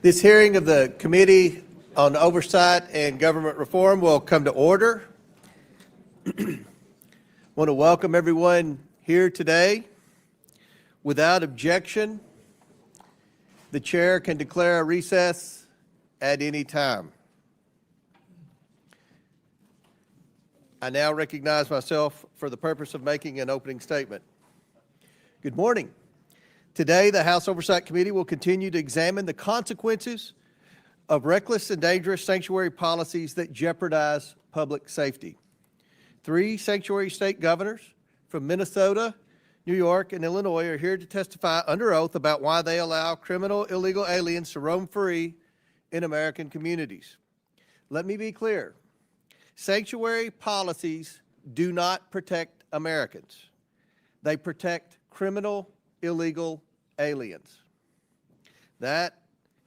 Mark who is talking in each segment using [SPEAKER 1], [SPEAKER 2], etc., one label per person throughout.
[SPEAKER 1] This hearing of the Committee on Oversight and Government Reform will come to order. I want to welcome everyone here today. Without objection, the chair can declare a recess at any time. I now recognize myself for the purpose of making an opening statement. Good morning. Today, the House Oversight Committee will continue to examine the consequences of reckless and dangerous sanctuary policies that jeopardize public safety. 3 sanctuary state governors from Minnesota, New York, and Illinois are here to testify under oath about why they allow criminal illegal aliens to roam free in American communities. Let me be clear. Sanctuary policies do not protect Americans. They protect criminal illegal aliens. That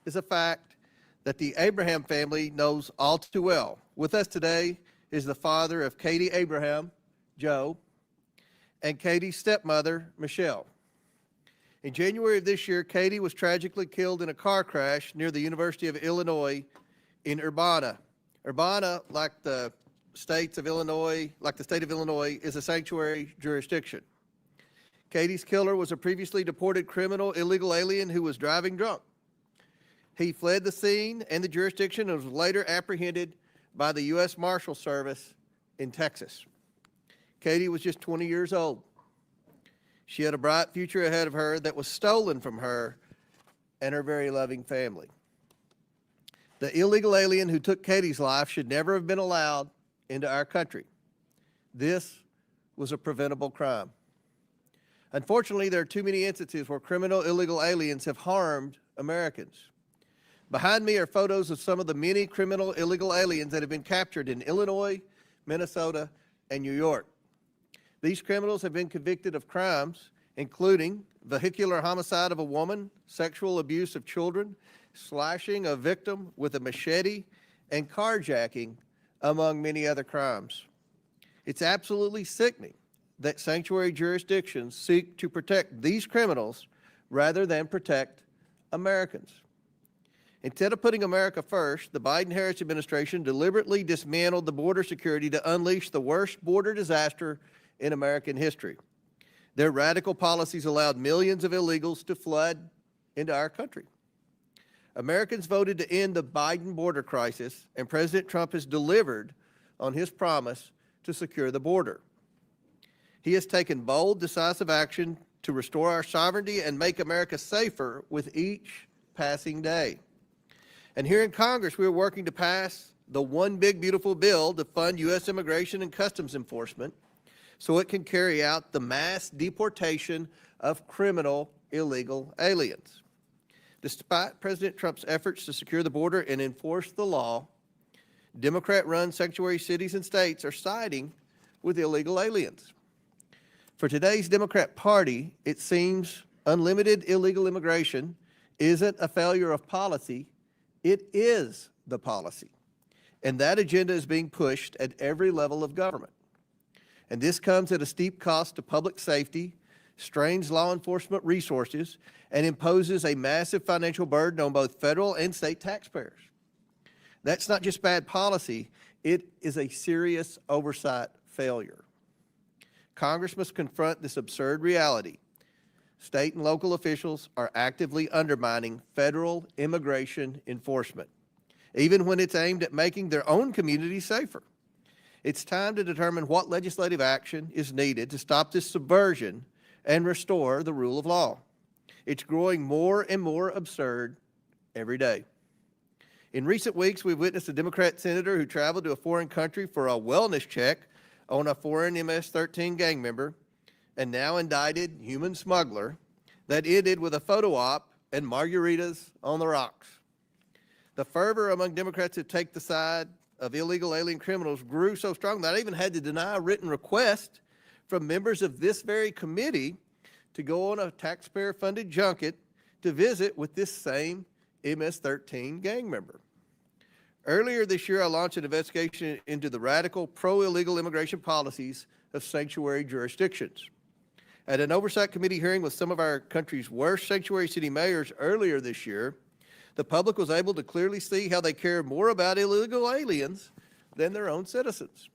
[SPEAKER 1] is a fact that the Abraham family knows all too well. With us today is the father of Katie Abraham, Joe, and Katie's stepmother, Michelle. In January of this year, Katie was tragically killed in a car crash near the University of Illinois in Urbana. Urbana, like the state of Illinois, is a sanctuary jurisdiction. Katie's killer was a previously deported criminal illegal alien who was driving drunk. He fled the scene and the jurisdiction and was later apprehended by the U.S. Marshal Service in Texas. Katie was just 20 years old. She had a bright future ahead of her that was stolen from her and her very loving family. The illegal alien who took Katie's life should never have been allowed into our country. This was a preventable crime. Unfortunately, there are too many instances where criminal illegal aliens have harmed Americans. Behind me are photos of some of the many criminal illegal aliens that have been captured in Illinois, Minnesota, and New York. These criminals have been convicted of crimes including vehicular homicide of a woman, sexual abuse of children, slashing a victim with a machete, and carjacking, among many other crimes. It's absolutely sickening that sanctuary jurisdictions seek to protect these criminals rather than protect Americans. Instead of putting America first, the Biden-Harris administration deliberately dismantled the border security to unleash the worst border disaster in American history. Their radical policies allowed millions of illegals to flood into our country. Americans voted to end the Biden border crisis, and President Trump has delivered on his promise to secure the border. He has taken bold, decisive action to restore our sovereignty and make America safer with each passing day. And here in Congress, we are working to pass the One Big Beautiful Bill to fund U.S. Immigration and Customs Enforcement so it can carry out the mass deportation of criminal illegal aliens. Despite President Trump's efforts to secure the border and enforce the law, Democrat-run sanctuary cities and states are siding with illegal aliens. For today's Democrat Party, it seems unlimited illegal immigration isn't a failure of policy, it is the policy. And that agenda is being pushed at every level of government. And this comes at a steep cost to public safety, strains law enforcement resources, and imposes a massive financial burden on both federal and state taxpayers. That's not just bad policy, it is a serious oversight failure. Congress must confront this absurd reality. State and local officials are actively undermining federal immigration enforcement, even when it's aimed at making their own communities safer. It's time to determine what legislative action is needed to stop this subversion and restore the rule of law. It's growing more and more absurd every day. In recent weeks, we've witnessed a Democrat senator who traveled to a foreign country for a wellness check on a foreign MS-13 gang member, and now indicted human smuggler that ended with a photo op and margaritas on the rocks. The fervor among Democrats who take the side of illegal alien criminals grew so strong that I even had to deny a written request from members of this very committee to go on a taxpayer-funded junket to visit with this same MS-13 gang member. Earlier this year, I launched an investigation into the radical pro-illegal immigration policies of sanctuary jurisdictions. At an oversight committee hearing with some of our country's worst sanctuary city mayors earlier this year, the public was able to clearly see how they care more about illegal aliens than their own citizens.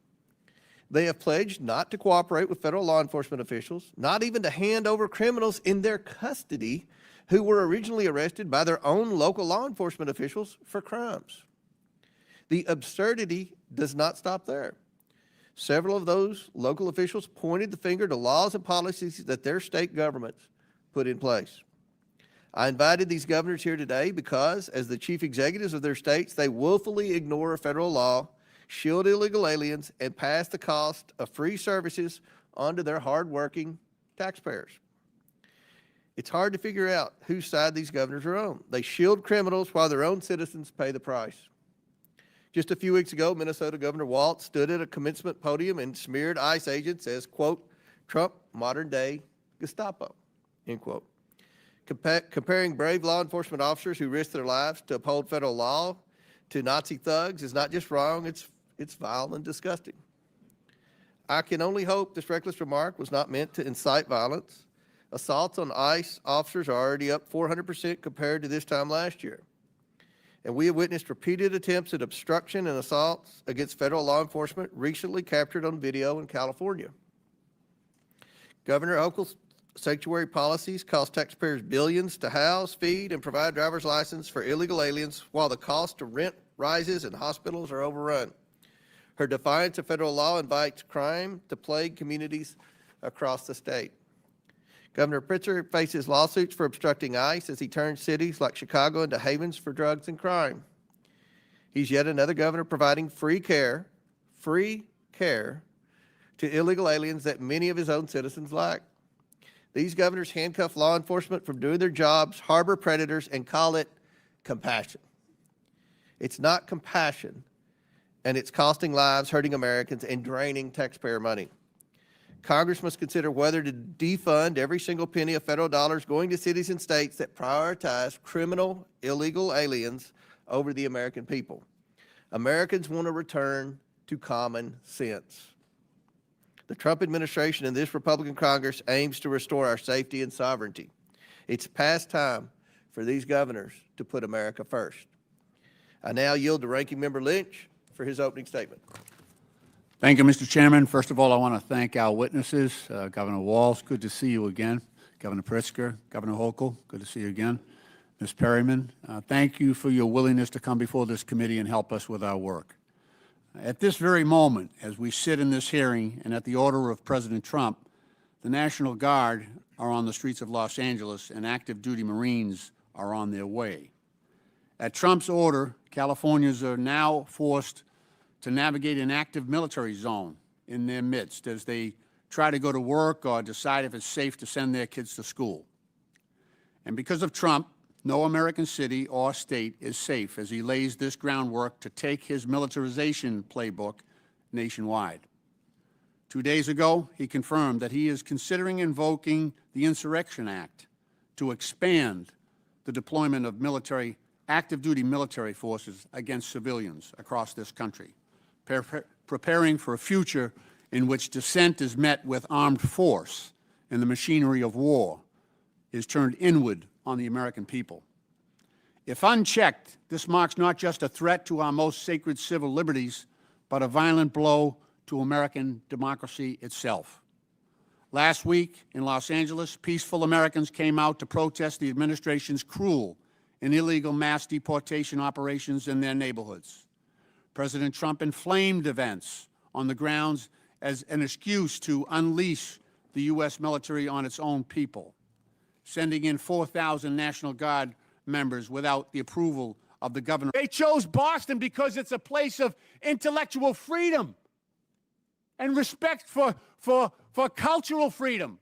[SPEAKER 1] They have pledged not to cooperate with federal law enforcement officials, not even to hand over criminals in their custody who were originally arrested by their own local law enforcement officials for crimes. The absurdity does not stop there. Several of those local officials pointed the finger to laws and policies that their state governments put in place. I invited these governors here today because, as the chief executives of their states, they willfully ignore federal law, shield illegal aliens, and pass the cost of free services onto their hardworking taxpayers. It's hard to figure out whose side these governors are on. They shield criminals while their own citizens pay the price. Just a few weeks ago, Minnesota Governor Walz stood at a commencement podium and smeared ICE agents as, quote, Trump modern-day Gestapo, end quote. Comparing brave law enforcement officers who risk their lives to uphold federal law to Nazi thugs is not just wrong, it's vile and disgusting. I can only hope this reckless remark was not meant to incite violence. Assaults on ICE officers are already up 400% compared to this time last year. And we have witnessed repeated attempts at obstruction and assaults against federal law enforcement recently captured on video in California. Governor Hochul's sanctuary policies cost taxpayers billions to house, feed, and provide driver's license for illegal aliens while the cost to rent rises and hospitals are overrun. Her defiance of federal law invites crime to plague communities across the state. Governor Pritzker faces lawsuits for obstructing ICE as he turns cities like Chicago into havens for drugs and crime. He's yet another governor providing free care to illegal aliens that many of his own citizens lack. These governors handcuff law enforcement from doing their jobs, harbor predators, and call it compassion. It's not compassion, and it's costing lives, hurting Americans, and draining taxpayer money. Congress must consider whether to defund every single penny of federal dollars going to cities and states that prioritize criminal, illegal aliens over the American people. Americans want to return to common sense. The Trump administration and this Republican Congress aims to restore our safety and sovereignty. It's past time for these governors to put America first. I now yield to Ranking Member Lynch for his opening statement.
[SPEAKER 2] Thank you, Mr. Chairman. First of all, I want to thank our witnesses. Governor Walz, good to see you again. Governor Pritzker, Governor Hochul, good to see you again. Ms. Perryman, thank you for your willingness to come before this committee and help us with our work. At this very moment, as we sit in this hearing and at the order of President Trump, the National Guard are on the streets of Los Angeles and active duty Marines are on their way. At Trump's order, Californians are now forced to navigate an active military zone in their midst as they try to go to work or decide if it's safe to send their kids to school. And because of Trump, no American city or state is safe as he lays this groundwork to take his militarization playbook nationwide. 2 days ago, he confirmed that he is considering invoking the Insurrection Act to expand the deployment of active duty military forces against civilians across this country, preparing for a future in which dissent is met with armed force and the machinery of war is turned inward on the American people. If unchecked, this marks not just a threat to our most sacred civil liberties, but a violent blow to American democracy itself. Last week in Los Angeles, peaceful Americans came out to protest the administration's cruel and illegal mass deportation operations in their neighborhoods. President Trump inflamed events on the grounds as an excuse to unleash the U.S. military on its own people, sending in 4,000 National Guard members without the approval of the governor. They chose Boston because it's a place of intellectual freedom and respect for cultural freedom.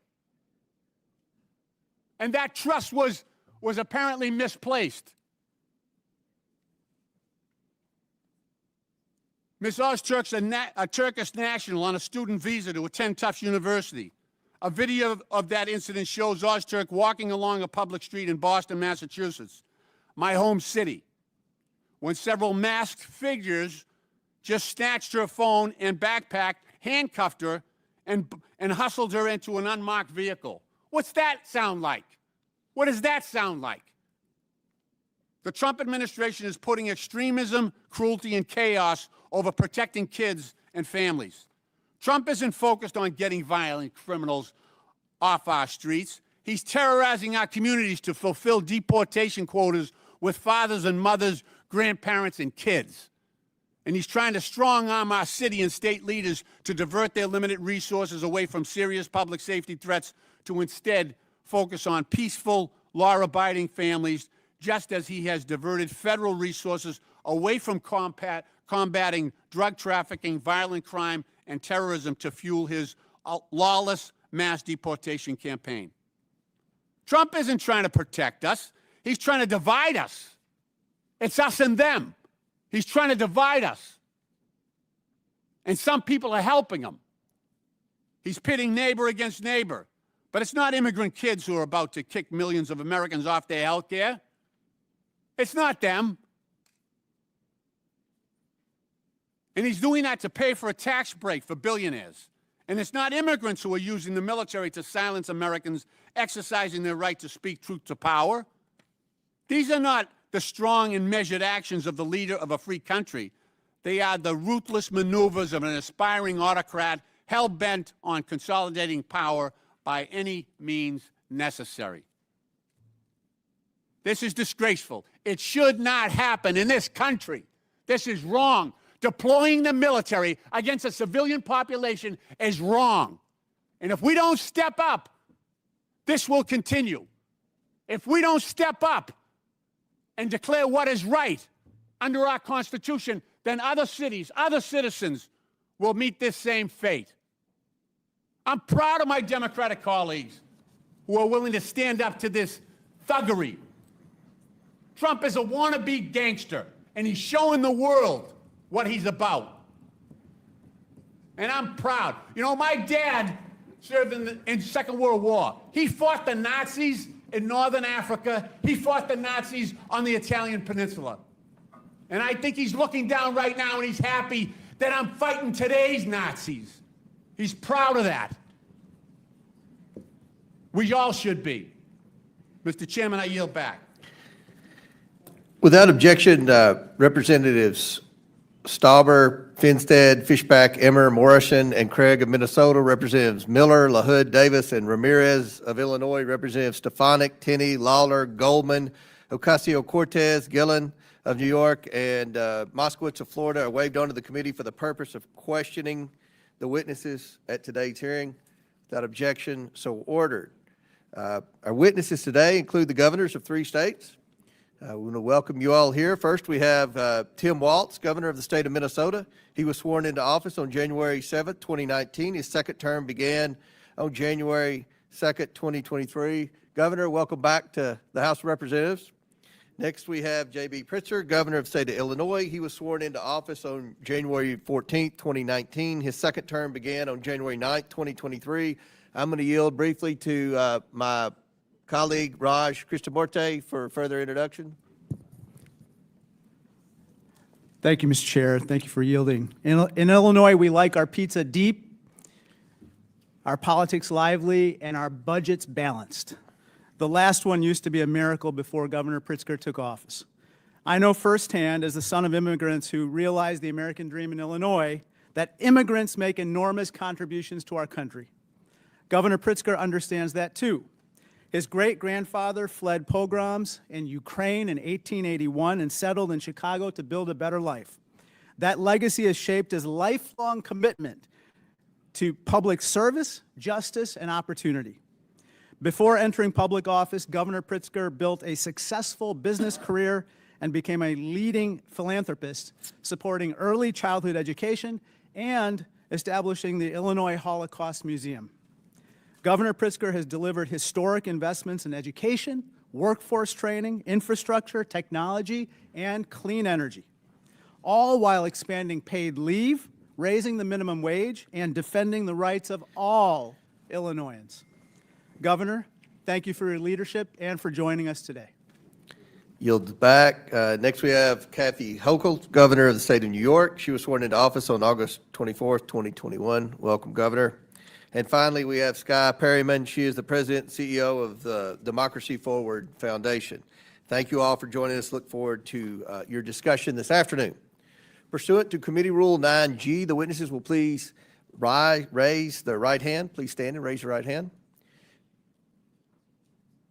[SPEAKER 2] And that trust was apparently misplaced. Ms. Ozturk's a Turkish national on a student visa to attend Tufts University. A video of that incident shows Ozturk walking along a public street in Boston, Massachusetts, my home city, when several masked figures just snatched her phone and backpack, handcuffed her, and hustled her into an unmarked vehicle. What's that sound like? What does that sound like? The Trump administration is putting extremism, cruelty, and chaos over protecting kids and families. Trump isn't focused on getting violent criminals off our streets. He's terrorizing our communities to fulfill deportation quotas with fathers and mothers, grandparents, and kids. And he's trying to strong-arm our city and state leaders to divert their limited resources away from serious public safety threats to instead focus on peaceful, law-abiding families, just as he has diverted federal resources away from combating drug trafficking, violent crime, and terrorism to fuel his lawless mass deportation campaign. Trump isn't trying to protect us. He's trying to divide us. It's us and them. He's trying to divide us. And some people are helping him. He's pitting neighbor against neighbor. But it's not immigrant kids who are about to kick millions of Americans off their health care. It's not them. And he's doing that to pay for a tax break for billionaires. And it's not immigrants who are using the military to silence Americans exercising their right to speak truth to power. These are not the strong and measured actions of the leader of a free country. They are the ruthless maneuvers of an aspiring autocrat hell-bent on consolidating power by any means necessary. This is disgraceful. It should not happen in this country. This is wrong. Deploying the military against a civilian population is wrong. And if we don't step up, this will continue. If we don't step up and declare what is right under our Constitution, then other cities, other citizens will meet this same fate. I'm proud of my Democratic colleagues who are willing to stand up to this thuggery. Trump is a wannabe gangster, and he's showing the world what he's about. And I'm proud. You know, my dad served in Second World War. He fought the Nazis in Northern Africa. He fought the Nazis on the Italian peninsula. And I think he's looking down right now and he's happy that I'm fighting today's Nazis. He's proud of that. We all should be. Mr. Chairman, I yield back.
[SPEAKER 1] Without objection, Representatives Stauber, Finstead, Fishback, Emmer, Morrison, and Craig of Minnesota, Representatives Miller, LaHood, Davis, and Ramirez of Illinois, Representatives Stefanik, Tenney, Lawler, Goldman, Ocasio-Cortez, Gillen of New York, and Moskowitz of Florida are waived onto the committee for the purpose of questioning the witnesses at today's hearing. Without objection, so ordered. Our witnesses today include the governors of 3 states. We want to welcome you all here. First, we have Tim Walz, governor of the state of Minnesota. He was sworn into office on January 7th, 2019. His second term began on January 2nd, 2023. Governor, welcome back to the House of Representatives. Next, we have J.B. Pritzker, governor of the state of Illinois. He was sworn into office on January 14th, 2019. His second term began on January 9th, 2023. I'm going to yield briefly to my colleague Raj Krishnamurthy for further introduction.
[SPEAKER 3] Thank you, Mr. Chair. Thank you for yielding. In Illinois, we like our pizza deep, our politics lively, and our budgets balanced. The last one used to be a miracle before Governor Pritzker took office. I know firsthand, as the son of immigrants who realized the American dream in Illinois, that immigrants make enormous contributions to our country. Governor Pritzker understands that too. His great-grandfather fled pogroms in Ukraine in 1881 and settled in Chicago to build a better life. That legacy has shaped his lifelong commitment to public service, justice, and opportunity. Before entering public office, Governor Pritzker built a successful business career and became a leading philanthropist, supporting early childhood education and establishing the Illinois Holocaust Museum. Governor Pritzker has delivered historic investments in education, workforce training, infrastructure, technology, and clean energy, all while expanding paid leave, raising the minimum wage, and defending the rights of all Illinoisans. Governor, thank you for your leadership and for joining us today.
[SPEAKER 1] Yield back. Next, we have Kathy Hochul, governor of the state of New York. She was sworn into office on August 24th, 2021. Welcome, Governor. And finally, we have Sky Perryman. She is the president and CEO of the Democracy Forward Foundation. Thank you all for joining us. Look forward to your discussion this afternoon. Pursuant to Committee Rule 9G, the witnesses will please raise their right hand. Please stand and raise your right hand.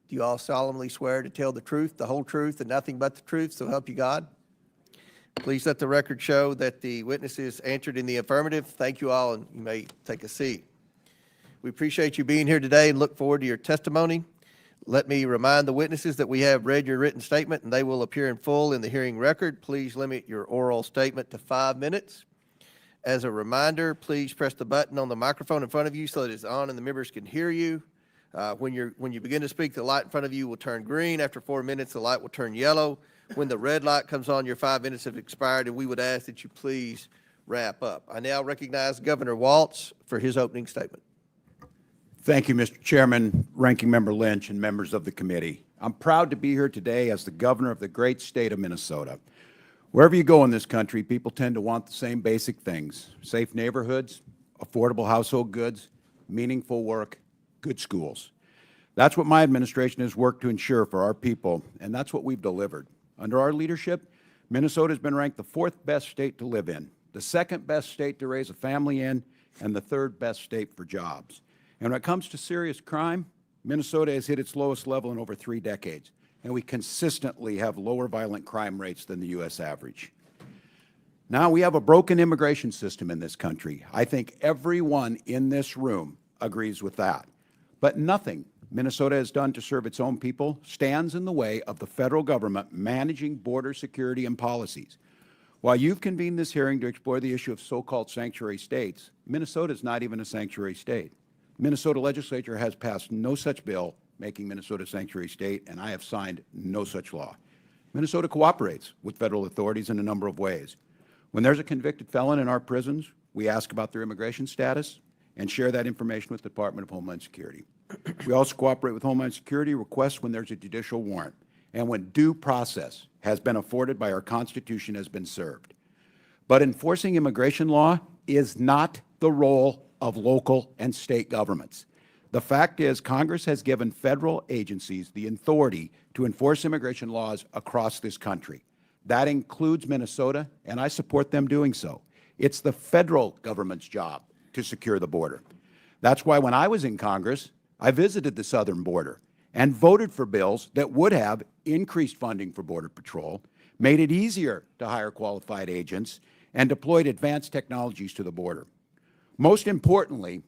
[SPEAKER 1] Do you all solemnly swear to tell the truth, the whole truth, and nothing but the truth, so help you God? Please let the record show that the witnesses answered in the affirmative. Thank you all, and you may take a seat. We appreciate you being here today and look forward to your testimony. Let me remind the witnesses that we have read your written statement and they will appear in full in the hearing record. Please limit your oral statement to 5 minutes. As a reminder, please press the button on the microphone in front of you so that it's on and the members can hear you. When you begin to speak, the light in front of you will turn green. After 4 minutes, the light will turn yellow. When the red light comes on, your 5 minutes have expired, and we would ask that you please wrap up. I now recognize Governor Walz for his opening statement.
[SPEAKER 4] Thank you, Mr. Chairman, Ranking Member Lynch, and members of the committee. I'm proud to be here today as the governor of the great state of Minnesota. Wherever you go in this country, people tend to want the same basic things: safe neighborhoods, affordable household goods, meaningful work, good schools. That's what my administration has worked to ensure for our people, and that's what we've delivered. Under our leadership, Minnesota has been ranked the 4th best state to live in, the 2nd best state to raise a family in, and the 3rd best state for jobs. And when it comes to serious crime, Minnesota has hit its lowest level in over 3 decades, and we consistently have lower violent crime rates than the U.S. average. Now, we have a broken immigration system in this country. I think everyone in this room agrees with that. But nothing Minnesota has done to serve its own people stands in the way of the federal government managing border security and policies. While you've convened this hearing to explore the issue of so-called sanctuary states, Minnesota is not even a sanctuary state. Minnesota legislature has passed no such bill making Minnesota a sanctuary state, and I have signed no such law. Minnesota cooperates with federal authorities in a number of ways. When there's a convicted felon in our prisons, we ask about their immigration status and share that information with the Department of Homeland Security. We also cooperate with Homeland Security requests when there's a judicial warrant and when due process has been afforded by our Constitution has been served. But enforcing immigration law is not the role of local and state governments. The fact is, Congress has given federal agencies the authority to enforce immigration laws across this country. That includes Minnesota, and I support them doing so. It's the federal government's job to secure the border. That's why when I was in Congress, I visited the southern border and voted for bills that would have increased funding for Border Patrol, made it easier to hire qualified agents, and deployed advanced technologies to the border. Most importantly,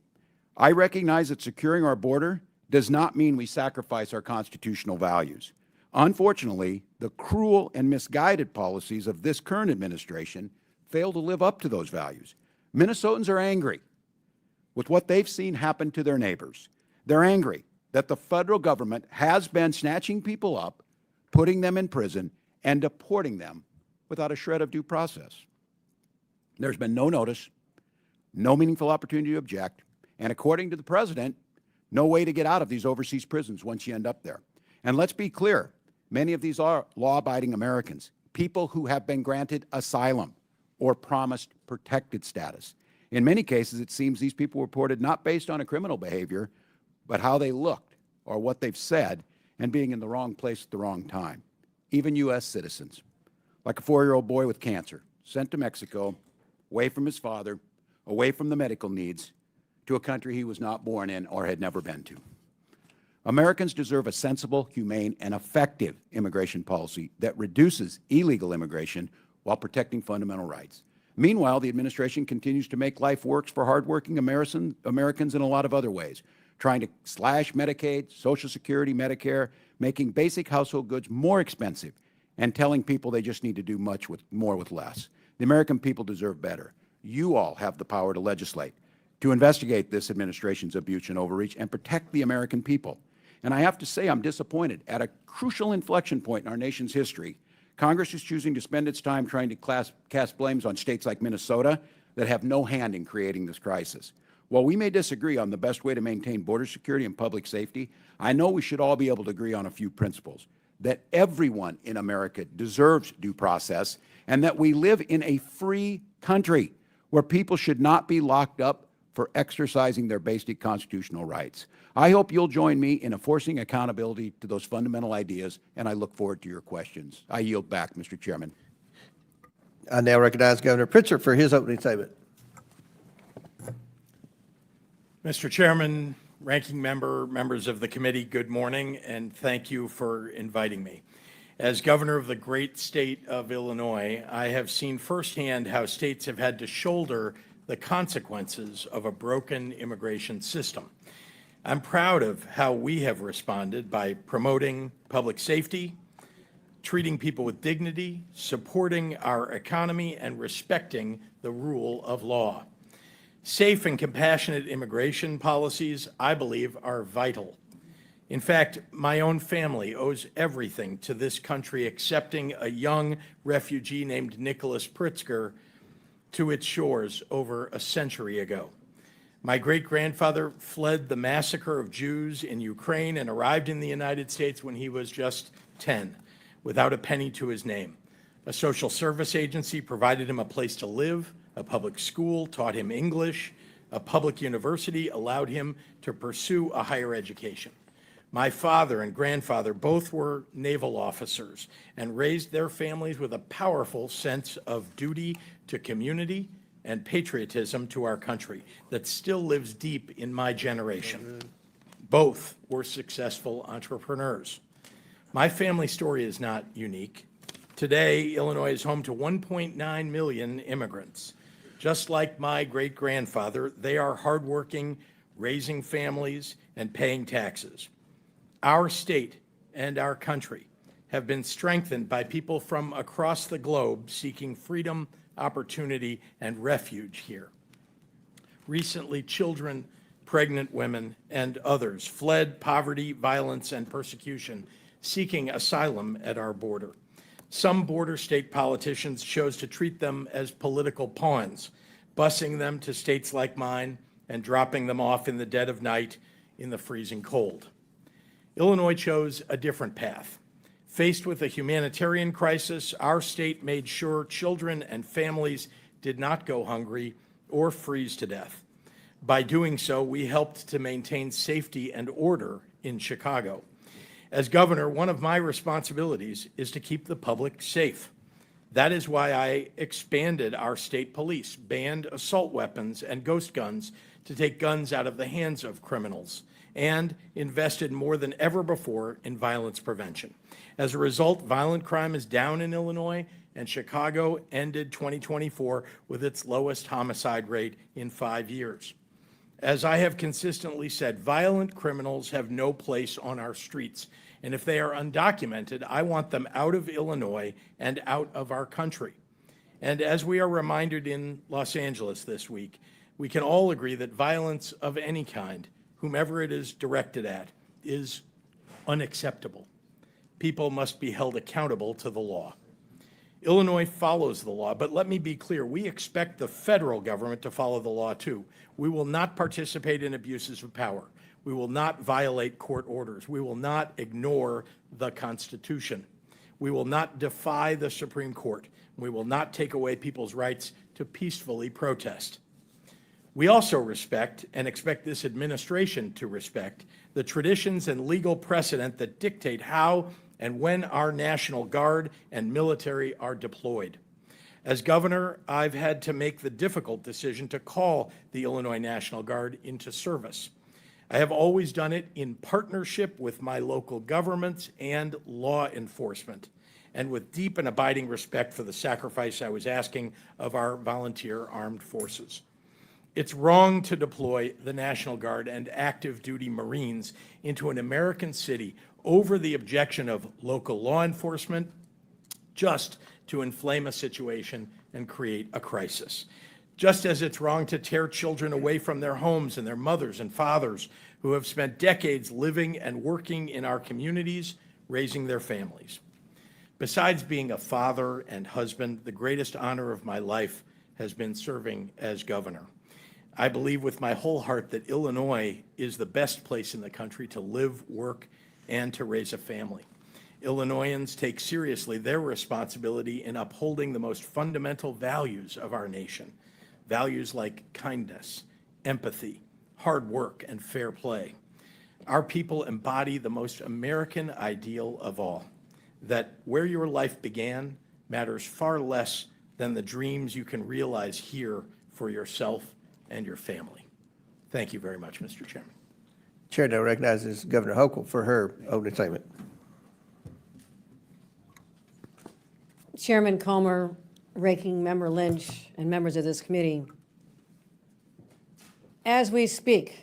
[SPEAKER 4] I recognize that securing our border does not mean we sacrifice our constitutional values. Unfortunately, the cruel and misguided policies of this current administration fail to live up to those values. Minnesotans are angry with what they've seen happen to their neighbors. They're angry that the federal government has been snatching people up, putting them in prison, and deporting them without a shred of due process. There's been no notice, no meaningful opportunity to object, and according to the president, no way to get out of these overseas prisons once you end up there. And let's be clear, many of these are law-abiding Americans, people who have been granted asylum or promised protected status. In many cases, it seems these people were reported not based on a criminal behavior, but how they looked or what they've said and being in the wrong place at the wrong time. Even U.S. citizens, like a 4-year-old boy with cancer, sent to Mexico, away from his father, away from the medical needs, to a country he was not born in or had never been to. Americans deserve a sensible, humane, and effective immigration policy that reduces illegal immigration while protecting fundamental rights. Meanwhile, the administration continues to make life worse for hardworking Americans in a lot of other ways, trying to slash Medicaid, Social Security, Medicare, making basic household goods more expensive, and telling people they just need to do more with less. The American people deserve better. You all have the power to legislate, to investigate this administration's abuse and overreach, and protect the American people. And I have to say I'm disappointed. At a crucial inflection point in our nation's history, Congress is choosing to spend its time trying to cast blames on states like Minnesota that have no hand in creating this crisis. While we may disagree on the best way to maintain border security and public safety, I know we should all be able to agree on a few principles: that everyone in America deserves due process, and that we live in a free country where people should not be locked up for exercising their basic constitutional rights. I hope you'll join me in enforcing accountability to those fundamental ideas, and I look forward to your questions. I yield back, Mr. Chairman.
[SPEAKER 1] I now recognize Governor Pritzker for his opening statement.
[SPEAKER 5] Mr. Chairman, Ranking Member, members of the committee, good morning, and thank you for inviting me. As governor of the great state of Illinois, I have seen firsthand how states have had to shoulder the consequences of a broken immigration system. I'm proud of how we have responded by promoting public safety, treating people with dignity, supporting our economy, and respecting the rule of law. Safe and compassionate immigration policies, I believe, are vital. In fact, my own family owes everything to this country accepting a young refugee named Nicholas Pritzker to its shores over a century ago. My great-grandfather fled the massacre of Jews in Ukraine and arrived in the United States when he was just 10, without a penny to his name. A social service agency provided him a place to live, a public school taught him English, a public university allowed him to pursue a higher education. My father and grandfather both were naval officers and raised their families with a powerful sense of duty to community and patriotism to our country that still lives deep in my generation. Both were successful entrepreneurs. My family story is not unique. Today, Illinois is home to 1.9 million immigrants. Just like my great-grandfather, they are hardworking, raising families, and paying taxes. Our state and our country have been strengthened by people from across the globe seeking freedom, opportunity, and refuge here. Recently, children, pregnant women, and others fled poverty, violence, and persecution, seeking asylum at our border. Some border state politicians chose to treat them as political pawns, busing them to states like mine and dropping them off in the dead of night in the freezing cold. Illinois chose a different path. Faced with a humanitarian crisis, our state made sure children and families did not go hungry or freeze to death. By doing so, we helped to maintain safety and order in Chicago. As governor, one of my responsibilities is to keep the public safe. That is why I expanded our state police, banned assault weapons and ghost guns to take guns out of the hands of criminals, and invested more than ever before in violence prevention. As a result, violent crime is down in Illinois, and Chicago ended 2024 with its lowest homicide rate in 5 years. As I have consistently said, violent criminals have no place on our streets, and if they are undocumented, I want them out of Illinois and out of our country. And as we are reminded in Los Angeles this week, we can all agree that violence of any kind, whomever it is directed at, is unacceptable. People must be held accountable to the law. Illinois follows the law, but let me be clear, we expect the federal government to follow the law too. We will not participate in abuses of power. We will not violate court orders. We will not ignore the Constitution. We will not defy the Supreme Court. We will not take away people's rights to peacefully protest. We also respect, and expect this administration to respect, the traditions and legal precedent that dictate how and when our National Guard and military are deployed. As governor, I've had to make the difficult decision to call the Illinois National Guard into service. I have always done it in partnership with my local governments and law enforcement, and with deep and abiding respect for the sacrifice I was asking of our volunteer armed forces. It's wrong to deploy the National Guard and active duty Marines into an American city over the objection of local law enforcement just to inflame a situation and create a crisis. Just as it's wrong to tear children away from their homes and their mothers and fathers who have spent decades living and working in our communities, raising their families. Besides being a father and husband, the greatest honor of my life has been serving as governor. I believe with my whole heart that Illinois is the best place in the country to live, work, and to raise a family. Illinoisans take seriously their responsibility in upholding the most fundamental values of our nation, values like kindness, empathy, hard work, and fair play. Our people embody the most American ideal of all, that where your life began matters far less than the dreams you can realize here for yourself and your family. Thank you very much, Mr. Chairman.
[SPEAKER 1] Chair now recognizes Governor Hochul for her opening statement.
[SPEAKER 6] Chairman Comer, Ranking Member Lynch, and members of this committee. As we speak,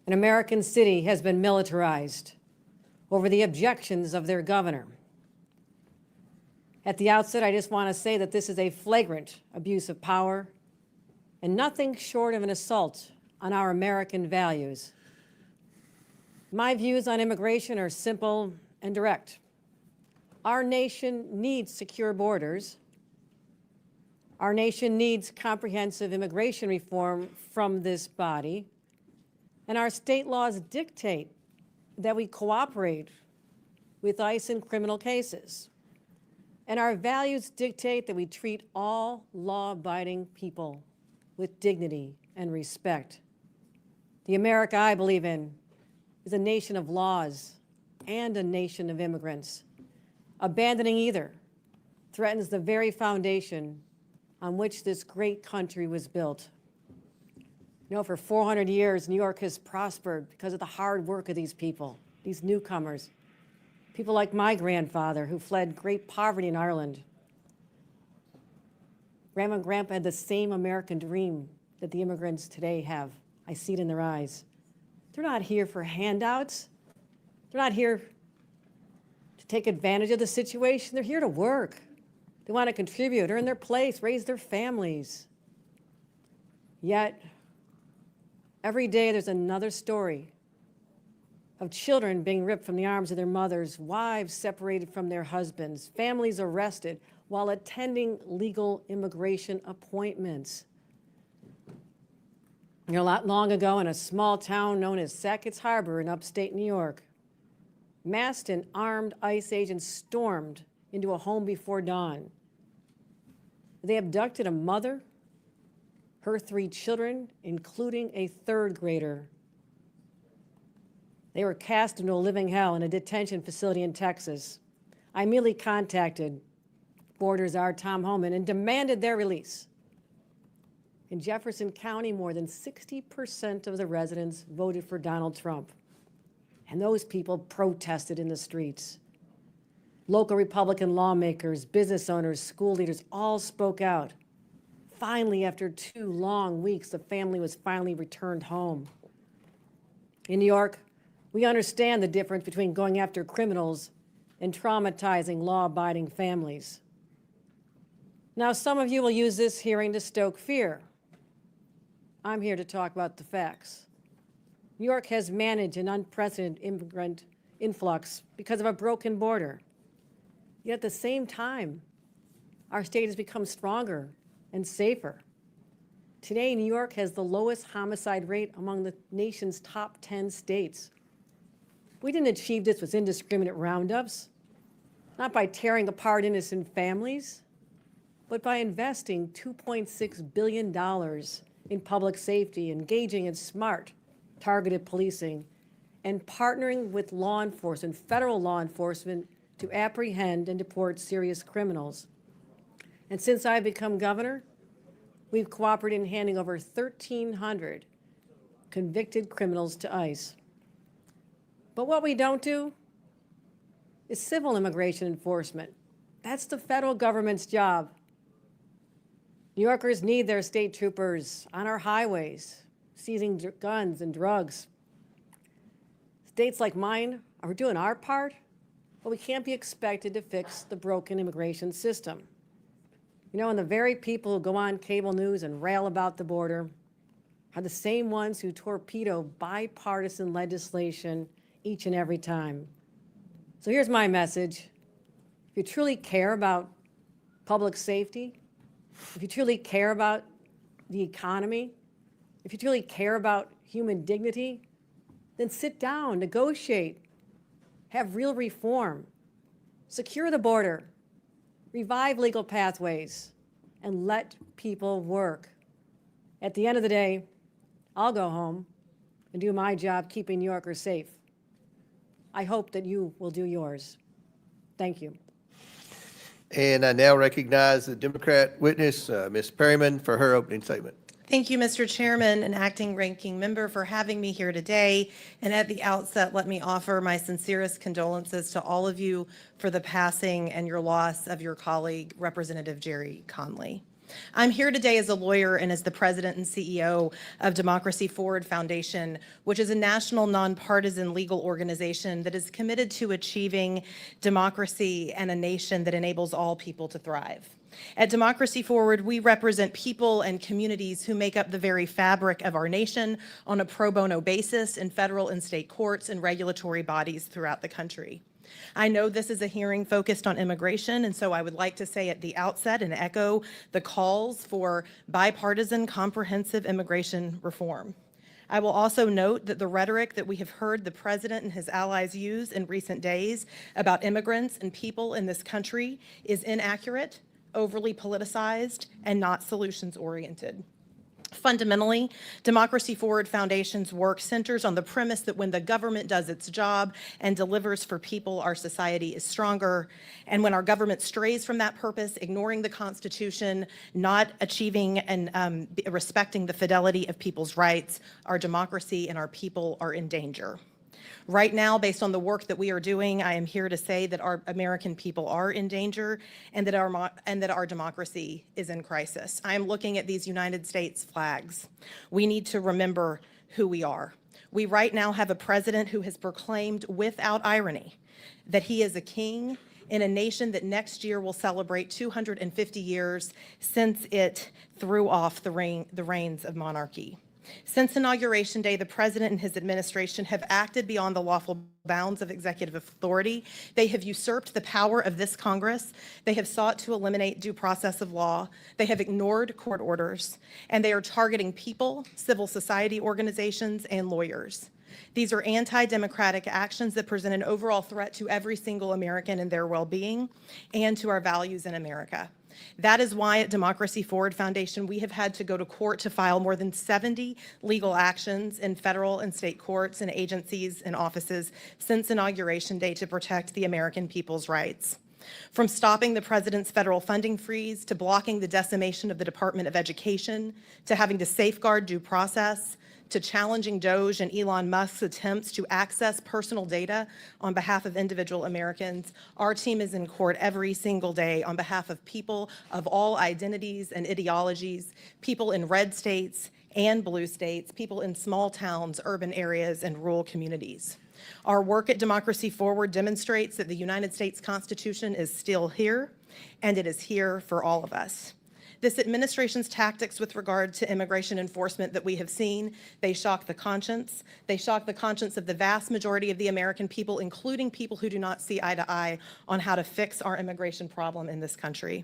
[SPEAKER 6] an American city has been militarized over the objections of their governor. At the outset, I just want to say that this is a flagrant abuse of power and nothing short of an assault on our American values. My views on immigration are simple and direct. Our nation needs secure borders. Our nation needs comprehensive immigration reform from this body. And our state laws dictate that we cooperate with ICE in criminal cases. And our values dictate that we treat all law-abiding people with dignity and respect. The America I believe in is a nation of laws and a nation of immigrants. Abandoning either threatens the very foundation on which this great country was built. You know, for 400 years, New York has prospered because of the hard work of these people, these newcomers, people like my grandfather who fled great poverty in Ireland. Grandma and Grandpa had the same American dream that the immigrants today have. I see it in their eyes. They're not here for handouts. They're not here to take advantage of the situation. They're here to work. They want to contribute, earn their place, raise their families. Yet, every day there's another story of children being ripped from the arms of their mothers, wives separated from their husbands, families arrested while attending legal immigration appointments. You know, not long ago in a small town known as Sackett's Harbor in upstate New York, masked and armed ICE agents stormed into a home before dawn. They abducted a mother, her 3 children, including a 3rd grader. They were cast into a living hell in a detention facility in Texas. I immediately contacted Border Czar Tom Homan and demanded their release. In Jefferson County, more than 60% of the residents voted for Donald Trump. And those people protested in the streets. Local Republican lawmakers, business owners, school leaders all spoke out. Finally, after 2 long weeks, the family was finally returned home. In New York, we understand the difference between going after criminals and traumatizing law-abiding families. Now, some of you will use this hearing to stoke fear. I'm here to talk about the facts. New York has managed an unprecedented immigrant influx because of a broken border. Yet at the same time, our state has become stronger and safer. Today, New York has the lowest homicide rate among the nation's top 10 states. We didn't achieve this with indiscriminate roundups, not by tearing apart innocent families, but by investing $2.6 billion in public safety, engaging in smart, targeted policing, and partnering with law enforcement, federal law enforcement, to apprehend and deport serious criminals. And since I've become governor, we've cooperated in handing over 1,300 convicted criminals to ICE. But what we don't do is civil immigration enforcement. That's the federal government's job. New Yorkers need their state troopers on our highways, seizing guns and drugs. States like mine are doing our part, but we can't be expected to fix the broken immigration system. You know, and the very people who go on cable news and rail about the border are the same ones who torpedo bipartisan legislation each and every time. So here's my message. If you truly care about public safety, if you truly care about the economy, if you truly care about human dignity, then sit down, negotiate, have real reform, secure the border, revive legal pathways, and let people work. At the end of the day, I'll go home and do my job keeping New Yorkers safe. I hope that you will do yours. Thank you.
[SPEAKER 1] And I now recognize the Democrat witness, Ms. Perryman, for her opening statement.
[SPEAKER 7] Thank you, Mr. Chairman and Acting Ranking Member, for having me here today. And at the outset, let me offer my sincerest condolences to all of you for the passing and your loss of your colleague, Representative Jerry Conley. I'm here today as a lawyer and as the president and CEO of Democracy Forward Foundation, which is a national nonpartisan legal organization that is committed to achieving democracy and a nation that enables all people to thrive. At Democracy Forward, we represent people and communities who make up the very fabric of our nation on a pro bono basis in federal and state courts and regulatory bodies throughout the country. I know this is a hearing focused on immigration, and so I would like to say at the outset and echo the calls for bipartisan, comprehensive immigration reform. I will also note that the rhetoric that we have heard the president and his allies use in recent days about immigrants and people in this country is inaccurate, overly politicized, and not solutions-oriented. Fundamentally, Democracy Forward Foundation's work centers on the premise that when the government does its job and delivers for people, our society is stronger. And when our government strays from that purpose, ignoring the Constitution, not achieving and respecting the fidelity of people's rights, our democracy and our people are in danger. Right now, based on the work that we are doing, I am here to say that our American people are in danger and that our democracy is in crisis. I am looking at these United States flags. We need to remember who we are. We right now have a president who has proclaimed without irony that he is a king in a nation that next year will celebrate 250 years since it threw off the reins of monarchy. Since Inauguration Day, the president and his administration have acted beyond the lawful bounds of executive authority. They have usurped the power of this Congress. They have sought to eliminate due process of law. They have ignored court orders, and they are targeting people, civil society organizations, and lawyers. These are anti-democratic actions that present an overall threat to every single American and their well-being and to our values in America. That is why at Democracy Forward Foundation, we have had to go to court to file more than 70 legal actions in federal and state courts and agencies and offices since Inauguration Day to protect the American people's rights. From stopping the president's federal funding freeze, to blocking the decimation of the Department of Education, to having to safeguard due process, to challenging DOJ and Elon Musk's attempts to access personal data on behalf of individual Americans, our team is in court every single day on behalf of people of all identities and ideologies, people in red states and blue states, people in small towns, urban areas, and rural communities. Our work at Democracy Forward demonstrates that the United States Constitution is still here, and it is here for all of us. This administration's tactics with regard to immigration enforcement that we have seen, they shock the conscience. They shock the conscience of the vast majority of the American people, including people who do not see eye to eye on how to fix our immigration problem in this country.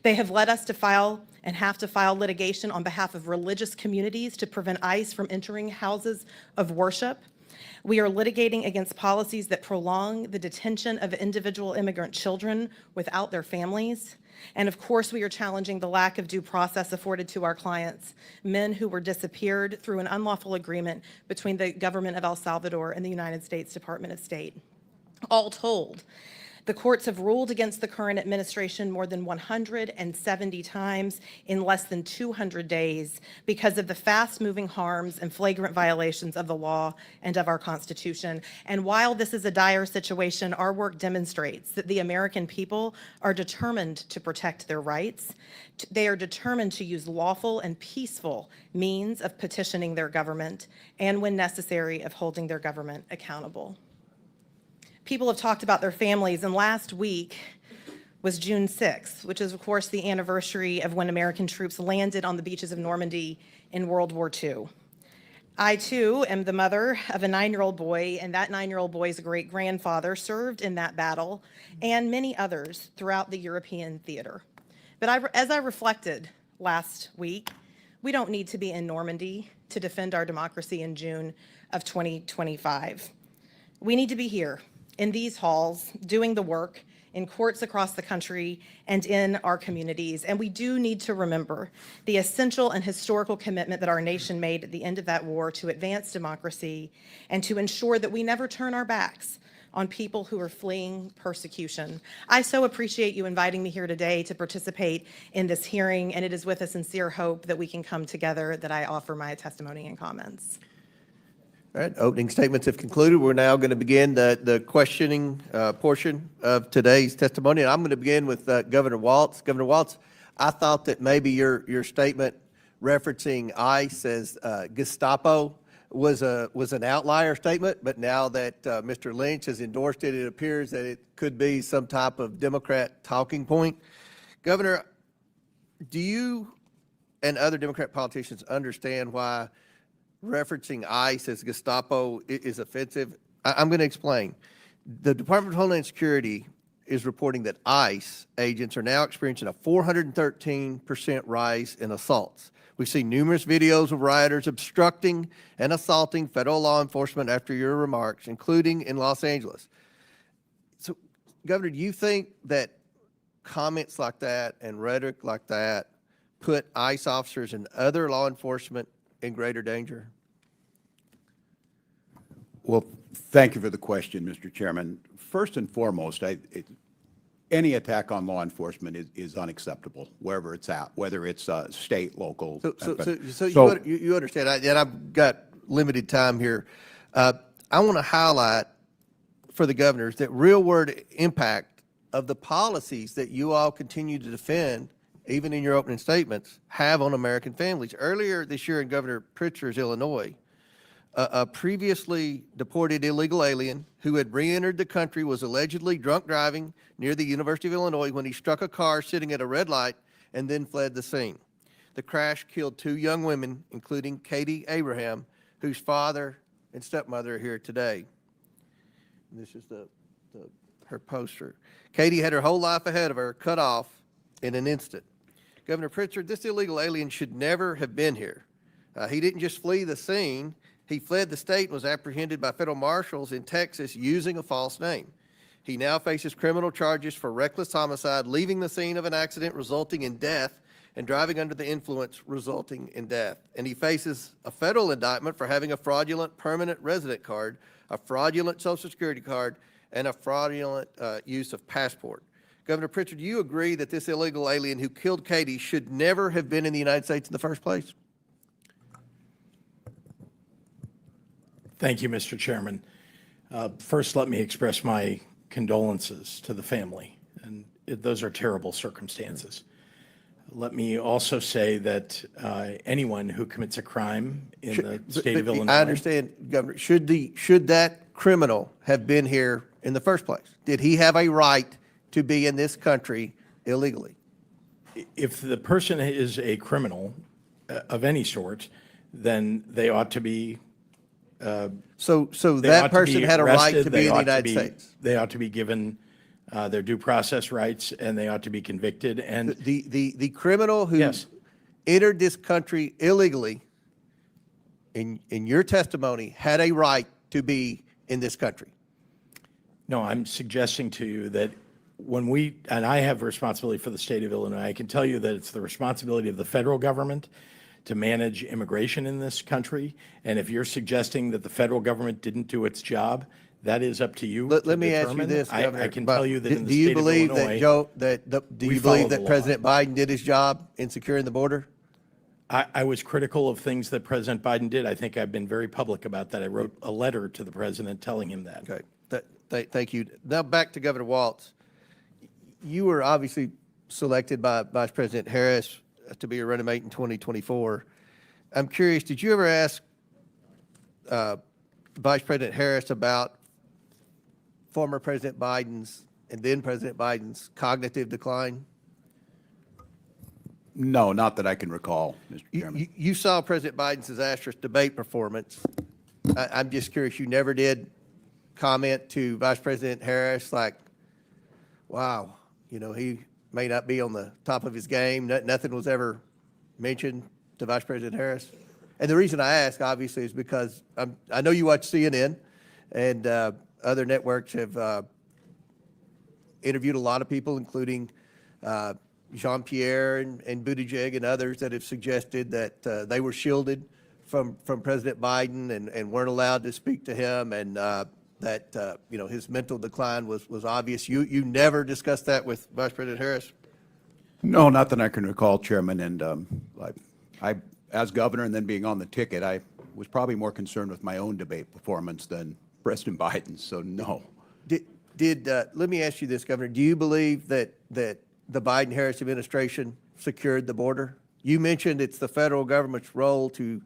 [SPEAKER 7] They have led us to file and have to file litigation on behalf of religious communities to prevent ICE from entering houses of worship. We are litigating against policies that prolong the detention of individual immigrant children without their families. And of course, we are challenging the lack of due process afforded to our clients, men who were disappeared through an unlawful agreement between the government of El Salvador and the United States Department of State. All told, the courts have ruled against the current administration more than 170 times in less than 200 days because of the fast-moving harms and flagrant violations of the law and of our Constitution. And while this is a dire situation, our work demonstrates that the American people are determined to protect their rights. They are determined to use lawful and peaceful means of petitioning their government and, when necessary, of holding their government accountable. People have talked about their families, and last week was June 6th, which is, of course, the anniversary of when American troops landed on the beaches of Normandy in World War II. I, too, am the mother of a 9-year-old boy, and that 9-year-old boy's great-grandfather served in that battle, and many others throughout the European theater. But as I reflected last week, we don't need to be in Normandy to defend our democracy in June of 2025. We need to be here in these halls, doing the work in courts across the country, and in our communities. And we do need to remember the essential and historical commitment that our nation made at the end of that war to advance democracy and to ensure that we never turn our backs on people who are fleeing persecution. I so appreciate you inviting me here today to participate in this hearing, and it is with a sincere hope that we can come together that I offer my testimony and comments.
[SPEAKER 1] All right, opening statements have concluded. We're now going to begin the questioning portion of today's testimony. And I'm going to begin with Governor Walz. Governor Walz, I thought that maybe your statement referencing ICE as Gestapo was an outlier statement, but now that Mr. Lynch has endorsed it, it appears that it could be some type of Democrat talking point. Governor, do you and other Democrat politicians understand why referencing ICE as Gestapo is offensive? I'm going to explain. The Department of Homeland Security is reporting that ICE agents are now experiencing a 413% rise in assaults. We've seen numerous videos of rioters obstructing and assaulting federal law enforcement after your remarks, including in Los Angeles. So, Governor, do you think that comments like that and rhetoric like that put ICE officers and other law enforcement in greater danger?
[SPEAKER 4] Well, thank you for the question, Mr. Chairman. First and foremost, any attack on law enforcement is unacceptable, wherever it's at, whether it's state, local.
[SPEAKER 1] So you understand, and I've got limited time here. I want to highlight for the governors that real-world impact of the policies that you all continue to defend, even in your opening statements, have on American families. Earlier this year in Governor Pritzker's Illinois, a previously deported illegal alien who had re-entered the country was allegedly drunk driving near the University of Illinois when he struck a car sitting at a red light and then fled the scene. The crash killed 2 young women, including Katie Abraham, whose father and stepmother are here today. And this is her poster. Katie had her whole life ahead of her, cut off in an instant. Governor Pritzker, this illegal alien should never have been here. He didn't just flee the scene. He fled the state and was apprehended by federal marshals in Texas using a false name. He now faces criminal charges for reckless homicide, leaving the scene of an accident resulting in death, and driving under the influence resulting in death. And he faces a federal indictment for having a fraudulent permanent resident card, a fraudulent Social Security card, and a fraudulent use of passport. Governor Pritzker, do you agree that this illegal alien who killed Katie should never have been in the United States in the first place?
[SPEAKER 5] Thank you, Mr. Chairman. First, let me express my condolences to the family, and those are terrible circumstances. Let me also say that anyone who commits a crime in the state of Illinois.
[SPEAKER 1] I understand, Governor. Should that criminal have been here in the first place? Did he have a right to be in this country illegally?
[SPEAKER 5] If the person is a criminal of any sort, then they ought to be.
[SPEAKER 1] So that person had a right to be in the United States.
[SPEAKER 5] They ought to be given their due process rights, and they ought to be convicted. And
[SPEAKER 1] the criminal who
[SPEAKER 5] Yes.
[SPEAKER 1] entered this country illegally, in your testimony, had a right to be in this country.
[SPEAKER 5] No, I'm suggesting to you that and I have responsibility for the state of Illinois, I can tell you that it's the responsibility of the federal government to manage immigration in this country. And if you're suggesting that the federal government didn't do its job, that is up to you.
[SPEAKER 1] Let me ask you
[SPEAKER 5] determine.
[SPEAKER 1] this, Governor.
[SPEAKER 5] I can tell you that in the
[SPEAKER 1] do you
[SPEAKER 5] state of
[SPEAKER 1] believe
[SPEAKER 5] Illinois,
[SPEAKER 1] do
[SPEAKER 5] we
[SPEAKER 1] you
[SPEAKER 5] follow
[SPEAKER 1] believe
[SPEAKER 5] the
[SPEAKER 1] that
[SPEAKER 5] law.
[SPEAKER 1] President Biden did his job in securing the border?
[SPEAKER 5] I was critical of things that President Biden did. I think I've been very public about that. I wrote a letter to the president telling him that.
[SPEAKER 1] Okay, thank you. Now back to Governor Walz. You were obviously selected by Vice President Harris to be your running mate in 2024. I'm curious, did you ever ask Vice President Harris about former President Biden's and then President Biden's cognitive decline?
[SPEAKER 4] No, not that I can recall, Mr. Chairman.
[SPEAKER 1] You saw President Biden's disastrous debate performance. I'm just curious, you never did comment to Vice President Harris like, wow, he may not be on the top of his game. Nothing was ever mentioned to Vice President Harris. And the reason I ask, obviously, is because I know you watch CNN, and other networks have interviewed a lot of people, including Jean-Pierre and Buttigieg and others that have suggested that they were shielded from President Biden and weren't allowed to speak to him, and that his mental decline was obvious. You never discussed that with Vice President Harris?
[SPEAKER 4] No, not that I can recall, Chairman. And I, as governor and then being on the ticket, I was probably more concerned with my own debate performance than President Biden's, so no.
[SPEAKER 1] Let me ask you this, Governor. Do you believe that the Biden-Harris administration secured the border? You mentioned it's the federal government's role to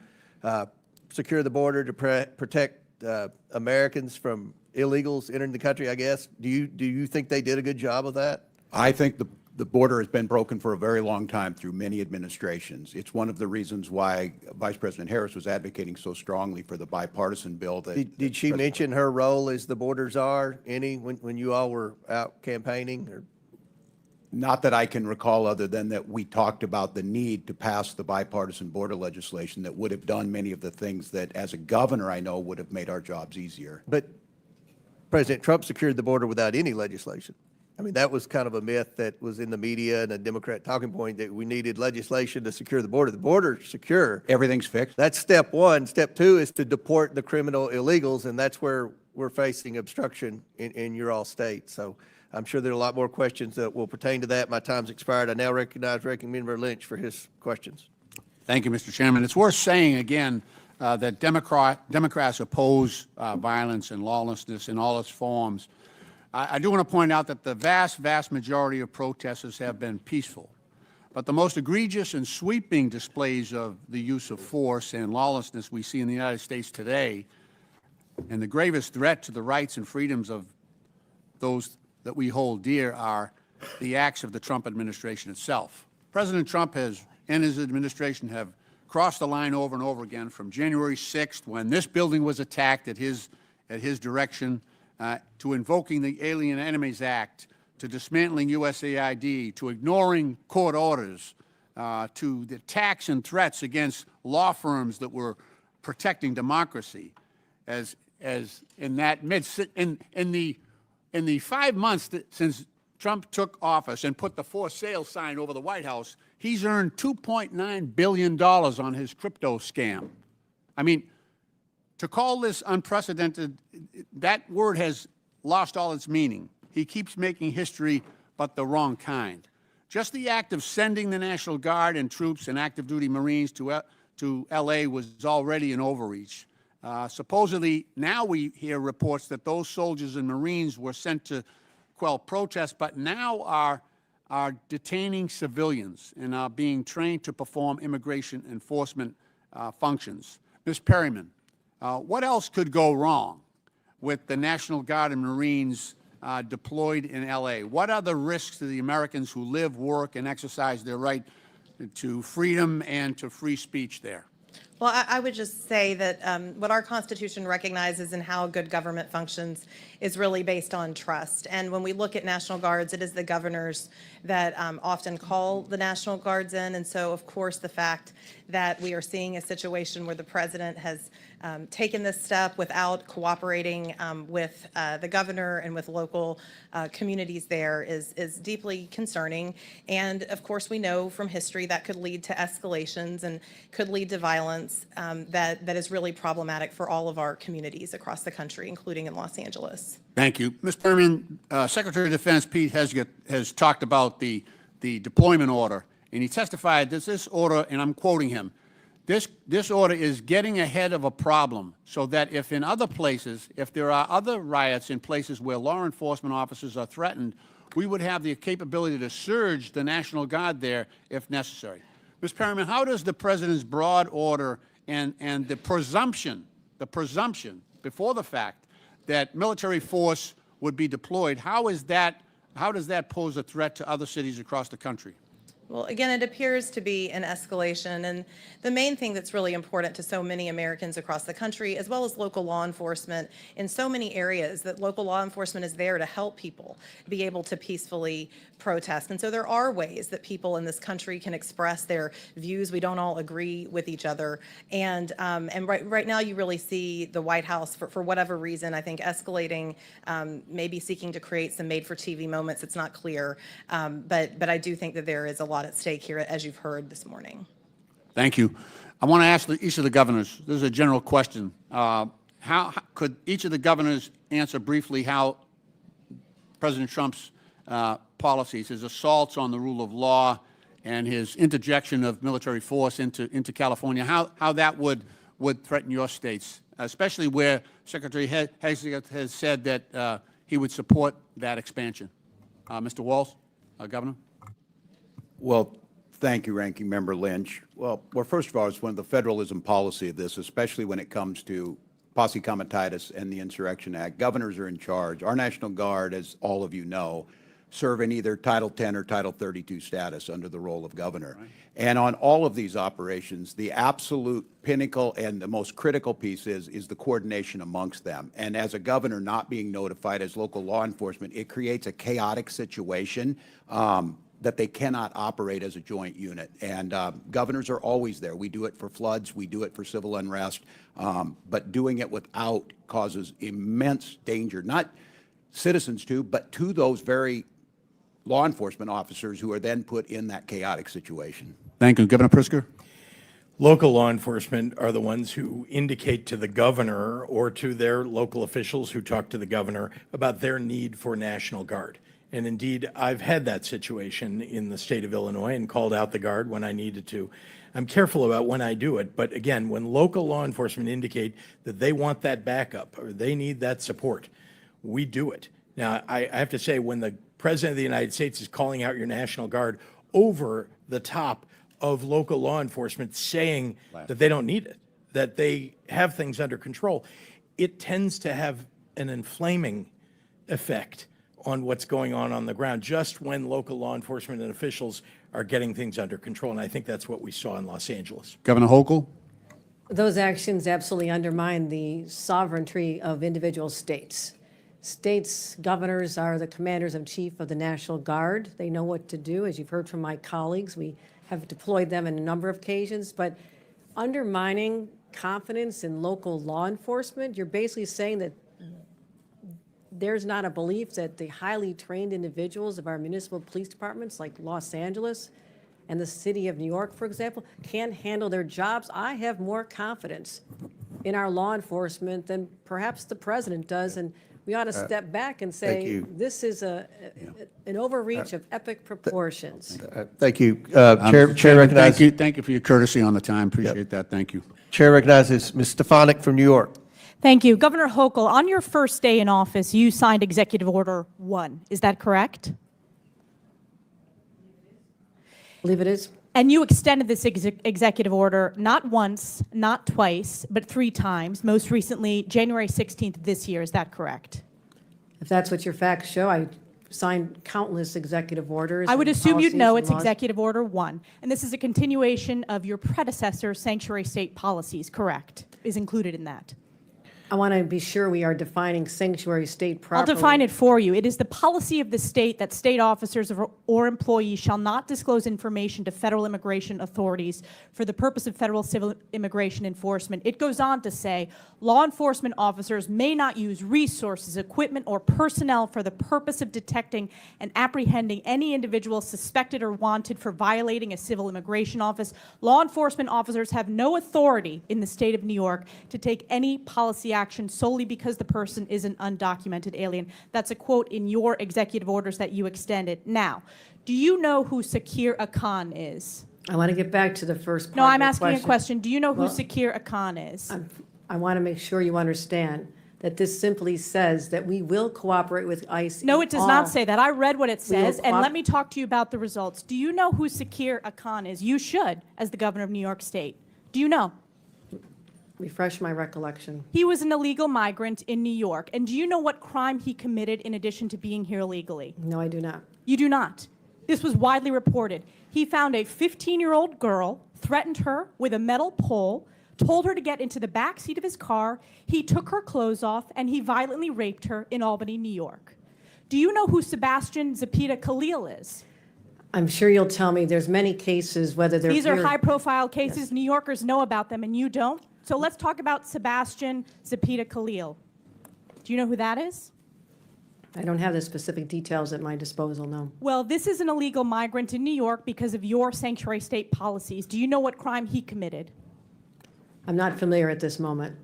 [SPEAKER 1] secure the border, to protect Americans from illegals entering the country, I guess. Do you think they did a good job of that?
[SPEAKER 4] I think the border has been broken for a very long time through many administrations. It's one of the reasons why Vice President Harris was advocating so strongly for the bipartisan bill that.
[SPEAKER 1] Did she mention her role as the border czar when you all were out campaigning? Or?
[SPEAKER 4] Not that I can recall, other than that we talked about the need to pass the bipartisan border legislation that would have done many of the things that, as a governor, I know would have made our jobs easier.
[SPEAKER 1] But President Trump secured the border without any legislation. I mean, that was kind of a myth that was in the media and a Democrat talking point, that we needed legislation to secure the border. The border's secure.
[SPEAKER 4] Everything's fixed?
[SPEAKER 1] That's step one. Step two is to deport the criminal illegals, and that's where we're facing obstruction in your all state. So I'm sure there are a lot more questions that will pertain to that. My time's expired. I now recognize Ranking Member Lynch for his questions.
[SPEAKER 2] Thank you, Mr. Chairman. It's worth saying again that Democrats oppose violence and lawlessness in all its forms. I do want to point out that the vast majority of protesters have been peaceful. But the most egregious and sweeping displays of the use of force and lawlessness we see in the United States today, and the gravest threat to the rights and freedoms of those that we hold dear, are the acts of the Trump administration itself. President Trump and his administration have crossed the line over and over again, from January 6th, when this building was attacked at his direction, to invoking the Alien Enemies Act, to dismantling USAID, to ignoring court orders, to the attacks and threats against law firms that were protecting democracy. As in that in the 5 months since Trump took office and put the for sale sign over the White House, he's earned $2.9 billion on his crypto scam. I mean, to call this unprecedented, that word has lost all its meaning. He keeps making history, but the wrong kind. Just the act of sending the National Guard and troops and active duty Marines to L.A. was already an overreach. Supposedly, now we hear reports that those soldiers and Marines were sent to quell protests, but now are detaining civilians and are being trained to perform immigration enforcement functions. Ms. Perryman, what else could go wrong with the National Guard and Marines deployed in L.A.? What are the risks to the Americans who live, work, and exercise their right to freedom and to free speech there?
[SPEAKER 7] Well, I would just say that what our Constitution recognizes and how good government functions is really based on trust. And when we look at National Guards, it is the governors that often call the National Guards in. And so, of course, the fact that we are seeing a situation where the president has taken this step without cooperating with the governor and with local communities there is deeply concerning. And of course, we know from history that could lead to escalations and could lead to violence that is really problematic for all of our communities across the country, including in Los Angeles.
[SPEAKER 2] Thank you. Ms. Perryman, Secretary of Defense Pete Hegseth has talked about the deployment order, and he testified that this order, and I'm quoting him, this order is getting ahead of a problem so that if in other places, if there are other riots in places where law enforcement officers are threatened, we would have the capability to surge the National Guard there if necessary. Ms. Perryman, how does the President's broad order and the presumption before the fact that military force would be deployed, how does that pose a threat to other cities across the country?
[SPEAKER 7] Well, again, it appears to be an escalation, and the main thing that's really important to so many Americans across the country, as well as local law enforcement in so many areas, that local law enforcement is there to help people be able to peacefully protest. And so there are ways that people in this country can express their views. We don't all agree with each other. And right now you really see the White House, for whatever reason, I think escalating, maybe seeking to create some made-for-TV moments. It's not clear. But I do think that there is a lot at stake here, as you've heard this morning.
[SPEAKER 2] Thank you. I want to ask each of the governors, this is a general question. How could each of the governors answer briefly how President Trump's policies, his assaults on the rule of law and his interjection of military force into California, how that would threaten your states, especially where Secretary Hastings has said that he would support that expansion? Mr. Walz, Governor?
[SPEAKER 4] Well, thank you, Ranking Member Lynch. Well, first of all, it's one of the federalism policy of this, especially when it comes to posse comitatus and the Insurrection Act. Governors are in charge. Our National Guard, as all of you know, serve in either Title 10 or Title 32 status under the role of governor. Right. And on all of these operations, the absolute pinnacle and the most critical piece is the coordination amongst them. And as a governor not being notified as local law enforcement, it creates a chaotic situation that they cannot operate as a joint unit. And governors are always there. We do it for floods. We do it for civil unrest. But doing it without causes immense danger, not citizens to, but to those very law enforcement officers who are then put in that chaotic situation.
[SPEAKER 2] Thank you. Governor Pritzker?
[SPEAKER 5] Local law enforcement are the ones who indicate to the governor or to their local officials who talk to the governor about their need for National Guard. And indeed, I've had that situation in the state of Illinois and called out the Guard when I needed to. I'm careful about when I do it, but again, when local law enforcement indicate that they want that backup or they need that support, we do it. Now, I have to say, when the President of the United States is calling out your National Guard over the top of local law enforcement saying that they don't need it, that they have things under control, it tends to have an inflaming effect on what's going on the ground, just when local law enforcement and officials are getting things under control. And I think that's what we saw in Los Angeles.
[SPEAKER 2] Governor Hochul?
[SPEAKER 6] Those actions absolutely undermine the sovereignty of individual states. States' governors are the commanders in chief of the National Guard. They know what to do. As you've heard from my colleagues, we have deployed them in a number of occasions. But undermining confidence in local law enforcement, you're basically saying that there's not a belief that the highly trained individuals of our municipal police departments, like Los Angeles and the city of New York, for example, can handle their jobs. I have more confidence in our law enforcement than perhaps the president does, and we ought to step back and say, this is an overreach of epic proportions.
[SPEAKER 1] Thank you. Chair recognizes.
[SPEAKER 2] Thank you for your courtesy on the time. Appreciate that. Thank you.
[SPEAKER 1] Chair recognizes Ms. Stefanik from New York.
[SPEAKER 8] Thank you. Governor Hochul, on your first day in office, you signed Executive Order 1. Is that correct?
[SPEAKER 6] I believe it is.
[SPEAKER 8] And you extended this executive order not once, not twice, but 3 times, most recently January 16th of this year. Is that correct?
[SPEAKER 6] If that's what your facts show, I signed countless executive orders.
[SPEAKER 8] I would
[SPEAKER 6] and
[SPEAKER 8] assume you'd
[SPEAKER 6] policies
[SPEAKER 8] know
[SPEAKER 6] and
[SPEAKER 8] it's
[SPEAKER 6] laws.
[SPEAKER 8] Executive Order 1. And this is a continuation of your predecessor's sanctuary state policies, correct? Is included in that.
[SPEAKER 6] I want to be sure we are defining sanctuary state properly.
[SPEAKER 8] I'll define it for you. It is the policy of the state that state officers or employees shall not disclose information to federal immigration authorities for the purpose of federal civil immigration enforcement. It goes on to say, law enforcement officers may not use resources, equipment, or personnel for the purpose of detecting and apprehending any individual suspected or wanted for violating a civil immigration office. Law enforcement officers have no authority in the state of New York to take any policy action solely because the person is an undocumented alien. That's a quote in your executive orders that you extended. Now, do you know who Sakir Akan is?
[SPEAKER 6] I want to get back to the first part
[SPEAKER 8] No,
[SPEAKER 6] of
[SPEAKER 8] I'm
[SPEAKER 6] the
[SPEAKER 8] asking a question. Do you know who
[SPEAKER 6] Well,
[SPEAKER 8] Sakir Akan is?
[SPEAKER 6] I want to make sure you understand that this simply says that we will cooperate with ICE.
[SPEAKER 8] No,
[SPEAKER 6] in
[SPEAKER 8] it does
[SPEAKER 6] all-
[SPEAKER 8] not say that. I read what it
[SPEAKER 6] We will
[SPEAKER 8] says, and
[SPEAKER 6] coop-
[SPEAKER 8] let me talk to you about the results. Do you know who Sakir Akan is? You should, as the governor of New York State. Do you know?
[SPEAKER 6] Refresh my recollection.
[SPEAKER 8] He was an illegal migrant in New York. And do you know what crime he committed in addition to being here illegally?
[SPEAKER 6] No, I do not.
[SPEAKER 8] You do not. This was widely reported. He found a 15-year-old girl, threatened her with a metal pole, told her to get into the back seat of his car. He took her clothes off, and he violently raped her in Albany, New York. Do you know who Sebastian Zapita Khalil is?
[SPEAKER 6] I'm sure you'll tell me there's many cases, whether they're
[SPEAKER 8] These are
[SPEAKER 6] here-
[SPEAKER 8] high-profile cases. New Yorkers know about them, and you don't. So let's talk about Sebastian Zapita Khalil. Do you know who that is?
[SPEAKER 6] I don't have the specific details at my disposal, no.
[SPEAKER 8] Well, this is an illegal migrant in New York because of your sanctuary state policies. Do you know what crime he committed?
[SPEAKER 6] I'm not familiar at this moment.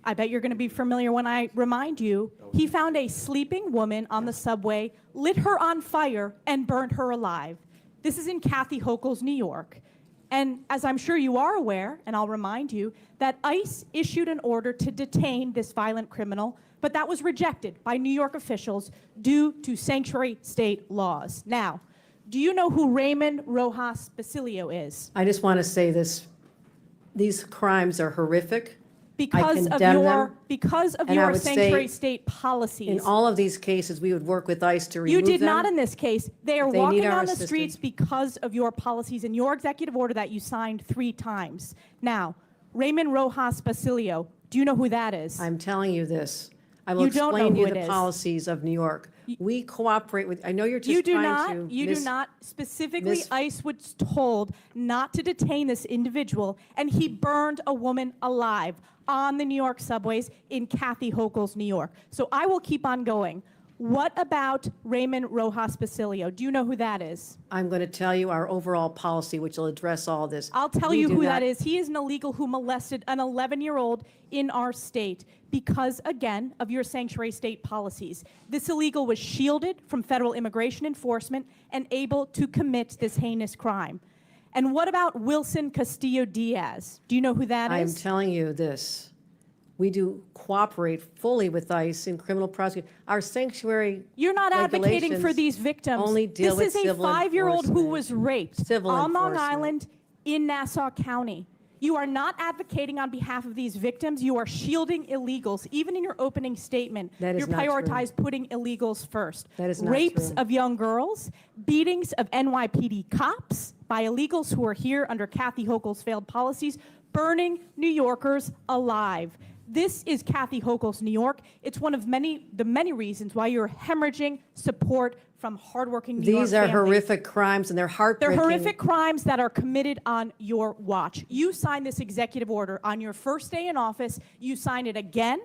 [SPEAKER 8] I bet you're going to be familiar when I remind you. He found a sleeping woman on the subway, lit her on fire, and burned her alive. This is in Kathy Hochul's New York. And as I'm sure you are aware, and I'll remind you, that ICE issued an order to detain this violent criminal, but that was rejected by New York officials due to sanctuary state laws. Now, do you know who Raymond Rojas Basilio is?
[SPEAKER 6] I just want to say this, these crimes are horrific.
[SPEAKER 8] Because of
[SPEAKER 6] condemn
[SPEAKER 8] your,
[SPEAKER 6] them,
[SPEAKER 8] because of
[SPEAKER 6] and I
[SPEAKER 8] your
[SPEAKER 6] would say
[SPEAKER 8] sanctuary state policies.
[SPEAKER 6] In all of these cases, we would work with ICE to remove
[SPEAKER 8] You
[SPEAKER 6] them.
[SPEAKER 8] did not in this case. They are
[SPEAKER 6] If they need
[SPEAKER 8] walking
[SPEAKER 6] our
[SPEAKER 8] on the
[SPEAKER 6] assistance.
[SPEAKER 8] streets because of your policies and your executive order that you signed 3 times. Now, Raymond Rojas Basilio, do you know who that is?
[SPEAKER 6] I'm telling you this. I will
[SPEAKER 8] You don't know
[SPEAKER 6] explain to
[SPEAKER 8] who
[SPEAKER 6] you
[SPEAKER 8] it
[SPEAKER 6] the
[SPEAKER 8] is.
[SPEAKER 6] policies of New York. We cooperate with, I know you're just
[SPEAKER 8] You do
[SPEAKER 6] trying
[SPEAKER 8] not,
[SPEAKER 6] to.
[SPEAKER 8] you do not. Specifically, ICE was told not to detain this individual, and he burned a woman alive on the New York subways in Kathy Hochul's New York. So I will keep on going. What about Raymond Rojas Basilio? Do you know who that is?
[SPEAKER 6] I'm going to tell you our overall policy, which will address all this.
[SPEAKER 8] I'll tell
[SPEAKER 6] We
[SPEAKER 8] you
[SPEAKER 6] do
[SPEAKER 8] who
[SPEAKER 6] not-
[SPEAKER 8] that is. He is an illegal who molested an 11-year-old in our state because, again, of your sanctuary state policies. This illegal was shielded from federal immigration enforcement and able to commit this heinous crime. And what about Wilson Castillo Diaz? Do you know who that
[SPEAKER 6] I am
[SPEAKER 8] is?
[SPEAKER 6] telling you this. We do cooperate fully with ICE in criminal prosecution. Our sanctuary
[SPEAKER 8] You're not advocating for
[SPEAKER 6] regulations
[SPEAKER 8] these victims.
[SPEAKER 6] only deal with
[SPEAKER 8] This is a
[SPEAKER 6] civil
[SPEAKER 8] 5-year-old who
[SPEAKER 6] enforcement.
[SPEAKER 8] was raped
[SPEAKER 6] Civil
[SPEAKER 8] on Long
[SPEAKER 6] enforcement.
[SPEAKER 8] Island in Nassau County. You are not advocating on behalf of these victims. You are shielding illegals. Even in your opening statement,
[SPEAKER 6] That is
[SPEAKER 8] you
[SPEAKER 6] not true.
[SPEAKER 8] prioritize putting illegals first.
[SPEAKER 6] That is not
[SPEAKER 8] Rapes
[SPEAKER 6] true.
[SPEAKER 8] of young girls, beatings of NYPD cops by illegals who are here under Kathy Hochul's failed policies, burning New Yorkers alive. This is Kathy Hochul's New York. It's one of the many reasons why you're hemorrhaging support from hardworking New York
[SPEAKER 6] These are
[SPEAKER 8] families.
[SPEAKER 6] horrific crimes and they're
[SPEAKER 8] They're
[SPEAKER 6] heartbreaking.
[SPEAKER 8] horrific crimes that are committed on your watch. You signed this executive order on your first day in office. You signed it again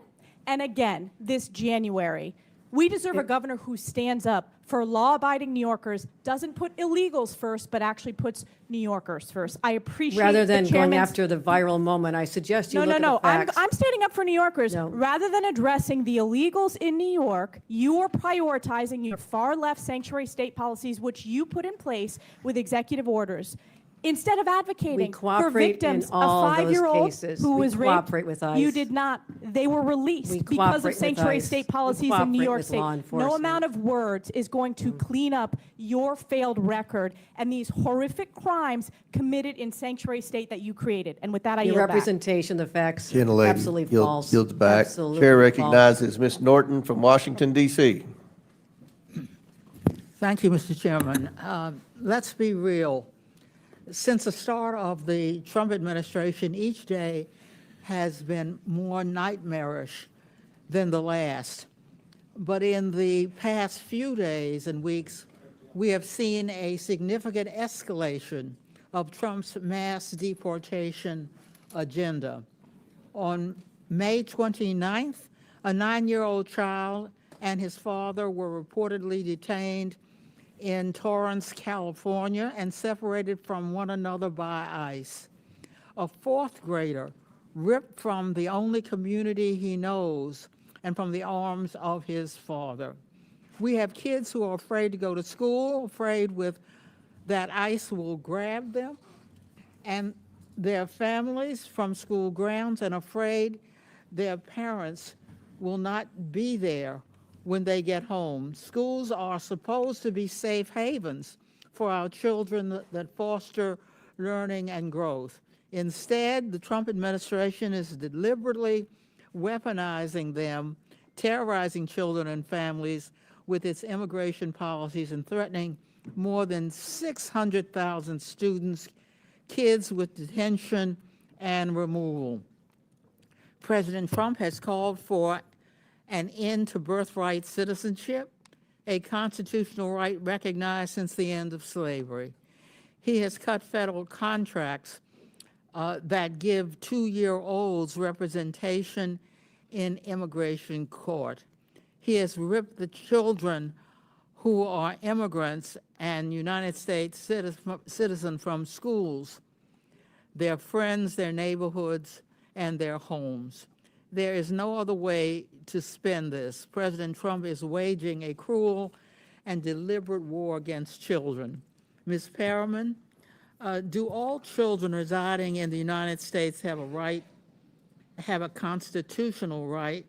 [SPEAKER 8] and again this January. We deserve a governor who stands up for law-abiding New Yorkers, doesn't put illegals first, but actually puts New Yorkers first. I appreciate
[SPEAKER 6] Rather
[SPEAKER 8] the
[SPEAKER 6] than going
[SPEAKER 8] chairman's-
[SPEAKER 6] after the viral moment, I suggest you
[SPEAKER 8] No,
[SPEAKER 6] look
[SPEAKER 8] no,
[SPEAKER 6] at
[SPEAKER 8] no.
[SPEAKER 6] the facts.
[SPEAKER 8] I'm standing up for New Yorkers.
[SPEAKER 6] No.
[SPEAKER 8] Rather than addressing the illegals in New York, you are prioritizing your far-left sanctuary state policies, which you put in place with executive orders. Instead of advocating for
[SPEAKER 6] cooperate
[SPEAKER 8] victims,
[SPEAKER 6] in all
[SPEAKER 8] a
[SPEAKER 6] those
[SPEAKER 8] 5-year-old
[SPEAKER 6] cases.
[SPEAKER 8] who
[SPEAKER 6] We
[SPEAKER 8] was raped,
[SPEAKER 6] cooperate with ICE.
[SPEAKER 8] you did not. They were released
[SPEAKER 6] We
[SPEAKER 8] because
[SPEAKER 6] cooperate
[SPEAKER 8] of
[SPEAKER 6] with
[SPEAKER 8] sanctuary
[SPEAKER 6] ICE.
[SPEAKER 8] state
[SPEAKER 6] We
[SPEAKER 8] policies in New
[SPEAKER 6] cooperate
[SPEAKER 8] York
[SPEAKER 6] with
[SPEAKER 8] State.
[SPEAKER 6] law
[SPEAKER 8] No
[SPEAKER 6] enforcement.
[SPEAKER 8] amount of words is going to clean up your failed record and these horrific crimes committed in sanctuary state that you created. And with that, I
[SPEAKER 6] Your
[SPEAKER 8] yield back.
[SPEAKER 6] representation, the facts,
[SPEAKER 1] Gentlelady
[SPEAKER 6] absolutely false.
[SPEAKER 1] yields back.
[SPEAKER 6] Absolutely
[SPEAKER 1] Chair
[SPEAKER 6] false.
[SPEAKER 1] recognizes Ms. Norton from Washington, D.C.
[SPEAKER 9] Thank you, Mr. Chairman. Let's be real. Since the start of the Trump administration, each day has been more nightmarish than the last. But in the past few days and weeks, we have seen a significant escalation of Trump's mass deportation agenda. On May 29th, a 9-year-old child and his father were reportedly detained in Torrance, California, and separated from one another by ICE. A 4th grader ripped from the only community he knows and from the arms of his father. We have kids who are afraid to go to school, afraid that ICE will grab them and their families from school grounds, and afraid their parents will not be there when they get home. Schools are supposed to be safe havens for our children that foster learning and growth. Instead, the Trump administration is deliberately weaponizing them, terrorizing children and families with its immigration policies and threatening more than 600,000 students, kids with detention and removal. President Trump has called for an end to birthright citizenship, a constitutional right recognized since the end of slavery. He has cut federal contracts that give 2-year-olds representation in immigration court. He has ripped the children who are immigrants and United States citizen from schools, their friends, their neighborhoods, and their homes. There is no other way to spend this. President Trump is waging a cruel and deliberate war against children. Ms. Perriman, do all children residing in the United States have a constitutional right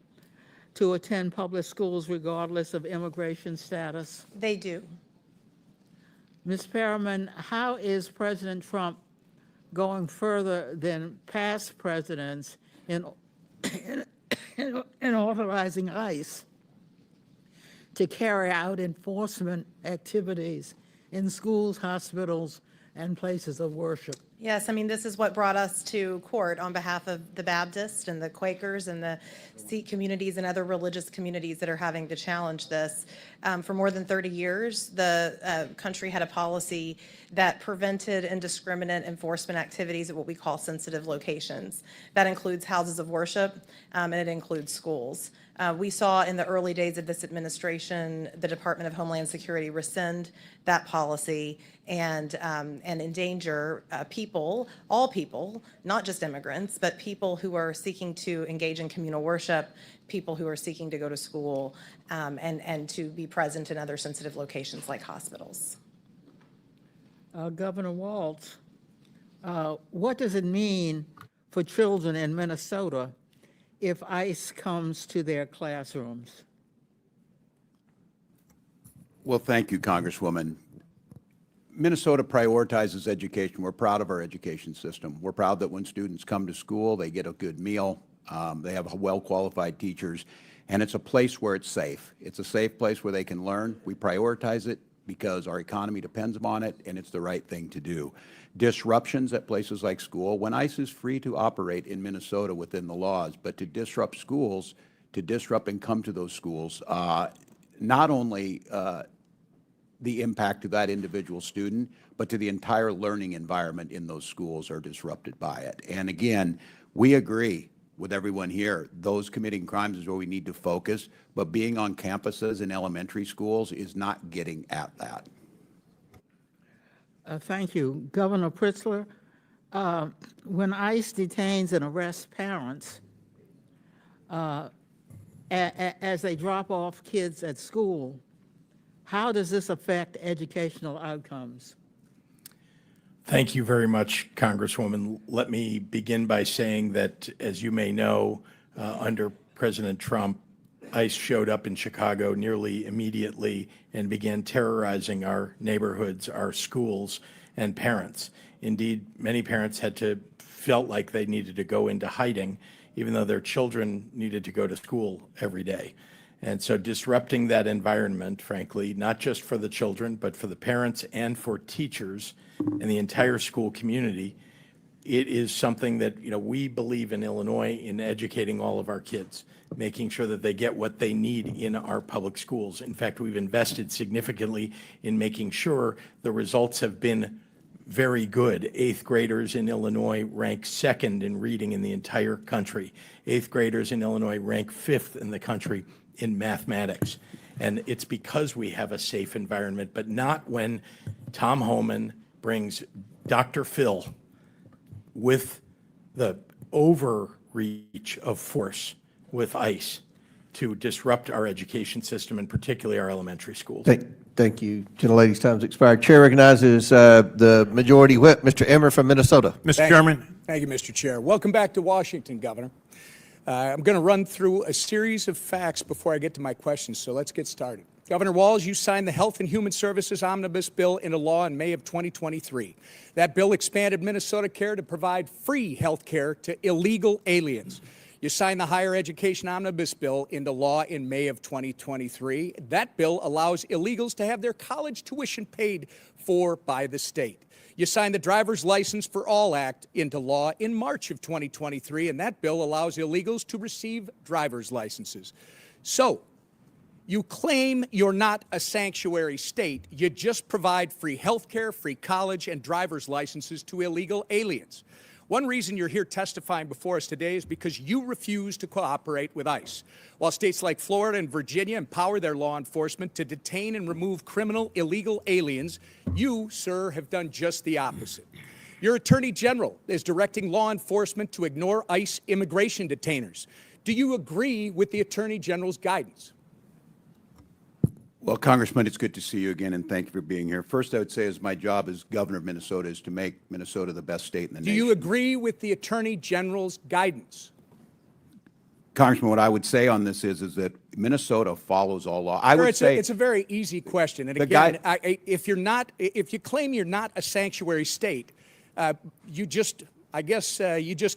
[SPEAKER 9] to attend public schools regardless of immigration status?
[SPEAKER 7] They do.
[SPEAKER 9] Ms. Perriman, how is President Trump going further than past presidents in authorizing ICE to carry out enforcement activities in schools, hospitals, and places of worship?
[SPEAKER 7] Yes, I mean, this is what brought us to court on behalf of the Baptists and the Quakers and the Sikh communities and other religious communities that are having to challenge this. For more than 30 years, the country had a policy that prevented indiscriminate enforcement activities at what we call sensitive locations. That includes houses of worship, and it includes schools. We saw in the early days of this administration, the Department of Homeland Security rescind that policy and endanger people, all people, not just immigrants, but people who are seeking to engage in communal worship, people who are seeking to go to school, and to be present in other sensitive locations like hospitals.
[SPEAKER 9] Governor Walz, what does it mean for children in Minnesota if ICE comes to their classrooms?
[SPEAKER 4] Well, thank you, Congresswoman. Minnesota prioritizes education. We're proud of our education system. We're proud that when students come to school, they get a good meal, they have well-qualified teachers, and it's a place where it's safe. It's a safe place where they can learn. We prioritize it because our economy depends upon it, and it's the right thing to do. Disruptions at places like school, when ICE is free to operate in Minnesota within the laws, but to disrupt schools, to disrupt and come to those schools, not only the impact to that individual student, but to the entire learning environment in those schools are disrupted by it. And again, we agree with everyone here, those committing crimes is where we need to focus, but being on campuses in elementary schools is not getting at that.
[SPEAKER 9] Thank you. Governor Pritzker, when ICE detains and arrests parents as they drop off kids at school, how does this affect educational outcomes?
[SPEAKER 5] Thank you very much, Congresswoman. Let me begin by saying that, as you may know, under President Trump, ICE showed up in Chicago nearly immediately and began terrorizing our neighborhoods, our schools, and parents. Indeed, many parents felt like they needed to go into hiding, even though their children needed to go to school every day. And so disrupting that environment, frankly, not just for the children, but for the parents and for teachers and the entire school community, it is something that, we believe in Illinois in educating all of our kids, making sure that they get what they need in our public schools. In fact, we've invested significantly in making sure the results have been very good. 8th graders in Illinois rank 2nd in reading in the entire country. 8th graders in Illinois rank 5th in the country in mathematics. And it's because we have a safe environment, but not when Tom Homan brings Dr. Phil with the overreach of force with ICE to disrupt our education system, and particularly our elementary schools.
[SPEAKER 1] Thank you. Gentlelady's time's expired. Chair recognizes the Majority Whip, Mr. Emmer from Minnesota.
[SPEAKER 10] Mr. Chairman. Thank you, Mr. Chair. Welcome back to Washington, Governor. I'm going to run through a series of facts before I get to my questions, so let's get started. Governor Walz, you signed the Health and Human Services Omnibus Bill into law in May of 2023. That bill expanded Minnesota Care to provide free health care to illegal aliens. You signed the Higher Education Omnibus Bill into law in May of 2023. That bill allows illegals to have their college tuition paid for by the state. You signed the Driver's License for All Act into law in March of 2023, and that bill allows illegals to receive driver's licenses. So, you claim you're not a sanctuary state. You just provide free health care, free college, and driver's licenses to illegal aliens. One reason you're here testifying before us today is because you refuse to cooperate with ICE. While states like Florida and Virginia empower their law enforcement to detain and remove criminal illegal aliens, you, sir, have done just the opposite. Your Attorney General is directing law enforcement to ignore ICE immigration detainers. Do you agree with the Attorney General's guidance?
[SPEAKER 4] Well, Congressman, it's good to see you again, and thank you for being here. First, I would say is my job as governor of Minnesota is to make Minnesota the best state in the
[SPEAKER 10] Do
[SPEAKER 4] nation.
[SPEAKER 10] you agree with the Attorney General's guidance?
[SPEAKER 4] Congressman, what I would say on this is that Minnesota follows all law. I
[SPEAKER 10] Sir,
[SPEAKER 4] would say
[SPEAKER 10] it's a very easy question. And
[SPEAKER 4] The
[SPEAKER 10] again,
[SPEAKER 4] guy-
[SPEAKER 10] if you claim you're not a sanctuary state, you just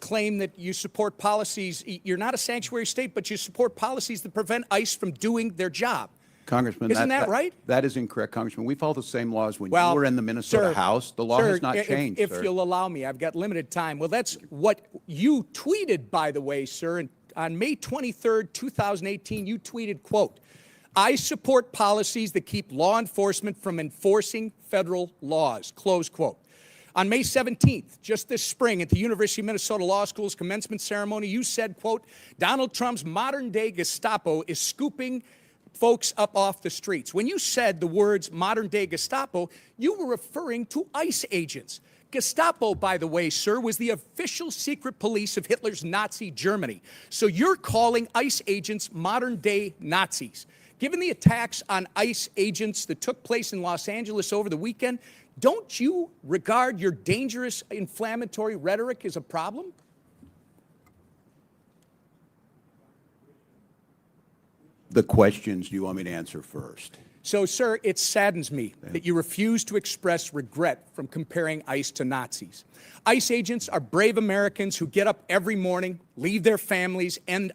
[SPEAKER 10] claim that you support policies. You're not a sanctuary state, but you support policies that prevent ICE from doing their job.
[SPEAKER 4] Congressman,
[SPEAKER 10] Isn't that right?
[SPEAKER 4] That is incorrect, Congressman. We follow the same laws when
[SPEAKER 10] Well,
[SPEAKER 4] you were in the Minnesota
[SPEAKER 10] sir,
[SPEAKER 4] House. The law
[SPEAKER 10] sir,
[SPEAKER 4] has not changed,
[SPEAKER 10] if
[SPEAKER 4] sir.
[SPEAKER 10] you'll allow me, I've got limited time. Well, that's what you tweeted, by the way, sir. And on May 23rd, 2018, you tweeted, quote, "I support policies that keep law enforcement from enforcing federal laws," close quote. On May 17th, just this spring, at the University of Minnesota Law School's commencement ceremony, you said, quote, "Donald Trump's modern-day Gestapo is scooping folks up off the streets." When you said the words modern-day Gestapo, you were referring to ICE agents. Gestapo, by the way, sir, was the official secret police of Hitler's Nazi Germany. So you're calling ICE agents modern-day Nazis. Given the attacks on ICE agents that took place in Los Angeles over the weekend, don't you regard your dangerous inflammatory rhetoric as a problem?
[SPEAKER 4] The questions you want me to answer first.
[SPEAKER 10] So, sir, it saddens me that you refuse to express regret from comparing ICE to Nazis. ICE agents are brave Americans who get up every morning, leave their families, and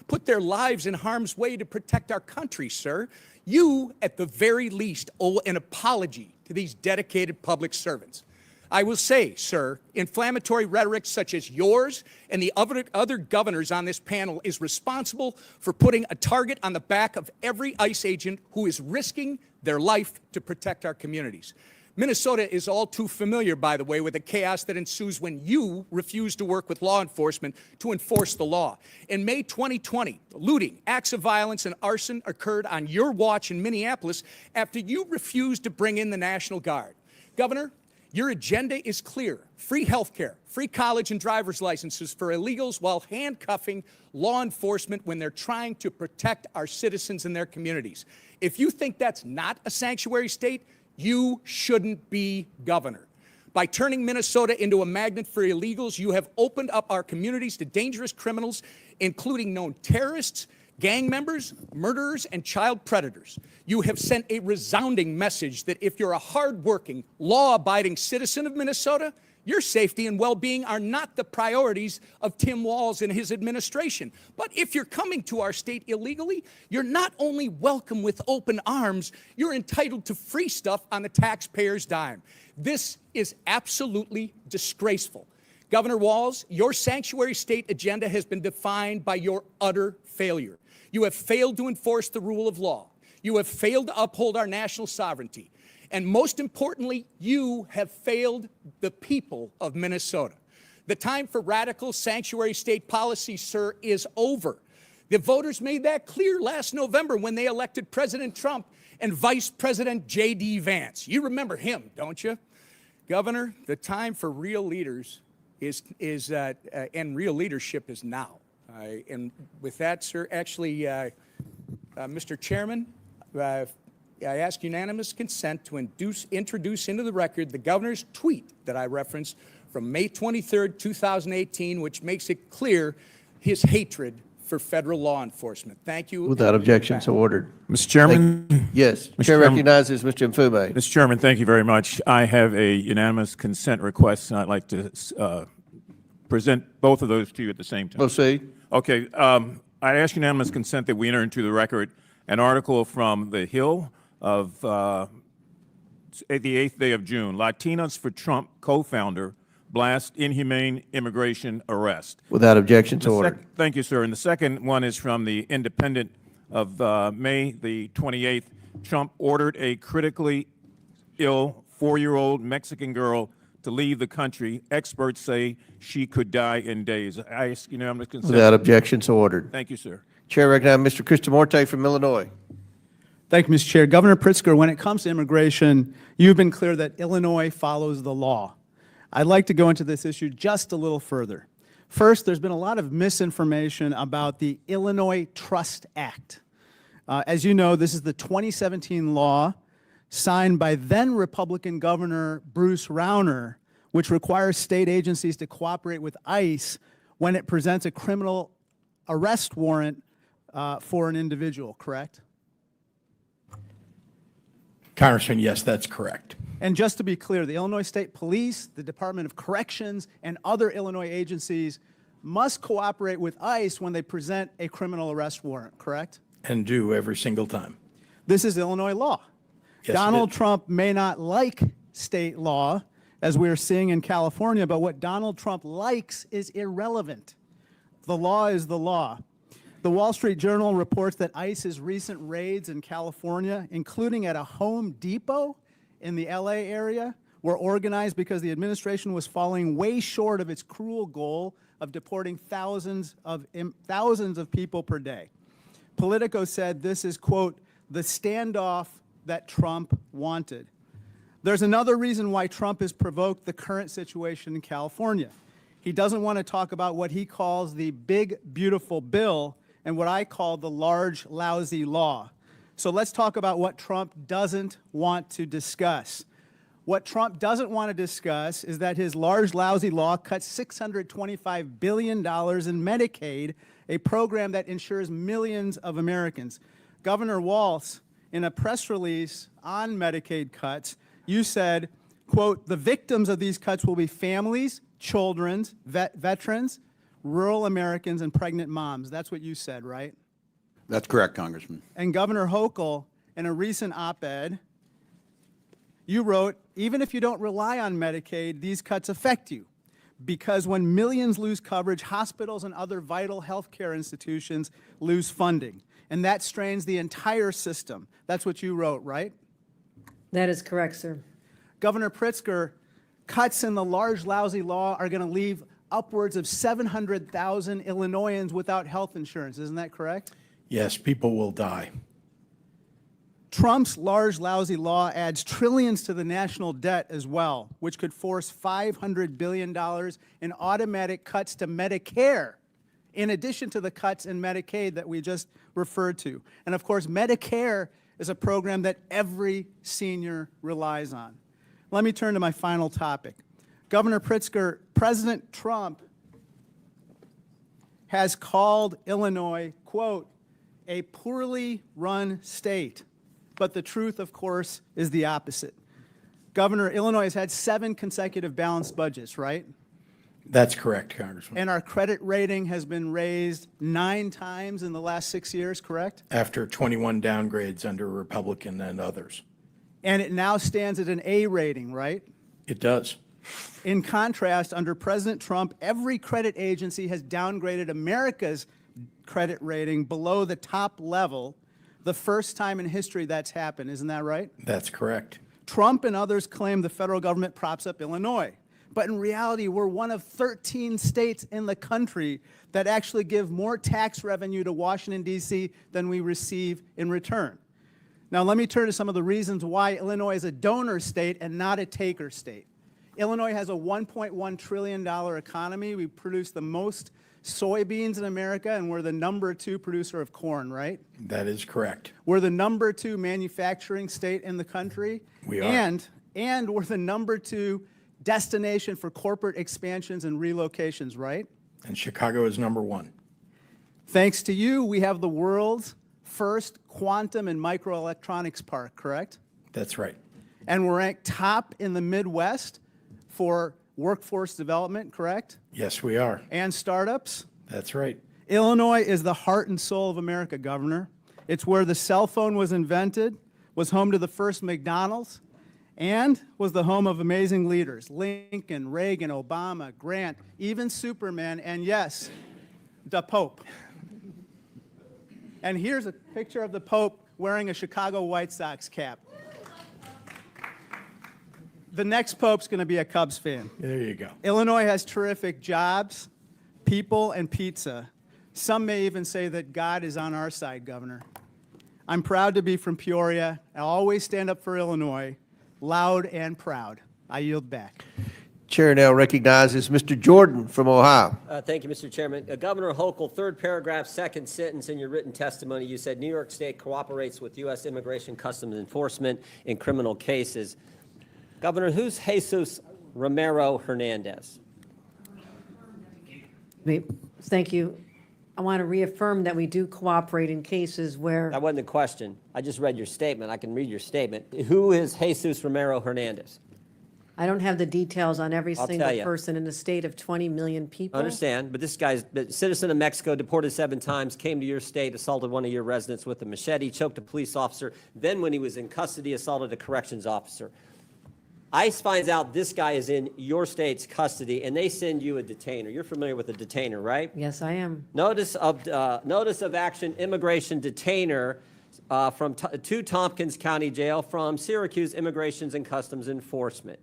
[SPEAKER 10] put their lives in harm's way to protect our country, sir. You, at the very least, owe an apology to these dedicated public servants. I will say, sir, inflammatory rhetoric such as yours and the other governors on this panel is responsible for putting a target on the back of every ICE agent who is risking their life to protect our communities. Minnesota is all too familiar, by the way, with the chaos that ensues when you refuse to work with law enforcement to enforce the law. In May 2020, looting, acts of violence, and arson occurred on your watch in Minneapolis after you refused to bring in the National Guard. Governor, your agenda is clear: free health care, free college and driver's licenses for illegals while handcuffing law enforcement when they're trying to protect our citizens and their communities. If you think that's not a sanctuary state, you shouldn't be governor. By turning Minnesota into a magnet for illegals, you have opened up our communities to dangerous criminals, including known terrorists, gang members, murderers, and child predators. You have sent a resounding message that if you're a hardworking, law-abiding citizen of Minnesota, your safety and well-being are not the priorities of Tim Walz and his administration. But if you're coming to our state illegally, you're not only welcome with open arms, you're entitled to free stuff on the taxpayer's dime. This is absolutely disgraceful. Governor Walz, your sanctuary state agenda has been defined by your utter failure. You have failed to enforce the rule of law. You have failed to uphold our national sovereignty. And most importantly, you have failed the people of Minnesota. The time for radical sanctuary state policy, sir, is over. The voters made that clear last November when they elected President Trump and Vice President J.D. Vance. You remember him, don't you? Governor, the time for real leaders and real leadership is now. And with that, sir, actually, Mr. Chairman, I ask unanimous consent to introduce into the record the governor's tweet that I referenced from May 23rd, 2018, which makes it clear his hatred for federal law enforcement. Thank you.
[SPEAKER 1] Without objection, so ordered.
[SPEAKER 11] Mr. Chairman?
[SPEAKER 1] Yes.
[SPEAKER 11] Mr.
[SPEAKER 1] Chair
[SPEAKER 11] Chairman.
[SPEAKER 1] recognizes Mr. Mfume.
[SPEAKER 11] Mr. Chairman, thank you very much. I have a unanimous consent request, and I'd like to present both of those to you at the same time.
[SPEAKER 1] Proceed.
[SPEAKER 11] Okay, I ask unanimous consent that we enter into the record an article from The Hill of the 8th day of June. Latinos for Trump co-founder blast inhumane immigration arrest.
[SPEAKER 1] Without objection, so ordered.
[SPEAKER 11] Thank you, sir. And the second one is from The Independent of May the 28th. Trump ordered a critically ill 4-year-old Mexican girl to leave the country. Experts say she could die in days. I ask unanimous consent.
[SPEAKER 1] Without objection, so ordered.
[SPEAKER 11] Thank you, sir.
[SPEAKER 1] Chair recognizes Mr. Kristamorte from Illinois.
[SPEAKER 3] Thank you, Mr. Chair. Governor Pritzker, when it comes to immigration, you've been clear that Illinois follows the law. I'd like to go into this issue just a little further. First, there's been a lot of misinformation about the Illinois Trust Act. As you know, this is the 2017 law signed by then Republican Governor Bruce Rauner, which requires state agencies to cooperate with ICE when it presents a criminal arrest warrant for an individual, correct?
[SPEAKER 5] Congressman, yes, that's correct.
[SPEAKER 3] And just to be clear, the Illinois State Police, the Department of Corrections, and other Illinois agencies must cooperate with ICE when they present a criminal arrest warrant, correct?
[SPEAKER 5] And do every single time.
[SPEAKER 3] This is Illinois law.
[SPEAKER 5] Yes, it
[SPEAKER 3] Donald
[SPEAKER 5] is.
[SPEAKER 3] Trump may not like state law, as we're seeing in California, but what Donald Trump likes is irrelevant. The law is the law. The Wall Street Journal reports that ICE's recent raids in California, including at a Home Depot in the LA area, were organized because the administration was falling way short of its cruel goal of deporting thousands of people per day. Politico said this is, quote, the standoff that Trump wanted. There's another reason why Trump has provoked the current situation in California. He doesn't want to talk about what he calls the big, beautiful bill and what I call the large, lousy law. So let's talk about what Trump doesn't want to discuss. What Trump doesn't want to discuss is that his large, lousy law cuts $625 billion in Medicaid, a program that insures millions of Americans. Governor Walz, in a press release on Medicaid cuts, you said, quote, the victims of these cuts will be families, children, veterans, rural Americans, and pregnant moms. That's what you said, right?
[SPEAKER 4] That's correct, Congressman.
[SPEAKER 3] And Governor Hochul, in a recent op-ed, you wrote, even if you don't rely on Medicaid, these cuts affect you. Because when millions lose coverage, hospitals and other vital healthcare institutions lose funding. And that strains the entire system. That's what you wrote, right?
[SPEAKER 6] That is correct, sir.
[SPEAKER 3] Governor Pritzker, cuts in the large, lousy law are going to leave upwards of 700,000 Illinoisans without health insurance. Isn't that correct?
[SPEAKER 5] Yes, people will die.
[SPEAKER 3] Trump's large, lousy law adds trillions to the national debt as well, which could force $500 billion in automatic cuts to Medicare, in addition to the cuts in Medicaid that we just referred to. And of course, Medicare is a program that every senior relies on. Let me turn to my final topic. Governor Pritzker, President Trump has called Illinois, quote, a poorly run state. But the truth, of course, is the opposite. Governor, Illinois has had 7 consecutive balanced budgets, right?
[SPEAKER 5] That's correct, Congressman.
[SPEAKER 3] And our credit rating has been raised 9 times in the last 6 years, correct?
[SPEAKER 5] After 21 downgrades under Republican and others.
[SPEAKER 3] And it now stands at an A rating, right?
[SPEAKER 5] It does.
[SPEAKER 3] In contrast, under President Trump, every credit agency has downgraded America's credit rating below the top level, the first time in history that's happened. Isn't that right?
[SPEAKER 5] That's correct.
[SPEAKER 3] Trump and others claim the federal government props up Illinois. But in reality, we're one of 13 states in the country that actually give more tax revenue to Washington, D.C. than we receive in return. Now, let me turn to some of the reasons why Illinois is a donor state and not a taker state. Illinois has a $1.1 trillion economy. We produce the most soybeans in America, and we're the #2 producer of corn, right?
[SPEAKER 5] That is correct.
[SPEAKER 3] We're the #2 manufacturing state in the country.
[SPEAKER 5] We are.
[SPEAKER 3] And we're the #2 destination for corporate expansions and relocations, right?
[SPEAKER 5] And Chicago is #1.
[SPEAKER 3] Thanks to you, we have the world's first quantum and microelectronics park, correct?
[SPEAKER 5] That's right.
[SPEAKER 3] And we're ranked top in the Midwest for workforce development, correct?
[SPEAKER 5] Yes, we are.
[SPEAKER 3] And startups.
[SPEAKER 5] That's right.
[SPEAKER 3] Illinois is the heart and soul of America, Governor. It's where the cell phone was invented, was home to the first McDonald's, and was the home of amazing leaders, Lincoln, Reagan, Obama, Grant, even Superman, and yes, the Pope. And here's a picture of the Pope wearing a Chicago White Sox cap. The next Pope's going to be a Cubs fan.
[SPEAKER 5] There you go.
[SPEAKER 3] Illinois has terrific jobs, people, and pizza. Some may even say that God is on our side, Governor. I'm proud to be from Peoria. I'll always stand up for Illinois, loud and proud. I yield back.
[SPEAKER 1] Chair now recognizes Mr. Jordan from Ohio.
[SPEAKER 12] Thank you, Mr. Chairman. Governor Hochul, third paragraph, second sentence in your written testimony, you said New York State cooperates with U.S. Immigration Customs Enforcement in criminal cases. Governor, who's Jesus Romero Hernandez?
[SPEAKER 6] Thank you. I want to reaffirm that we do cooperate in cases where,
[SPEAKER 12] That wasn't the question. I just read your statement. I can read your statement. Who is Jesus Romero Hernandez?
[SPEAKER 6] I don't have the details on every
[SPEAKER 12] I'll
[SPEAKER 6] single
[SPEAKER 12] tell ya.
[SPEAKER 6] person in a state of 20 million people.
[SPEAKER 12] I understand, but this guy's a citizen of Mexico, deported 7 times, came to your state, assaulted one of your residents with a machete, choked a police officer, then when he was in custody, assaulted a corrections officer. ICE finds out this guy is in your state's custody, and they send you a detainer. You're familiar with a detainer, right?
[SPEAKER 6] Yes, I am.
[SPEAKER 12] Notice of action, immigration detainer to Tompkins County Jail from Syracuse Immigrations and Customs Enforcement.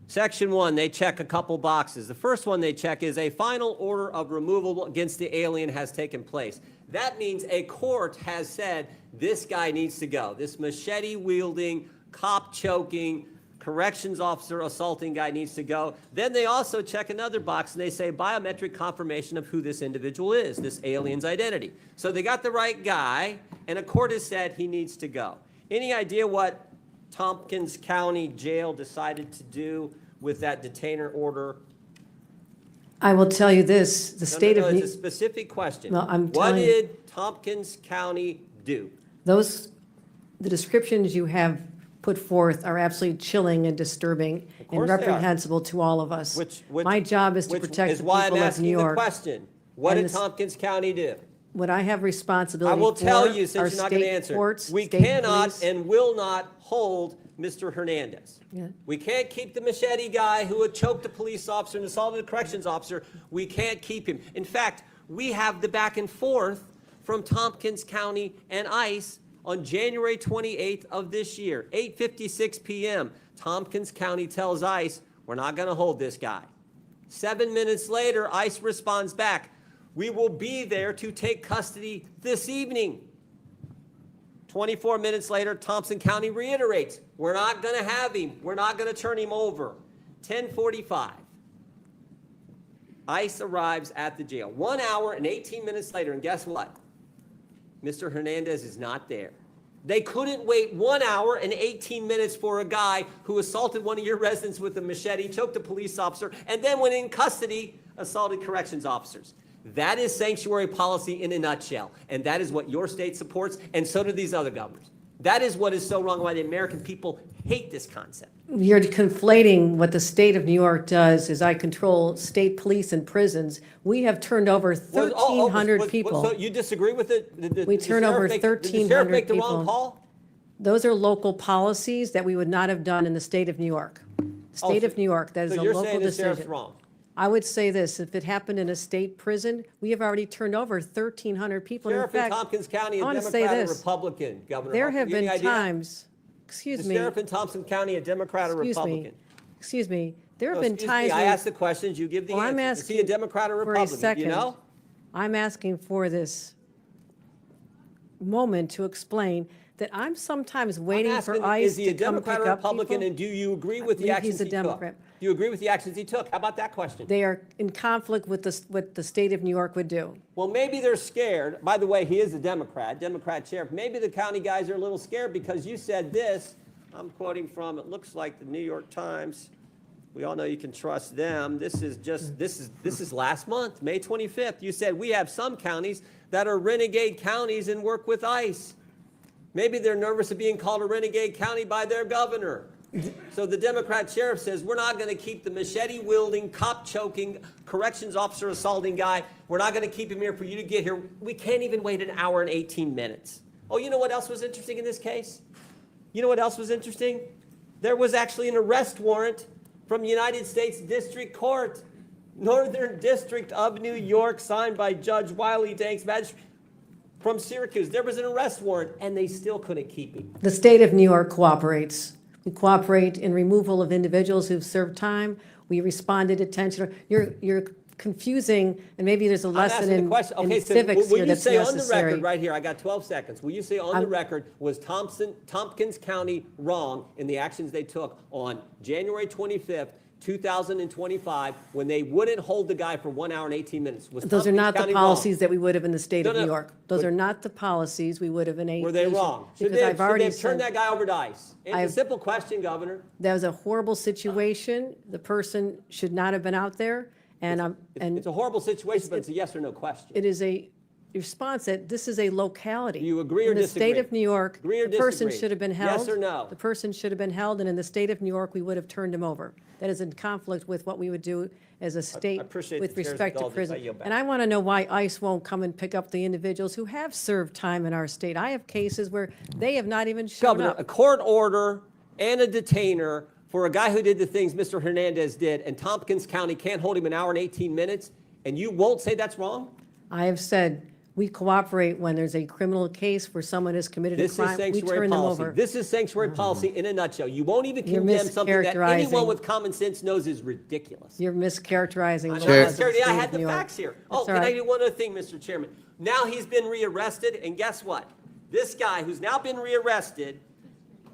[SPEAKER 12] Section 1, they check a couple boxes. The first one they check is a final order of removal against the alien has taken place. That means a court has said this guy needs to go. This machete-wielding, cop-choking, corrections officer assaulting guy needs to go. Then they also check another box and they say biometric confirmation of who this individual is, this alien's identity. So they got the right guy, and a court has said he needs to go. Any idea what Tompkins County Jail decided to do with that detainer order?
[SPEAKER 6] I will tell you this, the state
[SPEAKER 12] No,
[SPEAKER 6] of,
[SPEAKER 12] it's a
[SPEAKER 6] New-
[SPEAKER 12] specific question.
[SPEAKER 6] No, I'm
[SPEAKER 12] What
[SPEAKER 6] telling you-
[SPEAKER 12] did Tompkins County do?
[SPEAKER 6] the descriptions you have put forth are absolutely chilling and disturbing and
[SPEAKER 12] course they are.
[SPEAKER 6] reprehensible to all of us. My job is to
[SPEAKER 12] Which
[SPEAKER 6] protect
[SPEAKER 12] is
[SPEAKER 6] the
[SPEAKER 12] why I'm
[SPEAKER 6] people of
[SPEAKER 12] asking
[SPEAKER 6] New
[SPEAKER 12] the
[SPEAKER 6] York.
[SPEAKER 12] question. What
[SPEAKER 6] And
[SPEAKER 12] did
[SPEAKER 6] this-
[SPEAKER 12] Tompkins County do?
[SPEAKER 6] What I have
[SPEAKER 12] I
[SPEAKER 6] responsibility
[SPEAKER 12] will
[SPEAKER 6] for
[SPEAKER 12] tell you,
[SPEAKER 6] are
[SPEAKER 12] since you're not going to
[SPEAKER 6] state
[SPEAKER 12] answer,
[SPEAKER 6] courts,
[SPEAKER 12] we
[SPEAKER 6] state
[SPEAKER 12] cannot
[SPEAKER 6] police.
[SPEAKER 12] and will not hold Mr. Hernandez.
[SPEAKER 6] Yeah.
[SPEAKER 12] We can't keep the machete guy who had choked a police officer and assaulted a corrections officer. We can't keep him. In fact, we have the back and forth from Tompkins County and ICE on January 28th of this year, 8:56 p.m. Tompkins County tells ICE, we're not going to hold this guy. 7 minutes later, ICE responds back, we will be there to take custody this evening. 24 minutes later, Thompson County reiterates, we're not going to have him. We're not going to turn him over. 10:45. ICE arrives at the jail. 1 hour and 18 minutes later, and guess what? Mr. Hernandez is not there. They couldn't wait 1 hour and 18 minutes for a guy who assaulted one of your residents with a machete, choked a police officer, and then when in custody, assaulted corrections officers. That is sanctuary policy in a nutshell, and that is what your state supports, and so do these other governors. That is what is so wrong, why the American people hate this concept.
[SPEAKER 6] You're conflating what the state of New York does is I control state police and prisons. We have turned over 1,300 people.
[SPEAKER 12] So you disagree with it? Did
[SPEAKER 6] We
[SPEAKER 12] the
[SPEAKER 6] turn
[SPEAKER 12] sheriff
[SPEAKER 6] over
[SPEAKER 12] make- Did the sheriff
[SPEAKER 6] 1,300
[SPEAKER 12] make the wrong
[SPEAKER 6] people.
[SPEAKER 12] call?
[SPEAKER 6] Those are local policies that we would not have done in the state of New York. State
[SPEAKER 12] Oh,
[SPEAKER 6] of New York, that is
[SPEAKER 12] So
[SPEAKER 6] a
[SPEAKER 12] you're
[SPEAKER 6] local
[SPEAKER 12] saying the sheriff's
[SPEAKER 6] decision.
[SPEAKER 12] wrong?
[SPEAKER 6] I would say this, if it happened in a state prison, we have already turned over 1,300 people. In
[SPEAKER 12] Sheriff in
[SPEAKER 6] fact,
[SPEAKER 12] Tompkins County,
[SPEAKER 6] I
[SPEAKER 12] a
[SPEAKER 6] want to say
[SPEAKER 12] Democrat or
[SPEAKER 6] this.
[SPEAKER 12] Republican, Governor?
[SPEAKER 6] There
[SPEAKER 12] Hochul?
[SPEAKER 6] have
[SPEAKER 12] You any
[SPEAKER 6] been
[SPEAKER 12] idea?
[SPEAKER 6] times, excuse
[SPEAKER 12] The
[SPEAKER 6] me,
[SPEAKER 12] sheriff in Thompson County, a Democrat or
[SPEAKER 6] excuse me,
[SPEAKER 12] Republican?
[SPEAKER 6] excuse me, there have
[SPEAKER 12] No,
[SPEAKER 6] been
[SPEAKER 12] excuse me,
[SPEAKER 6] times.
[SPEAKER 12] I
[SPEAKER 6] when-
[SPEAKER 12] ask the questions, you give the
[SPEAKER 6] Well, I'm
[SPEAKER 12] answers. Is he a
[SPEAKER 6] asking
[SPEAKER 12] Democrat or
[SPEAKER 6] for a
[SPEAKER 12] Republican? Do
[SPEAKER 6] second.
[SPEAKER 12] you know?
[SPEAKER 6] I'm asking for this moment to explain that I'm sometimes waiting
[SPEAKER 12] I'm
[SPEAKER 6] for
[SPEAKER 12] asking,
[SPEAKER 6] ICE
[SPEAKER 12] is he a
[SPEAKER 6] to come
[SPEAKER 12] Democrat
[SPEAKER 6] pick
[SPEAKER 12] or
[SPEAKER 6] up
[SPEAKER 12] Republican,
[SPEAKER 6] people.
[SPEAKER 12] and do you agree
[SPEAKER 6] I
[SPEAKER 12] with the
[SPEAKER 6] believe
[SPEAKER 12] actions
[SPEAKER 6] he's a
[SPEAKER 12] he took?
[SPEAKER 6] Democrat.
[SPEAKER 12] Do you agree with the actions he took? How about that question?
[SPEAKER 6] They are in conflict with what the state of New York would do.
[SPEAKER 12] Well, maybe they're scared. By the way, he is a Democrat sheriff. Maybe the county guys are a little scared because you said this. I'm quoting from, it looks like the New York Times. We all know you can trust them. This is last month, May 25th. You said we have some counties that are renegade counties and work with ICE. Maybe they're nervous of being called a renegade county by their governor. So the Democrat sheriff says, we're not going to keep the machete-wielding, cop-choking, corrections officer assaulting guy. We're not going to keep him here for you to get here. We can't even wait an hour and 18 minutes. Oh, you know what else was interesting in this case? You know what else was interesting? There was actually an arrest warrant from United States District Court, Northern District of New York, signed by Judge Wiley Danks, magistrate from Syracuse. There was an arrest warrant, and they still couldn't keep him.
[SPEAKER 6] The state of New York cooperates. We cooperate in removal of individuals who've served time. We respond to detention. You're confusing, and maybe there's a
[SPEAKER 12] I'm
[SPEAKER 6] lesson
[SPEAKER 12] asking the
[SPEAKER 6] in
[SPEAKER 12] question. Okay, so
[SPEAKER 6] civics
[SPEAKER 12] will
[SPEAKER 6] here
[SPEAKER 12] you
[SPEAKER 6] that's
[SPEAKER 12] say on the
[SPEAKER 6] necessary.
[SPEAKER 12] record right here, I got 12 seconds, will you say on the record, was Tompkins County wrong in the actions they took on January 25th, 2025, when they wouldn't hold the guy for 1 hour and 18 minutes? Was
[SPEAKER 6] Those are
[SPEAKER 12] Tompkins
[SPEAKER 6] not the
[SPEAKER 12] County
[SPEAKER 6] policies
[SPEAKER 12] wrong?
[SPEAKER 6] that we would have in the state of
[SPEAKER 12] No,
[SPEAKER 6] New
[SPEAKER 12] no,
[SPEAKER 6] York. Those
[SPEAKER 12] but-
[SPEAKER 6] are not the policies we would have in a.
[SPEAKER 12] Were they wrong? Should
[SPEAKER 6] Because
[SPEAKER 12] they
[SPEAKER 6] I've already
[SPEAKER 12] have turned
[SPEAKER 6] said
[SPEAKER 12] that guy over to ICE? It's a
[SPEAKER 6] I've-
[SPEAKER 12] simple question, Governor.
[SPEAKER 6] that was a horrible situation. The person should not have been out there. And
[SPEAKER 12] It's a horrible situation, but it's a yes or no question.
[SPEAKER 6] it is a response that this is a locality.
[SPEAKER 12] Do you agree or
[SPEAKER 6] In the
[SPEAKER 12] disagree?
[SPEAKER 6] state of New York,
[SPEAKER 12] Agree or
[SPEAKER 6] the person
[SPEAKER 12] disagree?
[SPEAKER 6] should have been held.
[SPEAKER 12] Yes or no?
[SPEAKER 6] The person should have been held, and in the state of New York, we would have turned him over. That is in conflict with what we would do as a state
[SPEAKER 12] appreciate
[SPEAKER 6] with
[SPEAKER 12] the chair's
[SPEAKER 6] respect to
[SPEAKER 12] indulgence. I
[SPEAKER 6] prison.
[SPEAKER 12] yield back.
[SPEAKER 6] And I want to know why ICE won't come and pick up the individuals who have served time in our state. I have cases where they have not even shown
[SPEAKER 12] Governor, a
[SPEAKER 6] up.
[SPEAKER 12] court order and a detainer for a guy who did the things Mr. Hernandez did, and Tompkins County can't hold him an hour and 18 minutes, and you won't say that's wrong?
[SPEAKER 6] I have said, we cooperate when there's a criminal case where someone has committed a
[SPEAKER 12] This is
[SPEAKER 6] crime. We
[SPEAKER 12] sanctuary
[SPEAKER 6] turn them
[SPEAKER 12] policy.
[SPEAKER 6] over.
[SPEAKER 12] This is sanctuary policy in a nutshell. You won't even
[SPEAKER 6] You're
[SPEAKER 12] condemn something that anyone
[SPEAKER 6] mischaracterizing.
[SPEAKER 12] with common sense knows is ridiculous.
[SPEAKER 6] You're mischaracterizing the
[SPEAKER 1] Chair-
[SPEAKER 6] laws of the state
[SPEAKER 12] I
[SPEAKER 6] of
[SPEAKER 12] had the
[SPEAKER 6] New York.
[SPEAKER 12] facts here.
[SPEAKER 6] That's
[SPEAKER 12] Oh,
[SPEAKER 6] all
[SPEAKER 12] can I
[SPEAKER 6] right.
[SPEAKER 12] do one other thing, Mr. Chairman? Now he's been rearrested, and guess what? This guy who's now been rearrested,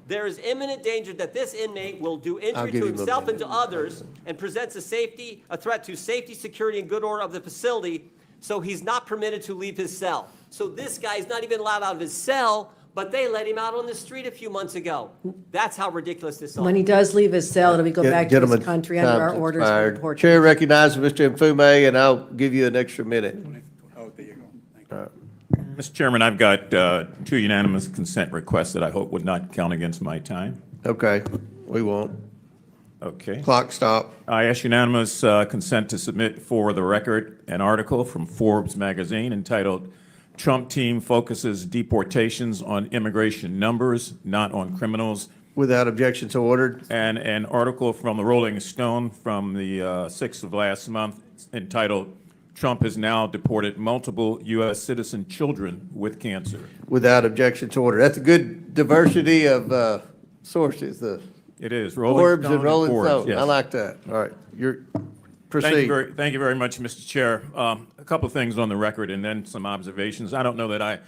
[SPEAKER 12] there is imminent danger that this inmate will do injury
[SPEAKER 1] give
[SPEAKER 12] to
[SPEAKER 1] him a
[SPEAKER 12] himself and
[SPEAKER 1] minute.
[SPEAKER 12] to others and presents a threat to safety, security, and good order of the facility, so he's not permitted to leave his cell. So this guy is not even allowed out of his cell, but they let him out on the street a few months ago. That's how ridiculous this is.
[SPEAKER 6] When he does leave his cell, it'll be go back to
[SPEAKER 1] Gentlemen,
[SPEAKER 6] his country under our
[SPEAKER 1] time's
[SPEAKER 6] orders.
[SPEAKER 1] expired.
[SPEAKER 6] of deportation.
[SPEAKER 1] Chair recognizes Mr. Mfume, and I'll give you an extra minute.
[SPEAKER 10] Oh, there you go. Thank you.
[SPEAKER 11] Mr. Chairman, I've got 2 unanimous consent requests that I hope would not count against my time.
[SPEAKER 1] Okay, we won't.
[SPEAKER 11] Okay.
[SPEAKER 1] Clock stop.
[SPEAKER 11] I ask unanimous consent to submit for the record an article from Forbes magazine entitled "Trump Team Focuses Deportations on Immigration Numbers, Not on Criminals,"
[SPEAKER 1] Without objection, so ordered.
[SPEAKER 11] and an article from the Rolling Stone from the 6th of last month entitled "Trump has now deported multiple U.S. citizen children with cancer."
[SPEAKER 1] Without objection, so ordered. That's a good diversity of sources, the
[SPEAKER 11] It is. Rolling
[SPEAKER 1] Forbes
[SPEAKER 11] Stone
[SPEAKER 1] and Rolling
[SPEAKER 11] Forbes,
[SPEAKER 1] Stone.
[SPEAKER 11] yes.
[SPEAKER 1] I like that. All right, you're,
[SPEAKER 11] Thank you
[SPEAKER 1] proceed.
[SPEAKER 11] thank you very much, Mr. Chair. A couple of things on the record and then some observations. I don't know that I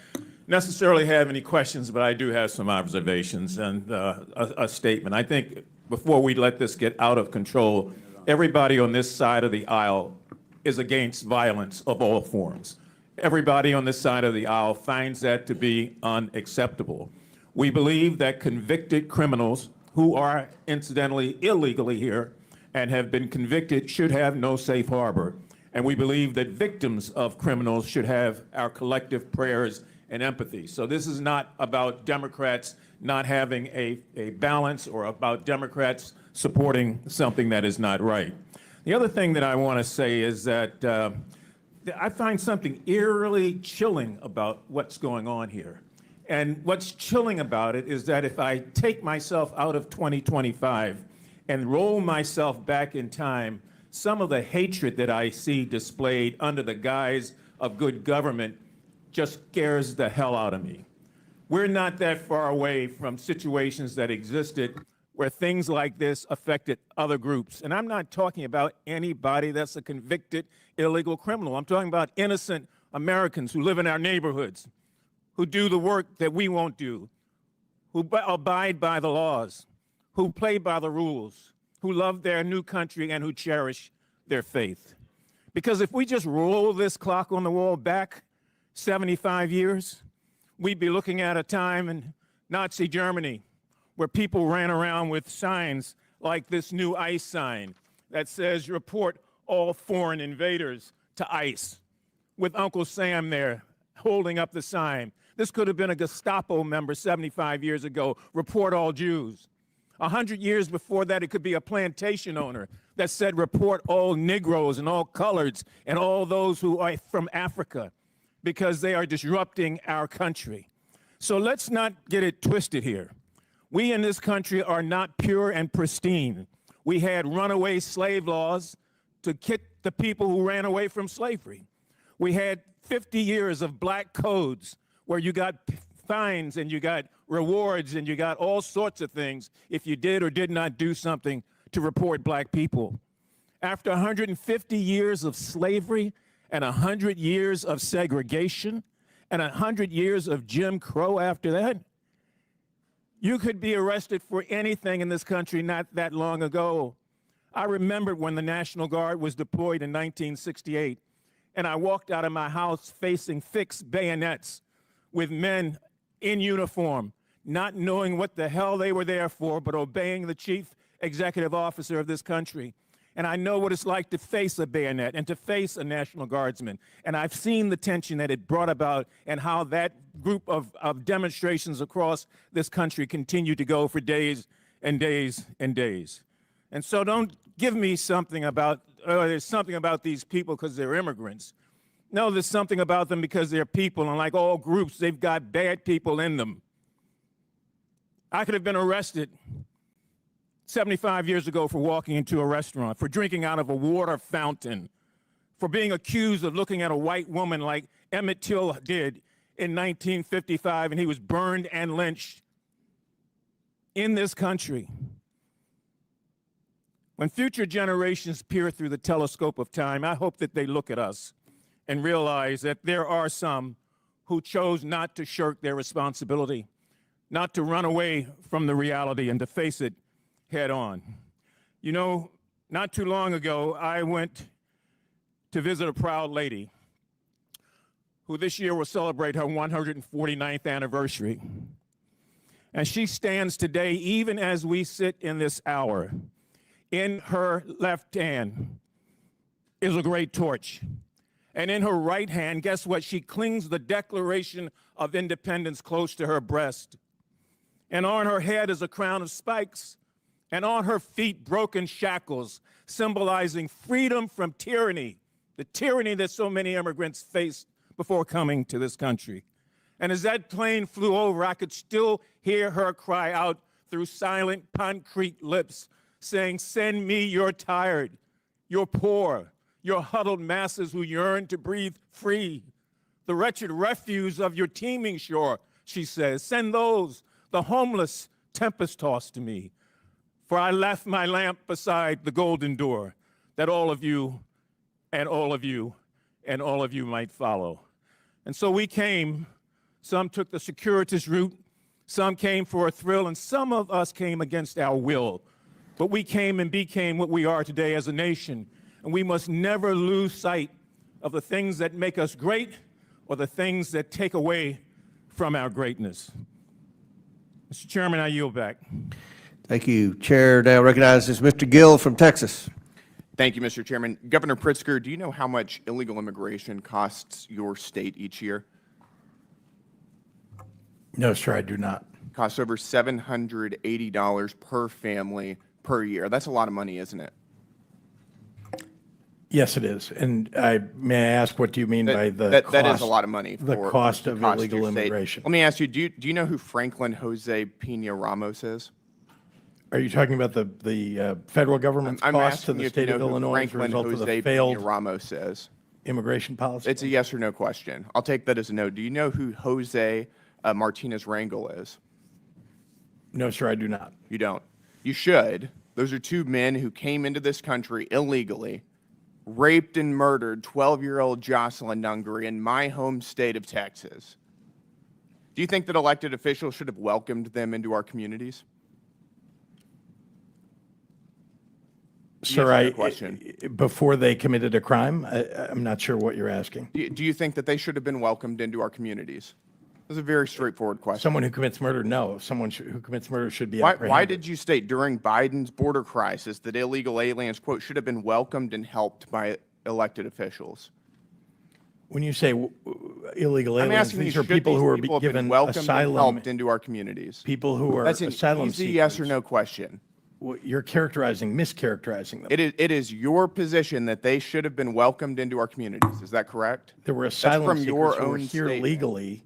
[SPEAKER 11] necessarily have any questions, but I do have some observations and a statement. I think before we let this get out of control, everybody on this side of the aisle is against violence of all forms. Everybody on this side of the aisle finds that to be unacceptable. We believe that convicted criminals who are incidentally illegally here and have been convicted should have no safe harbor. And we believe that victims of criminals should have our collective prayers and empathy. So this is not about Democrats not having a balance or about Democrats supporting something that is not right. The other thing that I want to say is that I find something eerily chilling about what's going on here. And what's chilling about it is that if I take myself out of 2025 and roll myself back in time, some of the hatred that I see displayed under the guise of good government just scares the hell out of me. We're not that far away from situations that existed where things like this affected other groups. And I'm not talking about anybody that's a convicted illegal criminal. I'm talking about innocent Americans who live in our neighborhoods, who do the work that we won't do, who abide by the laws, who play by the rules, who love their new country and who cherish their faith. Because if we just roll this clock on the wall back 75 years, we'd be looking at a time in Nazi Germany where people ran around with signs like this new ICE sign that says, "Report all foreign invaders to ICE," with Uncle Sam there holding up the sign. This could have been a Gestapo member 75 years ago, "Report all Jews." 100 years before that, it could be a plantation owner that said, report all Negroes and all coloreds and all those who are from Africa because they are disrupting our country. So let's not get it twisted here. We in this country are not pure and pristine. We had runaway slave laws to kick the people who ran away from slavery. We had 50 years of black codes where you got fines and you got rewards and you got all sorts of things if you did or did not do something to report black people. After 150 years of slavery and 100 years of segregation and 100 years of Jim Crow after that, you could be arrested for anything in this country not that long ago. I remember when the National Guard was deployed in 1968, and I walked out of my house facing fixed bayonets with men in uniform, not knowing what the hell they were there for, but obeying the chief executive officer of this country. And I know what it's like to face a bayonet and to face a National Guardsman. And I've seen the tension that it brought about and how that group of demonstrations across this country continue to go for days and days and days. And so don't give me something about, there's something about these people because they're immigrants. No, there's something about them because they're people, and like all groups, they've got bad people in them. I could have been arrested 75 years ago for walking into a restaurant, for drinking out of a water fountain, for being accused of looking at a white woman like Emmett Till did in 1955, and he was burned and lynched in this country. When future generations peer through the telescope of time, I hope that they look at us and realize that there are some who chose not to shirk their responsibility, not to run away from the reality and to face it head on. You know, not too long ago, I went to visit a proud lady who this year will celebrate her 149th anniversary. And she stands today, even as we sit in this hour. In her left hand is a great torch. And in her right hand, guess what? She clings the Declaration of Independence close to her breast. And on her head is a crown of spikes. And on her feet, broken shackles, symbolizing freedom from tyranny, the tyranny that so many immigrants faced before coming to this country. And as that plane flew over, I could still hear her cry out through silent concrete lips, saying, "Send me your tired, your poor, your huddled masses who yearn to breathe free. The wretched refuse of your teeming shore," she says. "Send those, the homeless, tempest-tossed to me. For I left my lamp beside the golden door, that all of you and all of you and all of you might follow." And so we came. Some took the circuitous route, some came for a thrill, and some of us came against our will. But we came and became what we are today as a nation. And we must never lose sight of the things that make us great or the things that take away from our greatness. Mr. Chairman, I yield back.
[SPEAKER 1] Thank you. Chair now recognizes Mr. Gill from Texas.
[SPEAKER 13] Thank you, Mr. Chairman. Governor Pritzker, do you know how much illegal immigration costs your state each year?
[SPEAKER 5] No, sir, I do not.
[SPEAKER 13] Costs over $780 per family per year. That's a lot of money, isn't it?
[SPEAKER 5] Yes, it is. And may I ask, what do you mean by the cost?
[SPEAKER 13] That is a lot of money for
[SPEAKER 5] the cost of
[SPEAKER 13] your
[SPEAKER 5] illegal
[SPEAKER 13] state.
[SPEAKER 5] immigration.
[SPEAKER 13] Let me ask you, do you know who Franklin Jose Pena Ramos is?
[SPEAKER 5] Are you talking about the federal government's
[SPEAKER 13] I'm
[SPEAKER 5] cost to
[SPEAKER 13] asking
[SPEAKER 5] the
[SPEAKER 13] you if you
[SPEAKER 5] state of
[SPEAKER 13] know who
[SPEAKER 5] Illinois as a
[SPEAKER 13] Franklin
[SPEAKER 5] result of
[SPEAKER 13] Jose
[SPEAKER 5] the
[SPEAKER 13] Pena
[SPEAKER 5] failed
[SPEAKER 13] Ramos is.
[SPEAKER 5] immigration policy?
[SPEAKER 13] It's a yes or no question. I'll take that as a no. Do you know who Jose Martinez Rangel is?
[SPEAKER 5] No, sir, I do not.
[SPEAKER 13] You don't. You should. Those are two men who came into this country illegally, raped and murdered 12-year-old Jocelyn Nungary in my home state of Texas. Do you think that elected officials should have welcomed them into our communities?
[SPEAKER 5] Sir,
[SPEAKER 13] question.
[SPEAKER 5] Before they committed a crime, I'm not sure what you're asking.
[SPEAKER 13] Do you think that they should have been welcomed into our communities? That's a very straightforward question.
[SPEAKER 5] Someone who commits murder, no. Someone who commits murder should be
[SPEAKER 13] Why
[SPEAKER 5] apprehended.
[SPEAKER 13] did you state during Biden's border crisis that illegal aliens, quote, should have been welcomed and helped by elected officials?
[SPEAKER 5] When you say illegal
[SPEAKER 13] I'm
[SPEAKER 5] aliens,
[SPEAKER 13] asking you,
[SPEAKER 5] these are
[SPEAKER 13] should
[SPEAKER 5] people
[SPEAKER 13] these
[SPEAKER 5] who are
[SPEAKER 13] people have been
[SPEAKER 5] given
[SPEAKER 13] welcomed and
[SPEAKER 5] asylum,
[SPEAKER 13] helped into our communities?
[SPEAKER 5] people who are
[SPEAKER 13] That's an
[SPEAKER 5] asylum
[SPEAKER 13] easy
[SPEAKER 5] seekers.
[SPEAKER 13] yes or no question.
[SPEAKER 5] You're mischaracterizing them.
[SPEAKER 13] It is your position that they should have been welcomed into our communities. Is that correct?
[SPEAKER 5] There were
[SPEAKER 13] That's
[SPEAKER 5] asylum
[SPEAKER 13] from
[SPEAKER 5] seekers
[SPEAKER 13] your
[SPEAKER 5] who were
[SPEAKER 13] own
[SPEAKER 5] here
[SPEAKER 13] statement.
[SPEAKER 5] legally.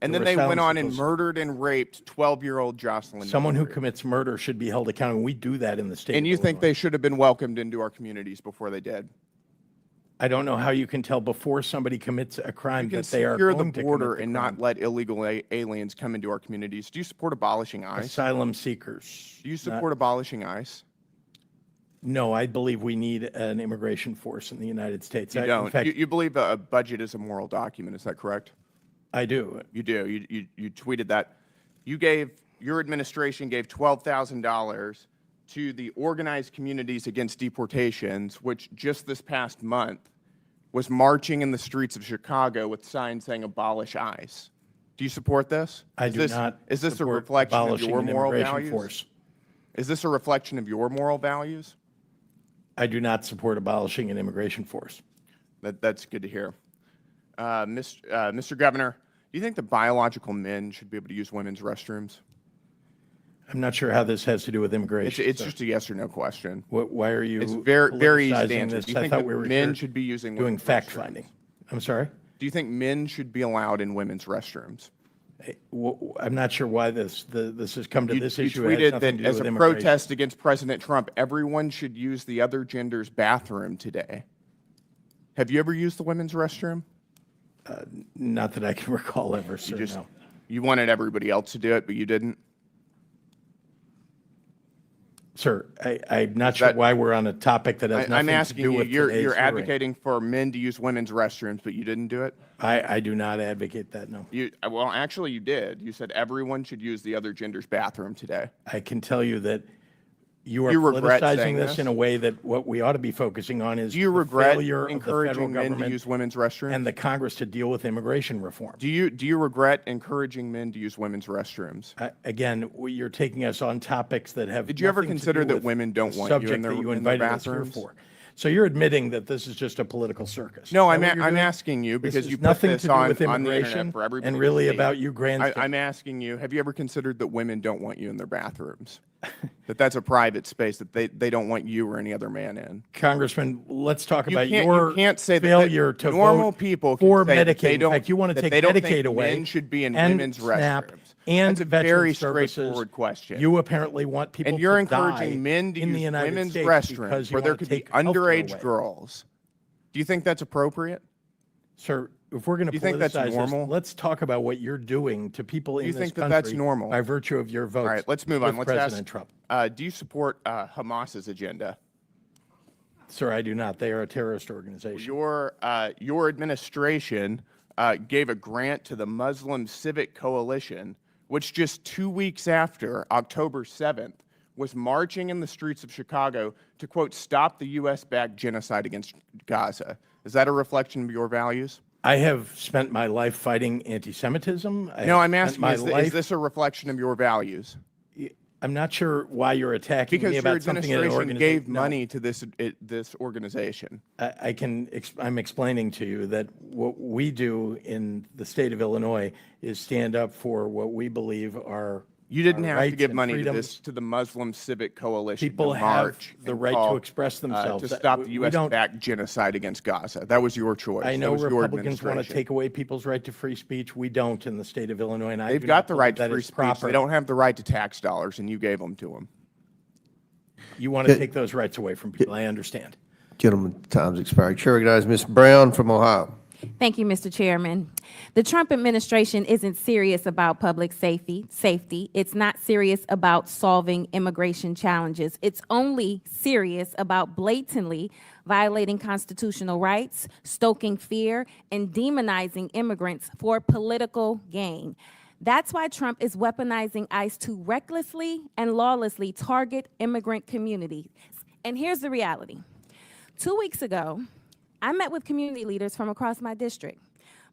[SPEAKER 13] And
[SPEAKER 5] There
[SPEAKER 13] then
[SPEAKER 5] were
[SPEAKER 13] they went
[SPEAKER 5] asylum
[SPEAKER 13] on and
[SPEAKER 5] seekers.
[SPEAKER 13] murdered and raped 12-year-old Jocelyn.
[SPEAKER 5] Someone who
[SPEAKER 13] Nunnery.
[SPEAKER 5] commits murder should be held accountable. We do that in the state.
[SPEAKER 13] And
[SPEAKER 5] of
[SPEAKER 13] you think
[SPEAKER 5] Illinois.
[SPEAKER 13] they should have been welcomed into our communities before they did?
[SPEAKER 5] I don't know how you can tell before somebody commits a crime
[SPEAKER 13] You can
[SPEAKER 5] that they are
[SPEAKER 13] secure
[SPEAKER 5] going
[SPEAKER 13] the
[SPEAKER 5] to
[SPEAKER 13] border
[SPEAKER 5] commit the
[SPEAKER 13] and
[SPEAKER 5] crime.
[SPEAKER 13] not let illegal aliens come into our communities. Do you support abolishing ICE?
[SPEAKER 5] Asylum seekers.
[SPEAKER 13] Do you
[SPEAKER 5] not-
[SPEAKER 13] support abolishing ICE?
[SPEAKER 5] No, I believe we need an immigration force in the United States.
[SPEAKER 13] You
[SPEAKER 5] In
[SPEAKER 13] don't.
[SPEAKER 5] fact,
[SPEAKER 13] You believe a budget is a moral document. Is that correct?
[SPEAKER 5] I do.
[SPEAKER 13] You do. You tweeted that. Your administration gave $12,000 to the Organized Communities Against Deportations, which just this past month was marching in the streets of Chicago with signs saying abolish ICE. Do you support this?
[SPEAKER 5] I do not.
[SPEAKER 13] Is this a
[SPEAKER 5] support
[SPEAKER 13] reflection of
[SPEAKER 5] abolishing
[SPEAKER 13] your
[SPEAKER 5] an
[SPEAKER 13] moral
[SPEAKER 5] immigration
[SPEAKER 13] values?
[SPEAKER 5] force.
[SPEAKER 13] Is this a reflection of your moral values?
[SPEAKER 5] I do not support abolishing an immigration force.
[SPEAKER 13] That's good to hear. Mr. Governor, do you think that biological men should be able to use women's restrooms?
[SPEAKER 5] I'm not sure how this has to do with immigration.
[SPEAKER 13] It's
[SPEAKER 5] sir.
[SPEAKER 13] just a yes or no question.
[SPEAKER 5] Why are you?
[SPEAKER 13] It's very easy to
[SPEAKER 5] politicizing
[SPEAKER 13] answer.
[SPEAKER 5] this?
[SPEAKER 13] Do you
[SPEAKER 5] I
[SPEAKER 13] think
[SPEAKER 5] thought
[SPEAKER 13] that
[SPEAKER 5] we were
[SPEAKER 13] men
[SPEAKER 5] here
[SPEAKER 13] should be using
[SPEAKER 5] doing
[SPEAKER 13] women's
[SPEAKER 5] fact
[SPEAKER 13] restrooms?
[SPEAKER 5] finding. I'm sorry.
[SPEAKER 13] Do you think men should be allowed in women's restrooms?
[SPEAKER 5] I'm not sure why this has come to
[SPEAKER 13] You
[SPEAKER 5] this issue. It has
[SPEAKER 13] tweeted
[SPEAKER 5] nothing
[SPEAKER 13] that
[SPEAKER 5] to do
[SPEAKER 13] as
[SPEAKER 5] with
[SPEAKER 13] a
[SPEAKER 5] immigration.
[SPEAKER 13] protest against President Trump, everyone should use the other gender's bathroom today. Have you ever used the women's restroom?
[SPEAKER 5] Not that I can recall ever, sir. No.
[SPEAKER 13] You wanted everybody else to do it, but you didn't?
[SPEAKER 5] Sir, I'm not sure why we're on a topic that has
[SPEAKER 13] I'm
[SPEAKER 5] nothing to
[SPEAKER 13] asking
[SPEAKER 5] do
[SPEAKER 13] you,
[SPEAKER 5] with
[SPEAKER 13] you're
[SPEAKER 5] today's hearing.
[SPEAKER 13] advocating for men to use women's restrooms, but you didn't do it?
[SPEAKER 5] I do not advocate that, no.
[SPEAKER 13] Well, actually, you did. You said everyone should use the other gender's bathroom today.
[SPEAKER 5] I can tell you that you are
[SPEAKER 13] You regret
[SPEAKER 5] politicizing
[SPEAKER 13] saying
[SPEAKER 5] this
[SPEAKER 13] this?
[SPEAKER 5] in a way that what we ought to be focusing on is
[SPEAKER 13] Do you
[SPEAKER 5] the
[SPEAKER 13] regret
[SPEAKER 5] failure of the federal
[SPEAKER 13] encouraging men to
[SPEAKER 5] government
[SPEAKER 13] use women's restrooms?
[SPEAKER 5] and the Congress to deal with immigration reform.
[SPEAKER 13] Do you regret encouraging men to use women's restrooms?
[SPEAKER 5] Again, you're taking us on topics that have.
[SPEAKER 13] Did you ever
[SPEAKER 5] nothing to
[SPEAKER 13] consider
[SPEAKER 5] do
[SPEAKER 13] that
[SPEAKER 5] with
[SPEAKER 13] women don't
[SPEAKER 5] the
[SPEAKER 13] want you in
[SPEAKER 5] subject
[SPEAKER 13] their-
[SPEAKER 5] that you
[SPEAKER 13] in their
[SPEAKER 5] invited us here
[SPEAKER 13] bathrooms?
[SPEAKER 5] for? So you're admitting that this is just a political circus?
[SPEAKER 13] No,
[SPEAKER 5] Is that what you're
[SPEAKER 13] I'm
[SPEAKER 5] doing?
[SPEAKER 13] asking you
[SPEAKER 5] This
[SPEAKER 13] because
[SPEAKER 5] is
[SPEAKER 13] you put
[SPEAKER 5] nothing
[SPEAKER 13] this
[SPEAKER 5] to do
[SPEAKER 13] on
[SPEAKER 5] with
[SPEAKER 13] the
[SPEAKER 5] immigration
[SPEAKER 13] internet for everybody
[SPEAKER 5] and
[SPEAKER 13] to
[SPEAKER 5] really
[SPEAKER 13] see.
[SPEAKER 5] about you grandstanding.
[SPEAKER 13] I'm asking you, have you ever considered that women don't want you in their bathrooms? That's a private space that they don't want you or any other man in.
[SPEAKER 5] Congressman, let's talk about
[SPEAKER 13] You
[SPEAKER 5] your
[SPEAKER 13] can't say that
[SPEAKER 5] failure to
[SPEAKER 13] normal
[SPEAKER 5] vote
[SPEAKER 13] people can
[SPEAKER 5] for
[SPEAKER 13] say that
[SPEAKER 5] Medicaid.
[SPEAKER 13] they
[SPEAKER 5] In
[SPEAKER 13] don't-
[SPEAKER 5] fact, you want to
[SPEAKER 13] that
[SPEAKER 5] take
[SPEAKER 13] they don't
[SPEAKER 5] Medicaid
[SPEAKER 13] think
[SPEAKER 5] away.
[SPEAKER 13] men should be in
[SPEAKER 5] and
[SPEAKER 13] women's
[SPEAKER 5] SNAP
[SPEAKER 13] restrooms.
[SPEAKER 5] And
[SPEAKER 13] That's a
[SPEAKER 5] veteran
[SPEAKER 13] very
[SPEAKER 5] services.
[SPEAKER 13] straightforward question.
[SPEAKER 5] You apparently want people
[SPEAKER 13] And you're
[SPEAKER 5] to die
[SPEAKER 13] encouraging men to
[SPEAKER 5] in the
[SPEAKER 13] use
[SPEAKER 5] United
[SPEAKER 13] women's
[SPEAKER 5] States
[SPEAKER 13] restrooms
[SPEAKER 5] because you
[SPEAKER 13] where there
[SPEAKER 5] want to
[SPEAKER 13] could be
[SPEAKER 5] take healthcare
[SPEAKER 13] underage
[SPEAKER 5] away.
[SPEAKER 13] girls. Do you think that's appropriate?
[SPEAKER 5] Sir, if we're going to
[SPEAKER 13] Do you think that's
[SPEAKER 5] politicize
[SPEAKER 13] normal?
[SPEAKER 5] this, let's talk about what you're doing to people in
[SPEAKER 13] you
[SPEAKER 5] this
[SPEAKER 13] think that
[SPEAKER 5] country
[SPEAKER 13] that's normal?
[SPEAKER 5] by virtue of your votes.
[SPEAKER 13] All right, let's move on.
[SPEAKER 5] with
[SPEAKER 13] Let's
[SPEAKER 5] President
[SPEAKER 13] ask,
[SPEAKER 5] Trump.
[SPEAKER 13] do you support Hamas's agenda?
[SPEAKER 5] Sir, I do not. They are a terrorist organization.
[SPEAKER 13] Your administration gave a grant to the Muslim Civic Coalition, which just 2 weeks after October 7th was marching in the streets of Chicago to, quote, stop the U.S.-backed genocide against Gaza. Is that a reflection of your values?
[SPEAKER 5] I have spent my life fighting anti-Semitism.
[SPEAKER 13] No, I'm asking, is this a reflection of your values?
[SPEAKER 5] I'm not sure why you're attacking
[SPEAKER 13] Because
[SPEAKER 5] me
[SPEAKER 13] your
[SPEAKER 5] about something in an
[SPEAKER 13] administration
[SPEAKER 5] organization.
[SPEAKER 13] gave money to this organization.
[SPEAKER 5] I'm explaining to you that what we do in the state of Illinois is stand up for what we believe are
[SPEAKER 13] You didn't
[SPEAKER 5] our
[SPEAKER 13] have to
[SPEAKER 5] rights
[SPEAKER 13] give
[SPEAKER 5] and
[SPEAKER 13] money to
[SPEAKER 5] freedoms.
[SPEAKER 13] the Muslim Civic Coalition.
[SPEAKER 5] People
[SPEAKER 13] to
[SPEAKER 5] have
[SPEAKER 13] march
[SPEAKER 5] the
[SPEAKER 13] and
[SPEAKER 5] right to
[SPEAKER 13] call,
[SPEAKER 5] express themselves.
[SPEAKER 13] to
[SPEAKER 5] That-
[SPEAKER 13] stop the
[SPEAKER 5] we don't-
[SPEAKER 13] U.S.-backed genocide against Gaza. That was your choice.
[SPEAKER 5] I know
[SPEAKER 13] that was your
[SPEAKER 5] Republicans want to
[SPEAKER 13] administration.
[SPEAKER 5] take away people's right to free speech. We don't in the state of Illinois, and I
[SPEAKER 13] They've
[SPEAKER 5] do
[SPEAKER 13] got
[SPEAKER 5] not
[SPEAKER 13] the
[SPEAKER 5] believe
[SPEAKER 13] right to
[SPEAKER 5] that
[SPEAKER 13] free
[SPEAKER 5] is
[SPEAKER 13] speech.
[SPEAKER 5] proper.
[SPEAKER 13] They don't have the right to tax dollars, and you gave them to them.
[SPEAKER 5] You want to take those rights away from people. I understand.
[SPEAKER 1] Gentlemen, time's expired. Chair recognizes Ms. Brown from Ohio.
[SPEAKER 14] Thank you, Mr. Chairman. The Trump administration isn't serious about public safety. It's not serious about solving immigration challenges. It's only serious about blatantly violating constitutional rights, stoking fear, and demonizing immigrants for political gain. That's why Trump is weaponizing ICE to recklessly and lawlessly target immigrant communities. And here's the reality. 2 weeks ago, I met with community leaders from across my district.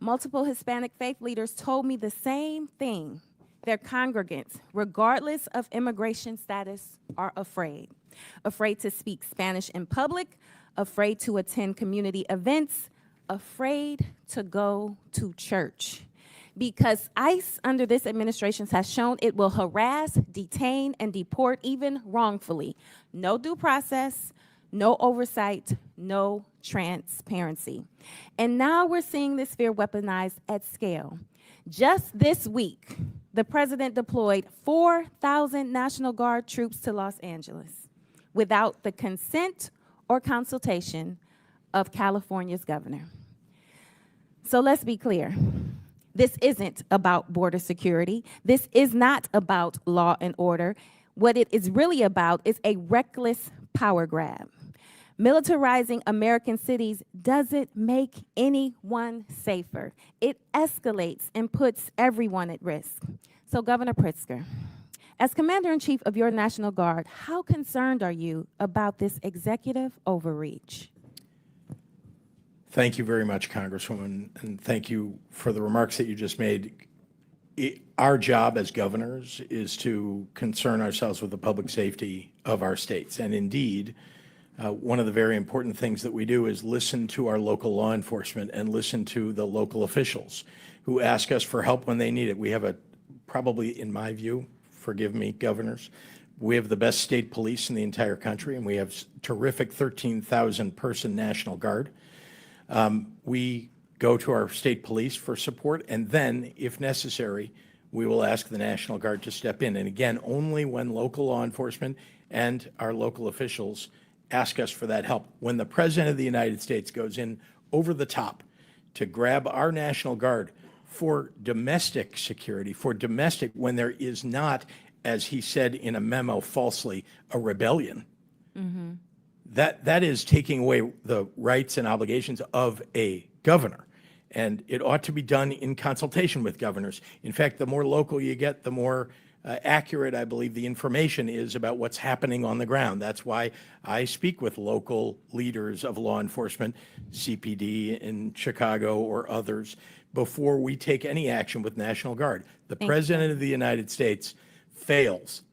[SPEAKER 14] Multiple Hispanic faith leaders told me the same thing. Their congregants, regardless of immigration status, are afraid. Afraid to speak Spanish in public, afraid to attend community events, afraid to go to church because ICE under this administration has shown it will harass, detain, and deport even wrongfully. No due process, no oversight, no transparency. And now we're seeing this fear weaponized at scale. Just this week, the president deployed 4,000 National Guard troops to Los Angeles without the consent or consultation of California's governor. So let's be clear. This isn't about border security. This is not about law and order. What it is really about is a reckless power grab. Militarizing American cities doesn't make anyone safer. It escalates and puts everyone at risk. So, Governor Pritzker, as Commander-in-Chief of your National Guard, how concerned are you about this executive overreach?
[SPEAKER 5] Thank you very much, Congresswoman, and thank you for the remarks that you just made. Our job as governors is to concern ourselves with the public safety of our states. And indeed, one of the very important things that we do is listen to our local law enforcement and listen to the local officials who ask us for help when they need it. We have probably, in my view, forgive me, governors, we have the best state police in the entire country, and we have terrific 13,000 person National Guard. We go to our state police for support, and then, if necessary, we will ask the National Guard to step in. And again, only when local law enforcement and our local officials ask us for that help. When the President of the United States goes in over the top to grab our National Guard for domestic security, when there is not, as he said in a memo falsely, a rebellion, that is taking away the rights and obligations of a governor. And it ought to be done in consultation with governors. In fact, the more local you get, the more accurate, I believe, the information is about what's happening on the ground. That's why I speak with local leaders of law enforcement, CPD in Chicago or others, before we take any action with National Guard. The President of the United States fails.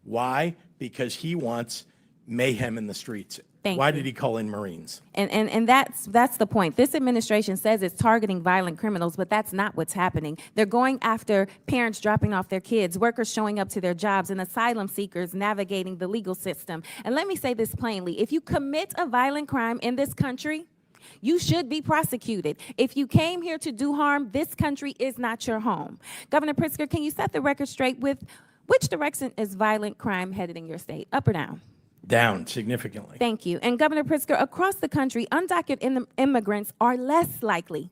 [SPEAKER 5] Why? Because he wants mayhem in the streets. Why did he call in Marines?
[SPEAKER 14] And that's the point. This administration says it's targeting violent criminals, but that's not what's happening. They're going after parents dropping off their kids, workers showing up to their jobs, and asylum seekers navigating the legal system. And let me say this plainly. If you commit a violent crime in this country, you should be prosecuted. If you came here to do harm, this country is not your home. Governor Pritzker, can you set the record straight with which direction is violent crime headed in your state, up or down?
[SPEAKER 5] Down significantly.
[SPEAKER 14] Thank you. And Governor Pritzker, across the country, undocumented immigrants are less likely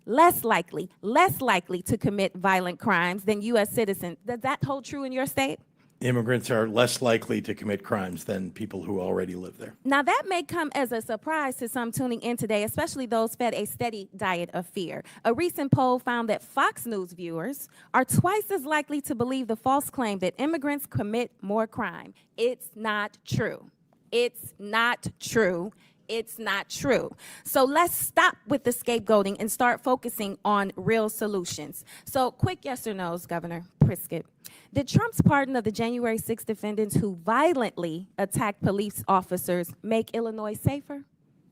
[SPEAKER 14] to commit violent crimes than U.S. citizens. Does that hold true in your state?
[SPEAKER 5] Immigrants are less likely to commit crimes than people who already live there.
[SPEAKER 14] Now, that may come as a surprise to some tuning in today, especially those fed a steady diet of fear. A recent poll found that Fox News viewers are twice as likely to believe the false claim that immigrants commit more crime. It's not true. It's not true. It's not true. So let's stop with the scapegoating and start focusing on real solutions. So quick yes or no's, Governor Pritzker. Did Trump's pardon of the January 6 defendants who violently attacked police officers make Illinois safer?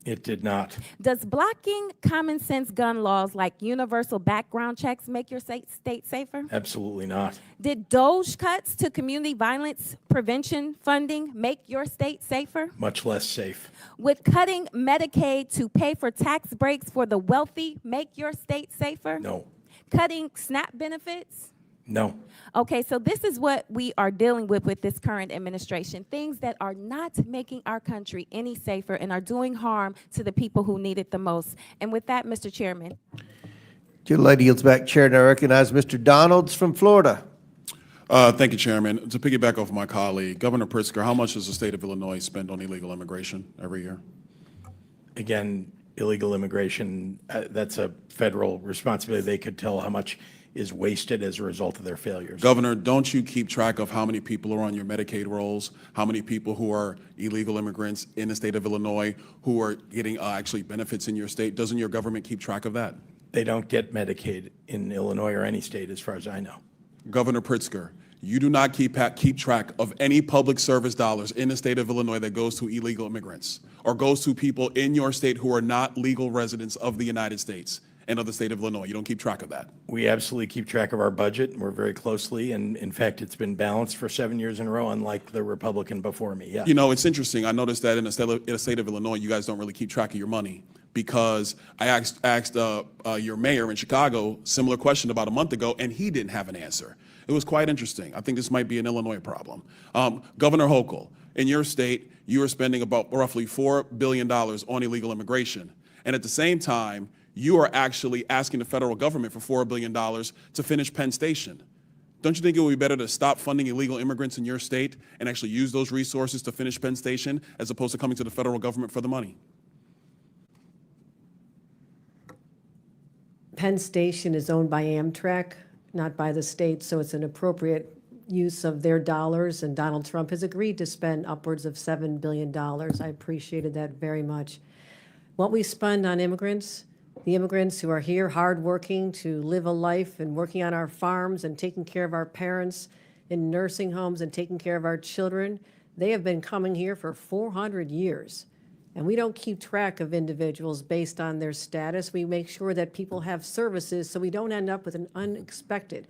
[SPEAKER 5] It did not.
[SPEAKER 14] Does blocking common sense gun laws like universal background checks make your state safer?
[SPEAKER 5] Absolutely not.
[SPEAKER 14] Did DOGE cuts to community violence prevention funding make your state safer?
[SPEAKER 5] Much less safe.
[SPEAKER 14] Would cutting Medicaid to pay for tax breaks for the wealthy make your state safer?
[SPEAKER 5] No.
[SPEAKER 14] Cutting SNAP benefits?
[SPEAKER 5] No.
[SPEAKER 14] Okay, so this is what we are dealing with this current administration, things that are not making our country any safer and are doing harm to the people who need it the most. And with that, Mr. Chairman.
[SPEAKER 1] Lady yields back chair, and I recognize Mr. Donalds from Florida.
[SPEAKER 15] Thank you, Chairman. To piggyback off my colleague, Governor Pritzker, how much does the state of Illinois spend on illegal immigration every year?
[SPEAKER 5] Again, illegal immigration, that's a federal responsibility. They could tell how much is wasted as a result of their failures.
[SPEAKER 15] Governor, don't you keep track of how many people are on your Medicaid rolls, how many people who are illegal immigrants in the state of Illinois who are getting actually benefits in your state? Doesn't your government keep track of that?
[SPEAKER 5] They don't get Medicaid in Illinois or any state as far as I know.
[SPEAKER 15] Governor Pritzker, You do not keep track of any public service dollars in the state of Illinois that goes to illegal immigrants or goes to people in your state who are not legal residents of the United States and of the state of Illinois. You don't keep track of that.
[SPEAKER 5] We absolutely keep track of our budget, and we're very closely, and in fact, it's been balanced for 7 years in a row, unlike the Republican before me, yeah.
[SPEAKER 15] You know, it's interesting. I noticed that in the state of Illinois, you guys don't really keep track of your money, because I asked your mayor in Chicago similar question about a month ago, and he didn't have an answer. It was quite interesting. I think this might be an Illinois problem. Governor Hochul, in your state, you are spending about roughly $4 billion on illegal immigration, and at the same time, you are actually asking the federal government for $4 billion to finish Penn Station. Don't you think it would be better to stop funding illegal immigrants in your state and actually use those resources to finish Penn Station as opposed to coming to the federal government for the money?
[SPEAKER 6] Penn Station is owned by Amtrak, not by the state, so it's an appropriate use of their dollars, and Donald Trump has agreed to spend upwards of $7 billion. I appreciated that very much. What we spend on immigrants, the immigrants who are here hardworking to live a life and working on our farms and taking care of our parents in nursing homes and taking care of our children, they have been coming here for 400 years. And we don't keep track of individuals based on their status. We make sure that people have services so we don't end up with an unexpected.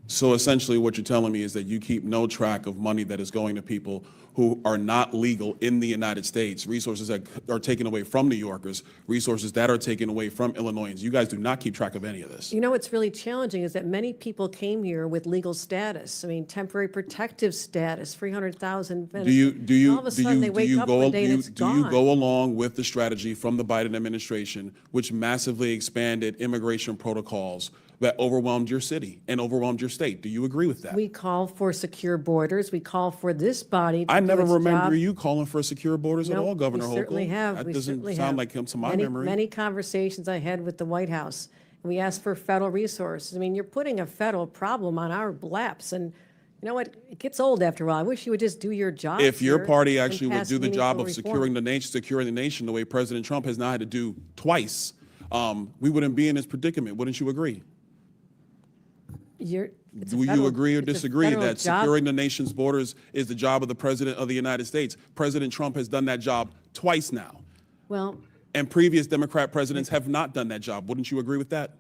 [SPEAKER 15] So essentially what you're telling me is that you keep no track of money that is going to people who are not legal in the United States, resources that are taken away from New Yorkers, resources that are taken away from Illinoisans. You guys do not keep track of any of this.
[SPEAKER 6] You know what's really challenging is that many people came here with legal status. I mean, temporary protective status, 300,000.
[SPEAKER 15] Do you
[SPEAKER 6] all of a sudden they wake up one day and it's
[SPEAKER 15] do you
[SPEAKER 6] gone.
[SPEAKER 15] go along with the strategy from the Biden administration, which massively expanded immigration protocols that overwhelmed your city and overwhelmed your state? Do you agree with that?
[SPEAKER 6] We call for secure borders. We call for this body to
[SPEAKER 15] I
[SPEAKER 6] do
[SPEAKER 15] never
[SPEAKER 6] its
[SPEAKER 15] remember
[SPEAKER 6] job.
[SPEAKER 15] you calling for secure borders at
[SPEAKER 6] Nope,
[SPEAKER 15] all, Governor Hochul.
[SPEAKER 6] We certainly have.
[SPEAKER 15] That
[SPEAKER 6] We
[SPEAKER 15] doesn't
[SPEAKER 6] certainly
[SPEAKER 15] sound
[SPEAKER 6] have.
[SPEAKER 15] like him to my
[SPEAKER 6] Many-
[SPEAKER 15] memory.
[SPEAKER 6] Many conversations I had with the White House. And we asked for federal resources. I mean, you're putting a federal problem on our laps, and you know what? It gets old after a while. I wish you would just do your job.
[SPEAKER 15] If your
[SPEAKER 6] here
[SPEAKER 15] party
[SPEAKER 6] and
[SPEAKER 15] actually would
[SPEAKER 6] pass
[SPEAKER 15] do the job
[SPEAKER 6] meaningful
[SPEAKER 15] of
[SPEAKER 6] reform.
[SPEAKER 15] securing the nation the way President Trump has now had to do twice, we wouldn't be in this predicament. Wouldn't you agree?
[SPEAKER 6] It's a
[SPEAKER 15] Do you
[SPEAKER 6] federal-
[SPEAKER 15] agree or
[SPEAKER 6] it's a
[SPEAKER 15] disagree
[SPEAKER 6] federal
[SPEAKER 15] that
[SPEAKER 6] job.
[SPEAKER 15] securing the nation's borders is the job of the President of the United States? President Trump has done that job twice now,
[SPEAKER 6] Well,
[SPEAKER 15] and previous Democrat presidents have not done that job. Wouldn't you agree with that?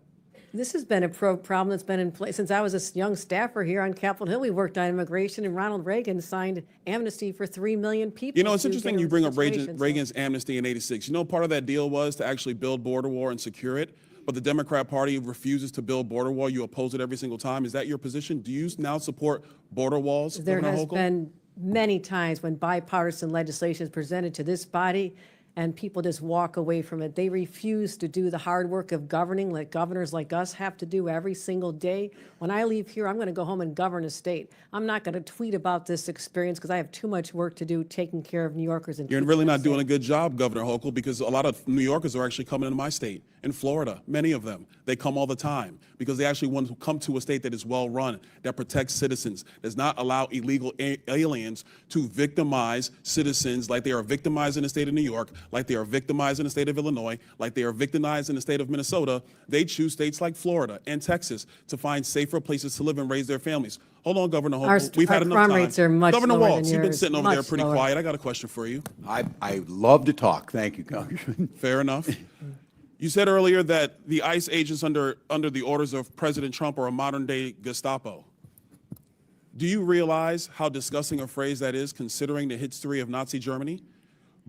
[SPEAKER 6] this has been a problem that's been in place since I was a young staffer here on Capitol Hill. We worked on immigration, and Ronald Reagan signed amnesty for 3 million people.
[SPEAKER 15] You know, it's
[SPEAKER 6] to
[SPEAKER 15] interesting
[SPEAKER 6] get
[SPEAKER 15] you bring up
[SPEAKER 6] situations.
[SPEAKER 15] Reagan's amnesty in '86. You know, part of that deal was to actually build border wall and secure it, but the Democrat Party refuses to build border wall. You oppose it every single time. Is that your position? Do you now support border walls,
[SPEAKER 6] There
[SPEAKER 15] Governor
[SPEAKER 6] has
[SPEAKER 15] Hochul?
[SPEAKER 6] been many times when bipartisan legislation is presented to this body and people just walk away from it. They refuse to do the hard work of governing like governors like us have to do every single day. When I leave here, I'm going to go home and govern a state. I'm not going to tweet about this experience because I have too much work to do taking care of New Yorkers. And
[SPEAKER 15] You're
[SPEAKER 6] keeping
[SPEAKER 15] really
[SPEAKER 6] them
[SPEAKER 15] not doing a
[SPEAKER 6] safe.
[SPEAKER 15] good job, Governor Hochul, because a lot of New Yorkers are actually coming into my state, in Florida, many of them. They come all the time because they actually want to come to a state that is well-run, that protects citizens, does not allow illegal aliens to victimize citizens like they are victimized in the state of New York, like they are victimized in the state of Illinois, like they are victimized in the state of Minnesota. They choose states like Florida and Texas to find safer places to live and raise their families. Hold on, Governor Hochul. We've had enough
[SPEAKER 6] crime
[SPEAKER 15] time.
[SPEAKER 6] rates are much
[SPEAKER 15] Governor
[SPEAKER 6] lower than
[SPEAKER 15] Walz, you've been
[SPEAKER 6] yours,
[SPEAKER 15] sitting over there
[SPEAKER 6] much
[SPEAKER 15] pretty
[SPEAKER 6] lower.
[SPEAKER 15] quiet. I got a question for you.
[SPEAKER 4] I love to talk. Thank you, Congressman.
[SPEAKER 15] Fair enough. You said earlier that the ICE agents under the orders of President Trump are a modern-day Gestapo. Do you realize how disgusting a phrase that is, considering the history of Nazi Germany?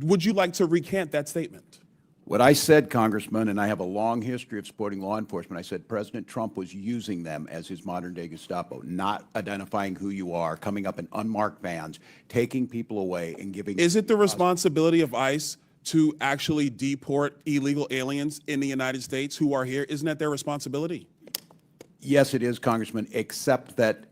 [SPEAKER 15] Would you like to recant that statement?
[SPEAKER 4] What I said, Congressman, and I have a long history of supporting law enforcement, I said President Trump was using them as his modern-day Gestapo, not identifying who you are, coming up in unmarked vans, taking people away and giving...
[SPEAKER 15] Is it the responsibility of ICE to actually deport illegal aliens in the United States who are here? Isn't that their responsibility?
[SPEAKER 4] Yes, it is, Congressman, except that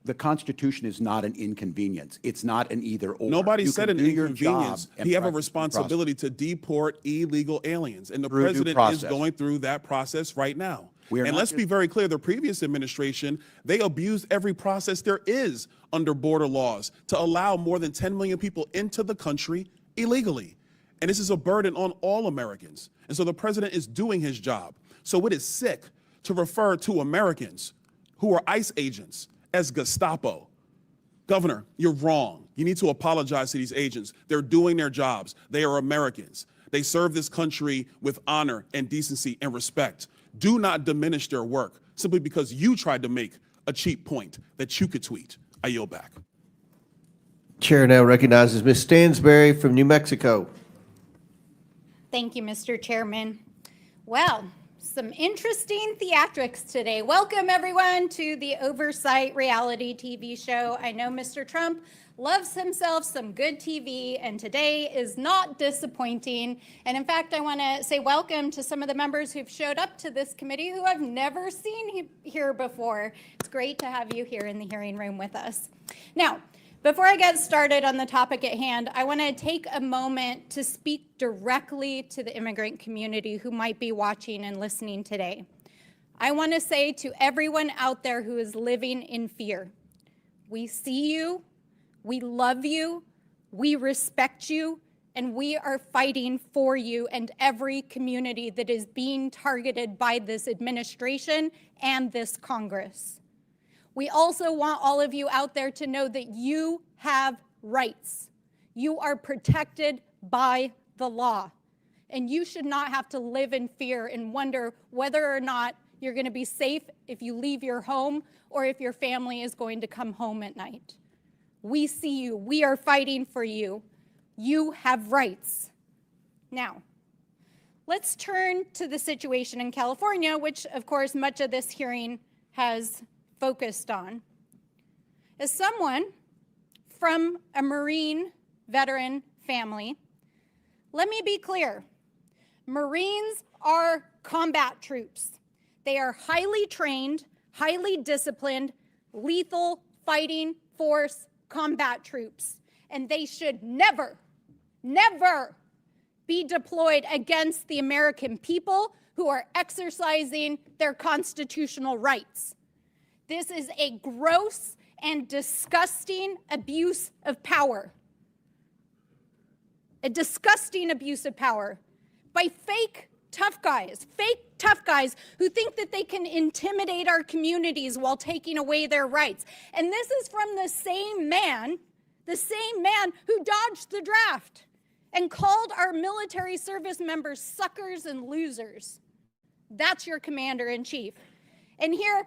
[SPEAKER 4] the Constitution is not an inconvenience. It's not an either-or.
[SPEAKER 15] Nobody
[SPEAKER 4] You
[SPEAKER 15] said
[SPEAKER 4] can
[SPEAKER 15] an
[SPEAKER 4] do your
[SPEAKER 15] inconvenience.
[SPEAKER 4] job and
[SPEAKER 15] He have a
[SPEAKER 4] practice due
[SPEAKER 15] responsibility to deport illegal aliens, and the
[SPEAKER 4] Through due
[SPEAKER 15] president is
[SPEAKER 4] process.
[SPEAKER 15] going through that process right now.
[SPEAKER 4] We are
[SPEAKER 15] And
[SPEAKER 4] not
[SPEAKER 15] let's be very clear, the previous administration, they abused every process there is under border laws to allow more than 10 million people into the country illegally. And this is a burden on all Americans. And so the president is doing his job. So it is sick to refer to Americans who are ICE agents as Gestapo. Governor, you're wrong. You need to apologize to these agents. They're doing their jobs. They are Americans. They serve this country with honor and decency and respect. Do not diminish their work simply because you tried to make a cheap point that you could tweet. I yield back.
[SPEAKER 1] Chair now recognizes Ms. Stansberry from New Mexico.
[SPEAKER 16] Thank you, Mr. Chairman. Well, some interesting theatrics today. Welcome, everyone, to the Oversight reality TV show. I know Mr. Trump loves himself some good TV, and today is not disappointing. And in fact, I want to say welcome to some of the members who've showed up to this committee who I've never seen here before. It's great to have you here in the hearing room with us. Now, before I get started on the topic at hand, I want to take a moment to speak directly to the immigrant community who might be watching and listening today. I want to say to everyone out there who is living in fear, we see you, we love you, we respect you, and we are fighting for you and every community that is being targeted by this administration and this Congress. We also want all of you out there to know that you have rights. You are protected by the law, and you should not have to live in fear and wonder whether or not you're going to be safe if you leave your home or if your family is going to come home at night. We see you. We are fighting for you. You have rights. Now, let's turn to the situation in California, which, of course, much of this hearing has focused on. As someone from a Marine veteran family, let me be clear. Marines are combat troops. They are highly trained, highly disciplined, lethal fighting force combat troops, and they should never, never be deployed against the American people who are exercising their constitutional rights. This is a gross and disgusting abuse of power. A disgusting abuse of power by fake tough guys who think that they can intimidate our communities while taking away their rights. And this is from the same man who dodged the draft and called our military service members suckers and losers. That's your commander-in-chief. And here,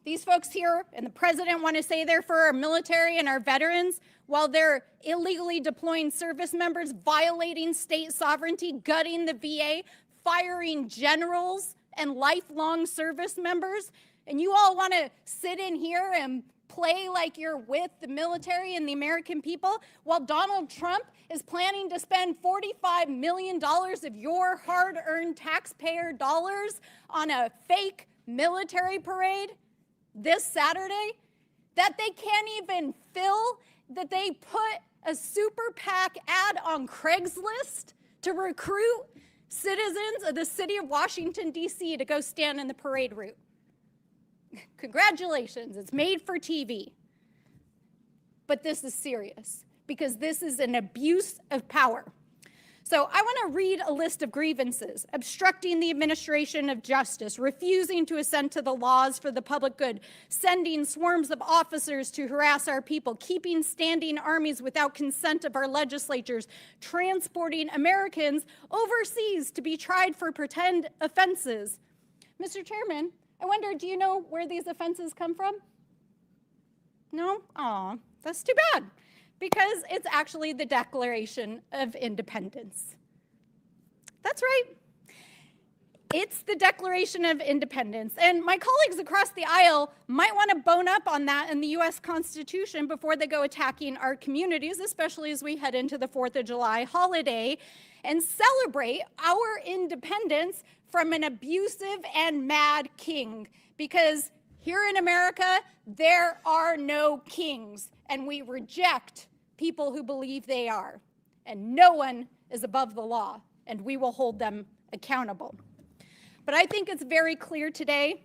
[SPEAKER 16] these folks here and the president want to say they're for our military and our veterans while they're illegally deploying service members, violating state sovereignty, gutting the VA, firing generals and lifelong service members. And you all want to sit in here and play like you're with the military and the American people while Donald Trump is planning to spend $45 million of your hard-earned taxpayer dollars on a fake military parade this Saturday that they can't even fill, that they put a super PAC ad on Craigslist to recruit citizens of the city of Washington, D.C. to go stand in the parade route. Congratulations, it's made for TV. But this is serious because this is an abuse of power. So I want to read a list of grievances: obstructing the administration of justice, refusing to assent to the laws for the public good, sending swarms of officers to harass our people, keeping standing armies without consent of our legislatures, transporting Americans overseas to be tried for pretend offenses. Mr. Chairman, I wonder, do you know where these offenses come from? No? Aw, that's too bad. Because it's actually the Declaration of Independence. That's right. It's the Declaration of Independence. And my colleagues across the aisle might want to bone up on that in the U.S. Constitution before they go attacking our communities, especially as we head into the 4th of July holiday and celebrate our independence from an abusive and mad king. Because here in America, there are no kings, and we reject people who believe they are. And no one is above the law, and we will hold them accountable. But I think it's very clear today,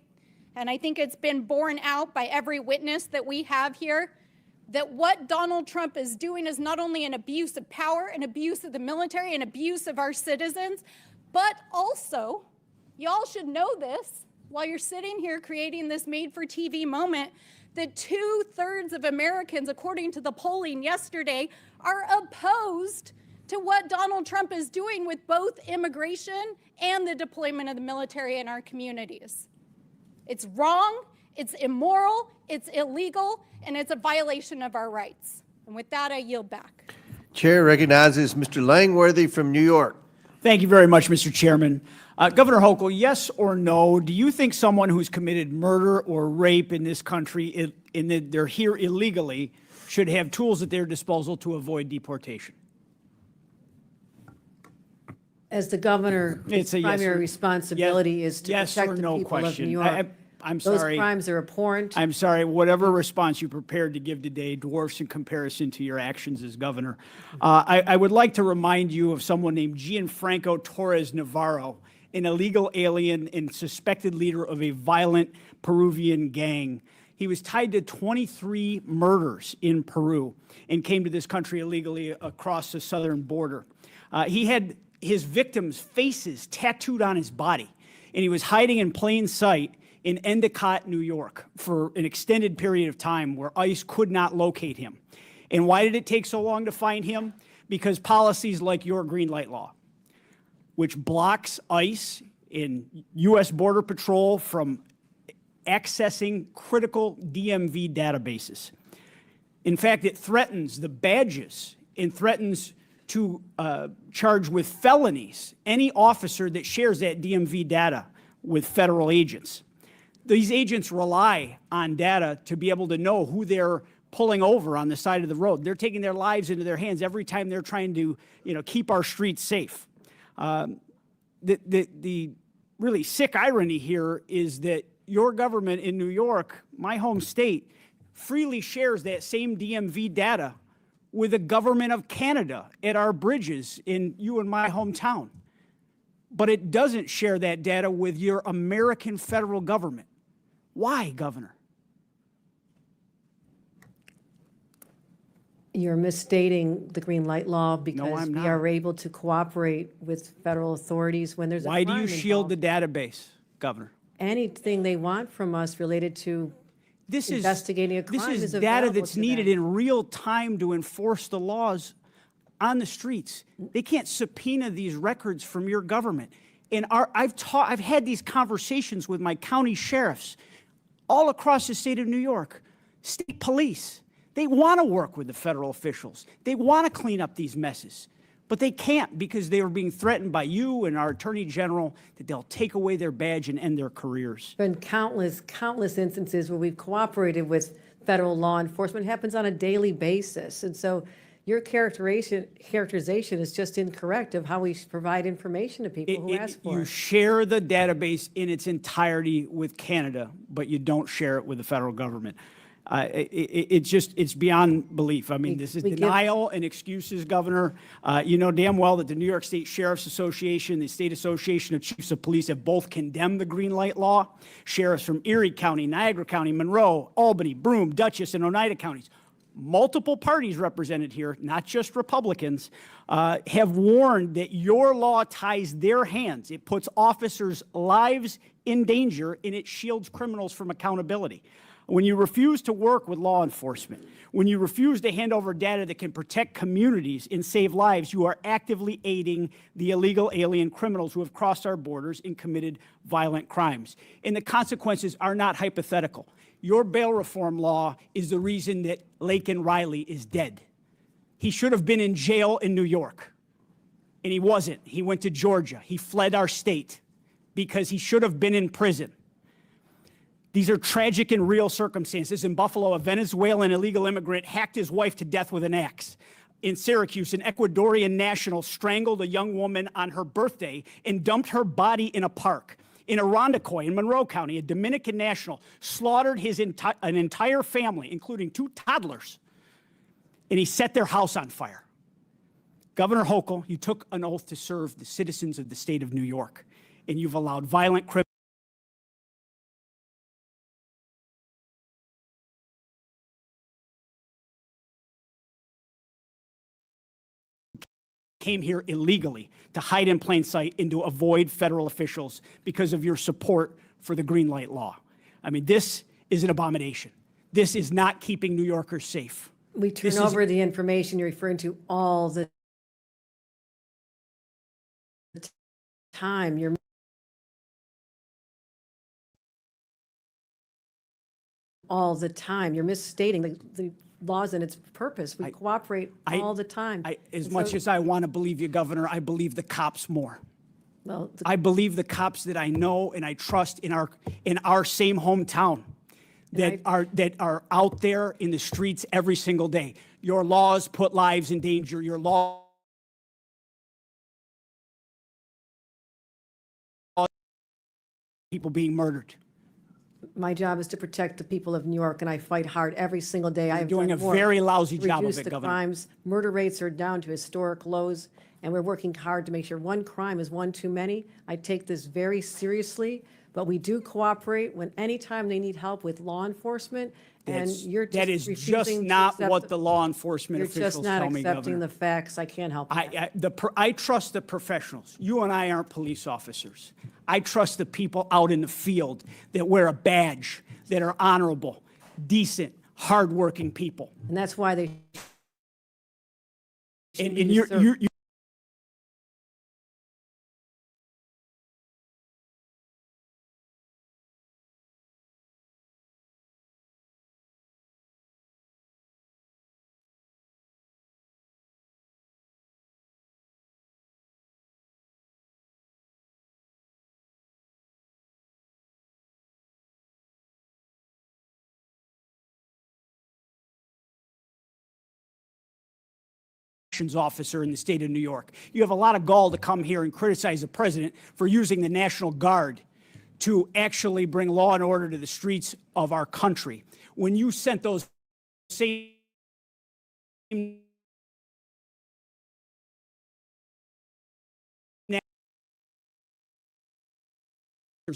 [SPEAKER 16] and I think it's been borne out by every witness that we have here, that what Donald Trump is doing is not only an abuse of power, an abuse of the military, an abuse of our citizens, but also, y'all should know this, while you're sitting here creating this made-for-TV moment, that 2/3 of Americans, according to the polling yesterday, are opposed to what Donald Trump is doing with both immigration and the deployment of the military in our communities. It's wrong, it's immoral, it's illegal, and it's a violation of our rights. And with that, I yield back.
[SPEAKER 1] Chair recognizes Mr. Langworthy from New York.
[SPEAKER 3] Thank you very much, Mr. Chairman. Governor Hochul, yes or no, do you think someone who's committed murder or rape in this country, in that they're here illegally, should have tools at their disposal to avoid deportation?
[SPEAKER 6] As the governor, his
[SPEAKER 3] It's a yes
[SPEAKER 6] primary
[SPEAKER 3] or-
[SPEAKER 6] responsibility is to
[SPEAKER 3] yes
[SPEAKER 6] protect
[SPEAKER 3] or
[SPEAKER 6] the
[SPEAKER 3] no
[SPEAKER 6] people of
[SPEAKER 3] question.
[SPEAKER 6] New York.
[SPEAKER 3] I'm
[SPEAKER 6] Those
[SPEAKER 3] sorry.
[SPEAKER 6] crimes are abhorrent.
[SPEAKER 3] I'm sorry, whatever response you prepared to give today dwarfs in comparison to your actions as governor. I would like to remind you of someone named Gianfranco Torres Navarro, an illegal alien and suspected leader of a violent Peruvian gang. He was tied to 23 murders in Peru and came to this country illegally across the southern border. He had his victims' faces tattooed on his body, and he was hiding in plain sight in Endicott, New York, for an extended period of time where ICE could not locate him. And why did it take so long to find him? Because policies like your green light law, which blocks ICE and U.S. Border Patrol from accessing critical DMV databases. In fact, it threatens the badges and threatens to charge with felonies any officer that shares that DMV data with federal agents. These agents rely on data to be able to know who they're pulling over on the side of the road. They're taking their lives into their hands every time they're trying to, keep our streets safe. The really sick irony here is that your government in New York, my home state, freely shares that same DMV data with the government of Canada at our bridges in you and my hometown. But it doesn't share that data with your American federal government. Why, Governor?
[SPEAKER 6] You're misstating the green light law because
[SPEAKER 3] I'm
[SPEAKER 6] we
[SPEAKER 3] not.
[SPEAKER 6] are able to cooperate with federal authorities when there's a
[SPEAKER 3] Why do
[SPEAKER 6] crime
[SPEAKER 3] you shield
[SPEAKER 6] involved.
[SPEAKER 3] the database, Governor?
[SPEAKER 6] Anything they want from us related to investigating a crime
[SPEAKER 3] This
[SPEAKER 6] is
[SPEAKER 3] is data
[SPEAKER 6] available
[SPEAKER 3] that's
[SPEAKER 6] to
[SPEAKER 3] needed
[SPEAKER 6] them.
[SPEAKER 3] in real time to enforce the laws on the streets. They can't subpoena these records from your government. And I've had these conversations with my county sheriffs all across the state of New York, state police. They want to work with the federal officials. They want to clean up these messes, but they can't because they are being threatened by you and our Attorney General that they'll take away their badge and end their careers.
[SPEAKER 6] Been countless instances where we've cooperated with federal law enforcement. It happens on a daily basis. And so your characterization is just incorrect of how we provide information to people who ask for
[SPEAKER 3] You
[SPEAKER 6] it.
[SPEAKER 3] share the database in its entirety with Canada, but you don't share it with the federal government. It's beyond belief. I mean, this is
[SPEAKER 6] we give-
[SPEAKER 3] denial and excuses, Governor. You know damn well that the New York State Sheriff's Association, the State Association of Chiefs of Police have both condemned the green light law. Sheriffs from Erie County, Niagara County, Monroe, Albany, Broome, Dutchess, and Oneida counties, multiple parties represented here, not just Republicans, have warned that your law ties their hands. It puts officers' lives in danger, and it shields criminals from accountability. When you refuse to work with law enforcement, when you refuse to hand over data that can protect communities and save lives, you are actively aiding the illegal alien criminals who have crossed our borders and committed violent crimes. And the consequences are not hypothetical. Your bail reform law is the reason that Laken Riley is dead. He should have been in jail in New York, and he wasn't. He went to Georgia. He fled our state because he should have been in prison. These are tragic and real circumstances. In Buffalo, a Venezuelan illegal immigrant hacked his wife to death with an axe. In Syracuse, an Ecuadorian national strangled a young woman on her birthday and dumped her body in a park. In Irondequoit, in Monroe County, a Dominican national slaughtered an entire family, including 2 toddlers, and he set their house on fire. Governor Hochul, you took an oath to serve the citizens of the state of New York, and you've allowed violent criminals came here illegally to hide in plain sight and to avoid federal officials because of your support for the green light law. I mean, this is an abomination. This is not keeping New Yorkers safe.
[SPEAKER 6] We turn
[SPEAKER 3] This is-
[SPEAKER 6] over the information you're referring to all the time. You're all the time. You're misstating the laws and its purpose. We cooperate all the time.
[SPEAKER 3] As
[SPEAKER 6] And
[SPEAKER 3] much
[SPEAKER 6] so-
[SPEAKER 3] as I want to believe you, Governor, I believe the cops more.
[SPEAKER 6] Well,
[SPEAKER 3] I believe the cops that I know and I trust in our same hometown that are out there in the streets every single day. Your laws put lives in danger. Your law people being murdered.
[SPEAKER 6] my job is to protect the people of New York, and I fight hard every single day. I have
[SPEAKER 3] doing
[SPEAKER 6] done
[SPEAKER 3] a
[SPEAKER 6] more
[SPEAKER 3] very lousy
[SPEAKER 6] to
[SPEAKER 3] job of
[SPEAKER 6] reduce
[SPEAKER 3] it,
[SPEAKER 6] the
[SPEAKER 3] Governor.
[SPEAKER 6] crimes. Murder rates are down to historic lows, and we're working hard to make sure one crime is one too many. I take this very seriously, but we do cooperate when anytime they need help with law enforcement, and you're just
[SPEAKER 3] That is
[SPEAKER 6] refusing
[SPEAKER 3] just
[SPEAKER 6] to
[SPEAKER 3] not
[SPEAKER 6] accept
[SPEAKER 3] what the law enforcement
[SPEAKER 6] You're
[SPEAKER 3] officials
[SPEAKER 6] just not
[SPEAKER 3] tell me,
[SPEAKER 6] accepting
[SPEAKER 3] Governor.
[SPEAKER 6] the facts. I can't help that.
[SPEAKER 3] I trust the professionals. You and I aren't police officers. I trust the people out in the field that wear a badge, that are honorable, decent, hardworking people.
[SPEAKER 6] And that's why they
[SPEAKER 3] And
[SPEAKER 6] be
[SPEAKER 3] you're,
[SPEAKER 6] served.
[SPEAKER 3] you're, officer in the state of New York. You have a lot of gall to come here and criticize the president for using the National Guard to actually bring law and order to the streets of our country. When you sent those same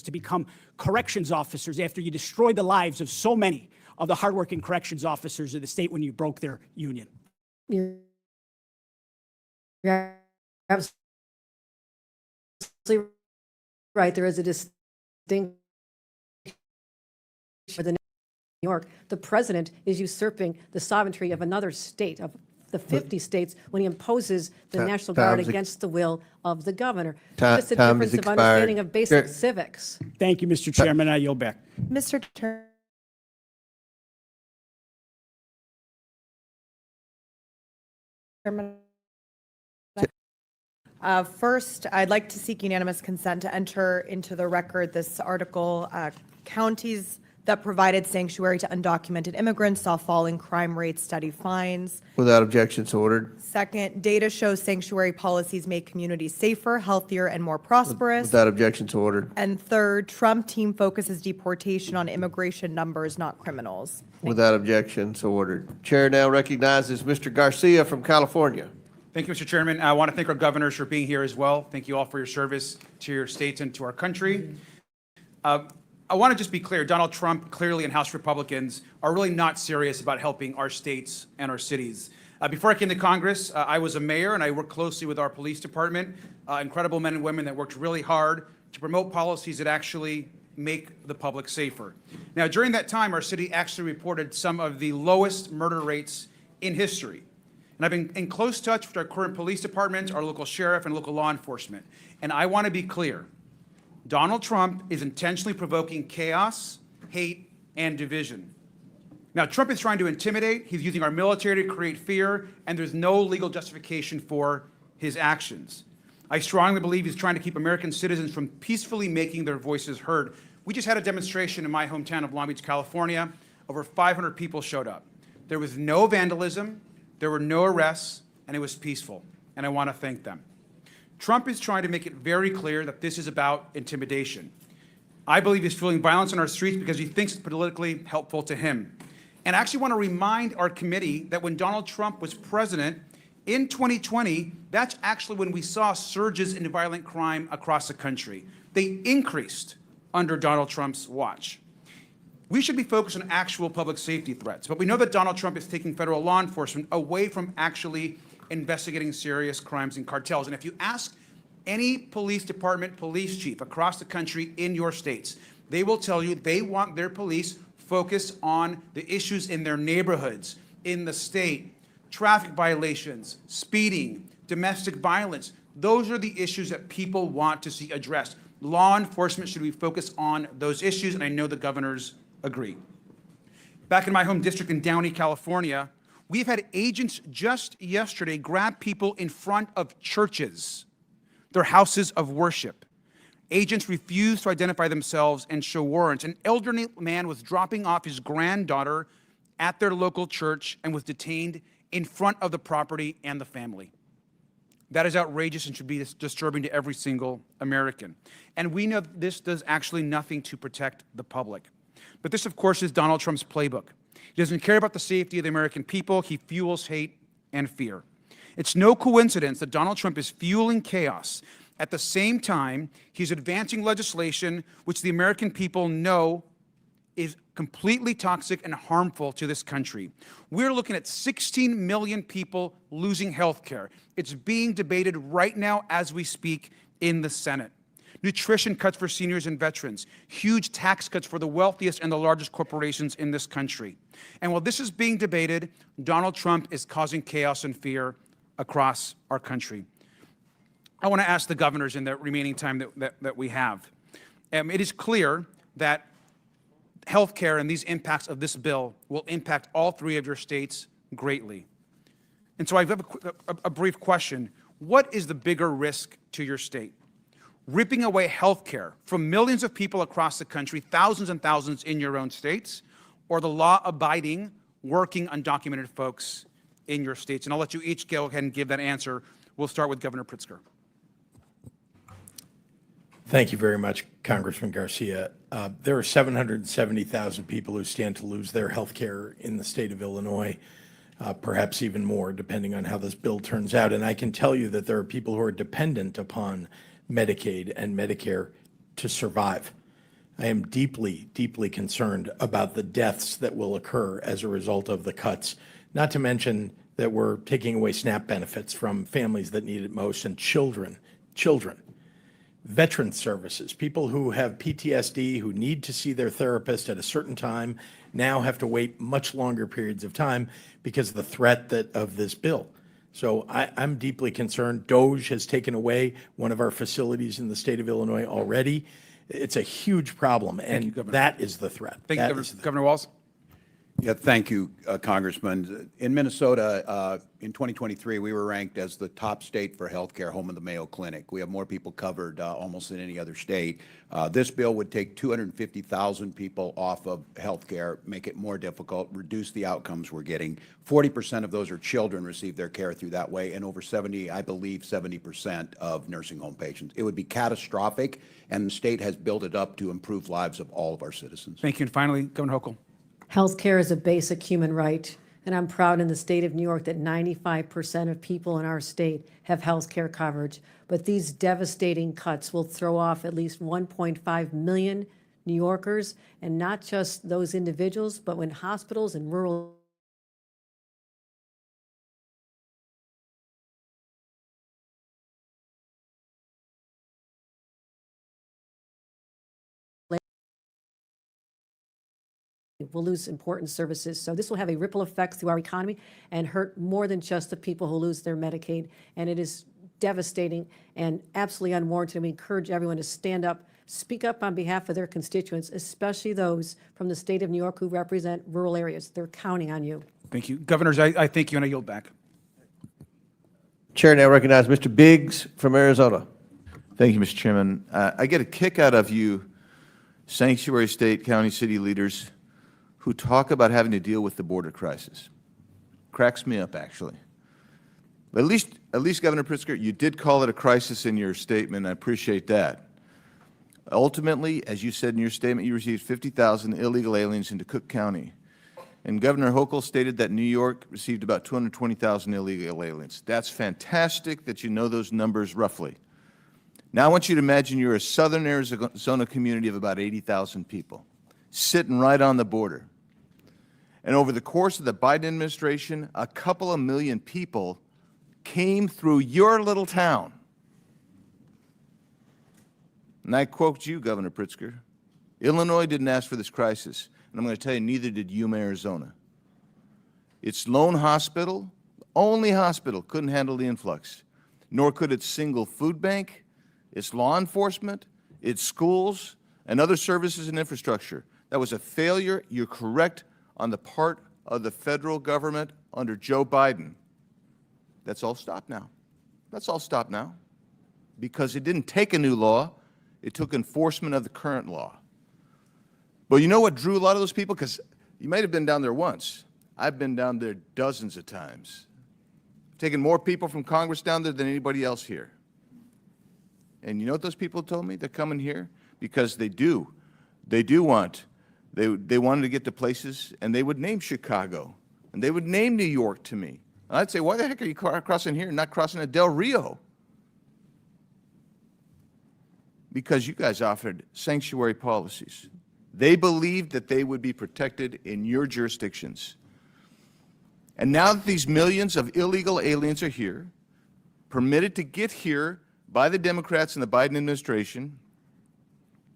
[SPEAKER 3] to become corrections officers after you destroyed the lives of so many of the hardworking corrections officers of the state when you broke their union.
[SPEAKER 6] You're absolutely right. There is a distinct for the New York. The president is usurping the sovereignty of another state, of the 50 states, when he imposes the National Guard against the will of the governor. Just a
[SPEAKER 1] Time has
[SPEAKER 6] difference of
[SPEAKER 1] expired.
[SPEAKER 6] understanding of basic
[SPEAKER 1] Sure.
[SPEAKER 6] civics.
[SPEAKER 3] Thank you, Mr. Chairman. I yield back.
[SPEAKER 7] Mr. Chairman. First, I'd like to seek unanimous consent to enter into the record this article. Counties that provided sanctuary to undocumented immigrants saw falling crime rates, steady fines.
[SPEAKER 1] Without objection, so ordered.
[SPEAKER 7] Second, data shows sanctuary policies make communities safer, healthier, and more prosperous.
[SPEAKER 1] Without objection, so ordered.
[SPEAKER 7] And third, Trump team focuses deportation on immigration numbers, not criminals.
[SPEAKER 1] Without objection, so ordered. Chair now recognizes Mr. Garcia from California.
[SPEAKER 17] Thank you, Mr. Chairman. I want to thank our governors for being here as well. Thank you all for your service to your states and to our country. I want to just be clear, Donald Trump clearly and House Republicans are really not serious about helping our states and our cities. Before I came to Congress, I was a mayor and I worked closely with our police department, incredible men and women that worked really hard to promote policies that actually make the public safer. Now, during that time, our city actually reported some of the lowest murder rates in history. And I've been in close touch with our current police departments, our local sheriff, and local law enforcement. And I want to be clear. Donald Trump is intentionally provoking chaos, hate, and division. Now, Trump is trying to intimidate. He's using our military to create fear, and there's no legal justification for his actions. I strongly believe he's trying to keep American citizens from peacefully making their voices heard. We just had a demonstration in my hometown of Long Beach, California. Over 500 people showed up. There was no vandalism, there were no arrests, and it was peaceful, and I want to thank them. Trump is trying to make it very clear that this is about intimidation. I believe he's fueling violence on our streets because he thinks it's politically helpful to him. And I actually want to remind our committee that when Donald Trump was president in 2020, that's actually when we saw surges in violent crime across the country. They increased under Donald Trump's watch. We should be focused on actual public safety threats, but we know that Donald Trump is taking federal law enforcement away from actually investigating serious crimes and cartels. And if you ask any police department, police chief across the country in your states, they will tell you they want their police focus on the issues in their neighborhoods, in the state, traffic violations, speeding, domestic violence. Those are the issues that people want to see addressed. Law enforcement should be focused on those issues, and I know the governors agree. Back in my home district in Downey, California, we've had agents just yesterday grab people in front of churches, their houses of worship. Agents refused to identify themselves and show warrants. An elderly man was dropping off his granddaughter at their local church and was detained in front of the property and the family. That is outrageous and should be disturbing to every single American. And we know this does actually nothing to protect the public. But this, of course, is Donald Trump's playbook. He doesn't care about the safety of the American people. He fuels hate and fear. It's no coincidence that Donald Trump is fueling chaos. At the same time, he's advancing legislation which the American people know is completely toxic and harmful to this country. We're looking at 16 million people losing health care. It's being debated right now as we speak in the Senate. Nutrition cuts for seniors and veterans, huge tax cuts for the wealthiest and the largest corporations in this country. And while this is being debated, Donald Trump is causing chaos and fear across our country. I want to ask the governors in the remaining time that we have. It is clear that health care and these impacts of this bill will impact all three of your states greatly. And so I have a brief question. What is the bigger risk to your state? Ripping away health care from millions of people across the country, thousands and thousands in your own states, or the law-abiding, working, undocumented folks in your states? And I'll let you each go ahead and give that answer. We'll start with Governor Pritzker.
[SPEAKER 5] Thank you very much, Congressman Garcia. There are 770,000 people who stand to lose their health care in the state of Illinois, perhaps even more, depending on how this bill turns out. And I can tell you that there are people who are dependent upon Medicaid and Medicare to survive. I am deeply, deeply concerned about the deaths that will occur as a result of the cuts, not to mention that we're taking away SNAP benefits from families that need it most, and children. Veteran services, people who have PTSD, who need to see their therapist at a certain time, now have to wait much longer periods of time because of the threat of this bill. So I'm deeply concerned. DOJ has taken away one of our facilities in the state of Illinois already. It's a huge problem, and that is the threat.
[SPEAKER 17] Thank you, Governor Walz.
[SPEAKER 4] Yeah, thank you, Congressman. In Minnesota, in 2023, we were ranked as the top state for healthcare, home of the Mayo Clinic. We have more people covered almost than any other state. This bill would take 250,000 people off of healthcare, make it more difficult, reduce the outcomes we're getting. 40% of those are children receive their care through that way, and over 70% of nursing home patients. It would be catastrophic, and the state has built it up to improve lives of all of our citizens.
[SPEAKER 17] Thank you. And finally, Governor Hochul.
[SPEAKER 6] Healthcare is a basic human right, and I'm proud in the state of New York that 95% of people in our state have health care coverage. But these devastating cuts will throw off at least 1.5 million New Yorkers, and not just those individuals, but when hospitals in rural will lose important services. So this will have a ripple effect through our economy and hurt more than just the people who lose their Medicaid. And it is devastating and absolutely unwarranted. And we encourage everyone to stand up, speak up on behalf of their constituents, especially those from the state of New York who represent rural areas. They're counting on you.
[SPEAKER 17] Thank you. Governors, I thank you, and I yield back.
[SPEAKER 1] Chair now recognizes Mr. Biggs from Arizona.
[SPEAKER 18] Thank you, Mr. Chairman. I get a kick out of you sanctuary state, county, city leaders who talk about having to deal with the border crisis. Cracks me up, actually. But at least, Governor Pritzker, you did call it a crisis in your statement. I appreciate that. Ultimately, as you said in your statement, you received 50,000 illegal aliens into Cook County. And Governor Hochul stated that New York received about 220,000 illegal aliens. That's fantastic that you know those numbers roughly. Now I want you to imagine you're a southern Arizona community of about 80,000 people, sitting right on the border. And over the course of the Biden administration, a couple of million people came through your little town. And I quote you, Governor Pritzker, Illinois didn't ask for this crisis. And I'm going to tell you, neither did Yuma, Arizona. Its lone hospital, only hospital, couldn't handle the influx, nor could its single food bank, its law enforcement, its schools, and other services and infrastructure. That was a failure, you're correct, on the part of the federal government under Joe Biden. That's all stopped now. That's all stopped now. Because it didn't take a new law, it took enforcement of the current law. But you know what drew a lot of those people? Because you might have been down there once. I've been down there dozens of times. I've taken more people from Congress down there than anybody else here. And you know what those people told me? They're coming here because they do. They do want. They wanted to get to places, and they would name Chicago, and they would name New York to me. And I'd say, why the heck are you crossing here and not crossing at Del Rio? Because you guys offered sanctuary policies. They believed that they would be protected in your jurisdictions. And now that these millions of illegal aliens are here, permitted to get here by the Democrats and the Biden administration,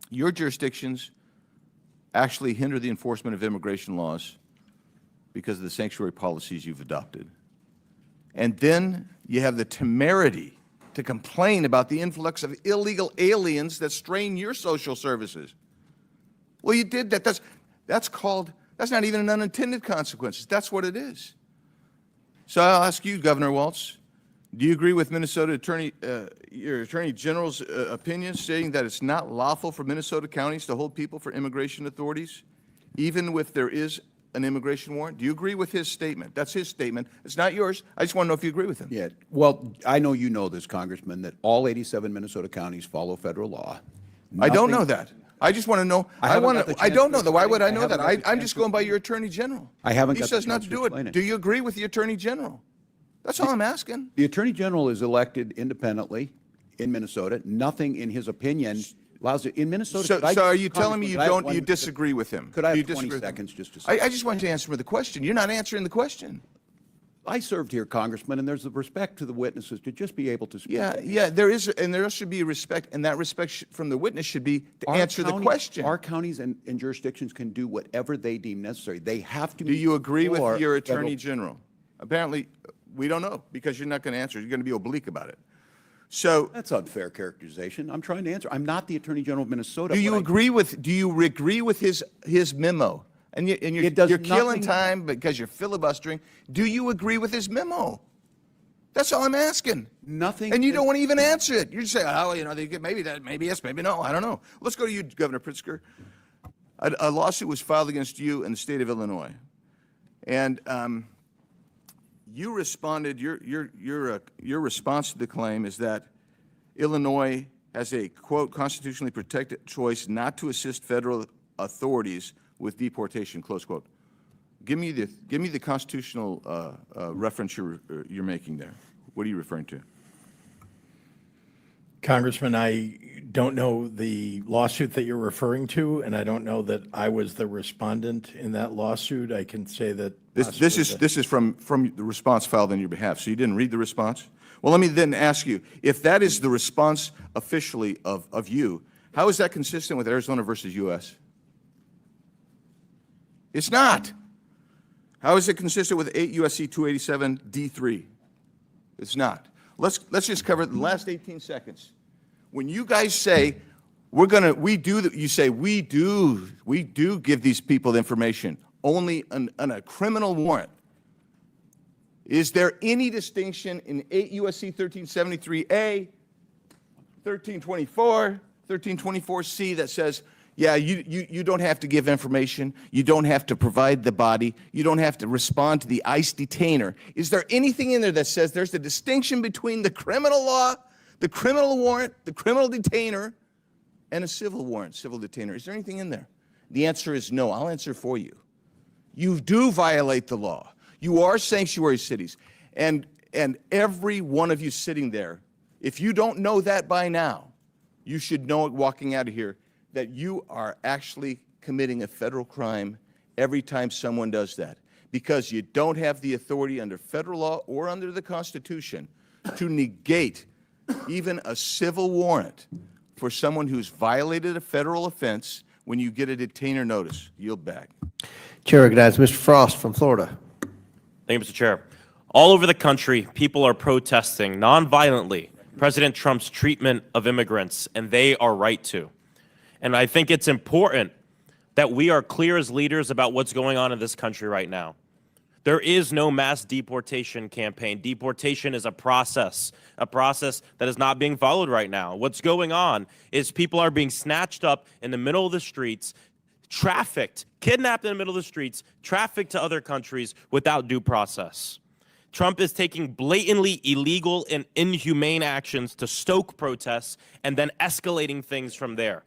[SPEAKER 18] your jurisdictions actually hinder the enforcement of immigration laws because of the sanctuary policies you've adopted. And then you have the temerity to complain about the influx of illegal aliens that strain your social services. Well, you did that. That's not even an unintended consequence. That's what it is. So I'll ask you, Governor Walz, do you agree with Minnesota your Attorney General's opinion stating that it's not lawful for Minnesota counties to hold people for immigration authorities, even if there is an immigration warrant? Do you agree with his statement? That's his statement. It's not yours. I just want to know if you agree with him.
[SPEAKER 4] Yeah, well, I know you know this, Congressman, that all 87 Minnesota counties follow federal law.
[SPEAKER 18] I don't know
[SPEAKER 4] Nothing-
[SPEAKER 18] that. I just want to know.
[SPEAKER 4] I haven't got the
[SPEAKER 18] I
[SPEAKER 4] chance
[SPEAKER 18] don't
[SPEAKER 4] to
[SPEAKER 18] know that. Why
[SPEAKER 4] explain
[SPEAKER 18] would
[SPEAKER 4] it.
[SPEAKER 18] I know
[SPEAKER 4] haven't
[SPEAKER 18] that?
[SPEAKER 4] got the
[SPEAKER 18] I'm
[SPEAKER 4] chance
[SPEAKER 18] just
[SPEAKER 4] to
[SPEAKER 18] going by your
[SPEAKER 4] explain
[SPEAKER 18] Attorney General.
[SPEAKER 4] I haven't
[SPEAKER 18] He
[SPEAKER 4] got the
[SPEAKER 18] says not
[SPEAKER 4] chance
[SPEAKER 18] to
[SPEAKER 4] to
[SPEAKER 18] do
[SPEAKER 4] explain
[SPEAKER 18] it.
[SPEAKER 4] it.
[SPEAKER 18] Do you agree with the Attorney General? That's all I'm asking.
[SPEAKER 4] The Attorney General is elected independently in Minnesota. Nothing in his opinion allows it. In Minnesota,
[SPEAKER 18] So,
[SPEAKER 4] could I-
[SPEAKER 18] so are you telling me
[SPEAKER 4] Congressman,
[SPEAKER 18] you disagree with him?
[SPEAKER 4] Could I
[SPEAKER 18] Do you
[SPEAKER 4] have 20
[SPEAKER 18] disagree with him?
[SPEAKER 4] seconds just to say?
[SPEAKER 18] I just want you to answer me the question. You're not answering the question.
[SPEAKER 4] I served here, Congressman, and there's a respect to the witnesses to just be able to speak.
[SPEAKER 18] Yeah, there is, and there should be respect, and that respect from the witness should be to
[SPEAKER 4] Our
[SPEAKER 18] answer the
[SPEAKER 4] counties-
[SPEAKER 18] question.
[SPEAKER 4] Our counties and jurisdictions can do whatever they deem necessary. They have to be.
[SPEAKER 18] Do you agree with
[SPEAKER 4] for
[SPEAKER 18] your
[SPEAKER 4] federal-
[SPEAKER 18] Attorney General? Apparently, we don't know, because you're not going to answer. You're going to be oblique about it. So,
[SPEAKER 4] That's unfair characterization. I'm trying to answer. I'm not the Attorney General of Minnesota.
[SPEAKER 18] do you agree with his memo? And you're killing time because you're filibustering. Do you agree with his memo? That's all I'm asking.
[SPEAKER 4] Nothing.
[SPEAKER 18] And you don't want to even answer it. You just say, oh, maybe yes, maybe no. I don't know. Let's go to you, Governor Pritzker. A lawsuit was filed against you in the state of Illinois, and you responded. Your response to the claim is that Illinois has a quote constitutionally protected choice not to assist federal authorities with deportation, close quote. Give me the constitutional reference you're making there. What are you referring to?
[SPEAKER 5] Congressman, I don't know the lawsuit that you're referring to, and I don't know that I was the respondent in that lawsuit. I can say that
[SPEAKER 18] This is from the response filed on your behalf. So you didn't read the response? Well, let me then ask you, if that is the response officially of you, how is that consistent with Arizona versus U.S.? It's not. How is it consistent with 8 U.S.C. 287 D3? It's not. Let's just cover it in the last 18 seconds. When you guys say you say we do give these people information only on a criminal warrant. Is there any distinction in 8 U.S.C. 1373A, 1324, 1324C that says, yeah, you don't have to give information, you don't have to provide the body, you don't have to respond to the ICE detainer? Is there anything in there that says there's a distinction between the criminal law, the criminal warrant, the criminal detainer, and a civil warrant, civil detainer? Is there anything in there? The answer is no. I'll answer for you. You do violate the law. You are sanctuary cities. And every one of you sitting there, if you don't know that by now, you should know it walking out of here, that you are actually committing a federal crime every time someone does that, because you don't have the authority under federal law or under the Constitution to negate even a civil warrant for someone who's violated a federal offense when you get a detainer notice. Yield back.
[SPEAKER 1] Chair recognizes Mr. Frost from Florida.
[SPEAKER 19] Thank you, Mr. Chair. All over the country, people are protesting nonviolently President Trump's treatment of immigrants, and they are right to. And I think it's important that we are clear as leaders about what's going on in this country right now. There is no mass deportation campaign. Deportation is a process that is not being followed right now. What's going on is people are being snatched up in the middle of the streets, trafficked, kidnapped in the middle of the streets, trafficked to other countries without due process. Trump is taking blatantly illegal and inhumane actions to stoke protests and then escalating things from there.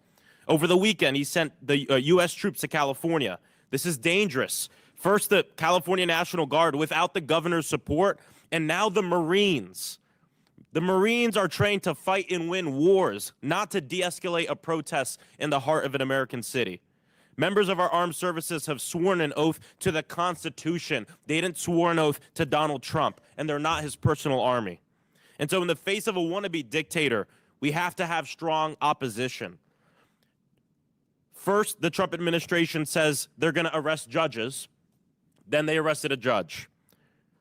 [SPEAKER 19] Over the weekend, he sent the U.S. troops to California. This is dangerous. First, the California National Guard without the governor's support, and now the Marines. The Marines are trained to fight and win wars, not to de-escalate a protest in the heart of an American city. Members of our armed services have sworn an oath to the Constitution. They didn't swear an oath to Donald Trump, and they're not his personal army. And so in the face of a wannabe dictator, we have to have strong opposition. First, the Trump administration says they're going to arrest judges. Then they arrested a judge.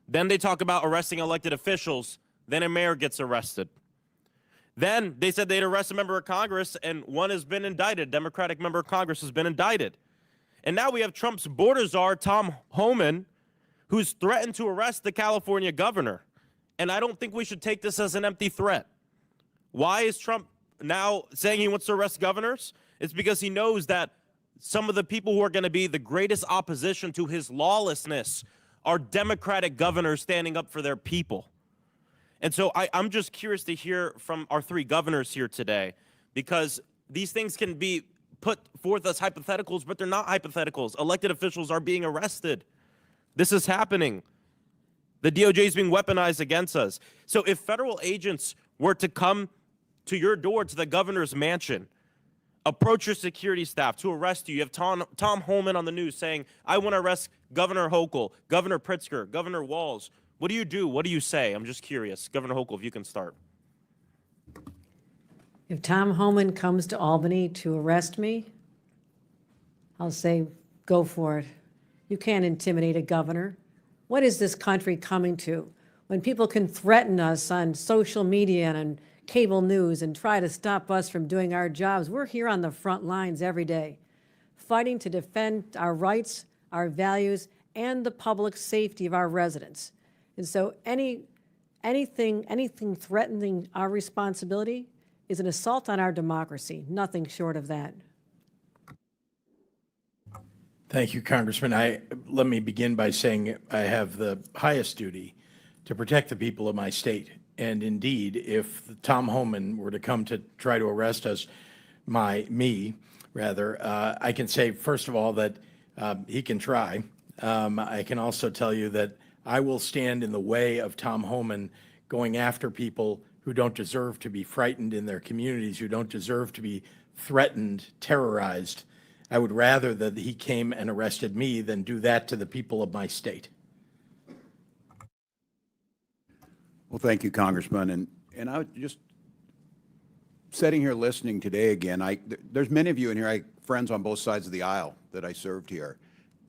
[SPEAKER 19] Then they talk about arresting elected officials. Then a mayor gets arrested. Then they said they'd arrest a member of Congress, and one has been indicted. Democratic member of Congress has been indicted. And now we have Trump's border czar, Tom Homan, who's threatened to arrest the California governor. And I don't think we should take this as an empty threat. Why is Trump now saying he wants to arrest governors? It's because he knows that some of the people who are going to be the greatest opposition to his lawlessness are Democratic governors standing up for their people. And so I'm just curious to hear from our three governors here today, because these things can be put forth as hypotheticals, but they're not hypotheticals. Elected officials are being arrested. This is happening. The DOJ is being weaponized against us. So if federal agents were to come to your door, to the governor's mansion, approach your security staff to arrest you. You have Tom Homan on the news saying, I want to arrest Governor Hochul, Governor Pritzker, Governor Walz. What do you do? What do you say? I'm just curious. Governor Hochul, if you can start.
[SPEAKER 6] If Tom Homan comes to Albany to arrest me, I'll say, go for it. You can't intimidate a governor. What is this country coming to? When people can threaten us on social media and on cable news and try to stop us from doing our jobs, we're here on the front lines every day, fighting to defend our rights, our values, and the public safety of our residents. And so anything threatening our responsibility is an assault on our democracy, nothing short of that.
[SPEAKER 5] Thank you, Congressman. Let me begin by saying I have the highest duty to protect the people of my state. And indeed, if Tom Homan were to come to try to arrest us, I can say, first of all, that he can try. I can also tell you that I will stand in the way of Tom Homan going after people who don't deserve to be frightened in their communities, who don't deserve to be threatened, terrorized. I would rather that he came and arrested me than do that to the people of my state.
[SPEAKER 4] Well, thank you, Congressman. And I was just sitting here listening today again. There's many of you in here, friends on both sides of the aisle that I served here.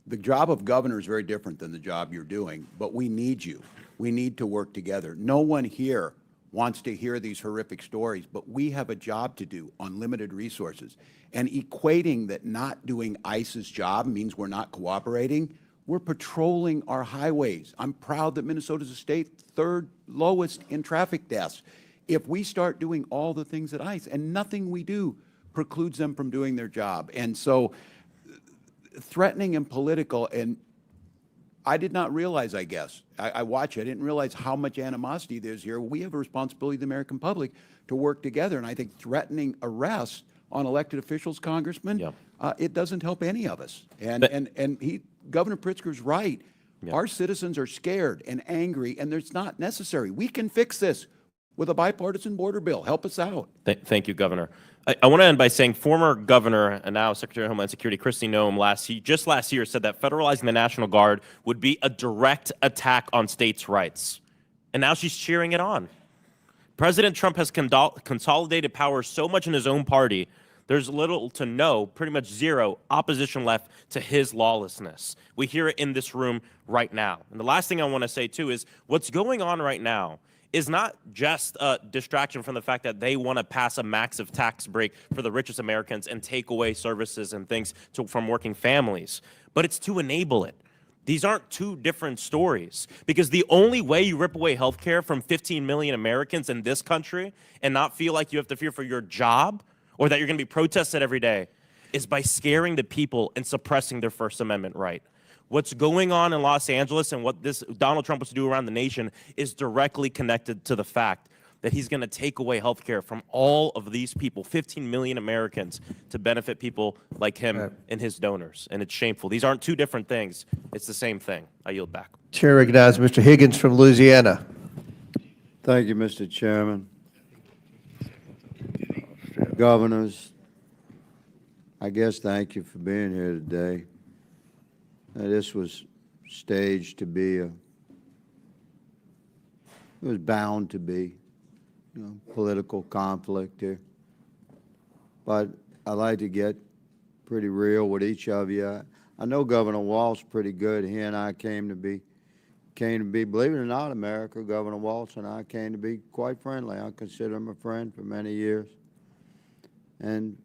[SPEAKER 4] The job of governor is very different than the job you're doing, but we need you. We need to work together. No one here wants to hear these horrific stories, but we have a job to do on limited resources. And equating that not doing ICE's job means we're not cooperating. We're patrolling our highways. I'm proud that Minnesota's a state third lowest in traffic deaths. If we start doing all the things at ICE, and nothing we do precludes them from doing their job. And so threatening and political, and I did not realize, I guess, I watch it, I didn't realize how much animosity there's here. We have a responsibility to the American public to work together, and I think threatening arrest on elected officials, Congressman, it doesn't help any of us. Governor Pritzker's right. Our citizens are scared and angry, and it's not necessary. We can fix this with a bipartisan border bill. Help us out.
[SPEAKER 19] Thank you, Governor. I want to end by saying former Governor and now Secretary of Homeland Security Kristi Noem just last year said that federalizing the National Guard would be a direct attack on states' rights. And now she's cheering it on. President Trump has consolidated power so much in his own party There's little to no, pretty much zero, opposition left to his lawlessness. We hear it in this room right now. And the last thing I want to say, too, is what's going on right now is not just a distraction from the fact that they want to pass a massive tax break for the richest Americans and take away services and things from working families, but it's to enable it. These aren't two different stories, because the only way you rip away health care from 15 million Americans in this country and not feel like you have to fear for your job or that you're going to be protested every day is by scaring the people and suppressing their First Amendment right. What's going on in Los Angeles and what this Donald Trump wants to do around the nation is directly connected to the fact that he's going to take away health care from all of these people, 15 million Americans, to benefit people like him and his donors. And it's shameful. These aren't two different things. It's the same thing. I yield back.
[SPEAKER 1] Chair recognizes Mr. Higgins from Louisiana.
[SPEAKER 20] Thank you, Mr. Chairman. Governors, I guess thank you for being here today. This was staged to be it was bound to be, political conflict here. But I'd like to get pretty real with each of you. I know Governor Walz pretty good. He and I came to be, believe it or not, America, Governor Walz and I came to be quite friendly. I consider him a friend for many years. And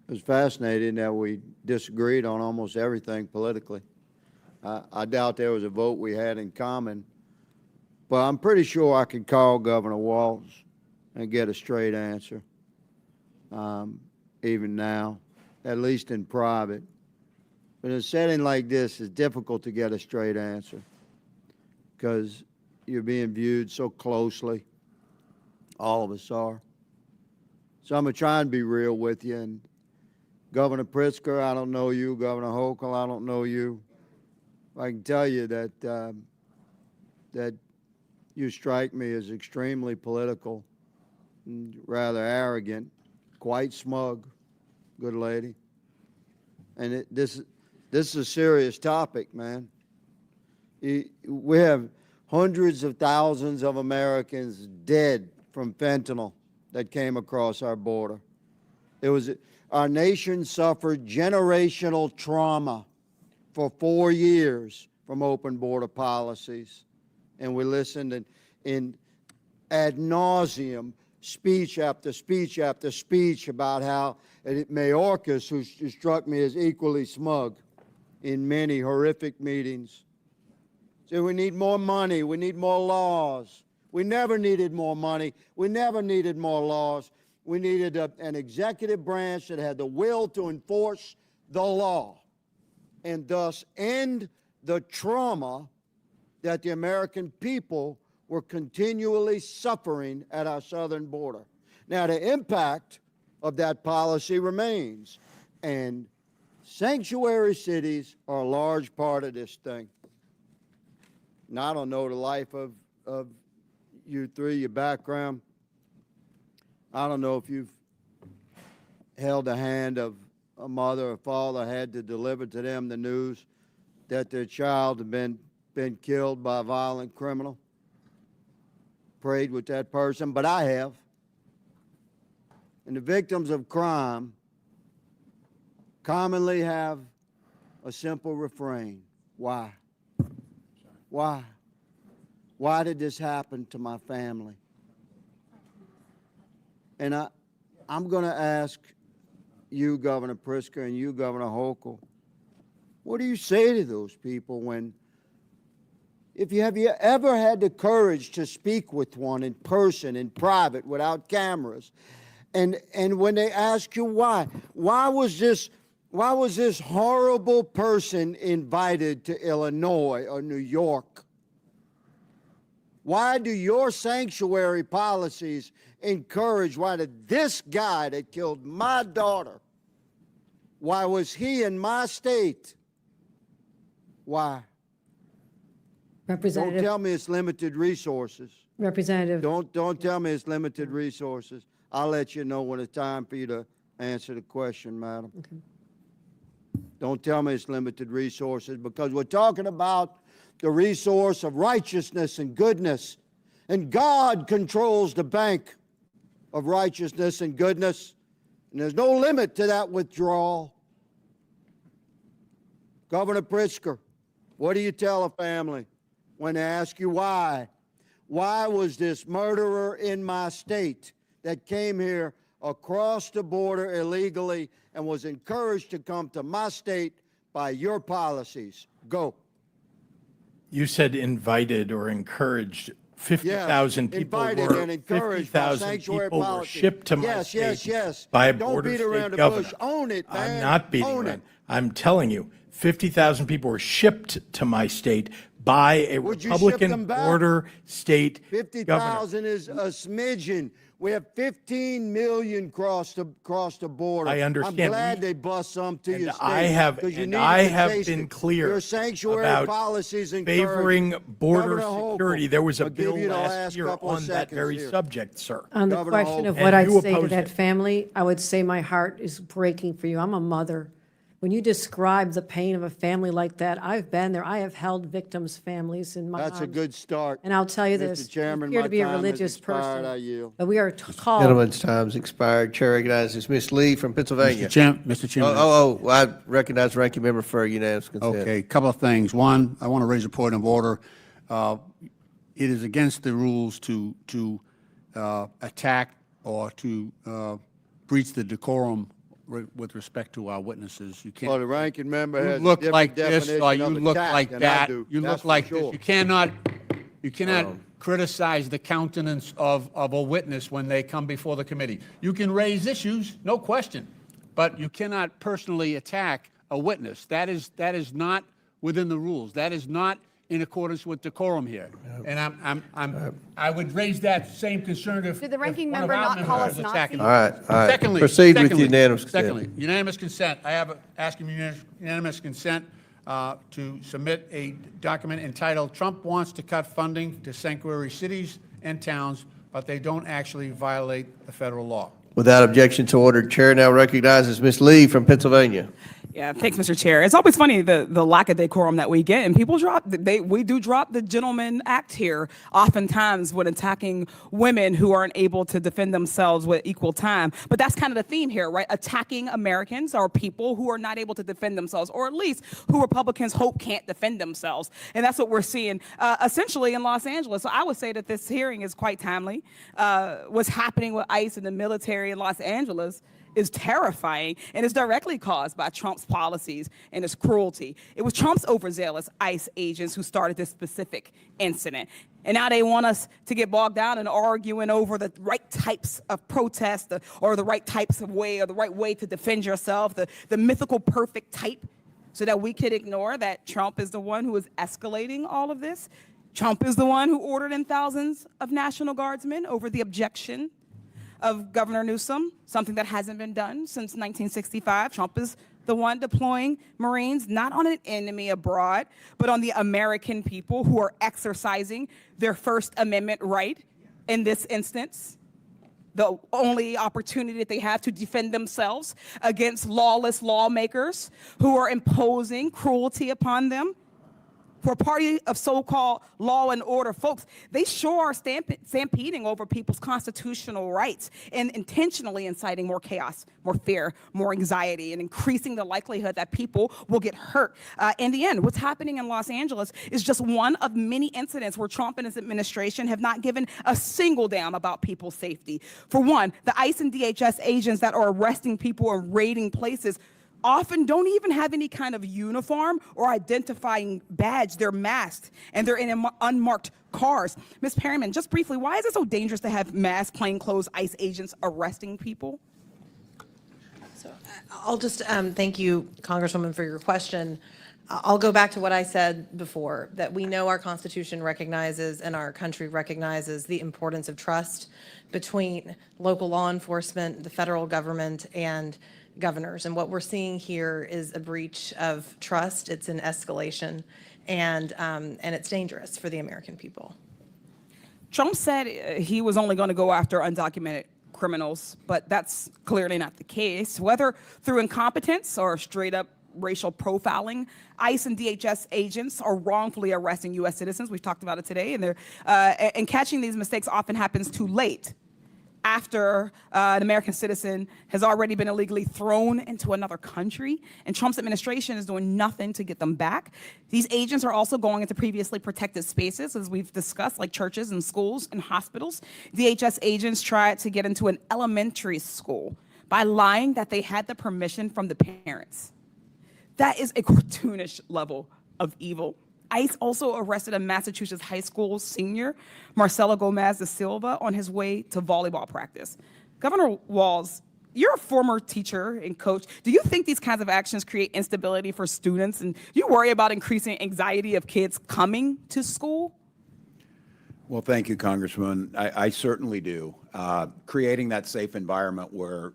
[SPEAKER 20] it was fascinating that we disagreed on almost everything politically. I doubt there was a vote we had in common, but I'm pretty sure I could call Governor Walz and get a straight answer, even now, at least in private. But in a setting like this, it's difficult to get a straight answer because you're being viewed so closely. All of us are. So I'm going to try and be real with you. And Governor Pritzker, I don't know you. Governor Hochul, I don't know you. I can tell you that that you strike me as extremely political, and rather arrogant, quite smug, good lady. And this is a serious topic, man. We have hundreds of thousands of Americans dead from fentanyl that came across our border. Our nation suffered generational trauma for 4 years from open border policies. And we listened in ad nauseum, speech after speech after speech about how Mayorkas, who struck me as equally smug in many horrific meetings, said we need more money, we need more laws. We never needed more money. We never needed more laws. We needed an executive branch that had the will to enforce the law and thus end the trauma that the American people were continually suffering at our southern border. Now, the impact of that policy remains, and sanctuary cities are a large part of this thing. Now, I don't know the life of you three, your background. I don't know if you've held the hand of a mother or father had to deliver to them the news that their child had been killed by a violent criminal. Prayed with that person, but I have. And the victims of crime commonly have a simple refrain. Why? Why? Why did this happen to my family? And I'm going to ask you, Governor Pritzker, and you, Governor Hochul, what do you say to those people when, have you ever had the courage to speak with one in person, in private, without cameras, and when they ask you why was this horrible person invited to Illinois or New York? Why do your sanctuary policies encourage, why did this guy that killed my daughter, why was he in my state? Why?
[SPEAKER 6] Representative.
[SPEAKER 20] Don't tell me it's limited resources.
[SPEAKER 6] Representative.
[SPEAKER 20] Don't tell me it's limited resources. I'll let you know when it's time for you to answer the question, madam.
[SPEAKER 6] Okay.
[SPEAKER 20] Don't tell me it's limited resources, because we're talking about the resource of righteousness and goodness. And God controls the bank of righteousness and goodness. And there's no limit to that withdrawal. Governor Pritzker, what do you tell a family when they ask you why? Why was this murderer in my state that came here across the border illegally and was encouraged to come to my state by your policies? Go.
[SPEAKER 5] You said invited or encouraged. 50,000 people
[SPEAKER 20] invited
[SPEAKER 5] were
[SPEAKER 20] and encouraged by
[SPEAKER 5] 50,000
[SPEAKER 20] sanctuary
[SPEAKER 5] people were
[SPEAKER 20] policy.
[SPEAKER 5] shipped to my
[SPEAKER 20] Yes,
[SPEAKER 5] state
[SPEAKER 20] yes, yes.
[SPEAKER 5] by a
[SPEAKER 20] Don't
[SPEAKER 5] border
[SPEAKER 20] beat around
[SPEAKER 5] state
[SPEAKER 20] the
[SPEAKER 5] governor.
[SPEAKER 20] bush. Own it, man.
[SPEAKER 5] I'm not beating
[SPEAKER 20] Own
[SPEAKER 5] around.
[SPEAKER 20] it.
[SPEAKER 5] I'm telling you, 50,000 people were shipped to my state by a
[SPEAKER 20] Would you ship
[SPEAKER 5] Republican
[SPEAKER 20] them back?
[SPEAKER 5] border state governor.
[SPEAKER 20] 50,000 is a smidgen. We have 15 million cross the border.
[SPEAKER 5] I understand.
[SPEAKER 20] I'm glad they bust some to your state.
[SPEAKER 5] I have
[SPEAKER 20] 'cause you
[SPEAKER 5] and
[SPEAKER 20] needed
[SPEAKER 5] I
[SPEAKER 20] to
[SPEAKER 5] have
[SPEAKER 20] taste
[SPEAKER 5] been
[SPEAKER 20] it.
[SPEAKER 5] clear
[SPEAKER 20] Your sanctuary
[SPEAKER 5] about
[SPEAKER 20] policies
[SPEAKER 5] favoring border
[SPEAKER 20] Governor Hochul,
[SPEAKER 5] security. There was a
[SPEAKER 20] I'll give
[SPEAKER 5] bill
[SPEAKER 20] you the
[SPEAKER 5] last
[SPEAKER 20] last
[SPEAKER 5] year
[SPEAKER 20] couple of
[SPEAKER 5] on that
[SPEAKER 20] seconds
[SPEAKER 5] very
[SPEAKER 20] here.
[SPEAKER 5] subject, sir.
[SPEAKER 6] On the
[SPEAKER 20] Governor
[SPEAKER 6] question of
[SPEAKER 20] Hochul.
[SPEAKER 6] what
[SPEAKER 5] And
[SPEAKER 6] I'd
[SPEAKER 5] you
[SPEAKER 6] say to
[SPEAKER 5] opposed
[SPEAKER 6] that
[SPEAKER 5] it.
[SPEAKER 6] family, I would say my heart is breaking for you. I'm a mother. When you describe the pain of a family like that, I've been there. I have held victims' families in my
[SPEAKER 20] That's a
[SPEAKER 6] arms.
[SPEAKER 20] good start.
[SPEAKER 6] And I'll tell you
[SPEAKER 20] Mr.
[SPEAKER 6] this,
[SPEAKER 20] Chairman,
[SPEAKER 6] you appear
[SPEAKER 20] my
[SPEAKER 6] to be a
[SPEAKER 20] time has
[SPEAKER 6] religious
[SPEAKER 20] expired.
[SPEAKER 6] person,
[SPEAKER 20] I yield.
[SPEAKER 6] but we are called.
[SPEAKER 1] Gentleman's time's expired. Chair recognizes Ms. Lee from Pennsylvania.
[SPEAKER 2] Mr. Chairman.
[SPEAKER 1] I recognize ranking member for unanimous consent.
[SPEAKER 2] Okay, a couple of things. One, I want to raise a point of order. It is against the rules to attack or to breach the decorum with respect to our witnesses. You can't.
[SPEAKER 20] Well, the ranking member has a
[SPEAKER 2] look
[SPEAKER 20] different
[SPEAKER 2] like this,
[SPEAKER 20] definition
[SPEAKER 2] or
[SPEAKER 20] of
[SPEAKER 2] you
[SPEAKER 20] attack
[SPEAKER 2] look like
[SPEAKER 20] than I
[SPEAKER 2] that.
[SPEAKER 20] do.
[SPEAKER 2] You
[SPEAKER 20] That's
[SPEAKER 2] look
[SPEAKER 20] for
[SPEAKER 2] like
[SPEAKER 20] sure.
[SPEAKER 2] this. You cannot criticize the countenance of a witness when they come before the committee. You can raise issues, no question, but you cannot personally attack a witness. That is not within the rules. That is not in accordance with decorum here. And I would raise that same concern if
[SPEAKER 16] Did the ranking
[SPEAKER 2] if one of
[SPEAKER 16] member
[SPEAKER 2] our
[SPEAKER 16] not call
[SPEAKER 2] members
[SPEAKER 16] us
[SPEAKER 2] was attacking
[SPEAKER 16] Nazis?
[SPEAKER 2] me.
[SPEAKER 1] All right.
[SPEAKER 2] Secondly,
[SPEAKER 1] Proceed with
[SPEAKER 2] secondly,
[SPEAKER 1] unanimous consent.
[SPEAKER 2] Secondly, unanimous consent. I have asking unanimous consent to submit a document entitled "Trump Wants to Cut Funding to Sanctuary Cities and Towns, but They Don't Actually Violate the Federal Law."
[SPEAKER 1] Without objection to order, Chair now recognizes Ms. Lee from Pennsylvania.
[SPEAKER 21] Yeah, thanks, Mr. Chair. It's always funny the lack of decorum that we get, and people we do drop the gentleman act here oftentimes when attacking women who aren't able to defend themselves with equal time. But that's kind of the theme here, right? Attacking Americans or people who are not able to defend themselves, or at least who Republicans hope can't defend themselves. And that's what we're seeing essentially in Los Angeles. So I would say that this hearing is quite timely. What's happening with ICE and the military in Los Angeles is terrifying, and is directly caused by Trump's policies and his cruelty. It was Trump's overzealous ICE agents who started this specific incident. And now they want us to get bogged down in arguing over the right types of protest or the right types of way or the right way to defend yourself, the mythical perfect type, so that we could ignore that Trump is the one who is escalating all of this. Trump is the one who ordered in thousands of National Guardsmen over the objection of Governor Newsom, something that hasn't been done since 1965. Trump is the one deploying Marines, not on an enemy abroad, but on the American people who are exercising their First Amendment right in this instance. The only opportunity that they have to defend themselves against lawless lawmakers who are imposing cruelty upon them. For a party of so-called law and order folks, they sure are stampeding over people's constitutional rights and intentionally inciting more chaos, more fear, more anxiety, and increasing the likelihood that people will get hurt. In the end, what's happening in Los Angeles is just one of many incidents where Trump and his administration have not given a single damn about people's safety. For one, the ICE and DHS agents that are arresting people and raiding places often don't even have any kind of uniform or identifying badge. They're masked and they're in unmarked cars. Ms. Perryman, just briefly, why is it so dangerous to have masked, plainclothes ICE agents arresting people?
[SPEAKER 7] So I'll just thank you, Congresswoman, for your question. I'll go back to what I said before, that we know our Constitution recognizes and our country recognizes the importance of trust between local law enforcement, the federal government, and governors. And what we're seeing here is a breach of trust. It's an escalation, and it's dangerous for the American people.
[SPEAKER 21] Trump said he was only going to go after undocumented criminals, but that's clearly not the case. Whether through incompetence or straight up racial profiling, ICE and DHS agents are wrongfully arresting U.S. citizens. We've talked about it today, and catching these mistakes often happens too late. after an American citizen has already been illegally thrown into another country, and Trump's administration is doing nothing to get them back. These agents are also going into previously protected spaces, as we've discussed, like churches and schools and hospitals. DHS agents tried to get into an elementary school by lying that they had the permission from the parents. That is a cartoonish level of evil. ICE also arrested a Massachusetts high school senior, Marcelo Gomez da Silva, on his way to volleyball practice. Governor Walz, you're a former teacher and coach. Do you think these kinds of actions create instability for students? And do you worry about increasing anxiety of kids coming to school?
[SPEAKER 4] Well, thank you, Congressman. I certainly do. Creating that safe environment where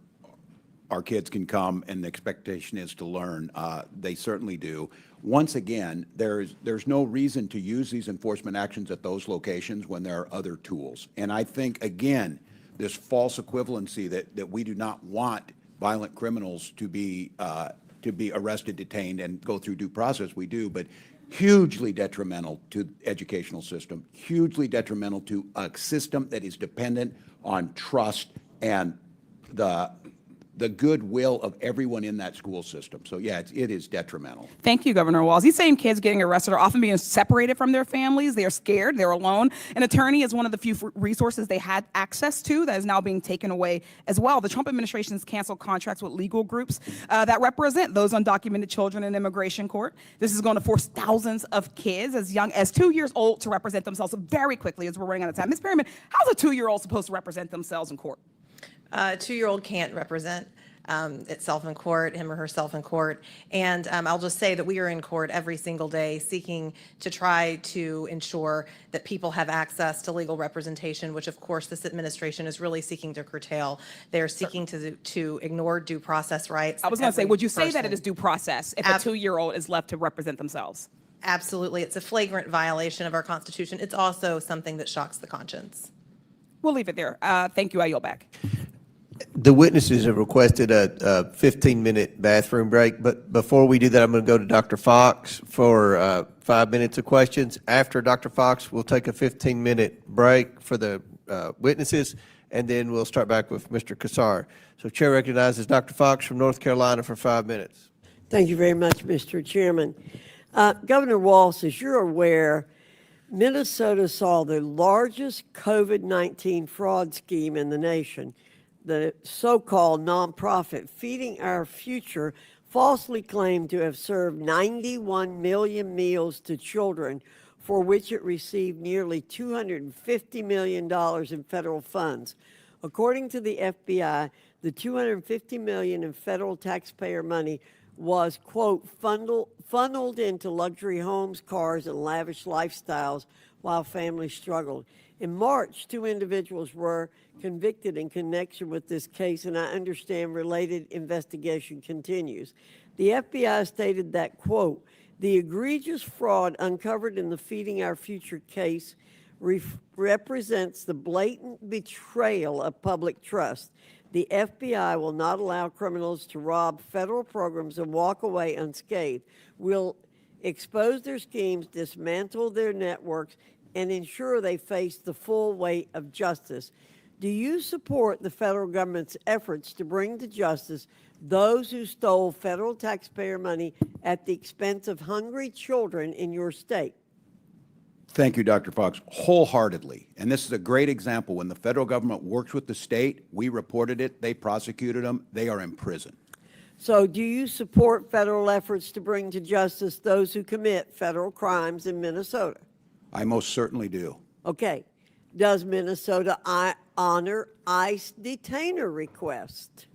[SPEAKER 4] our kids can come and the expectation is to learn, they certainly do. Once again, there's no reason to use these enforcement actions at those locations when there are other tools. And I think, again, this false equivalency that we do not want violent criminals to be arrested, detained, and go through due process, we do, but hugely detrimental to the educational system, hugely detrimental to a system that is dependent on trust and the goodwill of everyone in that school system. So yeah, it is detrimental.
[SPEAKER 21] Thank you, Governor Walz. These same kids getting arrested are often being separated from their families. They are scared. They're alone. An attorney is one of the few resources they had access to that is now being taken away as well. The Trump administration has canceled contracts with legal groups that represent those undocumented children in immigration court. This is going to force thousands of kids as young as 2 years old to represent themselves very quickly as we're running out of time. Ms. Perryman, how's a 2-year-old supposed to represent themselves in court?
[SPEAKER 7] A 2-year-old can't represent itself in court, him or herself in court. And I'll just say that we are in court every single day seeking to try to ensure that people have access to legal representation, which of course this administration is really seeking to curtail. They're seeking to ignore due process rights.
[SPEAKER 21] I was going to say, would you say that it
[SPEAKER 7] person-
[SPEAKER 21] is due process if a 2-year-old is left to represent themselves?
[SPEAKER 7] Absolutely. It's a flagrant violation of our Constitution. It's also something that shocks the conscience.
[SPEAKER 21] We'll leave it there. Thank you. I yield back.
[SPEAKER 1] The witnesses have requested a 15-minute bathroom break, but before we do that, I'm going to go to Dr. Fox for 5 minutes of questions. After Dr. Fox, we'll take a 15-minute break for the witnesses, and then we'll start back with Mr. Kassar. So Chair recognizes Dr. Fox from North Carolina for 5 minutes.
[SPEAKER 8] Thank you very much, Mr. Chairman. Governor Walz, as you're aware, Minnesota saw the largest COVID-19 fraud scheme in the nation. The so-called nonprofit Feeding Our Future falsely claimed to have served 91 million meals to children, for which it received nearly $250 million in federal funds. According to the FBI, the $250 million in federal taxpayer money was, quote, funneled into luxury homes, cars, and lavish lifestyles while families struggled. In March, 2 individuals were convicted in connection with this case, and I understand related investigation continues. The FBI stated that, quote, the egregious fraud uncovered in the Feeding Our Future case represents the blatant betrayal of public trust. The FBI will not allow criminals to rob federal programs and walk away unscathed. We'll expose their schemes, dismantle their networks, and ensure they face the full weight of justice. Do you support the federal government's efforts to bring to justice those who stole federal taxpayer money at the expense of hungry children in your state?
[SPEAKER 4] Thank you, Dr. Fox, wholeheartedly. And this is a great example. When the federal government works with the state, we reported it, they prosecuted them, they are in prison.
[SPEAKER 8] So do you support federal efforts to bring to justice those who commit federal crimes in Minnesota?
[SPEAKER 4] I most certainly do.
[SPEAKER 8] Okay. Does Minnesota honor ICE detainer request?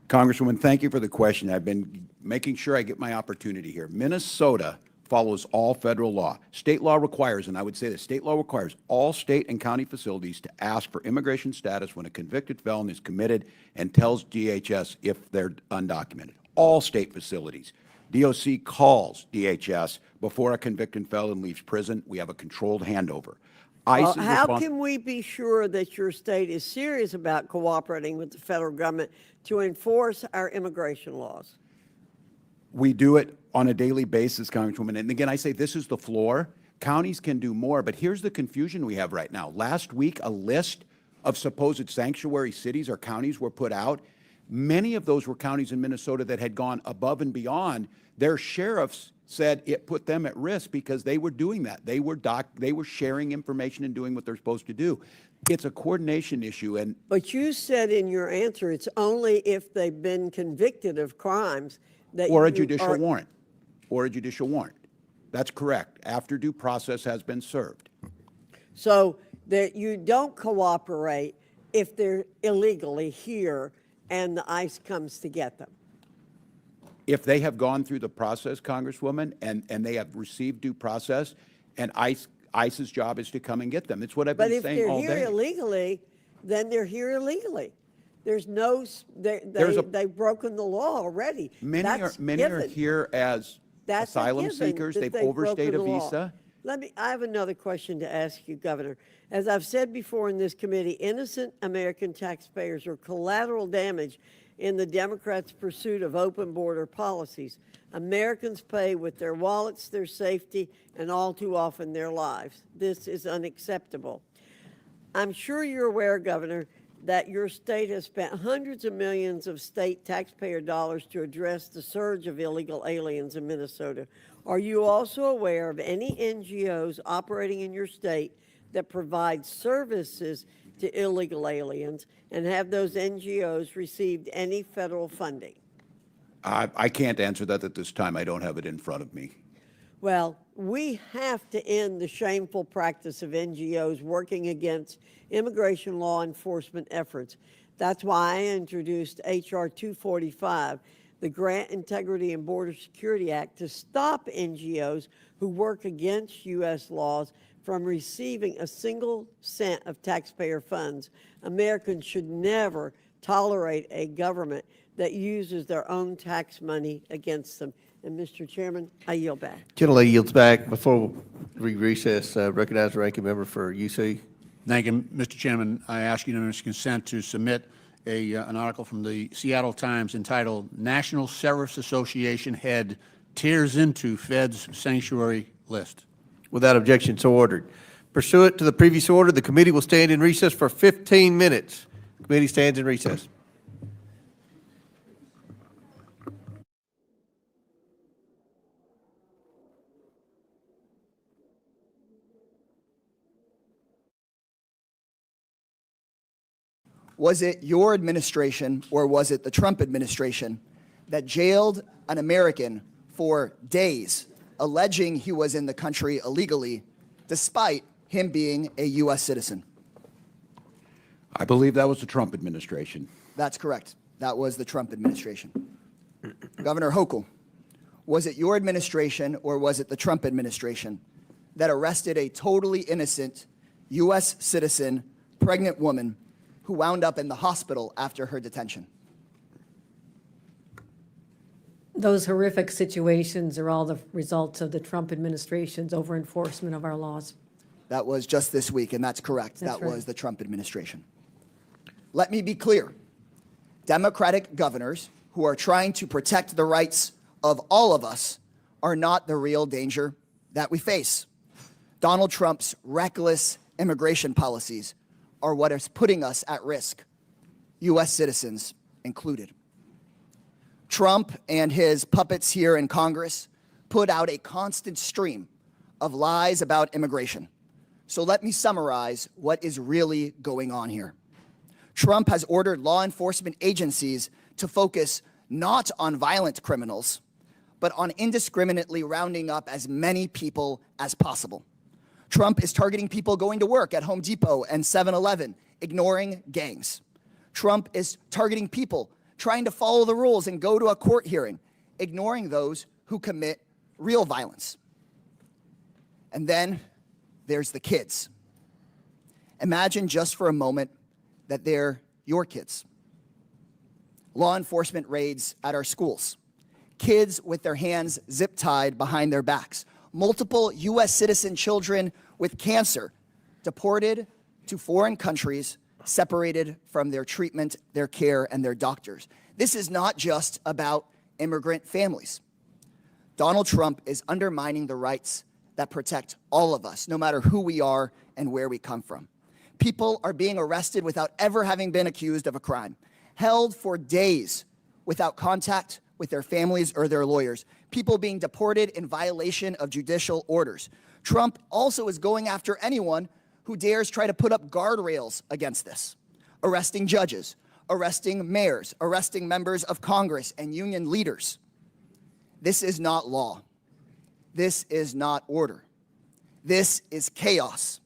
[SPEAKER 4] Congresswoman, thank you for the question. I've been making sure I get my opportunity here. Minnesota follows all federal law. State law requires, and I would say that state law requires all state and county facilities to ask for immigration status when a convicted felon is committed and tells DHS if they're undocumented. All state facilities. DOC calls DHS before a convicted felon leaves prison. We have a controlled handover.
[SPEAKER 8] Well, how can we be sure that your state is serious about cooperating with the federal government to enforce our immigration laws?
[SPEAKER 4] We do it on a daily basis, Congresswoman. And again, I say this is the floor. Counties can do more, but here's the confusion we have right now. Last week, a list of supposed sanctuary cities or counties were put out, many of those were counties in Minnesota that had gone above and beyond. Their sheriffs said it put them at risk because they were doing that. They were sharing information and doing what they're supposed to do. It's a coordination issue. And
[SPEAKER 8] But you said in your answer, it's only if they've been convicted of crimes that
[SPEAKER 4] or a
[SPEAKER 8] you
[SPEAKER 4] judicial
[SPEAKER 8] are-
[SPEAKER 4] warrant, or a judicial warrant. That's correct, after due process has been served.
[SPEAKER 8] So that you don't cooperate if they're illegally here and the ICE comes to get them.
[SPEAKER 4] If they have gone through the process, Congresswoman, and they have received due process, and ICE's job is to come and get them. It's what I've
[SPEAKER 8] But
[SPEAKER 4] been
[SPEAKER 8] if
[SPEAKER 4] saying
[SPEAKER 8] they're
[SPEAKER 4] all
[SPEAKER 8] here
[SPEAKER 4] day.
[SPEAKER 8] illegally, then they're here illegally. There's no, they've broken the law already.
[SPEAKER 4] Many
[SPEAKER 8] That's
[SPEAKER 4] are
[SPEAKER 8] given.
[SPEAKER 4] here as
[SPEAKER 8] That's a
[SPEAKER 4] asylum
[SPEAKER 8] given
[SPEAKER 4] seekers.
[SPEAKER 8] that
[SPEAKER 4] They've
[SPEAKER 8] they've
[SPEAKER 4] overstayed a
[SPEAKER 8] broken the law.
[SPEAKER 4] visa.
[SPEAKER 8] I have another question to ask you, Governor. As I've said before in this committee, innocent American taxpayers are collateral damage in the Democrats' pursuit of open border policies. Americans pay with their wallets, their safety, and all too often their lives. This is unacceptable. I'm sure you're aware, Governor, that your state has spent hundreds of millions of state taxpayer dollars to address the surge of illegal aliens in Minnesota. Are you also aware of any NGOs operating in your state that provide services to illegal aliens, and have those NGOs received any federal funding?
[SPEAKER 4] I can't answer that at this time. I don't have it in front of me.
[SPEAKER 8] Well, we have to end the shameful practice of NGOs working against immigration law enforcement efforts. That's why I introduced H.R. 245, the Grant Integrity and Border Security Act, to stop NGOs who work against U.S. laws from receiving a single cent of taxpayer funds. Americans should never tolerate a government that uses their own tax money against them. And Mr. Chairman, I yield back.
[SPEAKER 1] Gentle lady yields back. Before we recess, recognize the ranking member for UC.
[SPEAKER 2] Thank you, Mr. Chairman. I ask unanimous consent to submit an article from the Seattle Times entitled "National Sheriffs Association Head Tears into Fed's Sanctuary List."
[SPEAKER 1] Without objection, so ordered. Pursuant to the previous order, the committee will stand in recess for 15 minutes. Committee stands in recess.
[SPEAKER 9] Was it your administration or was it the Trump administration that jailed an American for days, alleging he was in the country illegally, despite him being a U.S. citizen?
[SPEAKER 4] I believe that was the Trump administration.
[SPEAKER 9] That's correct. That was the Trump administration. Governor Hochul, was it your administration or was it the Trump administration that arrested a totally innocent U.S. citizen, pregnant woman who wound up in the hospital after her detention?
[SPEAKER 6] Those horrific situations are all the results of the Trump administration's over-enforcement of our laws.
[SPEAKER 9] That was just this week, and that's correct.
[SPEAKER 6] That's
[SPEAKER 9] That
[SPEAKER 6] right.
[SPEAKER 9] was the Trump administration. Let me be clear. Democratic governors who are trying to protect the rights of all of us are not the real danger that we face. Donald Trump's reckless immigration policies are what is putting us at risk, U.S. citizens included. Trump and his puppets here in Congress put out a constant stream of lies about immigration. So let me summarize what is really going on here. Trump has ordered law enforcement agencies to focus not on violent criminals, but on indiscriminately rounding up as many people as possible. Trump is targeting people going to work at Home Depot and 7-Eleven, ignoring gangs. Trump is targeting people trying to follow the rules and go to a court hearing, ignoring those who commit real violence. And then there's the kids. Imagine just for a moment that they're your kids. Law enforcement raids at our schools. Kids with their hands zip-tied behind their backs. Multiple U.S. citizen children with cancer deported to foreign countries, separated from their treatment, their care, and their doctors. This is not just about immigrant families. Donald Trump is undermining the rights that protect all of us, no matter who we are and where we come from. People are being arrested without ever having been accused of a crime, held for days without contact with their families or their lawyers, people being deported in violation of judicial orders. Trump also is going after anyone who dares try to put up guardrails against this, arresting judges, arresting mayors, arresting members of Congress and union leaders. This is not law. This is not order. This is chaos,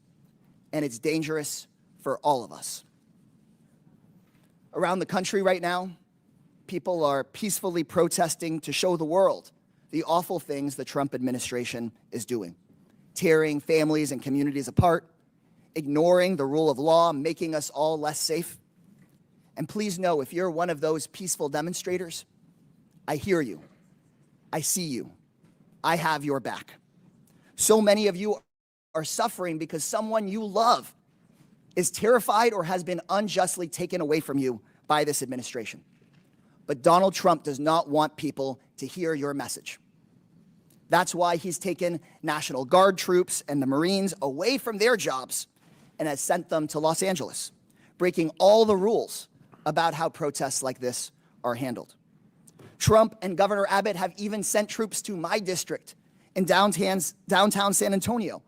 [SPEAKER 9] and it's dangerous for all of us. Around the country right now, people are peacefully protesting to show the world the awful things the Trump administration is doing, tearing families and communities apart, ignoring the rule of law, making us all less safe. And please know, if you're one of those peaceful demonstrators, I hear you. I see you. I have your back. So many of you are suffering because someone you love is terrified or has been unjustly taken away from you by this administration. But Donald Trump does not want people to hear your message. That's why he's taken National Guard troops and the Marines away from their jobs and has sent them to Los Angeles, breaking all the rules about how protests like this are handled. Trump and Governor Abbott have even sent troops to my district in downtown San Antonio,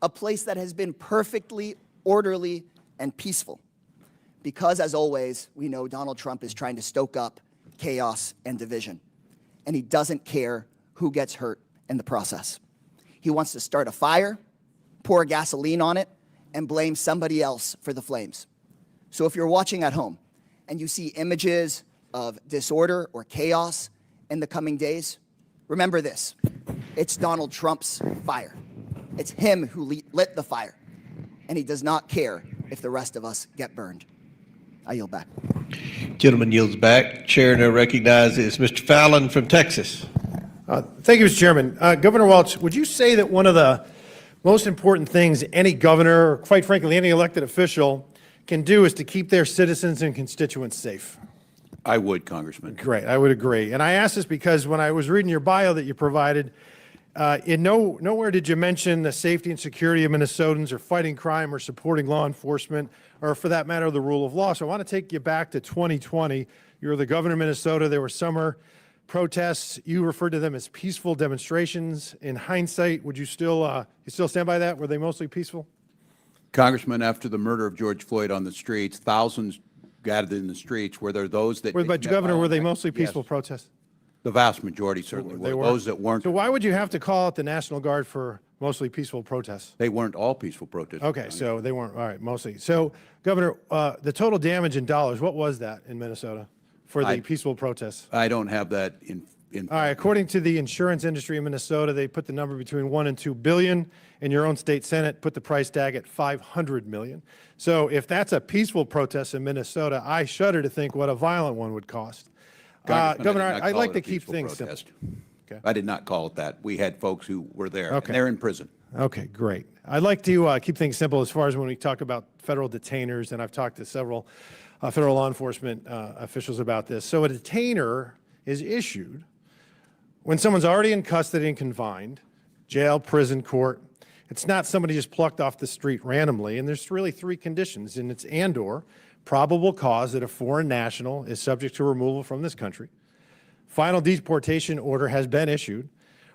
[SPEAKER 9] a place that has been perfectly orderly and peaceful. Because, as always, we know Donald Trump is trying to stoke up chaos and division, and he doesn't care who gets hurt in the process. He wants to start a fire, pour gasoline on it, and blame somebody else for the flames. So if you're watching at home and you see images of disorder or chaos in the coming days, remember this: it's Donald Trump's fire. It's him who lit the fire, and he does not care if the rest of us get burned. I yield back.
[SPEAKER 1] Gentleman yields back. Chair now recognizes Mr. Fallon from Texas.
[SPEAKER 12] Thank you, Mr. Chairman. Governor Welch, would you say that one of the most important things any governor, or quite frankly, any elected official can do is to keep their citizens and constituents safe?
[SPEAKER 4] I would, Congressman.
[SPEAKER 12] Great, I would agree. And I ask this because when I was reading your bio that you provided, nowhere did you mention the safety and security of Minnesotans or fighting crime or supporting law enforcement or, for that matter, the rule of law. So I want to take you back to 2020. You were the governor of Minnesota. There were summer protests. You referred to them as peaceful demonstrations. In hindsight, would you still stand by that? Were they mostly peaceful?
[SPEAKER 4] Congressman, after the murder of George Floyd on the streets, thousands gathered in the streets. Were there those that...
[SPEAKER 12] But, Governor, were they mostly peaceful protests?
[SPEAKER 4] The vast majority certainly were. Those that weren't...
[SPEAKER 12] So why would you have to call out the National Guard for mostly peaceful protests?
[SPEAKER 4] They weren't all peaceful protests.
[SPEAKER 12] Okay, so they weren't, all right, mostly. So, Governor, the total damage in dollars, what was that in Minnesota for the peaceful protests?
[SPEAKER 4] I don't have that in...
[SPEAKER 12] All right, according to the insurance industry in Minnesota, they put the number between $1 and $2 billion, and your own state Senate put the price tag at $500 million. So if that's a peaceful protest in Minnesota, I shudder to think what a violent one would cost. Governor, I'd like to keep things simple.
[SPEAKER 4] Okay. I did not call it that. We had folks who were there,
[SPEAKER 12] okay,
[SPEAKER 4] and they're in prison.
[SPEAKER 12] Okay, great. I'd like to keep things simple as far as when we talk about federal detainers, and I've talked to several federal law enforcement officials about this. So a detainer is issued when someone's already in custody and confined, jail, prison, court. It's not somebody just plucked off the street randomly, and there's really three conditions, and it's and/or probable cause that a foreign national is subject to removal from this country, final deportation order has been issued,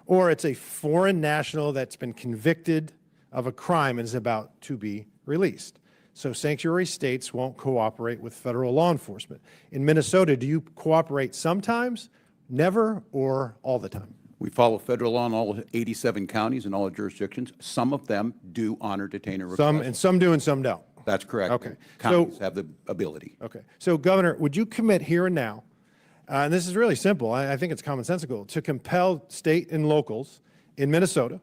[SPEAKER 12] or it's a foreign national that's been convicted of a crime and is about to be released. So sanctuary states won't cooperate with federal law enforcement. In Minnesota, do you cooperate sometimes, never, or all the time?
[SPEAKER 4] We follow federal law in all 87 counties and all the jurisdictions. Some of them do honor detainer requests.
[SPEAKER 12] Some do and some don't.
[SPEAKER 4] That's correct.
[SPEAKER 12] Okay.
[SPEAKER 4] Counties have the ability.
[SPEAKER 12] Okay. So, Governor, would you commit here and now, and this is really simple, I think it's commonsensical, to compel state and locals in Minnesota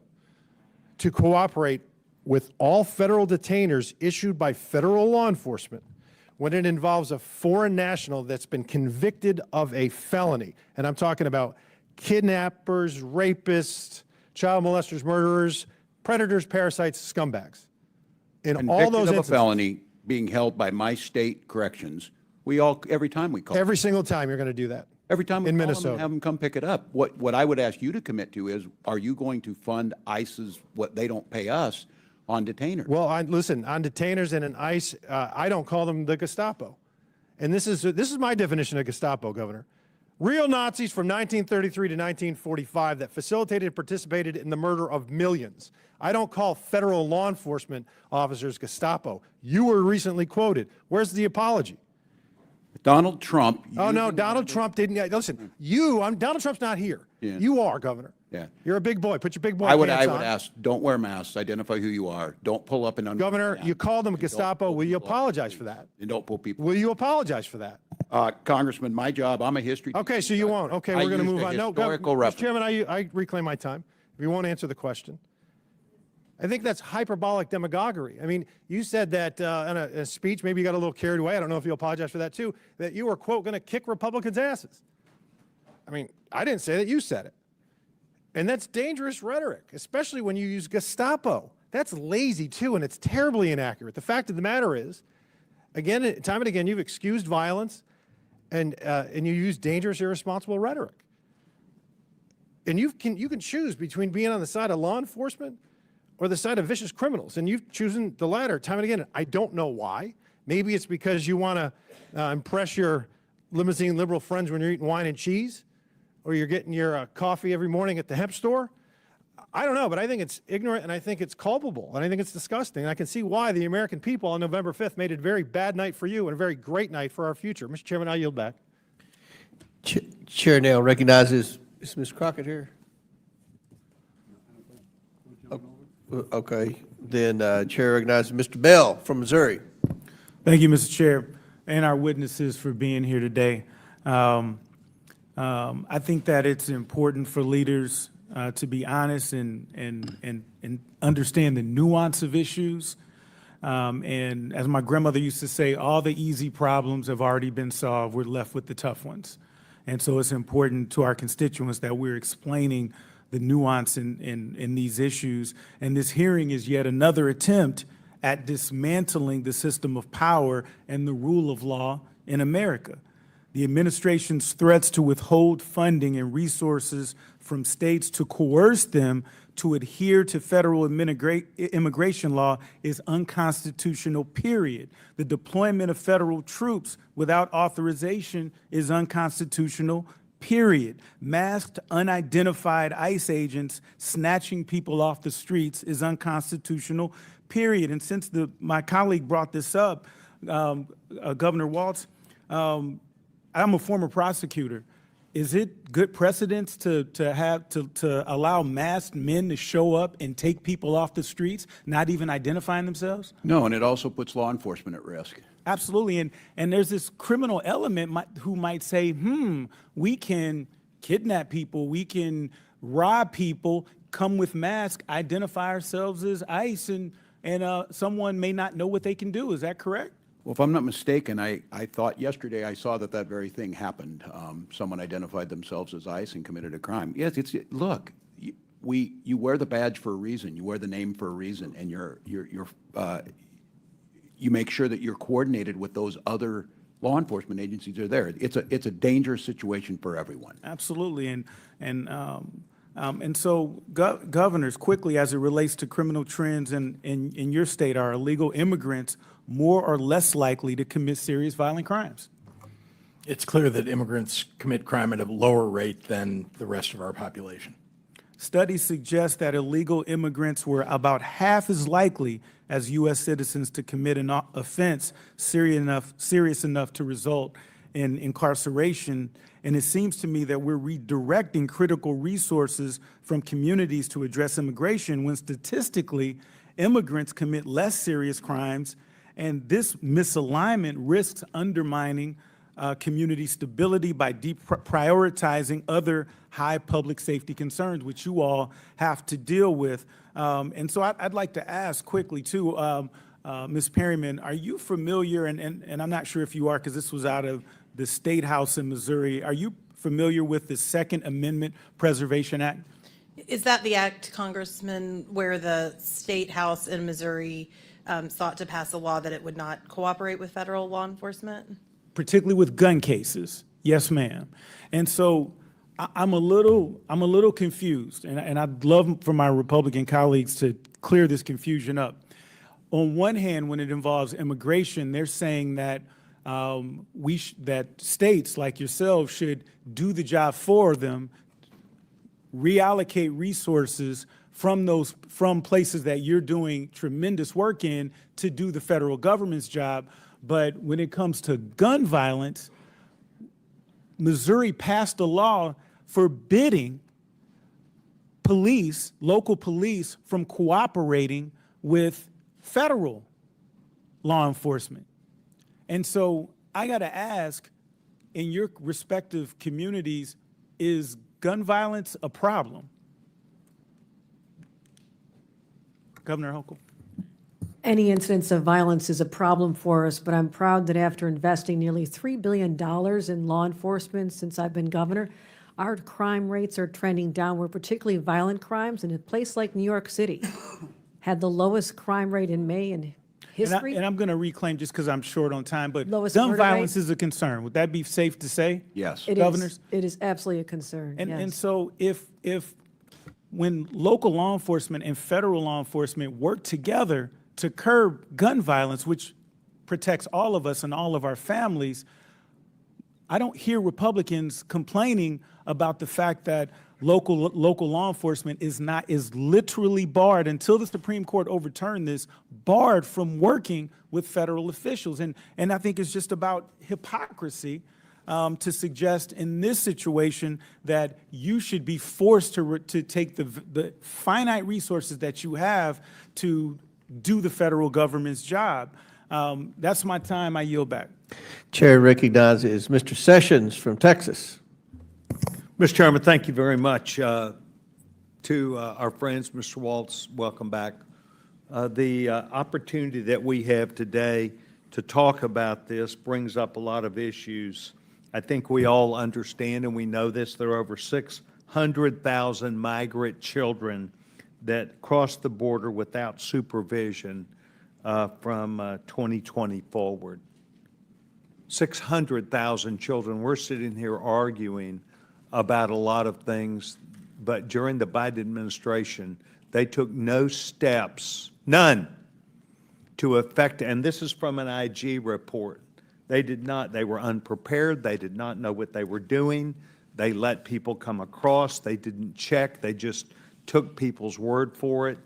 [SPEAKER 12] to cooperate with all federal detainers issued by federal law enforcement when it involves a foreign national that's been convicted of a felony? And I'm talking about kidnappers, rapists, child molesters, murderers, predators, parasites, scumbags. In all those
[SPEAKER 4] instances,
[SPEAKER 12] instances,
[SPEAKER 4] of a felony being held by my state corrections, every time we call
[SPEAKER 12] every single time you're going to do that.
[SPEAKER 4] Every time we
[SPEAKER 12] in
[SPEAKER 4] call
[SPEAKER 12] Minnesota,
[SPEAKER 4] them and have them come pick it up. What I would ask you to commit to is, are you going to fund ICE's what they don't pay us on detainers.
[SPEAKER 12] Well, listen, on detainers and in ICE, I don't call them the Gestapo. And this is my definition of Gestapo, Governor. Real Nazis from 1933 to 1945 that facilitated and participated in the murder of millions. I don't call federal law enforcement officers Gestapo. You were recently quoted. Where's the apology?
[SPEAKER 4] Donald Trump.
[SPEAKER 12] Oh, no, Donald Trump didn't. Listen, Donald Trump's not here.
[SPEAKER 4] Yeah.
[SPEAKER 12] You are, Governor.
[SPEAKER 4] Yeah.
[SPEAKER 12] You're a big boy. Put your big boy
[SPEAKER 4] I would
[SPEAKER 12] pants on.
[SPEAKER 4] ask, don't wear masks, identify who you are, don't pull up and under.
[SPEAKER 12] Governor, you called them Gestapo. Will you apologize for that?
[SPEAKER 4] And don't pull people.
[SPEAKER 12] Will you apologize for that?
[SPEAKER 4] Congressman, my job, I'm a history.
[SPEAKER 12] Okay, so you won't. Okay, we're going to move on. No,
[SPEAKER 4] historical
[SPEAKER 12] Mr.
[SPEAKER 4] reference.
[SPEAKER 12] Chairman, I reclaim my time. If you won't answer the question. I think that's hyperbolic demagoguery. I mean, you said that in a speech, maybe you got a little carried away. I don't know if you apologize for that too, that you were, quote, going to kick Republicans' asses. I mean, I didn't say that. You said it. And that's dangerous rhetoric, especially when you use Gestapo. That's lazy too, and it's terribly inaccurate. The fact of the matter is, again, time and again, you've excused violence and you use dangerous, irresponsible rhetoric. And you can choose between being on the side of law enforcement or the side of vicious criminals, and you've chosen the latter time and again. I don't know why. Maybe it's because you want to impress your limousine liberal friends when you're eating wine and cheese, or you're getting your coffee every morning at the hemp store. I don't know, but I think it's ignorant, and I think it's culpable, and I think it's disgusting. And I can see why the American people on November 5th made it a very bad night for you and a very great night for our future. Mr. Chairman, I yield back.
[SPEAKER 1] Chair now recognizes, is Ms. Crockett here? Okay, then Chair recognizes Mr. Bell from Missouri.
[SPEAKER 10] Thank you, Mr. Chair, and our witnesses for being here today. I think that it's important for leaders to be honest and understand the nuance of issues. And as my grandmother used to say, all the easy problems have already been solved. We're left with the tough ones. And so it's important to our constituents that we're explaining the nuance in these issues. And this hearing is yet another attempt at dismantling the system of power and the rule of law in America. The administration's threats to withhold funding and resources from states to coerce them to adhere to federal immigration law is unconstitutional, period. The deployment of federal troops without authorization is unconstitutional, period. Masked, unidentified ICE agents snatching people off the streets is unconstitutional, period. And since my colleague brought this up, Governor Walz, I'm a former prosecutor. Is it good precedence to allow masked men to show up and take people off the streets, not even identifying themselves?
[SPEAKER 4] No, and it also puts law enforcement at risk.
[SPEAKER 10] Absolutely, and there's this criminal element who might say, we can kidnap people, we can rob people, come with masks, identify ourselves as ICE, and someone may not know what they can do. Is that correct?
[SPEAKER 4] Well, if I'm not mistaken, I thought yesterday I saw that very thing happened. Someone identified themselves as ICE and committed a crime. Yes, look, you wear the badge for a reason, you wear the name for a reason, and you make sure that you're coordinated with those other law enforcement agencies that are there. It's a dangerous situation for everyone.
[SPEAKER 10] Absolutely, and so governors, quickly as it relates to criminal trends in your state, are illegal immigrants more or less likely to commit serious violent crimes?
[SPEAKER 5] It's clear that immigrants commit crime at a lower rate than the rest of our population.
[SPEAKER 10] Studies suggest that illegal immigrants were about half as likely as U.S. citizens to commit an offense serious enough to result in incarceration. And it seems to me that we're redirecting critical resources from communities to address immigration when statistically immigrants commit less serious crimes, and this misalignment risks undermining community stability by deprioritizing other high public safety concerns, which you all have to deal with. And so I'd like to ask quickly too, Ms. Perryman, are you familiar, and I'm not sure if you are because this was out of the State House in Missouri, are you familiar with the Second Amendment Preservation Act?
[SPEAKER 7] Is that the act, Congressman, where the State House in Missouri sought to pass a law that it would not cooperate with federal law enforcement?
[SPEAKER 10] Particularly with gun cases. Yes, ma'am. And so I'm a little confused, and I'd love for my Republican colleagues to clear this confusion up. On one hand, when it involves immigration, they're saying that that states like yourselves should do the job for them, reallocate resources from places that you're doing tremendous work in to do the federal government's job. But when it comes to gun violence, Missouri passed a law forbidding local police from cooperating with federal law enforcement. And so I got to ask, in your respective communities, is gun violence a problem? Governor Hochul.
[SPEAKER 6] Any incidence of violence is a problem for us, but I'm proud that after investing nearly $3 billion in law enforcement since I've been governor, our crime rates are trending downward, particularly violent crimes. And a place like New York City had the lowest crime rate in May in history.
[SPEAKER 10] And I'm going to reclaim, just because I'm short on time, but
[SPEAKER 6] Lowest
[SPEAKER 10] gun
[SPEAKER 6] murder
[SPEAKER 10] violence
[SPEAKER 6] rate?
[SPEAKER 10] is a concern. Would that be safe to say?
[SPEAKER 4] Yes.
[SPEAKER 10] Governors?
[SPEAKER 6] It is absolutely a concern,
[SPEAKER 10] And
[SPEAKER 6] yes.
[SPEAKER 10] so when local law enforcement and federal law enforcement work together to curb gun violence, which protects all of us and all of our families, I don't hear Republicans complaining about the fact that local law enforcement is literally barred, until the Supreme Court overturned this, barred from working with federal officials. And I think it's just about hypocrisy to suggest in this situation that you should be forced to take the finite resources that you have to do the federal government's job. That's my time. I yield back.
[SPEAKER 1] Chair recognizes Mr. Sessions from Texas.
[SPEAKER 11] Mr. Chairman, thank you very much. To our friends, Mr. Waltz, welcome back. The opportunity that we have today to talk about this brings up a lot of issues. I think we all understand and we know this. There are over 600,000 migrant children that cross the border without supervision from 2020 forward. 600,000 children. We're sitting here arguing about a lot of things, but during the Biden administration, they took no steps, none, to affect, and this is from an IG report. They did not, they were unprepared, they did not know what they were doing, they let people come across, they didn't check, they just took people's word for it,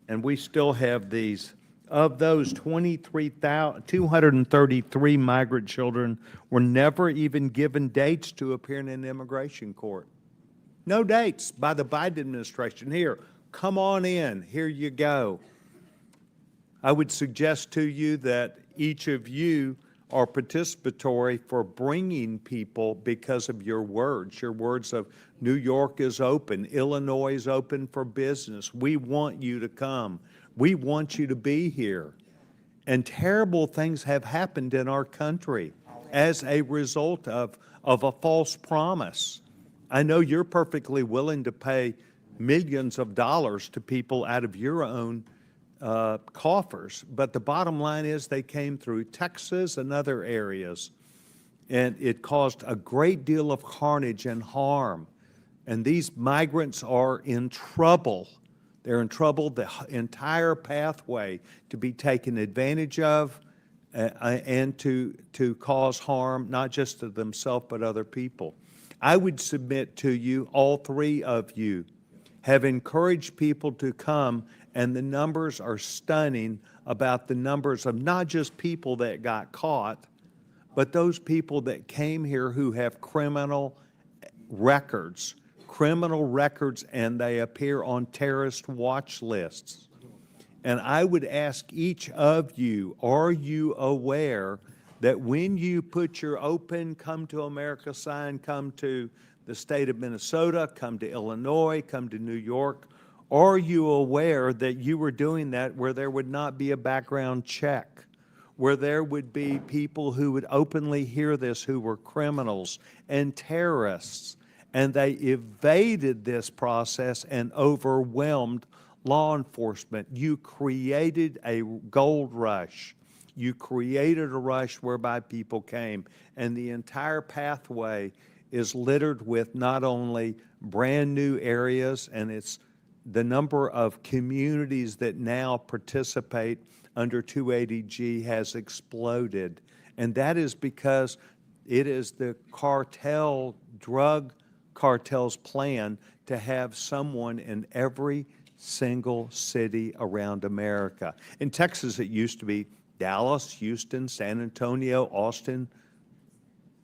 [SPEAKER 11] and we still have these. Of those, 233 migrant children were never even given dates to appear in an immigration court. No dates by the Biden administration. Here, come on in, here you go. I would suggest to you that each of you are participatory for bringing people because of your words of New York is open, Illinois is open for business. We want you to come. We want you to be here. And terrible things have happened in our country as a result of a false promise. I know you're perfectly willing to pay millions of dollars to people out of your own coffers, but the bottom line is they came through Texas and other areas, and it caused a great deal of carnage and harm. And these migrants are in trouble. They're in trouble, the entire pathway to be taken advantage of and to cause harm, not just to themselves, but other people. I would submit to you, all three of you have encouraged people to come, and the numbers are stunning about the numbers of not just people that got caught, but those people that came here who have criminal records, and they appear on terrorist watch lists. And I would ask each of you, are you aware that when you put your open Come to America sign, come to the state of Minnesota, come to Illinois, come to New York, are you aware that you were doing that where there would not be a background check, where there would be people who would openly hear this who were criminals and terrorists? And they evaded this process and overwhelmed law enforcement. You created a gold rush. You created a rush whereby people came. And the entire pathway is littered with not only brand-new areas, and it's the number of communities that now participate under 280G has exploded. And that is because it is the drug cartel's plan to have someone in every single city around America. In Texas, it used to be Dallas, Houston, San Antonio, Austin,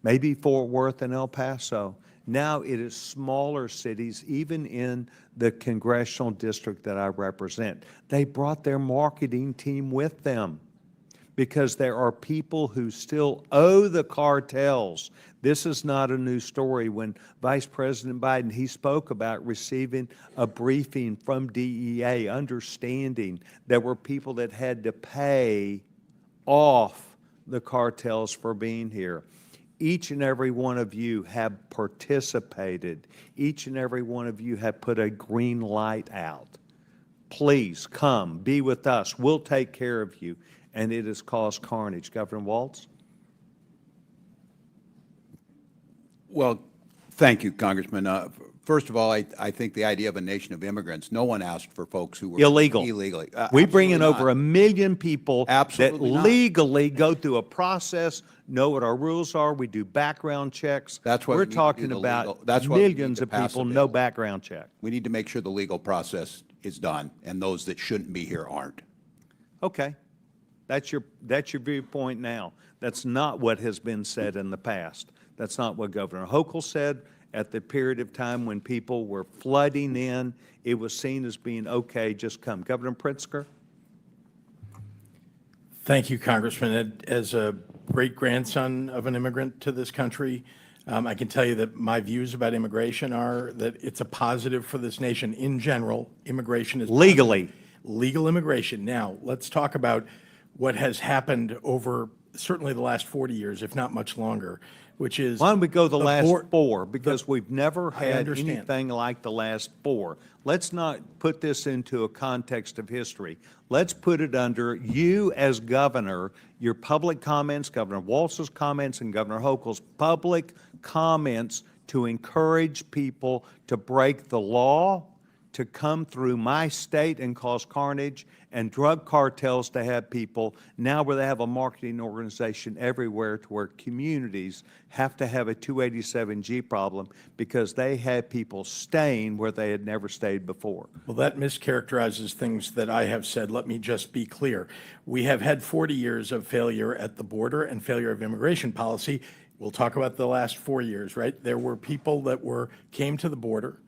[SPEAKER 11] maybe Fort Worth and El Paso. Now it is smaller cities, even in the congressional district that I represent. They brought their marketing team with them because there are people who still owe the cartels. This is not a new story. When Vice President Biden, he spoke about receiving a briefing from DEA, understanding there were people that had to pay off the cartels for being here. Each and every one of you have participated. Each and every one of you have put a green light out. Please come, be with us. We'll take care of you. And it has caused carnage. Governor Walz?
[SPEAKER 4] Well, thank you, Congressman. First of all, I think the idea of a nation of immigrants, no one asked for folks who were illegally.
[SPEAKER 11] We bring in
[SPEAKER 4] Absolutely
[SPEAKER 11] over
[SPEAKER 4] not.
[SPEAKER 11] 1 million people
[SPEAKER 4] Absolutely
[SPEAKER 11] that
[SPEAKER 4] not.
[SPEAKER 11] legally go through a process, know what our rules are. We do background checks.
[SPEAKER 4] That's why
[SPEAKER 11] we're
[SPEAKER 4] we need to do
[SPEAKER 11] talking
[SPEAKER 4] the
[SPEAKER 11] about
[SPEAKER 4] legal- that's why we need
[SPEAKER 11] millions
[SPEAKER 4] to
[SPEAKER 11] of
[SPEAKER 4] pass
[SPEAKER 11] people,
[SPEAKER 4] a
[SPEAKER 11] no
[SPEAKER 4] bill.
[SPEAKER 11] background check.
[SPEAKER 4] We need to make sure the legal process is done, and those that shouldn't be here aren't.
[SPEAKER 11] Okay. That's your viewpoint now. That's not what has been said in the past. That's not what Governor Hochul said at the period of time when people were flooding in. It was seen as being okay, just come. Governor Pritzker?
[SPEAKER 5] Thank you, Congressman. As a great-grandson of an immigrant to this country, I can tell you that my views about immigration are that it's a positive for this nation in general. Immigration is
[SPEAKER 11] legally.
[SPEAKER 5] Legal immigration. Now, let's talk about what has happened over certainly the last 40 years, if not much longer, which is...
[SPEAKER 11] Why don't we go the last 4? Because we've never had
[SPEAKER 5] understand.
[SPEAKER 11] anything like the last 4. Let's not put this into a context of history. Let's put it under you as governor, your public comments, Governor Walz's comments, and Governor Hochul's public comments to encourage people to break the law, to come through my state and cause carnage, and drug cartels to have people now where they have a marketing organization everywhere to where communities have to have a 287G problem because they had people staying where they had never stayed before.
[SPEAKER 5] Well, that mischaracterizes things that I have said. Let me just be clear. We have had 40 years of failure at the border and failure of immigration policy. We'll talk about the last 4 years, right? There were people that came to the border,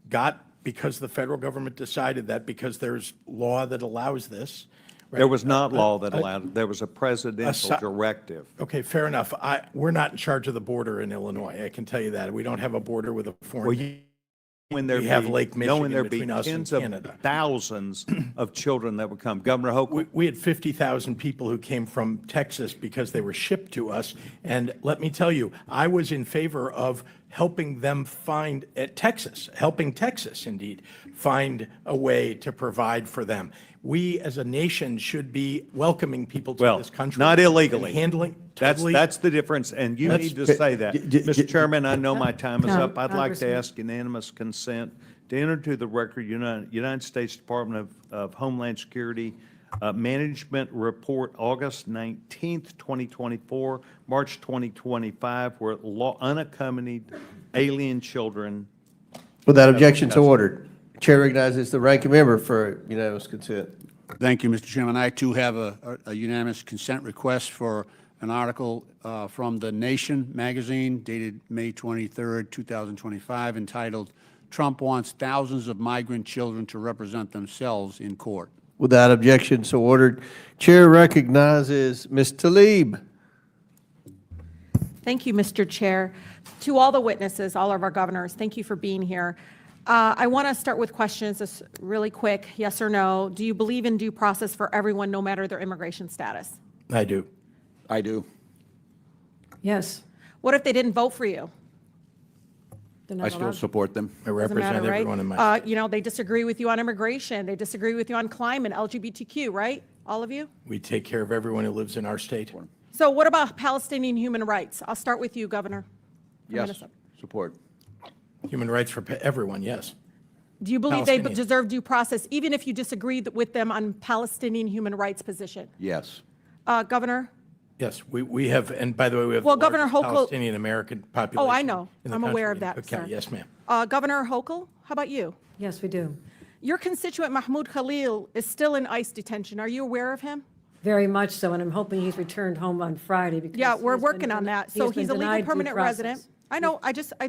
[SPEAKER 5] got because the federal government decided that because there's law that allows this. Right?
[SPEAKER 11] There was not law that allowed it. There was a presidential directive.
[SPEAKER 5] Okay, fair enough. We're not in charge of the border in Illinois. I can tell you that. We don't have a border with a foreign.
[SPEAKER 11] Well, we have Lake Michigan between us and Canada. Of thousands of children that would come. Governor Hochul.
[SPEAKER 5] We had 50,000 people who came from Texas because they were shipped to us. And let me tell you, I was in favor of helping them find helping Texas, indeed, find a way to provide for them. We, as a nation, should be welcoming people to this country.
[SPEAKER 11] Not illegally.
[SPEAKER 5] And handling.
[SPEAKER 11] That's the difference, and you need to say that. Mr. Chairman, I know my time is up. I'd like to ask unanimous consent to enter to the record United States Department of Homeland Security Management Report, August 19th, 2024, March 2025, where unaccompanied alien children.
[SPEAKER 1] Without objection, so ordered. Chair recognizes the ranking member for unanimous consent.
[SPEAKER 2] Thank you, Mr. Chairman. I, too, have a unanimous consent request for an article from The Nation magazine dated May 23rd, 2025, entitled, "Trump Wants Thousands of Migrant Children to Represent Themselves in Court."
[SPEAKER 1] Without objection, so ordered. Chair recognizes Ms. Tlaib.
[SPEAKER 13] Thank you, Mr. Chair. To all the witnesses, all of our governors, thank you for being here. I want to start with questions, just really quick, yes or no. Do you believe in due process for everyone, no matter their immigration status?
[SPEAKER 5] I do.
[SPEAKER 4] I do.
[SPEAKER 6] Yes.
[SPEAKER 13] What if they didn't vote for you? They're not
[SPEAKER 4] I still
[SPEAKER 13] allowed.
[SPEAKER 4] support them.
[SPEAKER 5] I
[SPEAKER 13] Doesn't
[SPEAKER 5] represent
[SPEAKER 13] matter, right?
[SPEAKER 5] everyone in my
[SPEAKER 13] You know, they disagree with you on immigration. They disagree with you on climate, LGBTQ, right? All of you?
[SPEAKER 5] We take care of everyone who lives in our state.
[SPEAKER 13] So what about Palestinian human rights? I'll start with you, Governor.
[SPEAKER 4] Yes,
[SPEAKER 18] Support.
[SPEAKER 5] Human rights for everyone, yes.
[SPEAKER 13] Do you believe they
[SPEAKER 5] Palestinians.
[SPEAKER 13] deserve due process, even if you disagree with them on Palestinian human rights position?
[SPEAKER 4] Yes.
[SPEAKER 13] Governor?
[SPEAKER 5] Yes, we have, and by the way, we have
[SPEAKER 13] Well,
[SPEAKER 5] the
[SPEAKER 13] Governor
[SPEAKER 5] largest
[SPEAKER 13] Hochul-
[SPEAKER 5] Palestinian American population.
[SPEAKER 13] Oh, I know.
[SPEAKER 5] in the
[SPEAKER 13] I'm aware of
[SPEAKER 5] country,
[SPEAKER 13] that,
[SPEAKER 5] in Cook County.
[SPEAKER 13] sir.
[SPEAKER 5] Yes, ma'am.
[SPEAKER 13] Governor Hochul, how about you?
[SPEAKER 6] Yes, we do.
[SPEAKER 13] Your constituent Mahmoud Khalil is still in ICE detention. Are you aware of him?
[SPEAKER 6] Very much so, and I'm hoping he's returned home on Friday because.
[SPEAKER 13] Yeah,
[SPEAKER 6] he
[SPEAKER 13] we're
[SPEAKER 6] has been
[SPEAKER 13] working on
[SPEAKER 6] den-
[SPEAKER 13] that.
[SPEAKER 6] he
[SPEAKER 13] So
[SPEAKER 6] has been
[SPEAKER 13] he's a legal
[SPEAKER 6] denied due
[SPEAKER 13] permanent resident.
[SPEAKER 6] process.
[SPEAKER 13] I know,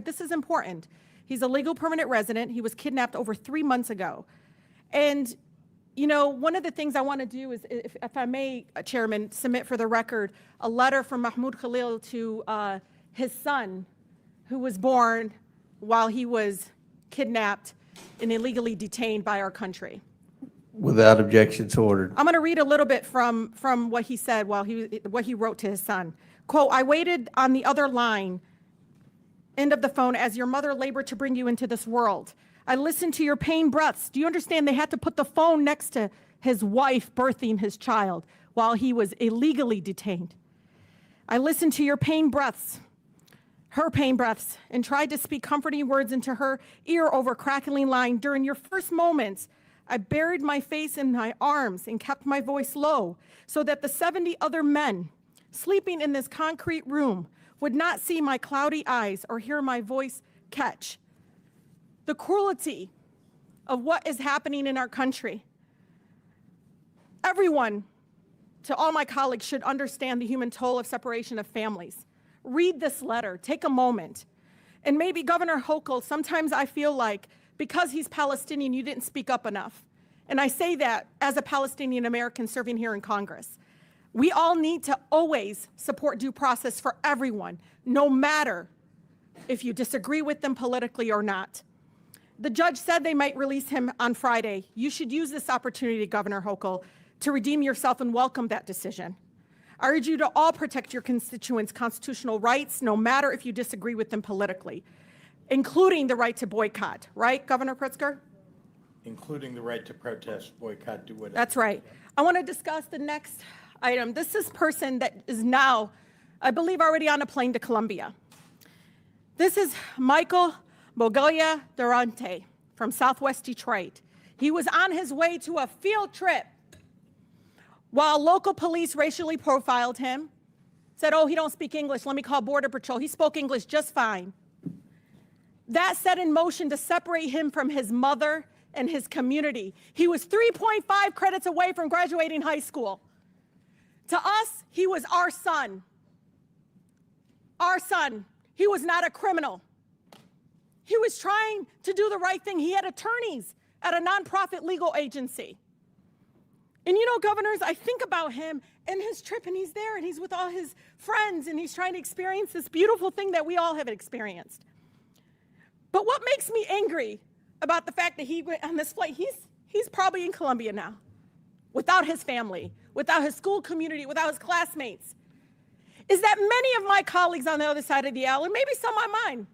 [SPEAKER 13] this is important. He's a legal permanent resident. He was kidnapped over 3 months ago. And, you know, one of the things I want to do is, if I may, Chairman, submit for the record a letter from Mahmoud Khalil to his son, who was born while he was kidnapped and illegally detained by our country.
[SPEAKER 1] Without objections ordered.
[SPEAKER 13] I'm going to read a little bit from what he said what he wrote to his son. Quote, I waited on the other line, end of the phone, as your mother labored to bring you into this world. I listened to your pain breaths. Do you understand they had to put the phone next to his wife birthing his child while he was illegally detained? I listened to your pain breaths, her pain breaths, and tried to speak comforting words into her ear over crackling line. During your first moments, I buried my face in my arms and kept my voice low so that the 70 other men sleeping in this concrete room would not see my cloudy eyes or hear my voice catch. The cruelty of what is happening in our country. Everyone, to all my colleagues, should understand the human toll of separation of families. Read this letter, take a moment. And maybe Governor Hochul, sometimes I feel like because he's Palestinian, you didn't speak up enough. And I say that as a Palestinian American serving here in Congress. We all need to always support due process for everyone, no matter if you disagree with them politically or not. The judge said they might release him on Friday. You should use this opportunity, Governor Hochul, to redeem yourself and welcome that decision. I urge you to all protect your constituents' constitutional rights, no matter if you disagree with them politically, including the right to boycott. Right, Governor Pritzker?
[SPEAKER 5] Including the right to protest, boycott, do whatever.
[SPEAKER 13] That's right. I want to discuss the next item. This is person that is now, I believe, already on a plane to Colombia. This is Michael Bogoya Durante from Southwest Detroit. He was on his way to a field trip while local police racially profiled him, said, oh, he don't speak English, let me call Border Patrol. He spoke English just fine. That set in motion to separate him from his mother and his community. He was 3.5 credits away from graduating high school. To us, he was our son. Our son. He was not a criminal. He was trying to do the right thing. He had attorneys at a nonprofit legal agency. And you know, governors, I think about him and his trip, and he's there, and he's with all his friends, and he's trying to experience this beautiful thing that we all have experienced. But what makes me angry about the fact that he went on this flight, he's probably in Colombia now, without his family, without his school community, without his classmates, is that many of my colleagues on the other side of the aisle, and maybe some on mine,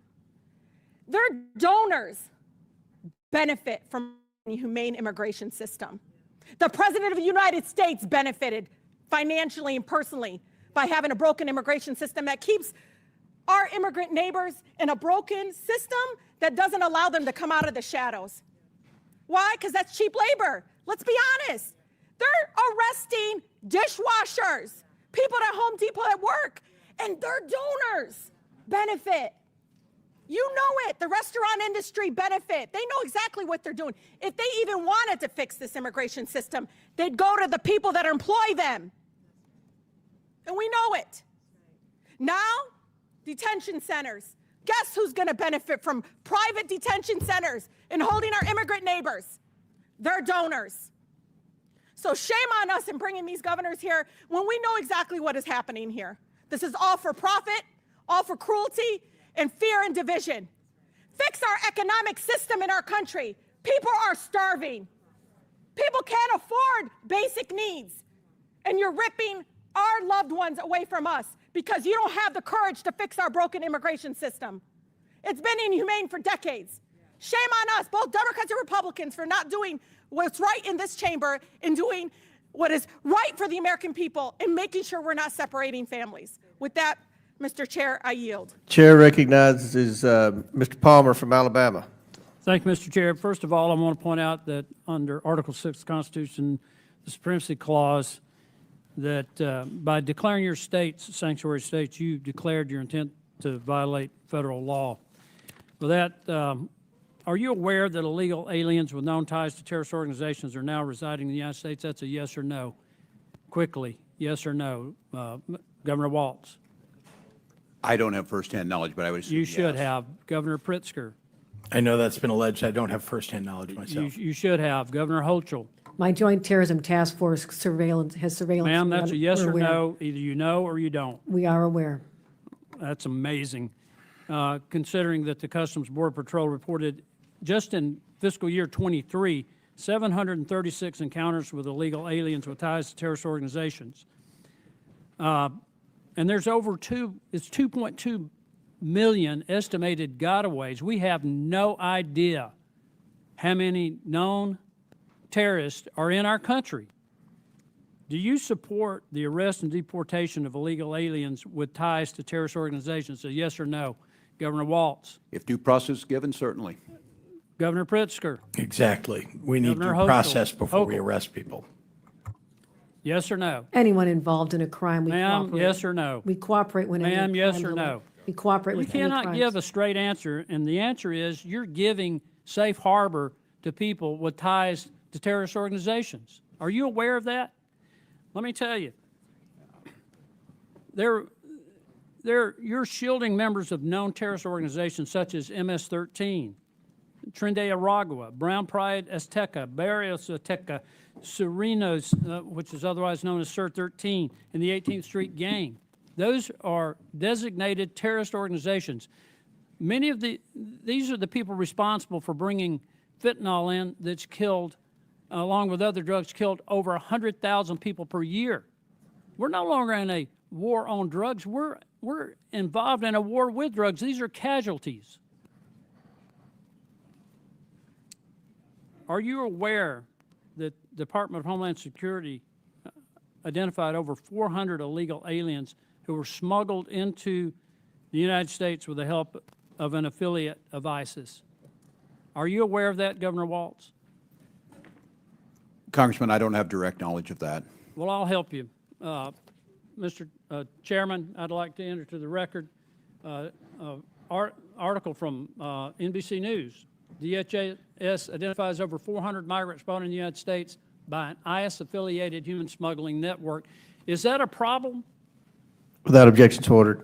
[SPEAKER 13] their donors benefit from the humane immigration system. The President of the United States benefited financially and personally by having a broken immigration system that keeps our immigrant neighbors in a broken system that doesn't allow them to come out of the shadows. Why? Because that's cheap labor. Let's be honest. They're arresting dishwashers, people at Home Depot at work, and their donors benefit. You know it. The restaurant industry benefit. They know exactly what they're doing. If they even wanted to fix this immigration system, they'd go to the people that employ them. And we know it. Now, detention centers. Guess who's going to benefit from private detention centers and holding our immigrant neighbors? Their donors. So shame on us in bringing these governors here when we know exactly what is happening here. This is all for profit, all for cruelty, and fear and division. Fix our economic system in our country. People are starving. People can't afford basic needs. And you're ripping our loved ones away from us because you don't have the courage to fix our broken immigration system. It's been inhumane for decades. Shame on us, both Democrats and Republicans, for not doing what's right in this chamber and doing what is right for the American people and making sure we're not separating families. With that, Mr. Chair, I yield.
[SPEAKER 1] Chair recognizes Mr. Palmer from Alabama.
[SPEAKER 14] Thank you, Mr. Chair. First of all, I want to point out that under Article 6 of the Constitution, the Supremacy Clause, that by declaring your states sanctuary states, you declared your intent to violate federal law. With that, are you aware that illegal aliens with known ties to terrorist organizations are now residing in the United States? That's a yes or no. Quickly, yes or no. Governor Walz.
[SPEAKER 4] I don't have firsthand knowledge, but I would assume
[SPEAKER 14] You should
[SPEAKER 4] yes.
[SPEAKER 14] have. Governor Pritzker.
[SPEAKER 5] I know that's been alleged. I don't have firsthand knowledge myself.
[SPEAKER 14] You should have. Governor Hochul.
[SPEAKER 6] My Joint Terrorism Task Force surveillance has surveillance.
[SPEAKER 14] Ma'am, that's a yes
[SPEAKER 6] We're
[SPEAKER 14] or
[SPEAKER 6] aware.
[SPEAKER 14] no. Either you know or you don't.
[SPEAKER 6] We are aware.
[SPEAKER 14] That's amazing, considering that the Customs Border Patrol reported just in fiscal year 23, 736 encounters with illegal aliens with ties to terrorist organizations. And there's it's 2.2 million estimated gotaways. We have no idea how many known terrorists are in our country. Do you support the arrest and deportation of illegal aliens with ties to terrorist organizations? A yes or no? Governor Walz.
[SPEAKER 4] If due process is given, certainly.
[SPEAKER 14] Governor Pritzker.
[SPEAKER 5] Exactly. We need
[SPEAKER 14] Governor
[SPEAKER 5] due
[SPEAKER 14] Hochul.
[SPEAKER 5] process before we
[SPEAKER 14] Hochul.
[SPEAKER 5] arrest people.
[SPEAKER 14] Yes or no?
[SPEAKER 6] Anyone involved in a crime, we
[SPEAKER 14] Ma'am,
[SPEAKER 6] cooperate.
[SPEAKER 14] yes or no?
[SPEAKER 6] We cooperate when any
[SPEAKER 14] Ma'am, yes
[SPEAKER 6] crime
[SPEAKER 14] or
[SPEAKER 6] is-
[SPEAKER 14] no?
[SPEAKER 6] We cooperate
[SPEAKER 14] You
[SPEAKER 6] with any
[SPEAKER 14] cannot
[SPEAKER 6] crimes.
[SPEAKER 14] give a straight answer, and the answer is you're giving safe harbor to people with ties to terrorist organizations. Are you aware of that? Let me tell you. You're shielding members of known terrorist organizations such as MS-13, Tren de Aragua, Brown Pride Azteca, Barrios Azteca, Serenos, which is otherwise known as SIR-13, and the 18th Street Gang. Those are designated terrorist organizations. Many of these are the people responsible for bringing fentanyl in that's killed, along with other drugs, killed over 100,000 people per year. We're no longer in a war on drugs. We're involved in a war with drugs. These are casualties. Are you aware that the Department of Homeland Security identified over 400 illegal aliens who were smuggled into the United States with the help of an affiliate of ISIS? Are you aware of that, Governor Walz?
[SPEAKER 4] Congressman, I don't have direct knowledge of that.
[SPEAKER 14] Well, I'll help you. Mr. Chairman, I'd like to enter to the record article from NBC News. DHS identifies over 400 migrants brought in the United States by an IS-affiliated human smuggling network. Is that a problem?
[SPEAKER 1] Without objections ordered.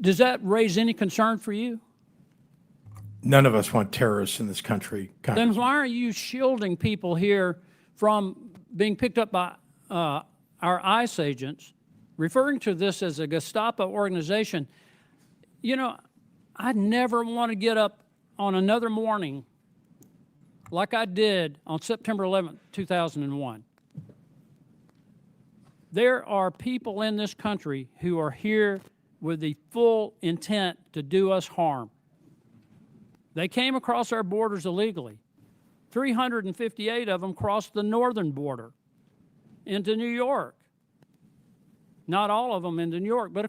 [SPEAKER 14] Does that raise any concern for you?
[SPEAKER 5] None of us want terrorists in this country.
[SPEAKER 14] Then why are you shielding people here from being picked up by our ICE agents, referring to this as a Gestapo organization? You know, I never want to get up on another morning like I did on September 11th, 2001. There are people in this country who are here with the full intent to do us harm. They came across our borders illegally. 358 of them crossed the northern border into New York. Not all of them into New York, but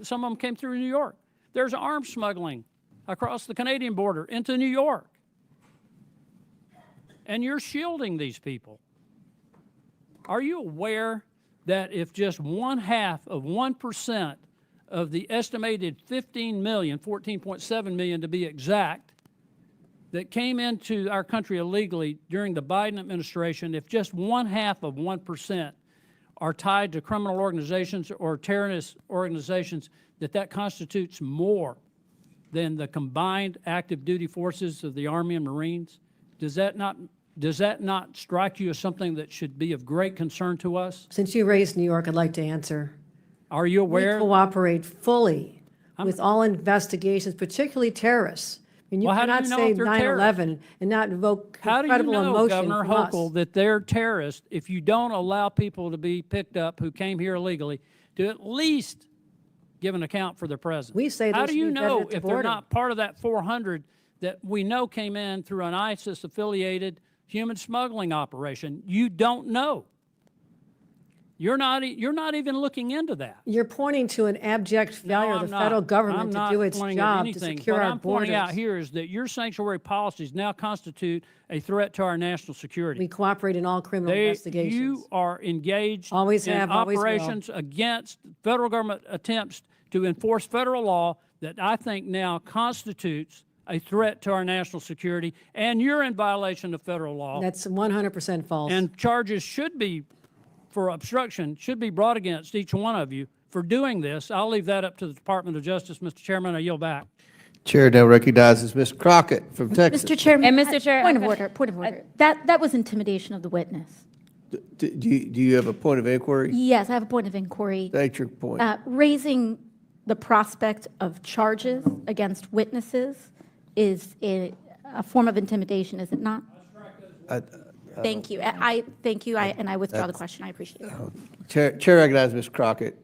[SPEAKER 14] some of them came through New York. There's arms smuggling across the Canadian border into New York. And you're shielding these people. Are you aware that if just 1/2% of the estimated 15 million, 14.7 million to be exact, that came into our country illegally during the Biden administration, if just 1/2% are tied to criminal organizations or terrorist organizations, that constitutes more than the combined active duty forces of the Army and Marines? Does that not strike you as something that should be of great concern to us?
[SPEAKER 6] Since you raised New York, I'd like to answer.
[SPEAKER 14] Are you aware?
[SPEAKER 6] We cooperate fully with all investigations, particularly terrorists. I mean, you
[SPEAKER 14] Well, how do
[SPEAKER 6] cannot
[SPEAKER 14] you know
[SPEAKER 6] say
[SPEAKER 14] if they're
[SPEAKER 6] 9/11 and not invoke
[SPEAKER 14] How do you
[SPEAKER 6] incredible
[SPEAKER 14] know,
[SPEAKER 6] emotion
[SPEAKER 14] Governor
[SPEAKER 6] from us.
[SPEAKER 14] Hochul, that they're terrorists if you don't allow people to be picked up who came here illegally to at least give an account for their presence?
[SPEAKER 6] We say
[SPEAKER 14] How
[SPEAKER 6] they
[SPEAKER 14] do you
[SPEAKER 6] should be vetted
[SPEAKER 14] know
[SPEAKER 6] at the
[SPEAKER 14] if they're
[SPEAKER 6] border.
[SPEAKER 14] not part of that 400 that we know came in through an ISIS-affiliated human smuggling operation? You don't know. You're not even looking into that.
[SPEAKER 6] You're pointing to an abject failure of the federal government to do its job to secure
[SPEAKER 14] What
[SPEAKER 6] our
[SPEAKER 14] I'm pointing out
[SPEAKER 6] borders.
[SPEAKER 14] here is that your sanctuary policies now constitute a threat to our national security.
[SPEAKER 6] We cooperate in all criminal investigations.
[SPEAKER 14] You are engaged
[SPEAKER 6] Always
[SPEAKER 14] in
[SPEAKER 6] have, always will.
[SPEAKER 14] operations against federal government attempts to enforce federal law that I think now constitutes a threat to our national security, and you're in violation of federal law.
[SPEAKER 6] That's 100% false.
[SPEAKER 14] And charges for obstruction should be brought against each one of you for doing this. I'll leave that up to the Department of Justice. Mr. Chairman, I yield back.
[SPEAKER 1] Chair now recognizes Ms. Crockett from Texas.
[SPEAKER 15] Mr. Chairman.
[SPEAKER 22] And Mr. Chair,
[SPEAKER 15] Point of order, point of order. That was intimidation of the witness.
[SPEAKER 1] Do you have a point of inquiry?
[SPEAKER 15] Yes, I have a point of inquiry.
[SPEAKER 1] State your point.
[SPEAKER 15] Raising the prospect of charges against witnesses is a form of intimidation, is it not? Thank you. Thank you, and I withdraw the question. I appreciate it.
[SPEAKER 1] Chair recognizes Ms. Crockett.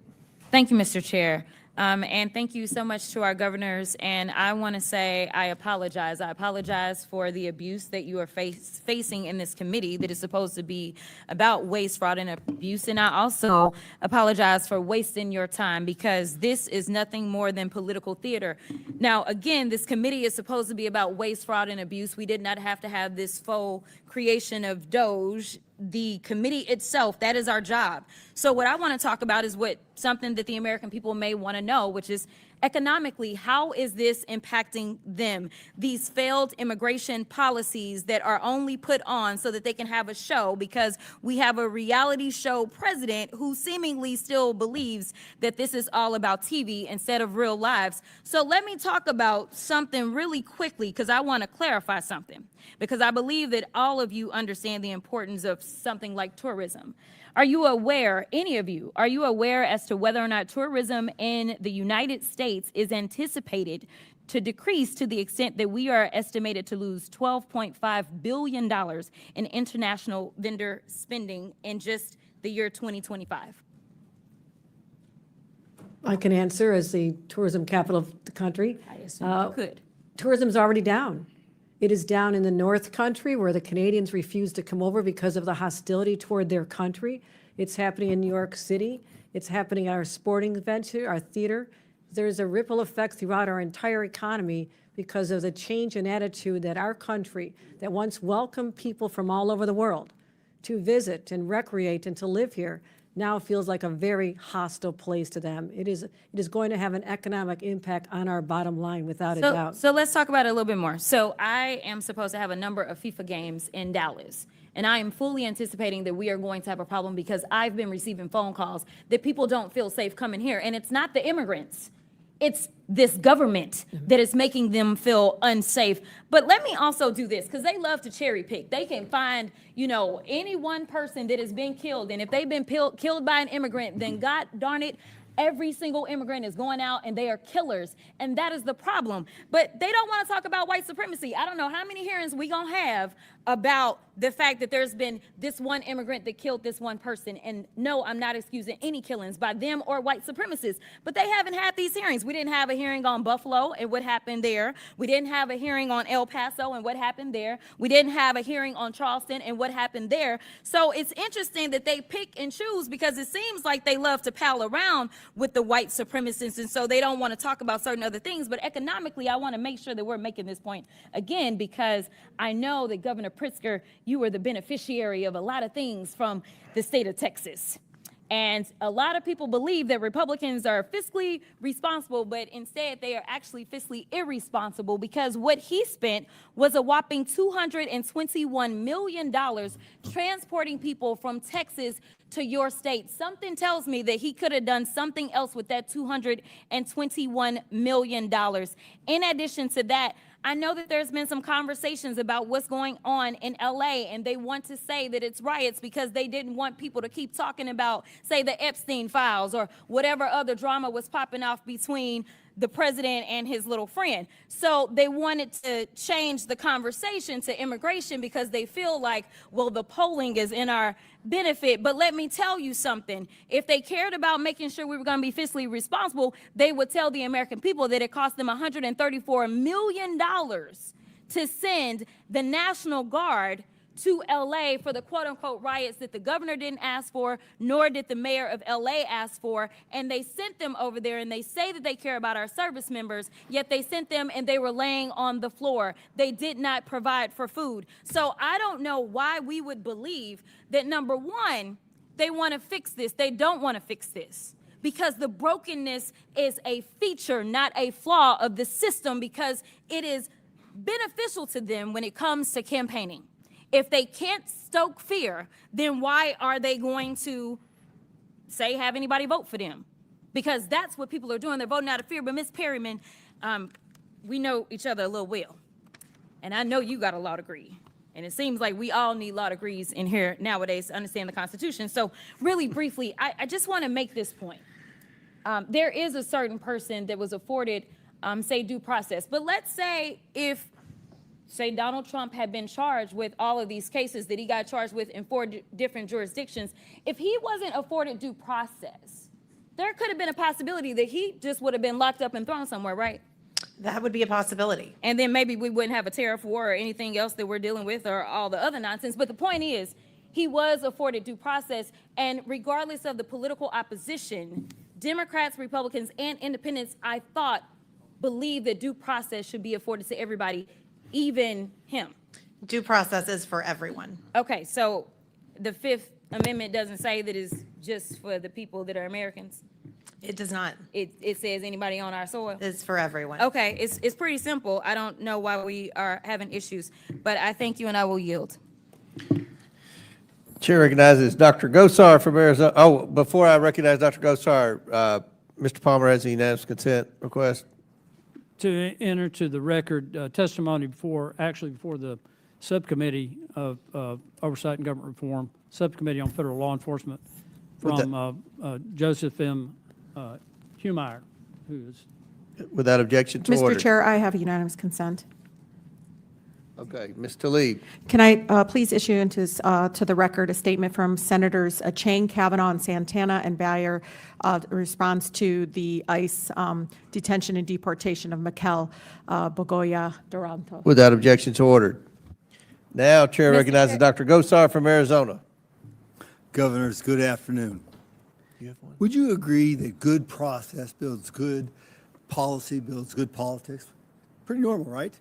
[SPEAKER 23] Thank you, Mr. Chair. And thank you so much to our governors. And I want to say I apologize. I apologize for the abuse that you are facing in this committee that is supposed to be about waste, fraud, and abuse. And I also apologize for wasting your time because this is nothing more than political theater. Now, again, this committee is supposed to be about waste, fraud, and abuse. We did not have to have this faux creation of Doge. The committee itself, that is our job. So what I want to talk about is something that the American people may want to know, which is economically, how is this impacting them? These failed immigration policies that are only put on so that they can have a show because we have a reality show president who seemingly still believes that this is all about TV instead of real lives. So let me talk about something really quickly because I want to clarify something because I believe that all of you understand the importance of something like tourism. Are you aware, any of you, are you aware as to whether or not tourism in the United States is anticipated to decrease to the extent that we are estimated to lose $12.5 billion in international vendor spending in just the year 2025?
[SPEAKER 6] I can answer as the tourism capital of the country.
[SPEAKER 23] I assume you could.
[SPEAKER 6] Tourism's already down. It is down in the North Country where the Canadians refuse to come over because of the hostility toward their country. It's happening in New York City. It's happening at our sporting events here, our theater. There's a ripple effect throughout our entire economy because of the change in attitude that our country, that once welcomed people from all over the world to visit and recreate and to live here, now feels like a very hostile place to them. It is going to have an economic impact on our bottom line without a doubt.
[SPEAKER 23] So let's talk about it a little bit more. So I am supposed to have a number of FIFA games in Dallas. And I am fully anticipating that we are going to have a problem because I've been receiving phone calls that people don't feel safe coming here. And it's not the immigrants. It's this government that is making them feel unsafe. But let me also do this, because they love to cherry pick. They can find, any one person that has been killed. And if they've been killed by an immigrant, then God darn it, every single immigrant is going out and they are killers. And that is the problem. But they don't want to talk about white supremacy. I don't know how many hearings we going to have about the fact that there's been this one immigrant that killed this one person. And no, I'm not excusing any killings by them or white supremacists. But they haven't had these hearings. We didn't have a hearing on Buffalo and what happened there. We didn't have a hearing on El Paso and what happened there. We didn't have a hearing on Charleston and what happened there. So it's interesting that they pick and choose because it seems like they love to pal around with the white supremacists, and so they don't want to talk about certain other things. But economically, I want to make sure that we're making this point again because I know that Governor Pritzker, you were the beneficiary of a lot of things from the state of Texas. And a lot of people believe that Republicans are fiscally responsible, but instead they are actually fiscally irresponsible because what he spent was a whopping $221 million transporting people from Texas to your state. Something tells me that he could have done something else with that $221 million. In addition to that, I know that there's been some conversations about what's going on in LA, and they want to say that it's riots because they didn't want people to keep talking about, say, the Epstein files or whatever other drama was popping off between the president and his little friend. So they wanted to change the conversation to immigration because they feel like, well, the polling is in our benefit. But let me tell you something. If they cared about making sure we were going to be fiscally responsible, they would tell the American people that it cost them $134 million to send the National Guard to LA for the quote-unquote riots that the governor didn't ask for, nor did the mayor of LA ask for, and they sent them over there, and they say that they care about our service members, yet they sent them and they were laying on the floor. They did not provide for food. So I don't know why we would believe that, number one, they want to fix this. They don't want to fix this, because the brokenness is a feature, not a flaw of the system, because it is beneficial to them when it comes to campaigning. If they can't stoke fear, then why are they going to say have anybody vote for them? Because that's what people are doing. They're voting out of fear. But Ms. Perryman, we know each other a little well. And I know you got a law degree. And it seems like we all need law degrees in here nowadays to understand the Constitution. So really briefly, I just want to make this point. There is a certain person that was afforded, say, due process. But let's say if, say, Donald Trump had been charged with all of these cases that he got charged with in 4 different jurisdictions, if he wasn't afforded due process, there could have been a possibility that he just would have been locked up and thrown somewhere, right?
[SPEAKER 7] That would be a possibility.
[SPEAKER 23] And then maybe we wouldn't have a tariff war or anything else that we're dealing with or all the other nonsense. But the point is, he was afforded due process, and regardless of the political opposition, Democrats, Republicans, and independents, I thought, believe that due process should be afforded to everybody, even him.
[SPEAKER 7] Due process is for everyone.
[SPEAKER 23] Okay, so the Fifth Amendment doesn't say that it's just for the people that are Americans?
[SPEAKER 7] It does not.
[SPEAKER 23] It says anybody on our soil?
[SPEAKER 7] It's for everyone.
[SPEAKER 23] Okay, it's pretty simple. I don't know why we are having issues, but I thank you and I will yield.
[SPEAKER 1] Chair recognizes Dr. Gosar from Arizona. Oh, before I recognize Dr. Gosar, Mr. Palmer has a unanimous consent request.
[SPEAKER 14] To enter to the record testimony before the Subcommittee of Oversight and Government Reform, Subcommittee on Federal Law Enforcement, from Joseph M. Humeyer, who is.
[SPEAKER 1] Without objection to order.
[SPEAKER 13] Mr. Chair, I have unanimous consent.
[SPEAKER 1] Okay, Ms. Tlaib.
[SPEAKER 13] Can I please issue into to the record a statement from Senators Chang, Kavanaugh, and Santana and Bayer response to the ICE detention and deportation of Mikel Bogoya Duranto.
[SPEAKER 1] Without objection to order. Now, Chair recognizes Dr. Gosar from Arizona.
[SPEAKER 3] Governors, good afternoon. Would you agree that good process builds good policy, builds good politics? Pretty normal, right?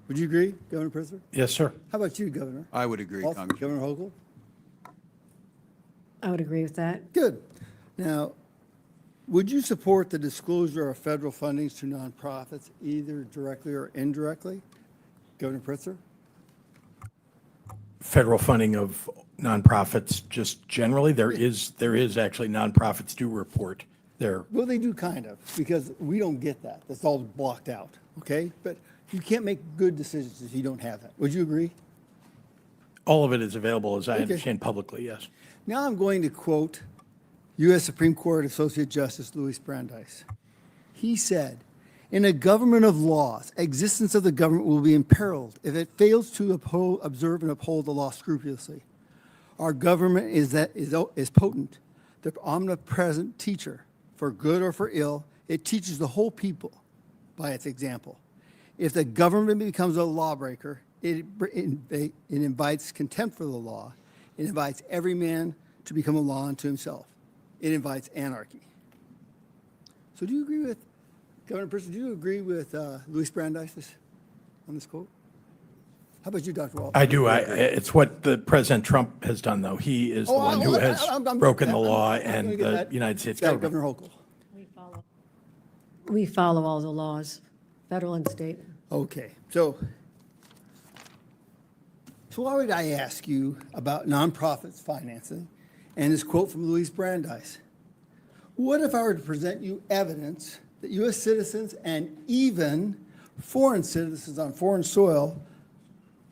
[SPEAKER 3] Would you agree, Governor Pritzker?
[SPEAKER 5] Yes, sir.
[SPEAKER 3] How about you, Governor?
[SPEAKER 4] I would agree,
[SPEAKER 3] Also,
[SPEAKER 4] Congressman.
[SPEAKER 3] Governor Hochul?
[SPEAKER 6] I would agree with that.
[SPEAKER 3] Good. Now, would you support the disclosure of federal fundings to nonprofits, either directly or indirectly? Governor Pritzker?
[SPEAKER 5] Federal funding of nonprofits, just generally, there is actually nonprofits do report their.
[SPEAKER 3] Well, they do kind of, because we don't get that. That's all blocked out, okay? But you can't make good decisions if you don't have that. Would you agree?
[SPEAKER 5] All of it is available, as I understand, publicly, yes.
[SPEAKER 3] Now I'm going to quote U.S. Supreme Court Associate Justice Louis Brandeis. He said, "In a government of laws, existence of the government will be imperiled if it fails to observe and uphold the law scrupulously. Our government is potent, the omnipresent teacher. For good or for ill, it teaches the whole people by its example. If the government becomes a lawbreaker, it invites contempt for the law. It invites every man to become a law unto himself. It invites anarchy." So do you agree with, Governor Pritzker, do you agree with Louis Brandeis on this quote? How about you, Dr. Walton?
[SPEAKER 5] I do. It's what the President Trump has done, though. He is the one who has broken the law, and the United States government.
[SPEAKER 3] Governor Hochul.
[SPEAKER 6] We follow all the laws, federal and state.
[SPEAKER 3] Okay, so why would I ask you about nonprofits financing and this quote from Louis Brandeis? What if I were to present you evidence that U.S. citizens and even foreign citizens on foreign soil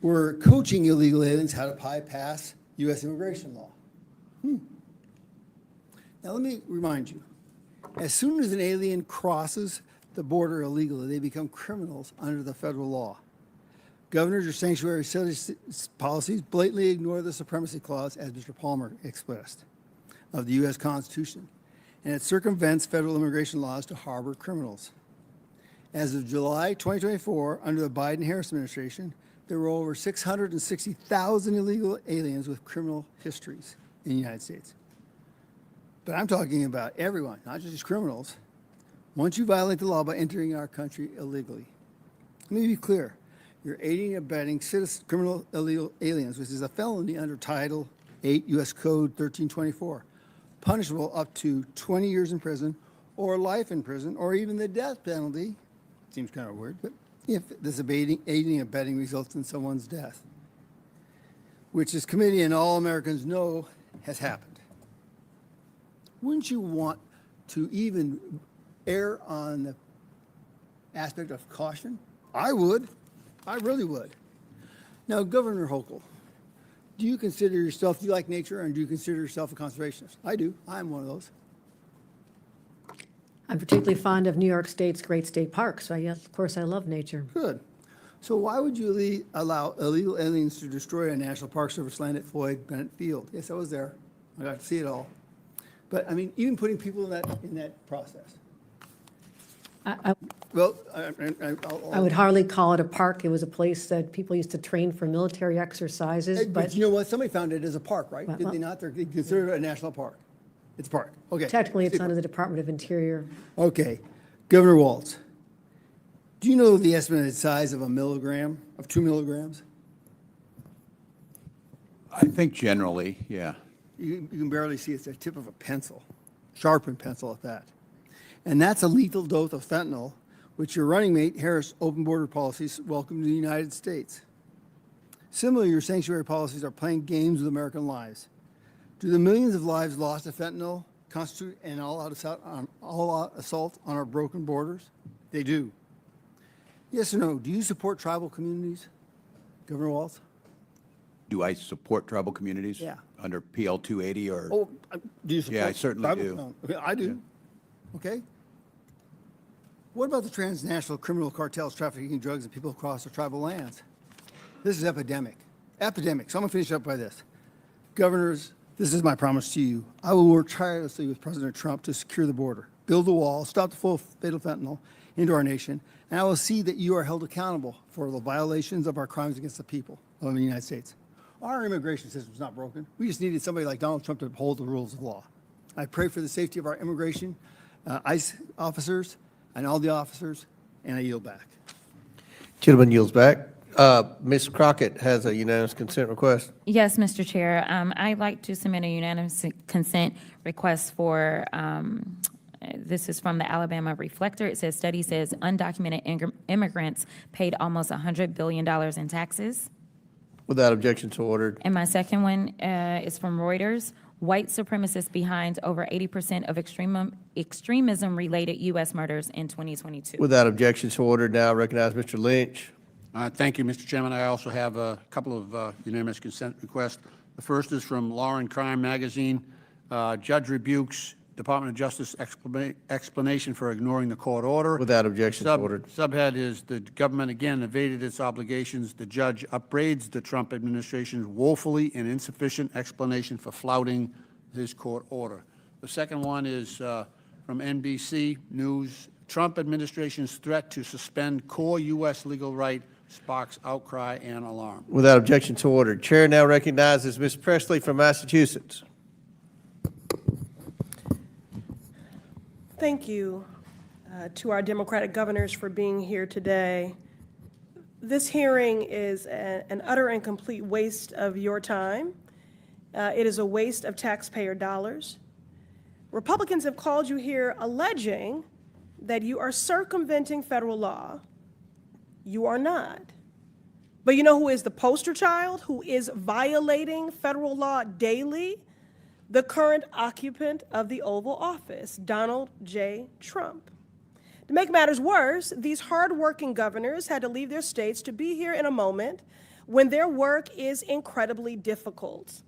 [SPEAKER 3] were coaching illegal aliens how to bypass U.S. immigration law? Now, let me remind you, as soon as an alien crosses the border illegally, they become criminals under the federal law. Governors or sanctuary policies blatantly ignore the supremacy clause, as Mr. Palmer expressed, of the U.S. Constitution, and it circumvents federal immigration laws to harbor criminals. As of July 2024, under the Biden-Harris administration, there were over 660,000 illegal aliens with criminal histories in the United States. But I'm talking about everyone, not just criminals. Once you violate the law by entering our country illegally, let me be clear. You're aiding and abetting criminal illegal aliens, which is a felony under Title 8 U.S. Code 1324, punishable up to 20 years in prison or life in prison or even the death penalty. Seems kind of weird, but if this aiding and abetting results in someone's death, which this committee and all Americans know has happened. Wouldn't you want to even err on the aspect of caution? I would. I really would. Now, Governor Hochul, do you consider yourself, do you like nature, and do you consider yourself a conservationist? I do. I'm one of those.
[SPEAKER 6] I'm particularly fond of New York State's great state parks, so yes, of course, I love nature.
[SPEAKER 3] Good. So why would you allow illegal aliens to destroy a National Park Service land at Floyd Bennett Field? Yes, I was there. I got to see it all. But, I mean, even putting people in that process. Well,
[SPEAKER 6] I would hardly call it a park. It was a place that people used to train for military exercises,
[SPEAKER 3] But you know what? Somebody found it as a park, right? Did they not? They considered it a national park. It's a park. Okay.
[SPEAKER 6] Technically, it's under the Department of Interior.
[SPEAKER 3] Okay. Governor Walz, do you know the estimated size of 2 milligrams?
[SPEAKER 4] I think generally, yeah.
[SPEAKER 3] You can barely see it's the tip of a pencil, sharpened pencil at that. And that's a lethal dose of fentanyl, which your running mate, Harris' open border policies welcome to the United States. Similarly, your sanctuary policies are playing games with American lives. Do the millions of lives lost to fentanyl constitute an all-out assault on our broken borders? They do. Yes or no? Do you support tribal communities, Governor Walz?
[SPEAKER 4] Do I support tribal communities?
[SPEAKER 3] Yeah.
[SPEAKER 4] Under PL 280 or?
[SPEAKER 3] Oh, do you support?
[SPEAKER 4] Yeah, I certainly
[SPEAKER 3] tribal?
[SPEAKER 4] do.
[SPEAKER 3] No. Okay, I do. Okay. What about the transnational criminal cartels trafficking drugs and people across the tribal lands? This is epidemic. Epidemic. So I'm going to finish up by this. Governors, this is my promise to you. I will work tirelessly with President Trump to secure the border, build a wall, stop the flow of fatal fentanyl into our nation, and I will see that you are held accountable for the violations of our crimes against the people of the United States. Our immigration system is not broken. We just needed somebody like Donald Trump to uphold the rules of law. I pray for the safety of our immigration, ICE officers, and all the officers, and I yield back.
[SPEAKER 1] Gentleman yields back. Ms. Crockett has a unanimous consent request.
[SPEAKER 23] Yes, Mr. Chair. I'd like to submit a unanimous consent request for, this is from the Alabama Reflector. It says, study says undocumented immigrants paid almost $100 billion in taxes.
[SPEAKER 1] Without objection, so ordered.
[SPEAKER 23] And my second one is from Reuters. White supremacists behind over 80% of extremism-related U.S. murders in 2022.
[SPEAKER 1] Without objection, so ordered. Now I recognize Mr. Lynch.
[SPEAKER 2] Thank you, Mr. Chairman. I also have a couple of unanimous consent requests. The first is from Law and Crime Magazine. Judge rebukes Department of Justice explanation for ignoring the court order.
[SPEAKER 1] Without objection, so ordered.
[SPEAKER 2] Subhead is the government again evaded its obligations. The judge upbraids the Trump administration's woefully and insufficient explanation for flouting his court order. The second one is from NBC News. Trump administration's threat to suspend core U.S. legal right sparks outcry and alarm.
[SPEAKER 1] Without objection, so ordered. Chair now recognizes Ms. Presley from Massachusetts.
[SPEAKER 17] Thank you to our Democratic governors for being here today. This hearing is an utter and complete waste of your time. It is a waste of taxpayer dollars. Republicans have called you here alleging that you are circumventing federal law. You are not. But you know who is the poster child, who is violating federal law daily? The current occupant of the Oval Office, Donald J. Trump. To make matters worse, these hardworking governors had to leave their states to be here in a moment when their work is incredibly difficult.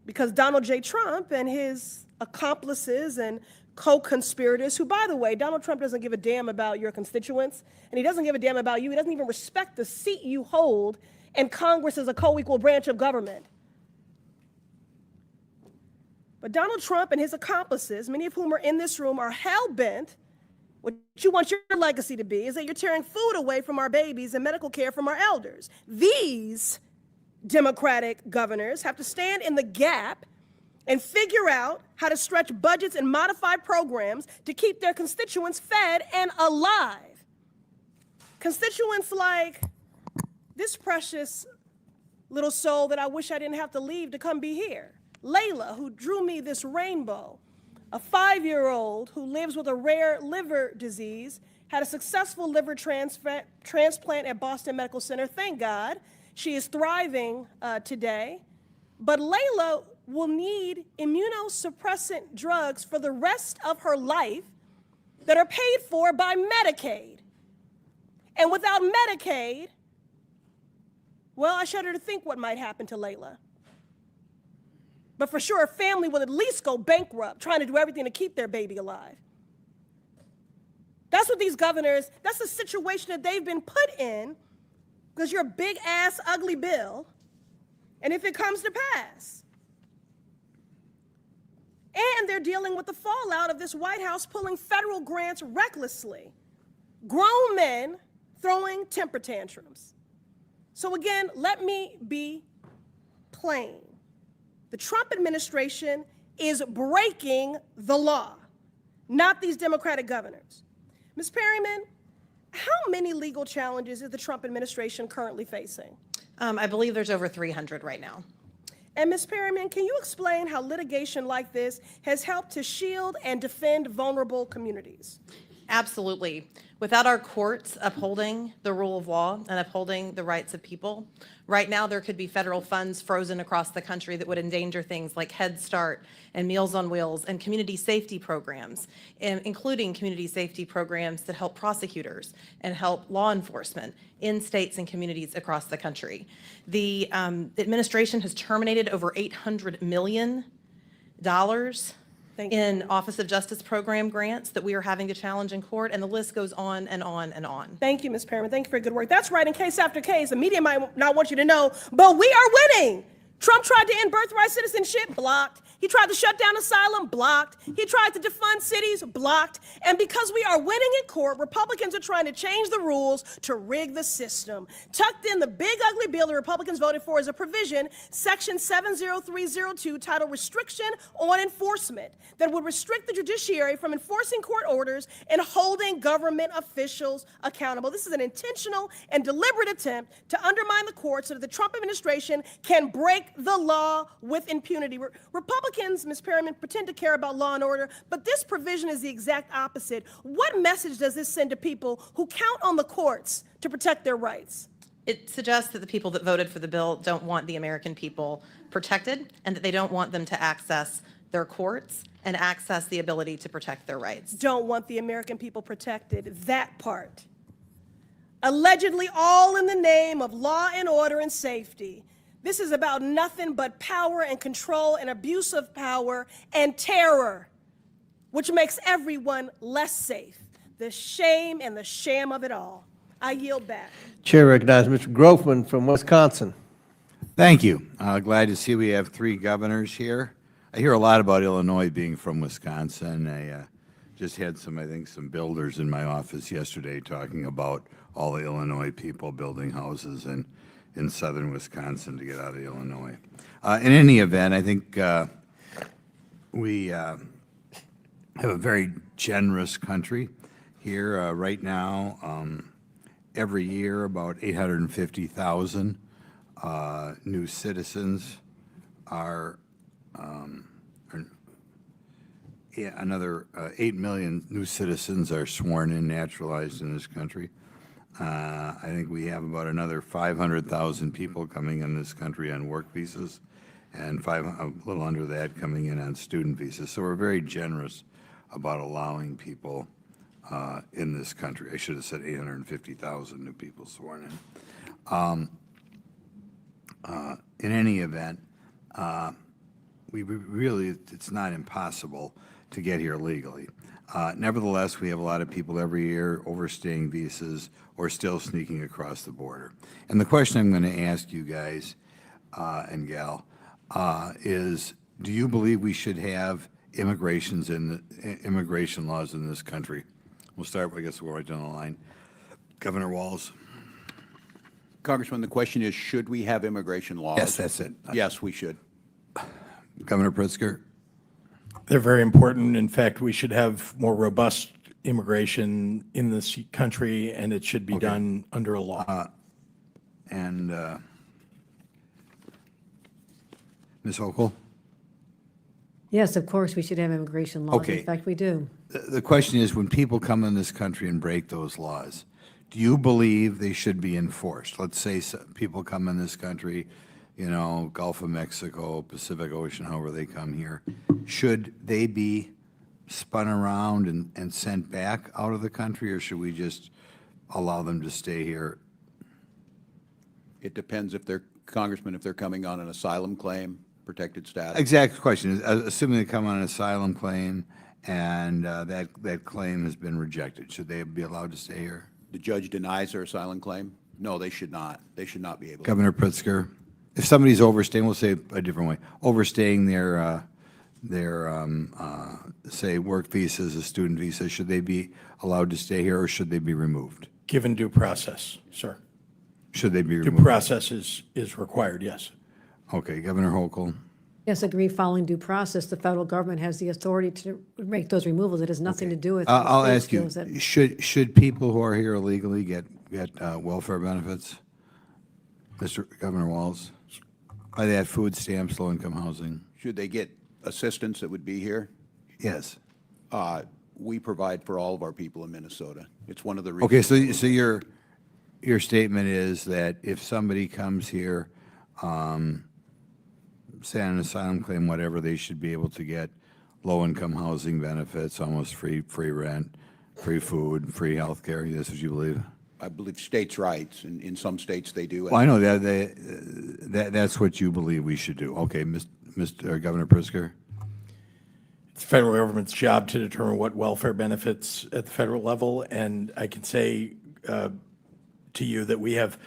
[SPEAKER 17] Because Donald J. Trump and his accomplices and co-conspirators, who, by the way, Donald Trump doesn't give a damn about your constituents, and he doesn't give a damn about you. He doesn't even respect the seat you hold in Congress as a co-equal branch of government. But Donald Trump and his accomplices, many of whom are in this room, are hell-bent What you want your legacy to be is that you're tearing food away from our babies and medical care from our elders. These Democratic governors have to stand in the gap and figure out how to stretch budgets and modify programs to keep their constituents fed and alive. Constituents like this precious little soul that I wish I didn't have to leave to come be here. Layla, who drew me this rainbow. A 5-year-old who lives with a rare liver disease, had a successful liver transplant at Boston Medical Center. Thank God. She is thriving today. But Layla will need immunosuppressant drugs for the rest of her life that are paid for by Medicaid. And without Medicaid, well, I shudder to think what might happen to Layla. But for sure, a family will at least go bankrupt trying to do everything to keep their baby alive. That's what these governors, that's the situation that they've been put in because you're a big ass ugly bill. And if it comes to pass. And they're dealing with the fallout of this White House pulling federal grants recklessly. Grown men throwing temper tantrums. So again, let me be plain. The Trump administration is breaking the law, not these Democratic governors. Ms. Perryman, how many legal challenges is the Trump administration currently facing?
[SPEAKER 7] I believe there's over 300 right now.
[SPEAKER 17] And Ms. Perryman, can you explain how litigation like this has helped to shield and defend vulnerable communities?
[SPEAKER 7] Absolutely. Without our courts upholding the rule of law and upholding the rights of people, right now there could be federal funds frozen across the country that would endanger things like Head Start and Meals on Wheels and community safety programs, including community safety programs that help prosecutors and help law enforcement in states and communities across the country. The administration has terminated over $800 million in Office of Justice program grants that we are having to challenge in court, and the list goes on and on and on.
[SPEAKER 17] Thank you, Ms. Perryman. Thank you for your good work. That's right, in case after case, the media might not want you to know, but we are winning. Trump tried to end birthright citizenship, blocked. He tried to shut down asylum, blocked. He tried to defund cities, blocked. And because we are winning in court, Republicans are trying to change the rules to rig the system. Tucked in the big ugly bill the Republicans voted for is a provision, Section 70302, titled Restriction on Enforcement, that would restrict the judiciary from enforcing court orders and holding government officials accountable. This is an intentional and deliberate attempt to undermine the courts so that the Trump administration can break the law with impunity. Republicans, Ms. Perryman, pretend to care about law and order, but this provision is the exact opposite. What message does this send to people who count on the courts to protect their rights?
[SPEAKER 7] It suggests that the people that voted for the bill don't want the American people protected and that they don't want them to access their courts and access the ability to protect their rights.
[SPEAKER 17] Don't want the American people protected, that part. Allegedly all in the name of law and order and safety. This is about nothing but power and control and abuse of power and terror, which makes everyone less safe. The shame and the sham of it all. I yield back.
[SPEAKER 1] Chair recognizes Mr. Grofman from Wisconsin.
[SPEAKER 19] Thank you. Glad to see we have 3 governors here. I hear a lot about Illinois being from Wisconsin. I just had some builders in my office yesterday talking about all the Illinois people building houses in southern Wisconsin to get out of Illinois. In any event, I think we have a very generous country here right now. Every year, about 850,000 new citizens another 8 million new citizens are sworn in, naturalized in this country. I think we have about another 500,000 people coming in this country on work visas, and a little under that coming in on student visas. So we're very generous about allowing people in this country. I should have said 850,000 new people sworn in. In any event, it's not impossible to get here legally. Nevertheless, we have a lot of people every year overstaying visas or still sneaking across the border. And the question I'm going to ask you guys and gal is, do you believe we should have immigration laws in this country? We'll start, I guess we'll go right down the line. Governor Walz?
[SPEAKER 4] Congressman, the question is, should we have immigration laws?
[SPEAKER 19] Yes, that's it.
[SPEAKER 4] Yes, we should.
[SPEAKER 19] Governor Pritzker?
[SPEAKER 5] They're very important. In fact, we should have more robust immigration in this country, and it should be done under a law.
[SPEAKER 19] And Ms. Hochul?
[SPEAKER 6] Yes, of course, we should have immigration laws.
[SPEAKER 19] Okay.
[SPEAKER 6] In fact, we do.
[SPEAKER 19] The question is, when people come in this country and break those laws, do you believe they should be enforced? Let's say people come in this country, you know, Gulf of Mexico, Pacific Ocean, however they come here. Should they be spun around and sent back out of the country, or should we just allow them to stay here?
[SPEAKER 4] It depends if they're, Congressman, if they're coming on an asylum claim, protected status.
[SPEAKER 19] Exact question is, assuming they come on an asylum claim and that claim has been rejected, should they be allowed to stay here?
[SPEAKER 4] The judge denies their asylum claim? No, they should not. They should not be able to.
[SPEAKER 19] Governor Pritzker, if somebody's overstaying, we'll say it a different way, overstaying their say, work visas, a student visa, should they be allowed to stay here or should they be removed?
[SPEAKER 5] Given due process, sir.
[SPEAKER 19] Should they be
[SPEAKER 5] Due
[SPEAKER 19] removed?
[SPEAKER 5] process is required, yes.
[SPEAKER 19] Okay, Governor Hochul.
[SPEAKER 6] Yes, agree, following due process, the federal government has the authority to make those removals. It has nothing to do with.
[SPEAKER 19] I'll
[SPEAKER 6] the
[SPEAKER 19] ask
[SPEAKER 6] state
[SPEAKER 19] you,
[SPEAKER 6] feels that-
[SPEAKER 19] should people who are here illegally get welfare benefits? Mr. Governor Walz? By that, food stamps, low-income housing?
[SPEAKER 4] Should they get assistance that would be here?
[SPEAKER 19] Yes.
[SPEAKER 4] We provide for all of our people in Minnesota. It's one of the reasons.
[SPEAKER 19] Okay, so your statement is that if somebody comes here, say on an asylum claim, whatever, they should be able to get low-income housing benefits, almost free rent, free food, free health care. That's what you believe?
[SPEAKER 4] I believe states' rights, and in some states they do.
[SPEAKER 19] Well, I know that's what you believe we should do. Okay, Mr. Governor Pritzker?
[SPEAKER 5] It's the federal government's job to determine what welfare benefits at the federal level, and I can say to you that we have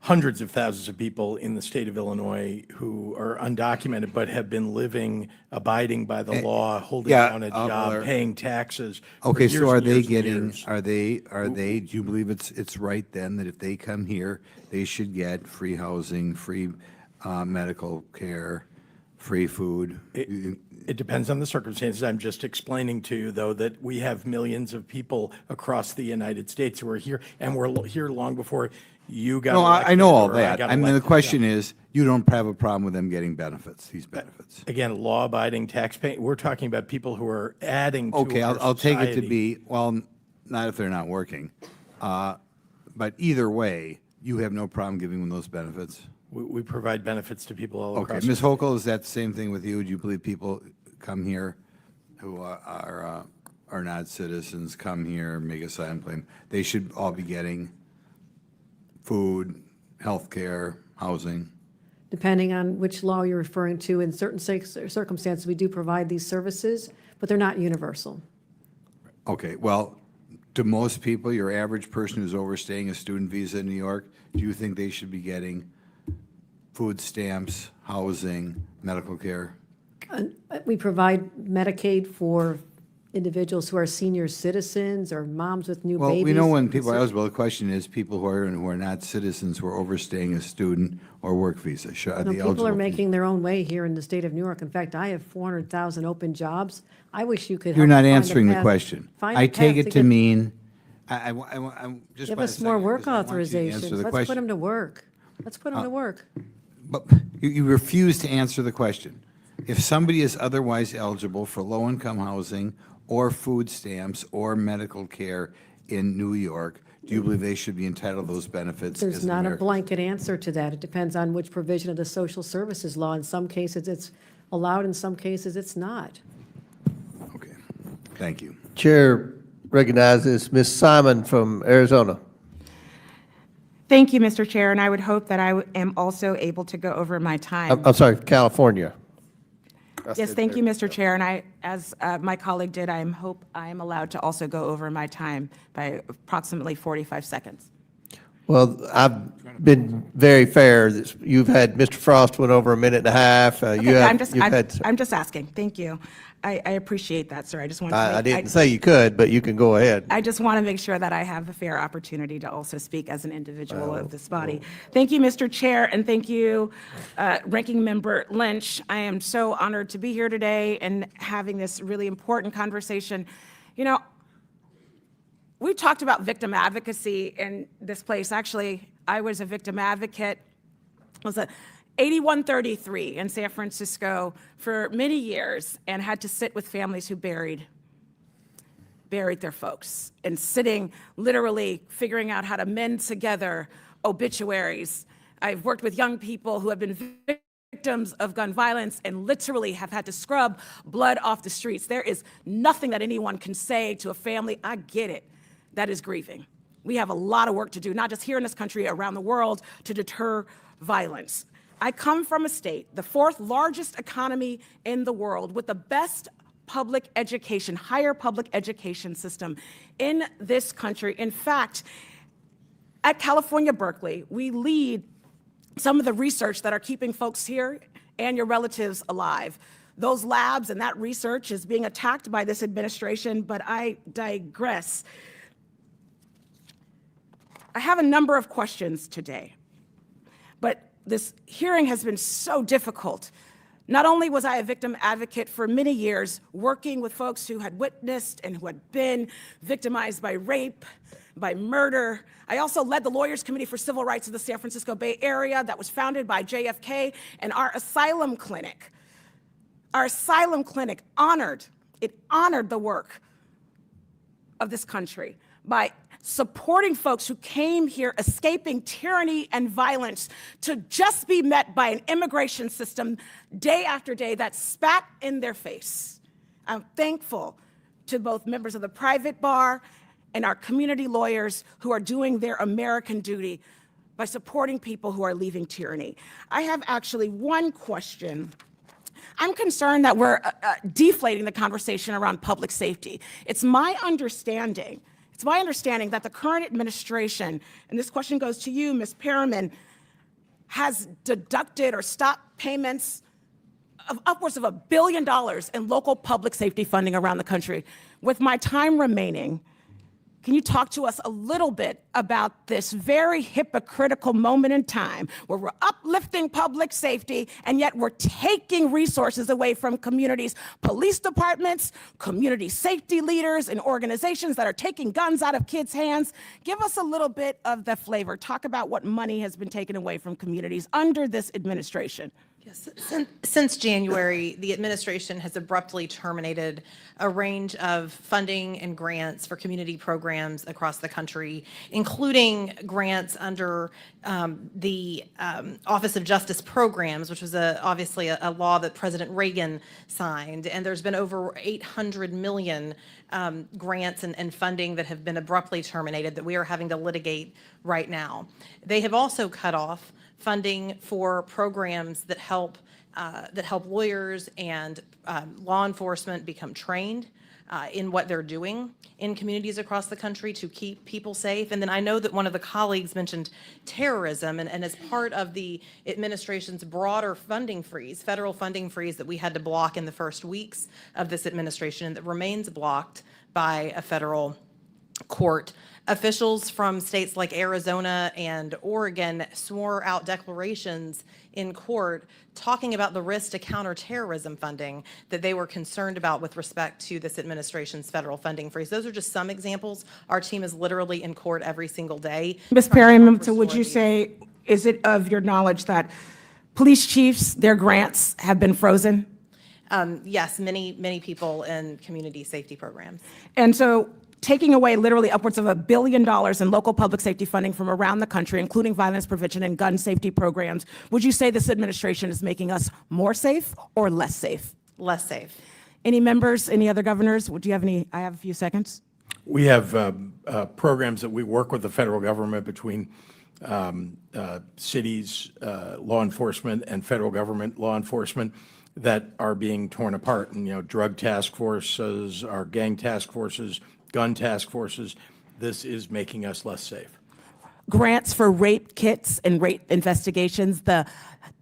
[SPEAKER 5] hundreds of thousands of people in the state of Illinois who are undocumented but have been living, abiding by the law, holding down a job, paying taxes. for
[SPEAKER 19] Okay,
[SPEAKER 5] years
[SPEAKER 19] so are
[SPEAKER 5] and
[SPEAKER 19] they
[SPEAKER 5] years and
[SPEAKER 19] getting,
[SPEAKER 5] years.
[SPEAKER 19] do you believe it's right then that if they come here, they should get free housing, free medical care, free food?
[SPEAKER 5] It depends on the circumstances. I'm just explaining to you, though, that we have millions of people across the United States who are here, and were here long before you got
[SPEAKER 19] No,
[SPEAKER 5] elected.
[SPEAKER 19] I know all
[SPEAKER 5] or I
[SPEAKER 19] that.
[SPEAKER 5] got
[SPEAKER 19] I mean, the
[SPEAKER 5] elected.
[SPEAKER 19] question is, you don't have a problem with them getting benefits, these benefits?
[SPEAKER 5] Again, law-abiding, tax-paying, we're talking about people who are adding to
[SPEAKER 19] Okay,
[SPEAKER 5] our
[SPEAKER 19] I'll take it to
[SPEAKER 5] society.
[SPEAKER 19] be, well, not if they're not working. But either way, you have no problem giving them those benefits?
[SPEAKER 5] We provide benefits to people all
[SPEAKER 19] Okay,
[SPEAKER 5] across.
[SPEAKER 19] Ms. Hochul, is that the same thing with you? Do you believe people come here who are not citizens, come here, make a asylum claim, they should all be getting food, health care, housing?
[SPEAKER 6] Depending on which law you're referring to, in certain circumstances, we do provide these services, but they're not universal.
[SPEAKER 19] Okay, well, to most people, your average person who's overstaying a student visa in New York, do you think they should be getting food stamps, housing, medical care?
[SPEAKER 6] We provide Medicaid for individuals who are senior citizens or moms with new babies.
[SPEAKER 19] Well, we know when people are eligible, the question is people who are not citizens who are overstaying a student or work visa. Are
[SPEAKER 6] No,
[SPEAKER 19] they
[SPEAKER 6] people are
[SPEAKER 19] eligible?
[SPEAKER 6] making their own way here in the state of New York. In fact, I have 400,000 open jobs. I wish you could.
[SPEAKER 19] You're
[SPEAKER 6] help
[SPEAKER 19] not
[SPEAKER 6] find a
[SPEAKER 19] answering the
[SPEAKER 6] path-
[SPEAKER 19] question.
[SPEAKER 6] find a
[SPEAKER 19] I take
[SPEAKER 6] path
[SPEAKER 19] it to
[SPEAKER 6] get-
[SPEAKER 19] mean, I'm just.
[SPEAKER 6] Give
[SPEAKER 19] by a
[SPEAKER 6] us more
[SPEAKER 19] second,
[SPEAKER 6] work
[SPEAKER 19] because I want you to answer
[SPEAKER 6] authorizations.
[SPEAKER 19] the
[SPEAKER 6] Let's put
[SPEAKER 19] question.
[SPEAKER 6] them to work. Let's put them to work.
[SPEAKER 19] But you refuse to answer the question. If somebody is otherwise eligible for low-income housing or food stamps or medical care in New York, do you believe they should be entitled to those benefits?
[SPEAKER 6] There's
[SPEAKER 19] as
[SPEAKER 6] not a
[SPEAKER 19] Americans?
[SPEAKER 6] blanket answer to that. It depends on which provision of the social services law. In some cases, it's allowed. In some cases, it's not.
[SPEAKER 19] Okay, thank you.
[SPEAKER 1] Chair recognizes Ms. Simon from Arizona.
[SPEAKER 16] Thank you, Mr. Chair, and I would hope that I am also able to go over my time.
[SPEAKER 1] I'm sorry, California.
[SPEAKER 16] Yes, thank you, Mr. Chair, and I, as my colleague did, I hope I am allowed to also go over my time by approximately 45 seconds.
[SPEAKER 1] Well, I've been very fair. You've had, Mr. Frost went over a minute and a half.
[SPEAKER 16] Okay,
[SPEAKER 1] You have,
[SPEAKER 16] I'm just asking. Thank you. I appreciate that, sir. I just want to
[SPEAKER 1] I
[SPEAKER 16] make,
[SPEAKER 1] didn't say you could, but you can go ahead.
[SPEAKER 16] I just want to make sure that I have a fair opportunity to also speak as an individual of this body. Thank you, Mr. Chair, and thank you, Ranking Member Lynch. I am so honored to be here today and having this really important conversation. You know, we talked about victim advocacy in this place. Actually, I was a victim advocate. I was at 8133 in San Francisco for many years and had to sit with families who buried their folks, and sitting literally figuring out how to mend together obituaries. I've worked with young people who have been victims of gun violence and literally have had to scrub blood off the streets. There is nothing that anyone can say to a family, I get it, that is grieving. We have a lot of work to do, not just here in this country, around the world, to deter violence. I come from a state, the 4th largest economy in the world, with the best public education, higher public education system in this country. In fact, at California, Berkeley, we lead some of the research that are keeping folks here and your relatives alive. Those labs and that research is being attacked by this administration, but I digress. I have a number of questions today, but this hearing has been so difficult. Not only was I a victim advocate for many years, working with folks who had witnessed and who had been victimized by rape, by murder. I also led the Lawyers Committee for Civil Rights of the San Francisco Bay Area that was founded by JFK, and our asylum clinic honored the work of this country by supporting folks who came here escaping tyranny and violence to just be met by an immigration system day after day that spat in their face. I'm thankful to both members of the private bar and our community lawyers who are doing their American duty by supporting people who are leaving tyranny. I have actually one question. I'm concerned that we're deflating the conversation around public safety. It's my understanding that the current administration, and this question goes to you, Ms. Perriman, has deducted or stopped payments of upwards of $1 billion in local public safety funding around the country. With my time remaining, can you talk to us a little bit about this very hypocritical moment in time where we're uplifting public safety and yet we're taking resources away from communities, police departments, community safety leaders, and organizations that are taking guns out of kids' hands? Give us a little bit of the flavor. Talk about what money has been taken away from communities under this administration.
[SPEAKER 7] Yes, since January, the administration has abruptly terminated a range of funding and grants for community programs across the country, including grants under the Office of Justice Programs, which was obviously a law that President Reagan signed. And there's been over 800 million grants and funding that have been abruptly terminated that we are having to litigate right now. They have also cut off funding for programs that help lawyers and law enforcement become trained in what they're doing in communities across the country to keep people safe. And then I know that one of the colleagues mentioned terrorism, and as part of the administration's broader funding freeze, federal funding freeze that we had to block in the first weeks of this administration and that remains blocked by a federal court. Officials from states like Arizona and Oregon swore out declarations in court talking about the risk to counterterrorism funding that they were concerned about with respect to this administration's federal funding freeze. Those are just some examples. Our team is literally in court every single day.
[SPEAKER 16] Ms. Perriman, so would you say, is it of your knowledge that police chiefs, their grants have been frozen?
[SPEAKER 7] Yes, many people in community safety programs.
[SPEAKER 16] And so taking away literally upwards of $1 billion in local public safety funding from around the country, including violence prevention and gun safety programs, would you say this administration is making us more safe or less safe?
[SPEAKER 7] Less safe.
[SPEAKER 16] Any members, any other governors? Would you have any? I have a few seconds.
[SPEAKER 5] We have programs that we work with the federal government between cities, law enforcement, and federal government law enforcement that are being torn apart. And, drug task forces, our gang task forces, gun task forces, this is making us less safe.
[SPEAKER 16] Grants for rape kits and rape investigations, the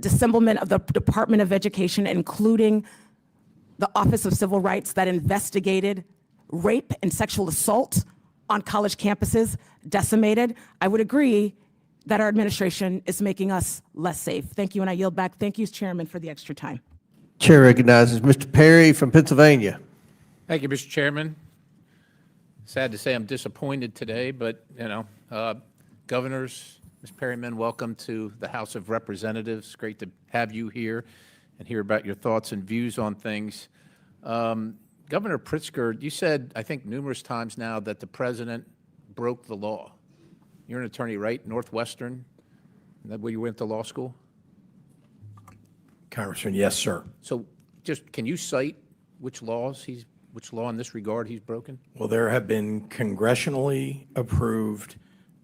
[SPEAKER 16] dismemberment of the Department of Education, including the Office of Civil Rights that investigated rape and sexual assault on college campuses decimated. I would agree that our administration is making us less safe. Thank you, and I yield back. Thank you, Chairman, for the extra time.
[SPEAKER 1] Chair recognizes Mr. Perry from Pennsylvania.
[SPEAKER 20] Thank you, Mr. Chairman. Sad to say I'm disappointed today, but, governors, Ms. Perryman, welcome to the House of Representatives. Great to have you here and hear about your thoughts and views on things. Governor Pritzker, you said, I think numerous times now, that the president broke the law. You're an attorney, right? Northwestern? Is that where you went to law school?
[SPEAKER 5] Congressman, yes, sir.
[SPEAKER 20] So just, can you cite which law in this regard he's broken?
[SPEAKER 5] Well, there have been congressionally approved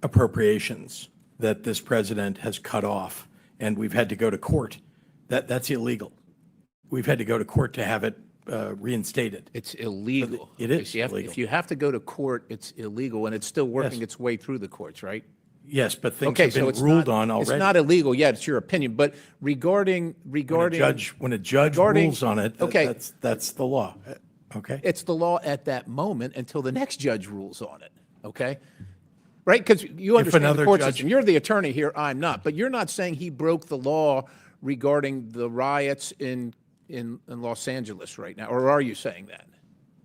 [SPEAKER 5] appropriations that this president has cut off, and we've had to go to court. That's illegal. We've had to go to court to have it reinstated.
[SPEAKER 20] It's illegal.
[SPEAKER 5] It is illegal.
[SPEAKER 20] If you have to go to court, it's illegal, and it's still working its way through the courts, right?
[SPEAKER 5] Yes, but things
[SPEAKER 20] Okay,
[SPEAKER 5] have
[SPEAKER 20] so
[SPEAKER 5] been
[SPEAKER 20] it's
[SPEAKER 5] ruled
[SPEAKER 20] not,
[SPEAKER 5] on already.
[SPEAKER 20] It's not illegal yet. It's your opinion, but regarding
[SPEAKER 5] When a judge rules on it,
[SPEAKER 20] okay,
[SPEAKER 5] that's the law. Okay?
[SPEAKER 20] it's the law at that moment until the next judge rules on it. Okay, right? Because you understand the
[SPEAKER 5] another
[SPEAKER 20] court
[SPEAKER 5] judge-
[SPEAKER 20] system. You're the attorney here. I'm not. But you're not saying he broke the law regarding the riots in Los Angeles right now, or are you saying that?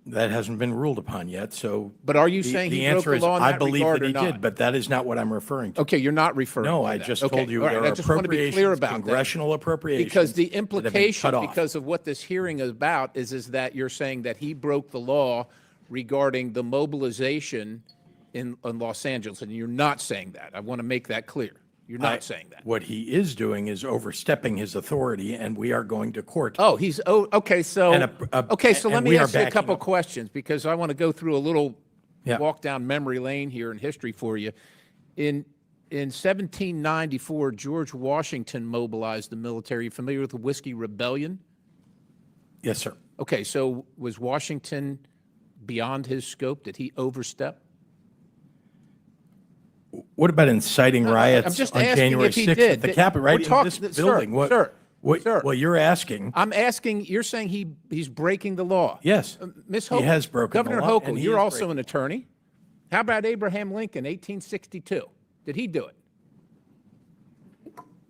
[SPEAKER 5] That hasn't been ruled upon yet, so.
[SPEAKER 20] But are you saying he broke the law in
[SPEAKER 5] I
[SPEAKER 20] that
[SPEAKER 5] believe
[SPEAKER 20] regard
[SPEAKER 5] that
[SPEAKER 20] or
[SPEAKER 5] he
[SPEAKER 20] not?
[SPEAKER 5] did, but that is not what I'm referring to.
[SPEAKER 20] Okay, you're not referring
[SPEAKER 5] No,
[SPEAKER 20] to
[SPEAKER 5] I
[SPEAKER 20] that.
[SPEAKER 5] just
[SPEAKER 20] Okay,
[SPEAKER 5] told you
[SPEAKER 20] all right,
[SPEAKER 5] there
[SPEAKER 20] I
[SPEAKER 5] are
[SPEAKER 20] just want to be clear
[SPEAKER 5] appropriations,
[SPEAKER 20] about that.
[SPEAKER 5] congressional appropriations.
[SPEAKER 20] Because the
[SPEAKER 5] that have been
[SPEAKER 20] implication,
[SPEAKER 5] cut off.
[SPEAKER 20] because of what this hearing is about, is that you're saying that he broke the law regarding the mobilization in Los Angeles, and you're not saying that. I want to make that clear. You're not saying that.
[SPEAKER 5] What he is doing is overstepping his authority, and we are going to court.
[SPEAKER 20] Oh, okay. So
[SPEAKER 5] And
[SPEAKER 20] let
[SPEAKER 5] and
[SPEAKER 20] me
[SPEAKER 5] we are
[SPEAKER 20] ask you a
[SPEAKER 5] backing
[SPEAKER 20] couple
[SPEAKER 5] up.
[SPEAKER 20] questions because I want to go through a little
[SPEAKER 5] Yeah.
[SPEAKER 20] walk down memory lane here in history for you. In 1794, George Washington mobilized the military. You familiar with the Whiskey Rebellion?
[SPEAKER 5] Yes, sir.
[SPEAKER 20] Okay, so was Washington beyond his scope? Did he overstep?
[SPEAKER 5] What about inciting riots
[SPEAKER 20] I'm just
[SPEAKER 5] on
[SPEAKER 20] asking
[SPEAKER 5] January
[SPEAKER 20] if he
[SPEAKER 5] 6th
[SPEAKER 20] did.
[SPEAKER 5] at the Capitol, right
[SPEAKER 20] We're
[SPEAKER 5] in this
[SPEAKER 20] talking-
[SPEAKER 5] building?
[SPEAKER 20] Sir,
[SPEAKER 5] Well, you're asking.
[SPEAKER 20] I'm asking, you're saying he's breaking the law.
[SPEAKER 5] Yes.
[SPEAKER 20] Ms.
[SPEAKER 5] He
[SPEAKER 20] Hochul,
[SPEAKER 5] has broken the
[SPEAKER 20] Governor
[SPEAKER 5] law,
[SPEAKER 20] Hochul,
[SPEAKER 5] and he
[SPEAKER 20] you're
[SPEAKER 5] is
[SPEAKER 20] also
[SPEAKER 5] breaking
[SPEAKER 20] an attorney. How about Abraham Lincoln, 1862? Did he do it?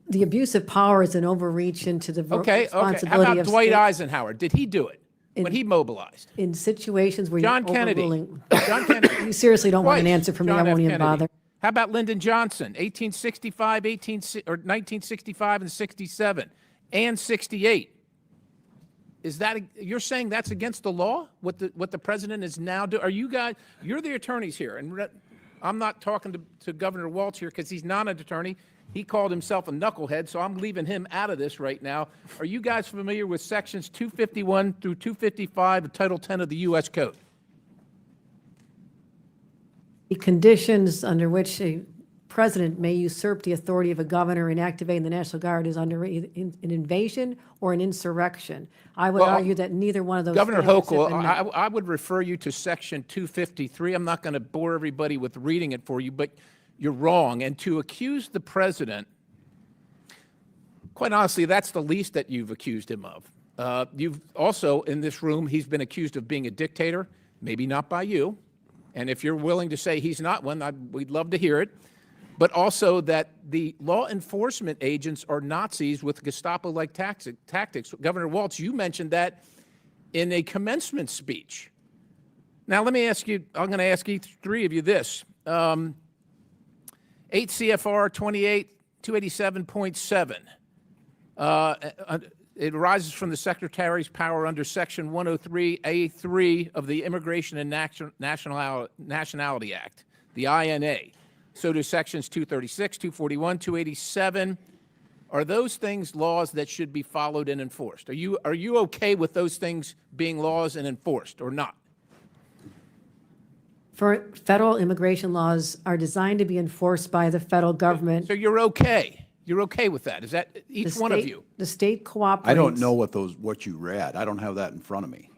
[SPEAKER 6] The abuse of power is an overreach into the
[SPEAKER 20] Okay. How
[SPEAKER 6] responsibility
[SPEAKER 20] about
[SPEAKER 6] of
[SPEAKER 20] Dwight
[SPEAKER 6] state
[SPEAKER 20] Eisenhower? Did he do it when he mobilized?
[SPEAKER 6] in situations where
[SPEAKER 20] John
[SPEAKER 6] you're
[SPEAKER 20] Kennedy.
[SPEAKER 6] overruling.
[SPEAKER 20] John Kennedy.
[SPEAKER 6] You seriously don't want an
[SPEAKER 20] Twice.
[SPEAKER 6] answer from me.
[SPEAKER 20] John
[SPEAKER 6] I won't
[SPEAKER 20] F.
[SPEAKER 6] even
[SPEAKER 20] Kennedy.
[SPEAKER 6] bother.
[SPEAKER 20] How about Lyndon Johnson, 1865, 1965 and 67, and 68? Is that, you're saying that's against the law, what the president is now doing? Are you guys, you're the attorneys here, and I'm not talking to Governor Walz here because he's not an attorney. He called himself a knucklehead, so I'm leaving him out of this right now. Are you guys familiar with sections 251 through 255 of Title 10 of the U.S. Code?
[SPEAKER 6] The conditions under which a president may usurp the authority of a governor in activating the National Guard is under an invasion or an insurrection. I would
[SPEAKER 20] Well,
[SPEAKER 6] argue that neither one of those.
[SPEAKER 20] Governor
[SPEAKER 6] standards have
[SPEAKER 20] Hochul,
[SPEAKER 6] been met.
[SPEAKER 20] I would refer you to section 253. I'm not going to bore everybody with reading it for you, but you're wrong. And to accuse the president, quite honestly, that's the least that you've accused him of. You've also, in this room, he's been accused of being a dictator, maybe not by you. And if you're willing to say he's not one, we'd love to hear it. But also that the law enforcement agents are Nazis with Gestapo-like tactics. Governor Walz, you mentioned that in a commencement speech. Now, let me ask you, I'm going to ask each three of you this. 8 CFR 287.7. It arises from the Secretary's power under Section 103A3 of the Immigration and Nationality Act, the INA. So do Sections 236, 241, 287. Are those things laws that should be followed and enforced? Are you okay with those things being laws and enforced or not?
[SPEAKER 6] For federal immigration laws are designed to be enforced by the federal government.
[SPEAKER 20] So you're okay? You're okay with that? Is that each one of you?
[SPEAKER 6] The state cooperates.
[SPEAKER 4] I don't know what you read. I don't have that in front of me.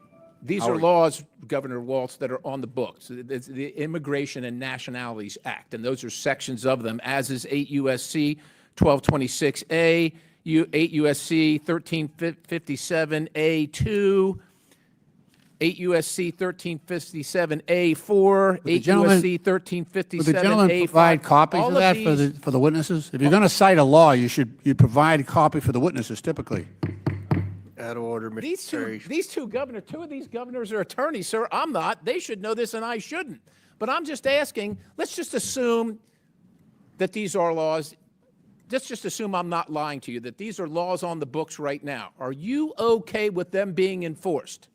[SPEAKER 20] These are laws, Governor Walz, that are on the books. It's the Immigration and Nationalities Act, and those are sections of them, as is 8 U.S.C. 1226A, 8 U.S.C. 1357A2, 8 U.S.C. 1357A4, 8
[SPEAKER 2] gentleman-
[SPEAKER 20] U.S.C.
[SPEAKER 2] Would the gentleman
[SPEAKER 20] 1357A5.
[SPEAKER 2] provide copies
[SPEAKER 20] All
[SPEAKER 2] of that for the witnesses? If you're going to cite a law, you provide a copy for the witnesses typically.
[SPEAKER 1] Out of order, Mr. Perry.
[SPEAKER 20] These two governors, two of these governors are attorneys, sir. I'm not. They should know this and I shouldn't. But I'm just asking, let's just assume that these are laws. Let's just assume I'm not lying to you, that these are laws on the books right now. Are you okay with them being enforced?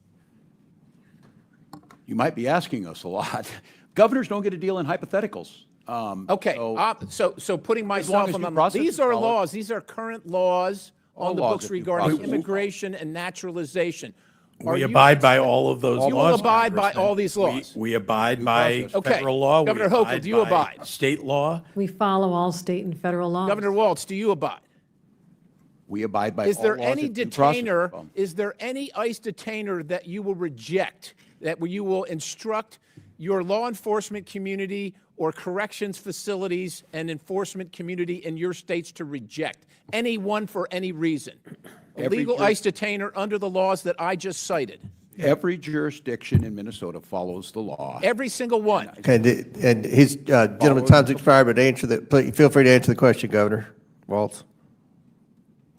[SPEAKER 4] You might be asking us a lot. Governors don't get to deal in hypotheticals.
[SPEAKER 20] Okay, so putting myself
[SPEAKER 4] as
[SPEAKER 20] on
[SPEAKER 4] due
[SPEAKER 20] the,
[SPEAKER 4] process
[SPEAKER 20] these
[SPEAKER 4] is
[SPEAKER 20] are
[SPEAKER 4] followed.
[SPEAKER 20] laws, these are current laws
[SPEAKER 4] All
[SPEAKER 20] on the
[SPEAKER 4] laws
[SPEAKER 20] books
[SPEAKER 4] are due
[SPEAKER 20] regarding
[SPEAKER 4] process.
[SPEAKER 20] immigration and naturalization.
[SPEAKER 5] We abide by all of those laws.
[SPEAKER 20] You will abide by
[SPEAKER 5] Congressman.
[SPEAKER 20] all these laws?
[SPEAKER 5] We abide by
[SPEAKER 20] Okay.
[SPEAKER 5] federal law.
[SPEAKER 20] Governor
[SPEAKER 5] We
[SPEAKER 20] Hochul, do you
[SPEAKER 5] by
[SPEAKER 20] abide?
[SPEAKER 5] State law.
[SPEAKER 6] We follow all state and federal laws.
[SPEAKER 20] Governor Waltz, do you abide?
[SPEAKER 4] We abide by
[SPEAKER 20] Is
[SPEAKER 4] all
[SPEAKER 20] there
[SPEAKER 4] laws
[SPEAKER 20] any
[SPEAKER 4] of due process.
[SPEAKER 20] detainer, is there any ICE detainer that you will reject, that you will instruct your law enforcement community or corrections facilities and enforcement community in your states to reject? Any one for any reason? A
[SPEAKER 4] Every
[SPEAKER 20] legal
[SPEAKER 4] jur-
[SPEAKER 20] ICE detainer under the laws that I just cited?
[SPEAKER 4] Every jurisdiction in Minnesota follows the law.
[SPEAKER 20] Every single one?
[SPEAKER 1] And his gentleman's time's expired, but feel free to answer the question, Governor Waltz.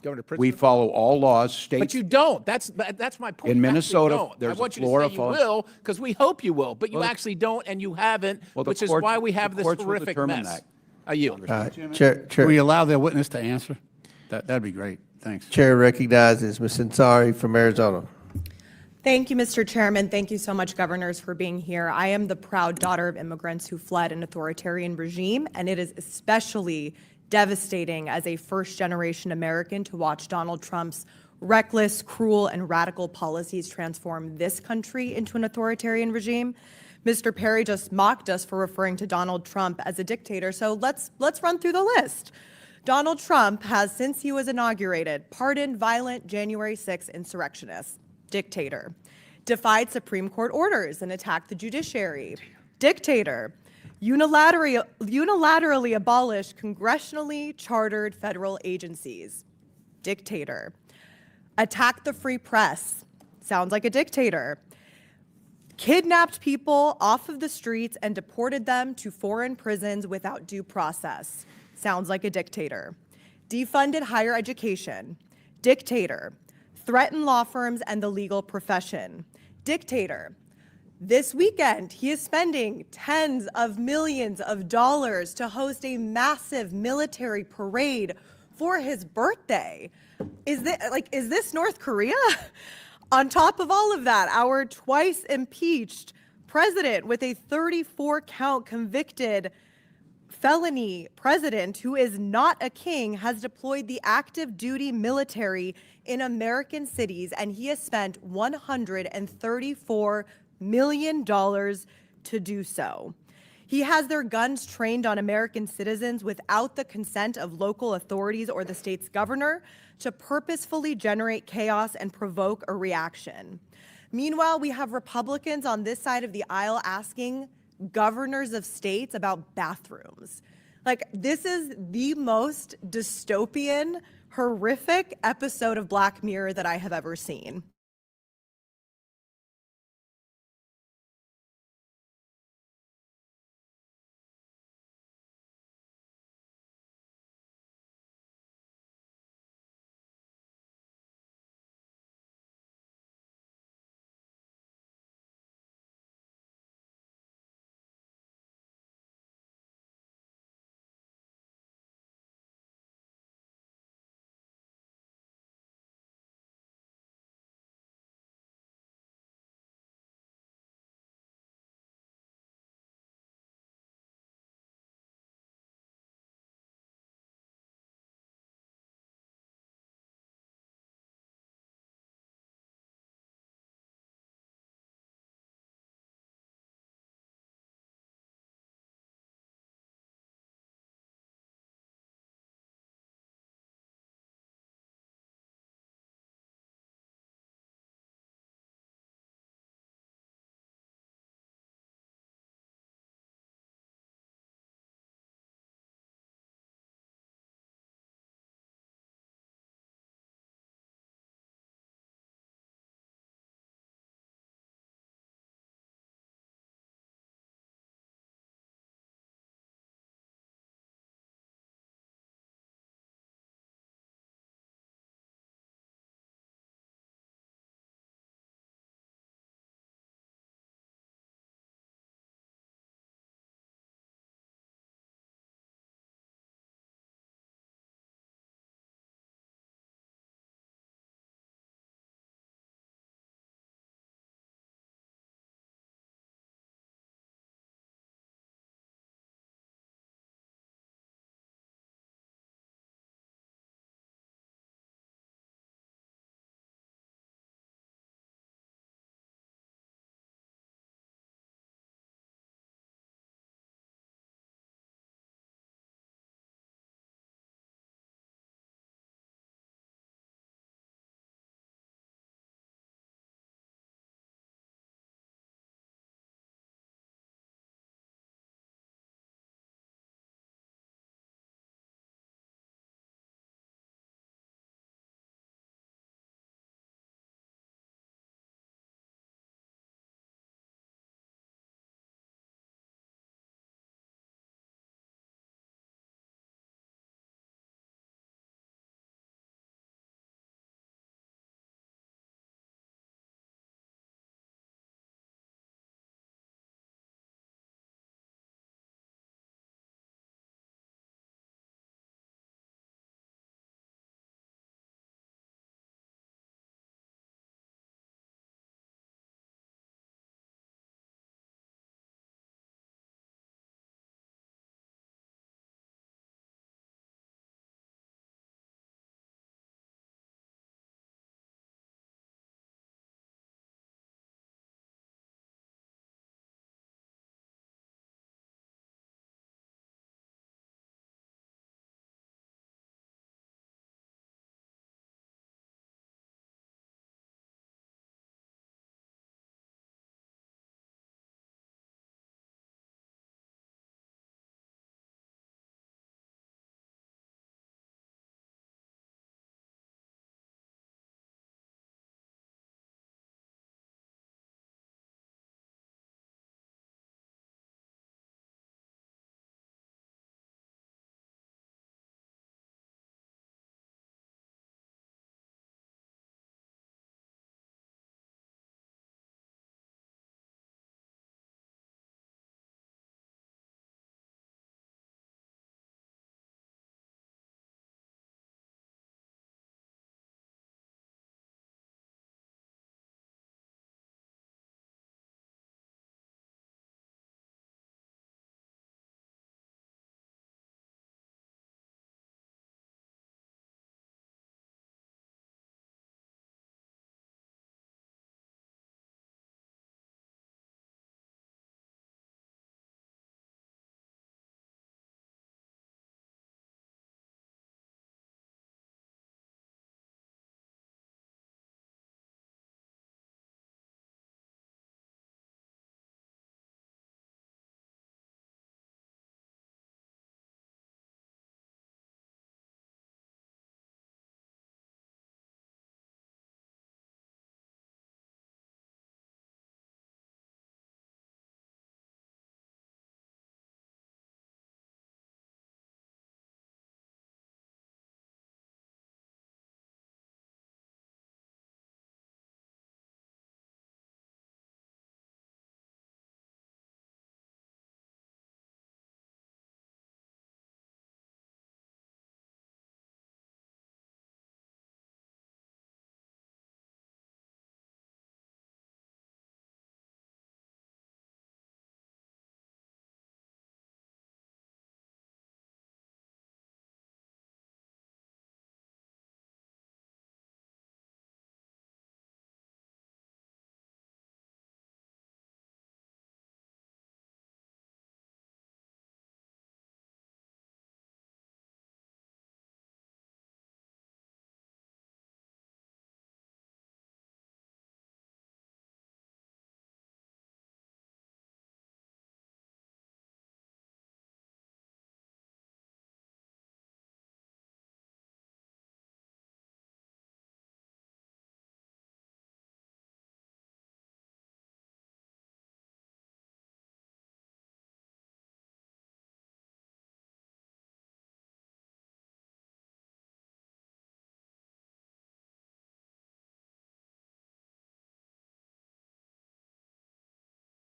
[SPEAKER 20] Governor Pritzker?
[SPEAKER 4] We follow all laws, state.
[SPEAKER 20] But you don't. That's my point.
[SPEAKER 4] In
[SPEAKER 20] You actually
[SPEAKER 4] Minnesota,
[SPEAKER 20] don't.
[SPEAKER 4] there's
[SPEAKER 20] I want
[SPEAKER 4] a
[SPEAKER 20] you to
[SPEAKER 4] flora
[SPEAKER 20] say you
[SPEAKER 4] fauna-
[SPEAKER 20] will, because we hope you will, but you
[SPEAKER 4] Well,
[SPEAKER 20] actually don't, and you haven't,
[SPEAKER 4] Well, the
[SPEAKER 20] which is
[SPEAKER 4] courts-
[SPEAKER 20] why we
[SPEAKER 4] the
[SPEAKER 20] have this
[SPEAKER 4] courts will
[SPEAKER 20] horrific
[SPEAKER 4] determine
[SPEAKER 20] mess.
[SPEAKER 4] that.
[SPEAKER 20] I yield.
[SPEAKER 1] Chair,
[SPEAKER 2] Can we allow their witness to answer? That'd be great. Thanks.
[SPEAKER 1] Chair recognizes Ms. Ansari from Arizona.
[SPEAKER 7] Thank you, Mr. Chairman. Thank you so much, governors, for being here. I am the proud daughter of immigrants who fled an authoritarian regime, and it is especially devastating as a first-generation American to watch Donald Trump's reckless, cruel, and radical policies transform this country into an authoritarian regime. Mr. Perry just mocked us for referring to Donald Trump as a dictator, so let's run through the list. Donald Trump has, since he was inaugurated, pardoned violent January 6 insurrectionists. Dictator. Defied Supreme Court orders and attacked the judiciary. Dictator. Unilaterally abolished congressionally chartered federal agencies. Dictator. Attacked the free press. Sounds like a dictator. Kidnapped people off of the streets and deported them to foreign prisons without due process. Sounds like a dictator. Defunded higher education. Dictator. Threatened law firms and the legal profession. Dictator. This weekend, he is spending tens of millions of dollars to host a massive military parade for his birthday. Is this North Korea? On top of all of that, our twice impeached president with a 34-count convicted felony president who is not a king has deployed the active duty military in American cities, and he has spent $134 million to do so. He has their guns trained on American citizens without the consent of local authorities or the state's governor to purposefully generate chaos and provoke a reaction. Meanwhile, we have Republicans on this side of the aisle asking governors of states about bathrooms. Like, this is the most dystopian, horrific episode of Black Mirror that I have ever seen.